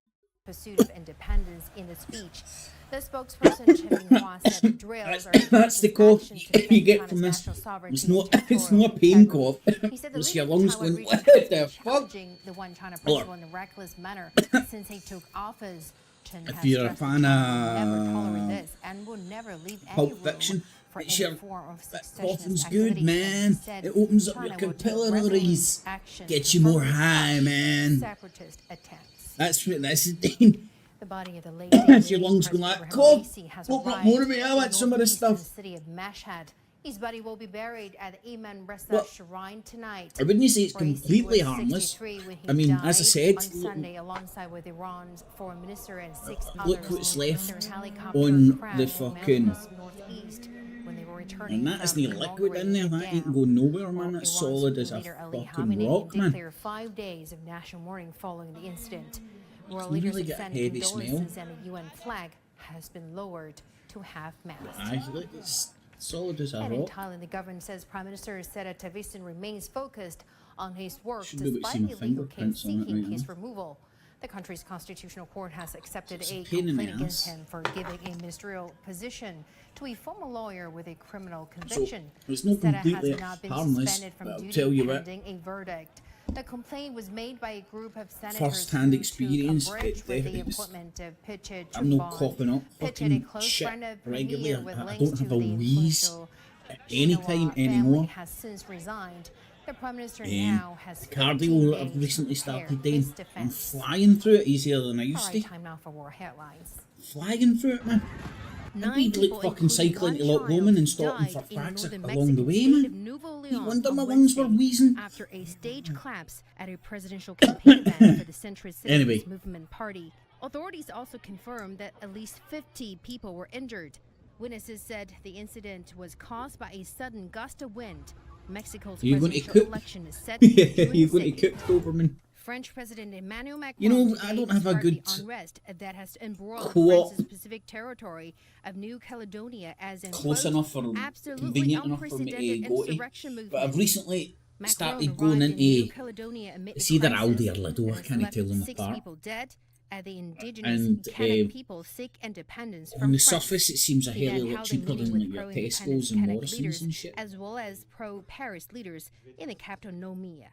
Pursuit of independence in the speech. The spokesperson Chen Minhua said the drills are that's the cough you get from this. It's not a pain cough. It's your lungs going, what the fuck? The one China principle in a reckless manner since he took office. Chen if you're a fan of Pulp Fiction, it's your coughing's good, man. It opens up your capillaries, gets you more high, man. That's what this is doing. The body of the late if your lungs going like, cough, open up more of me, I want some of this stuff. City of Mashhad. His body will be buried at the Imam Reza Shrine tonight. I wouldn't say it's completely harmless. I mean, as I said, on Sunday, alongside with Iran's foreign minister and 6 look others, what's left on the fucking. And that isn't liquid in there. That ain't going nowhere, man. That's solid as a fucking rock, man. Declared 5 days of national mourning following the incident. World You leaders really have get a sent heavy smell. condolences and the UN flag has been lowered to to half-mast. It's solid as a rock. And in Thailand, the government says Prime Minister Srettha Thavisin remains focused on his work Should be despite seeing illegal case fingerprints on it seeking right his now. removal. The country's constitutional court has accepted It's a a pain in the complaint against ass. him for giving a ministerial position to a former lawyer with a criminal conviction. So it's not Srettha completely has not been harmless, suspended from but I'll duty tell you what. pending a verdict. The complaint was made by a group of senators First-hand who experience, took umbrage with the it's- appointment of PoliTITS I'm not coughing up PoliTITS, a fucking close shit friend of regularly. Premier with I links don't to have a the wheeze influential at any Shinawatra time family, anymore. has since resigned. The Prime Minister now has 15 Cardio days I've recently to prepare started doing. his I'm defense. flying through it easier than I All used right, to. time now for war headlines. Flying through it, man. I'd be like fucking cycling to Loch Lomond and stopping for fags along the way, man. No wonder my lungs were wheezing. After a stage collapse at a presidential campaign event for the centrist Anyway. Citizens Movement Party, authorities also confirmed that at least 50 people were injured. Witnesses said the incident was caused by a sudden gust of wind. Mexico's Are you going to presidential cook? election is set You're going to cook, Doberman. French President Emmanuel Macron You know, today I don't have a described good the unrest that has embroiled co-op France's Pacific territory of New Caledonia as in close quote, enough or absolutely convenient enough for me to unprecedented go to. insurrection But I've movement. recently Macron started going arrived in New into. Caledonia amid It's the either crisis Aldi or Lidl, I and has can't left tell them 6 apart. people dead as the indigenous And Kanak people seek independence on from the France. surface, it seems a He hell then of a lot held a cheaper meeting than with like your pro-independence Tesco's and Kanak Morrisons leaders, and shit. as well as pro-Paris leaders in the capital Nomia.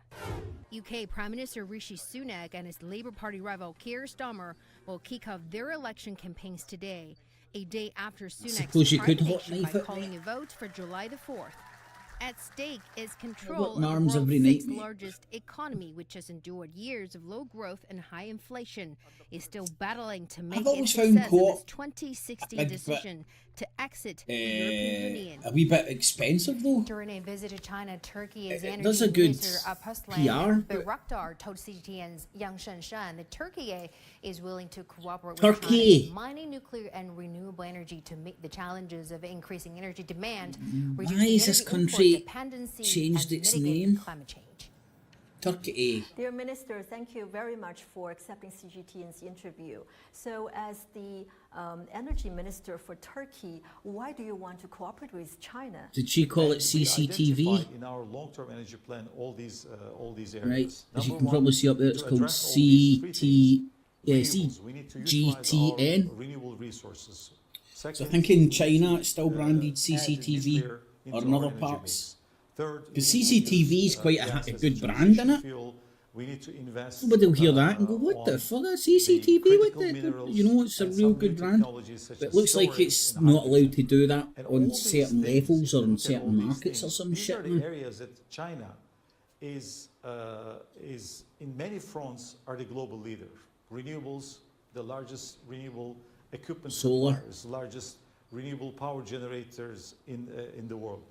UK Prime Minister Rishi Sunak and his Labour Party rival Keir Starmer will kick off their election campaigns today, a day after Sunak's suppose you could hot coronation by knife it. calling a vote for July the 4th. At stake is I've control got of the arms world's every night, sixth mate. largest economy, which has endured years of low growth and high inflation, is still battling to make always its found success of its co-op 2016 a bit, decision to exit the European Union. A wee bit expensive though. During a visit to China, Turkey's It does energy a good minister Alparslan PR, but- Bayraktar told CGTN's Yang Shenshan that Turkey is willing to cooperate with Turkey. China in mining nuclear and renewable energy to meet the challenges of increasing energy demand, Why reducing is this energy country import dependency, changed and its mitigating name? climate change. Turkey. Dear Minister, thank you very much for accepting CGTN's interview. So as the Energy Minister for Turkey, why do you want to cooperate with China? Did she call it CCTV? In our long-term energy plan, all these areas. Right, as you Number can one, probably see up there, it's to called address all these three things, renewables. We need to utilize our CGTN. renewable resources. So I Second, think in China it's still branded add CCTV nuclear into or in our other energy parts. mix. Third, Because we need to CCTV is use, quite gas a as good a brand, transition innit? fuel. We need to invest. Somebody will hear that and go, what the on fuck, that's CCTV? What the, you know, it's a and real some good new brand. technologies such But it as looks like storage it's and not allowed to do that And all on these certain things, levels or if you in look at all certain these markets or things, some these shit. are the Man. areas that China is in many fronts are the global leader. Renewables, the largest renewable equipment Solar. suppliers, largest renewable power generators in the world.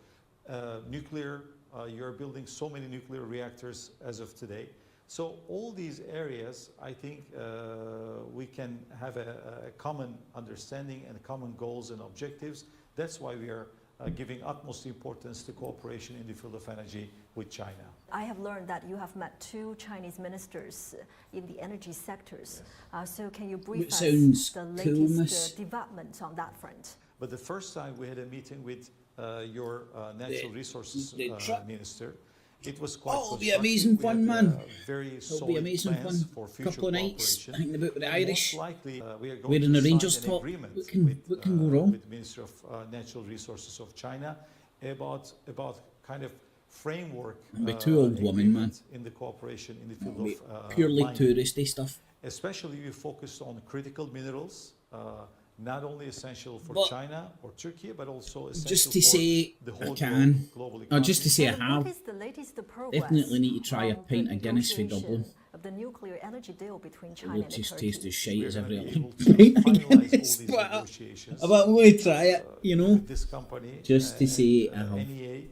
Nuclear, you're building so many nuclear reactors as of today. So all these areas, I think we can have a common understanding and common goals and objectives. That's why we are giving utmost importance to cooperation in the field of energy with China. I have learned that you have met 2 Chinese ministers in the energy sectors. So can you brief It us sounds the cool, latest miss. developments on that front? But the first time we had a meeting with your natural resources minister, it was quite Oh, it'll be constructive. amazing We fun, had, man. Very It'll be solid amazing plans fun. for future Couple of nights, cooperation. hanging about with the And Irish. most likely, we are going Wearing to a Rangers sign an top. agreement What can go wrong? with the Minister of Natural Resources of China about kind of framework I'll be too old woman, man. in the cooperation in the field It'll be of purely mining. touristy stuff. Especially we focused on critical minerals, not only essential for But China or Turkey, but also essential Just to for say the I whole can, global or economy. just to say I And have, what is the latest progress definitely need to try a on pint the of Guinness for negotiation Dublin. of the nuclear energy deal between It China will and just Turkey? taste as shite as We're every gonna other be able to pint of finalize all Guinness. these But negotiations, I'm going to try it, you know, with this company, just to say I have. NEA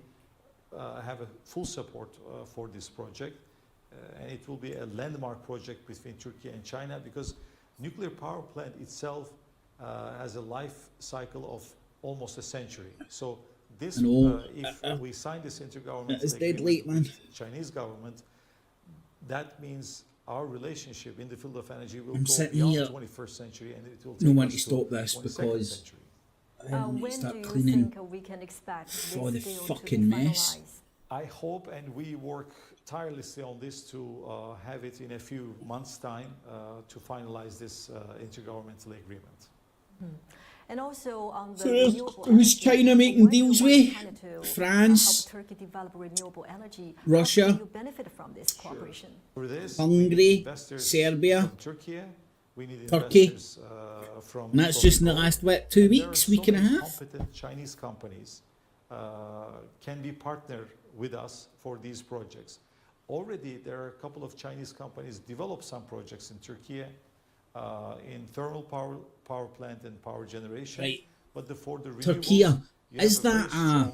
have a full support for this project, and it will be a landmark project between Turkey and China because nuclear power plant itself has a life cycle of almost a century. So this, I know. if we sign this intergovernmental It's dead agreement late, man. with the Chinese government, that means our relationship in the field of energy will I'm go sitting beyond here, 21st century, and it will no take one us to stop this 22nd because century. When do you think we can expect this for the deal fucking to be mess. finalized? I hope, and we work tirelessly on this to have it in a few months' time to finalize this intergovernmental agreement. And also on the So renewable who's energy, China making when do you deals want with? China to France, help Turkey develop renewable energy? Russia, How do you benefit from this cooperation? For this, Hungary, Serbia, from Turkey, we need Turkey. investors from And that's just in the last, what, 2 weeks, week and a half? Competent Chinese companies can be partnered with us for these projects. Already, there are a couple of Chinese companies develop some projects in Turkey in thermal power plant and power generation. Right. But for the Turkey, renewables, is that a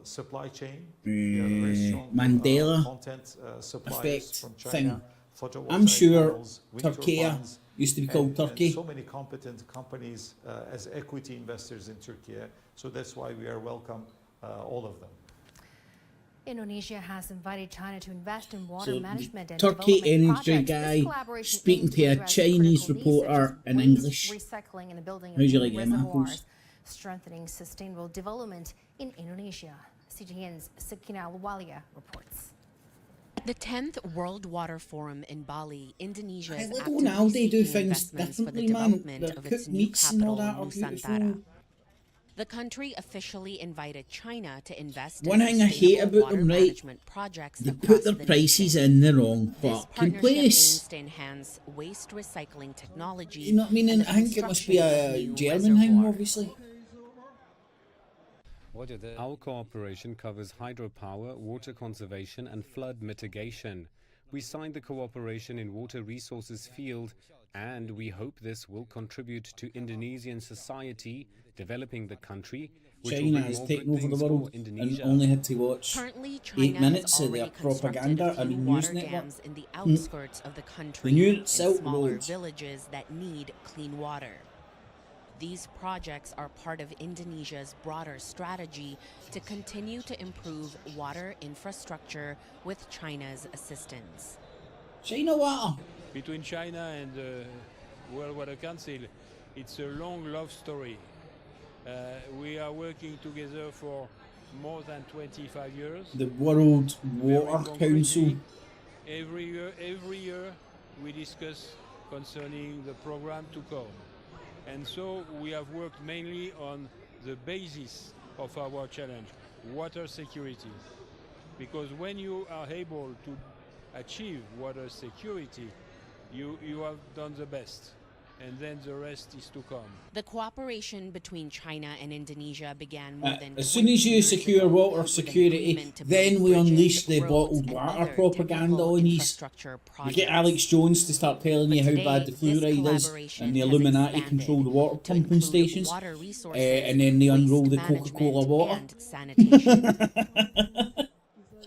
supply chain? Mandela Content suppliers effect from China, thing? photovoltaic I'm sure panels, wind Turkey turbines, used to be called Turkey. and so many competent companies as equity investors in Turkey. So that's why we are welcome all of them. Indonesia has invited China to invest in water So management and Turkey development energy projects. This guy collaboration speaking aims to a address Chinese critical needs such as reporter in waste English. recycling and the building of How'd you new like them reservoirs, apples? strengthening sustainable development in Indonesia. CGTN's Sakina Luwalia reports. The 10th World Water Forum in Bali, Indonesia is Hey, actively now they do seeking things investments for the differently, man. development Their of its cooked new meats and all capital, that are Nusantara. beautiful. The country officially invited China to invest One in thing I hate sustainable about water them, right? management projects They across put their the prices nation. in the wrong This fucking partnership place. aims to enhance waste recycling technology. You know what I mean? and And the I think it must be construction of a new German thing, reservoirs. obviously. Our cooperation covers hydropower, water conservation and flood mitigation. We signed the cooperation in water resources field, and we hope this will contribute to Indonesian society, developing the country, which will China bring has more taken good over the things for world and Indonesia. only had to watch Currently, 8 China minutes has of their already constructed propaganda. a few News water network. dams in the outskirts of the country new in Silk smaller Road. villages that need clean water. These projects are part of Indonesia's broader strategy to continue to improve water infrastructure with China's assistance. China water. Between China and the World Water Council, it's a long love story. We are working together for more than 25 years. The World Water Council. Every year we discuss concerning the program to come. And so we have worked mainly on the basis of our challenge, water security. Because when you are able to achieve water security, you have done the best. And then the rest is to come. The cooperation between China and Indonesia began more than As soon as you secure water security, then we unleash the bottled water propaganda on you. You get Alex Jones to start telling you how bad the fluoride is, and the Illuminati control the water pumping stations, and then they unroll the Coca-Cola water.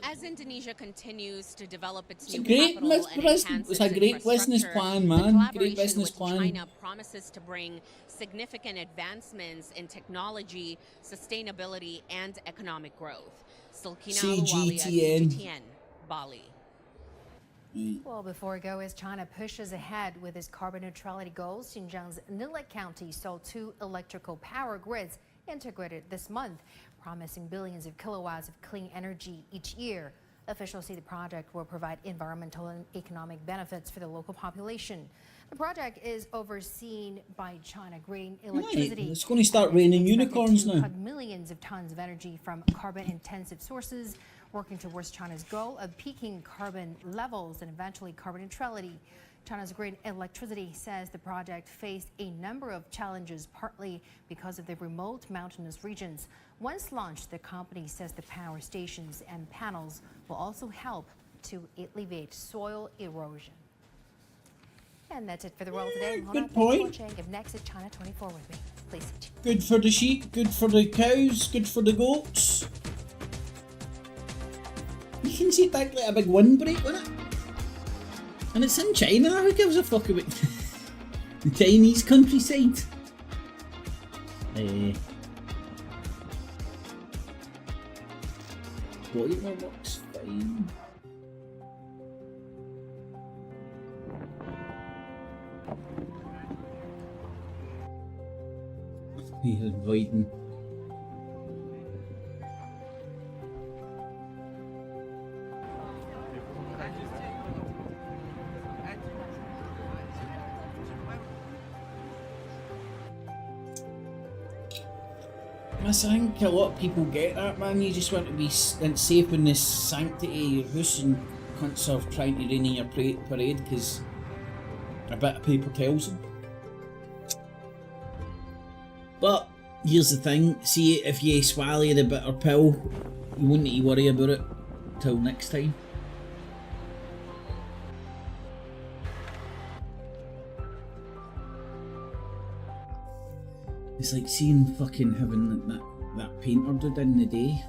As Indonesia continues to develop its It's a new great capital and enhance it's a its great business infrastructure, plan, the man. Great collaboration business with plan. China promises to bring significant advancements in technology, sustainability, and economic growth. Silkina Luwalia, CGTN, Bali. Well, before we go, as China pushes ahead with its carbon neutrality goals, Xinjiang's Nilek County saw 2 electrical power grids integrated this month, promising billions of kilowatts of clean energy each year. Officials say the project will provide environmental and economic benefits for the local population. The project is overseen by China Green Electricity. Right, it's going to start raining unicorns now. Cut millions of tons of energy from carbon-intensive sources, working towards China's goal of peaking carbon levels and eventually carbon neutrality. China's Green Electricity says the project faced a number of challenges, partly because of the remote mountainous regions. Once launched, the company says the power stations and panels will also help to alleviate soil erosion. And that's it for the world today. Good point. If next is China 24 with me, please. Good for the sheep, good for the cows, good for the goats. You can see that like a big windbreak on it. And it's in China, who gives a fuck about the Chinese countryside? Boiler works fine. You're inviting. I think a lot of people get that, man. You just want to be safe in the sanctity of your house, and cunts are trying to rain in your parade because a bit of paper tells them. But here's the thing, see, if you swallow the bitter pill, you won't need to worry about it till next time. It's like seeing fucking having that painter did in the day.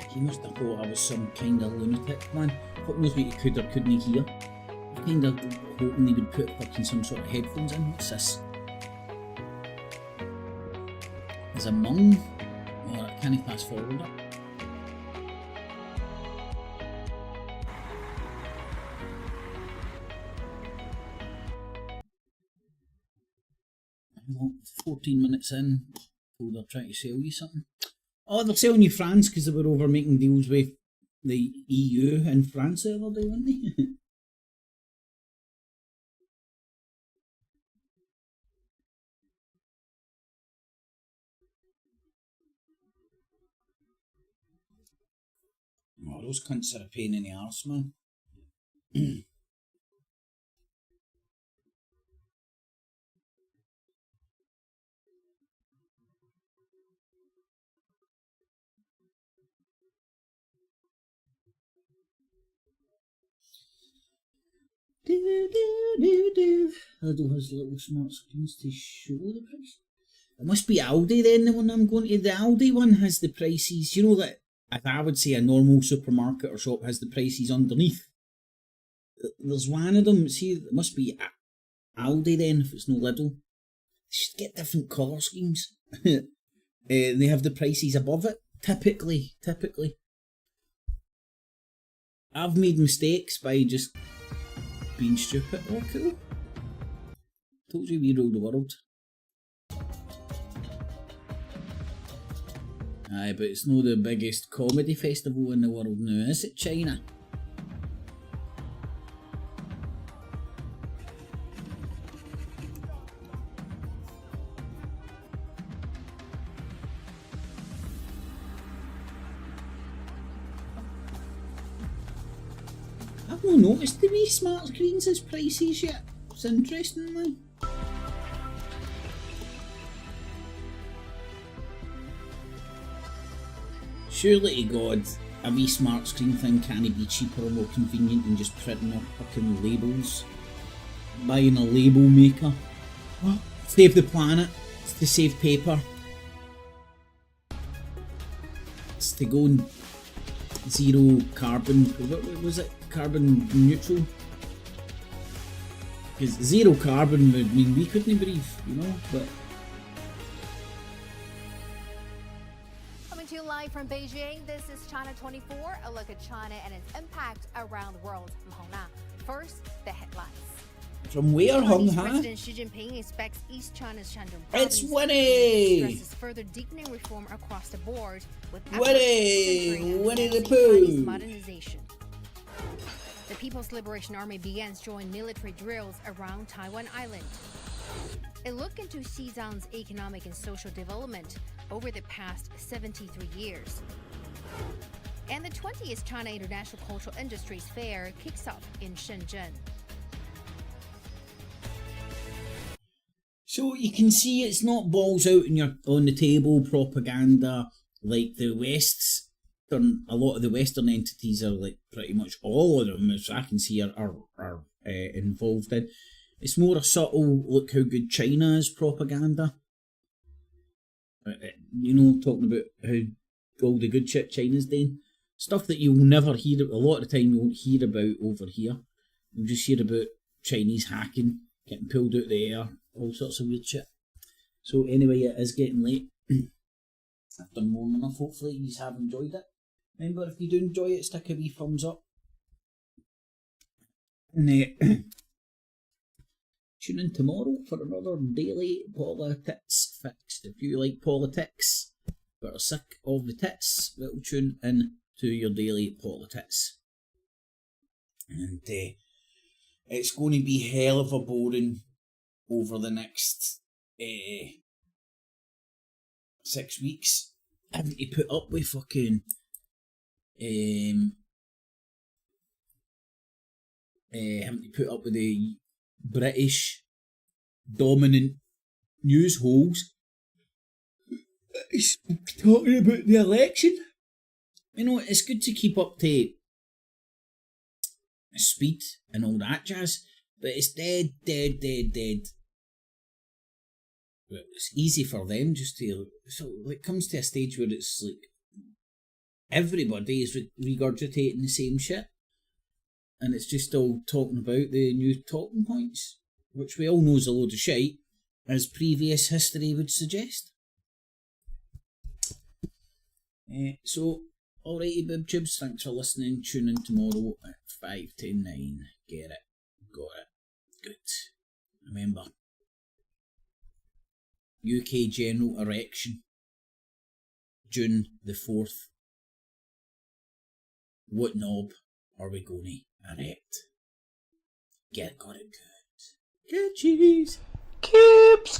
He must have thought I was some kind of lunatic, man. What knows what he could or couldn't hear. I'm kind of hoping he would put fucking some sort of headphones in. What's this? Is a mung? Or can he fast forward it? Well, 14 minutes in, oh, they're trying to sell you something. Oh, they're selling you France because they were over making deals with the EU and France the other day, weren't they? Oh, those cunts are a pain in the arse, man. Aldo has little smart screens to show the price. It must be Aldi then, the one I'm going to. The Aldi one has the prices. You know that if I would say a normal supermarket or shop has the prices underneath. There's one of them. See, it must be Aldi then if it's no Lidl. They should get different colour schemes. They have the prices above it. Typically. I've made mistakes by just being stupid. Oh, cool. Told you we rule the world. Aye, but it's not the biggest comedy festival in the world now, is it, China? I've not noticed the wee smart screens as prices yet. It's interesting, man. Surely to God, a wee smart screen thing can't be cheaper or more convenient than just printing up fucking labels. Buying a label maker. What? Save the planet. It's to save paper. It's to go and zero carbon. What was it? Carbon neutral? Because zero carbon would mean we couldn't breathe, you know, but... Coming to you live from Beijing, this is China 24, a look at China and its impact around the world. I'm Hong Na. First, the headlines. From where, Hong Ha? President Xi Jinping expects East China's Shandong It's province Winnie! stresses further deepening reform across the board with Winnie the Pooh! modernization. The People's Liberation Army begins joint military drills around Taiwan Island. A look into Xizang's economic and social development over the past 73 years. And the 20th China International Cultural Industries Fair kicks off in Shenzhen. So you can see it's not balls out on the table propaganda like the West's. A lot of the Western entities are like pretty much all of them, as I can see, are involved in. It's more a subtle look how good China is propaganda. You know, talking about how all the good shit China's doing. Stuff that you'll never hear, a lot of the time you won't hear about over here. You'll just hear about Chinese hacking, getting pulled out of the air, all sorts of weird shit. So anyway, it is getting late. I've done more than enough. Hopefully you have enjoyed it. Remember, if you do enjoy it, stick a wee thumbs up. And tune in tomorrow for another daily PoliTITS fix. If you like politics but are sick of the tits, well, tune in to your daily PoliTITS. And it's going to be hell of a boring over the next 6 weeks. Having to put up with fucking having to put up with the British dominant news holes talking about the election. You know, it's good to keep up to speed and all that jazz, but it's dead. But it's easy for them just to, so it comes to a stage where it's like everybody is regurgitating the same shit, and it's just all talking about the new talking points, which we all know is a load of shite, as previous history would suggest. So, alrighty, BibTubes, thanks for listening. Tune in tomorrow at 5 to 9. Get it? Got it? Good. Remember, UK general election, June the 4th. What knob are we going to erect? Got it good. Good cheese. Clips.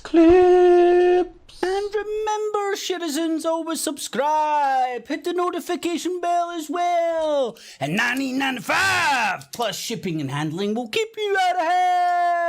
And remember, citizens, always subscribe. Hit the notification bell as well. And $19.95 plus shipping and handling will keep you out of hell.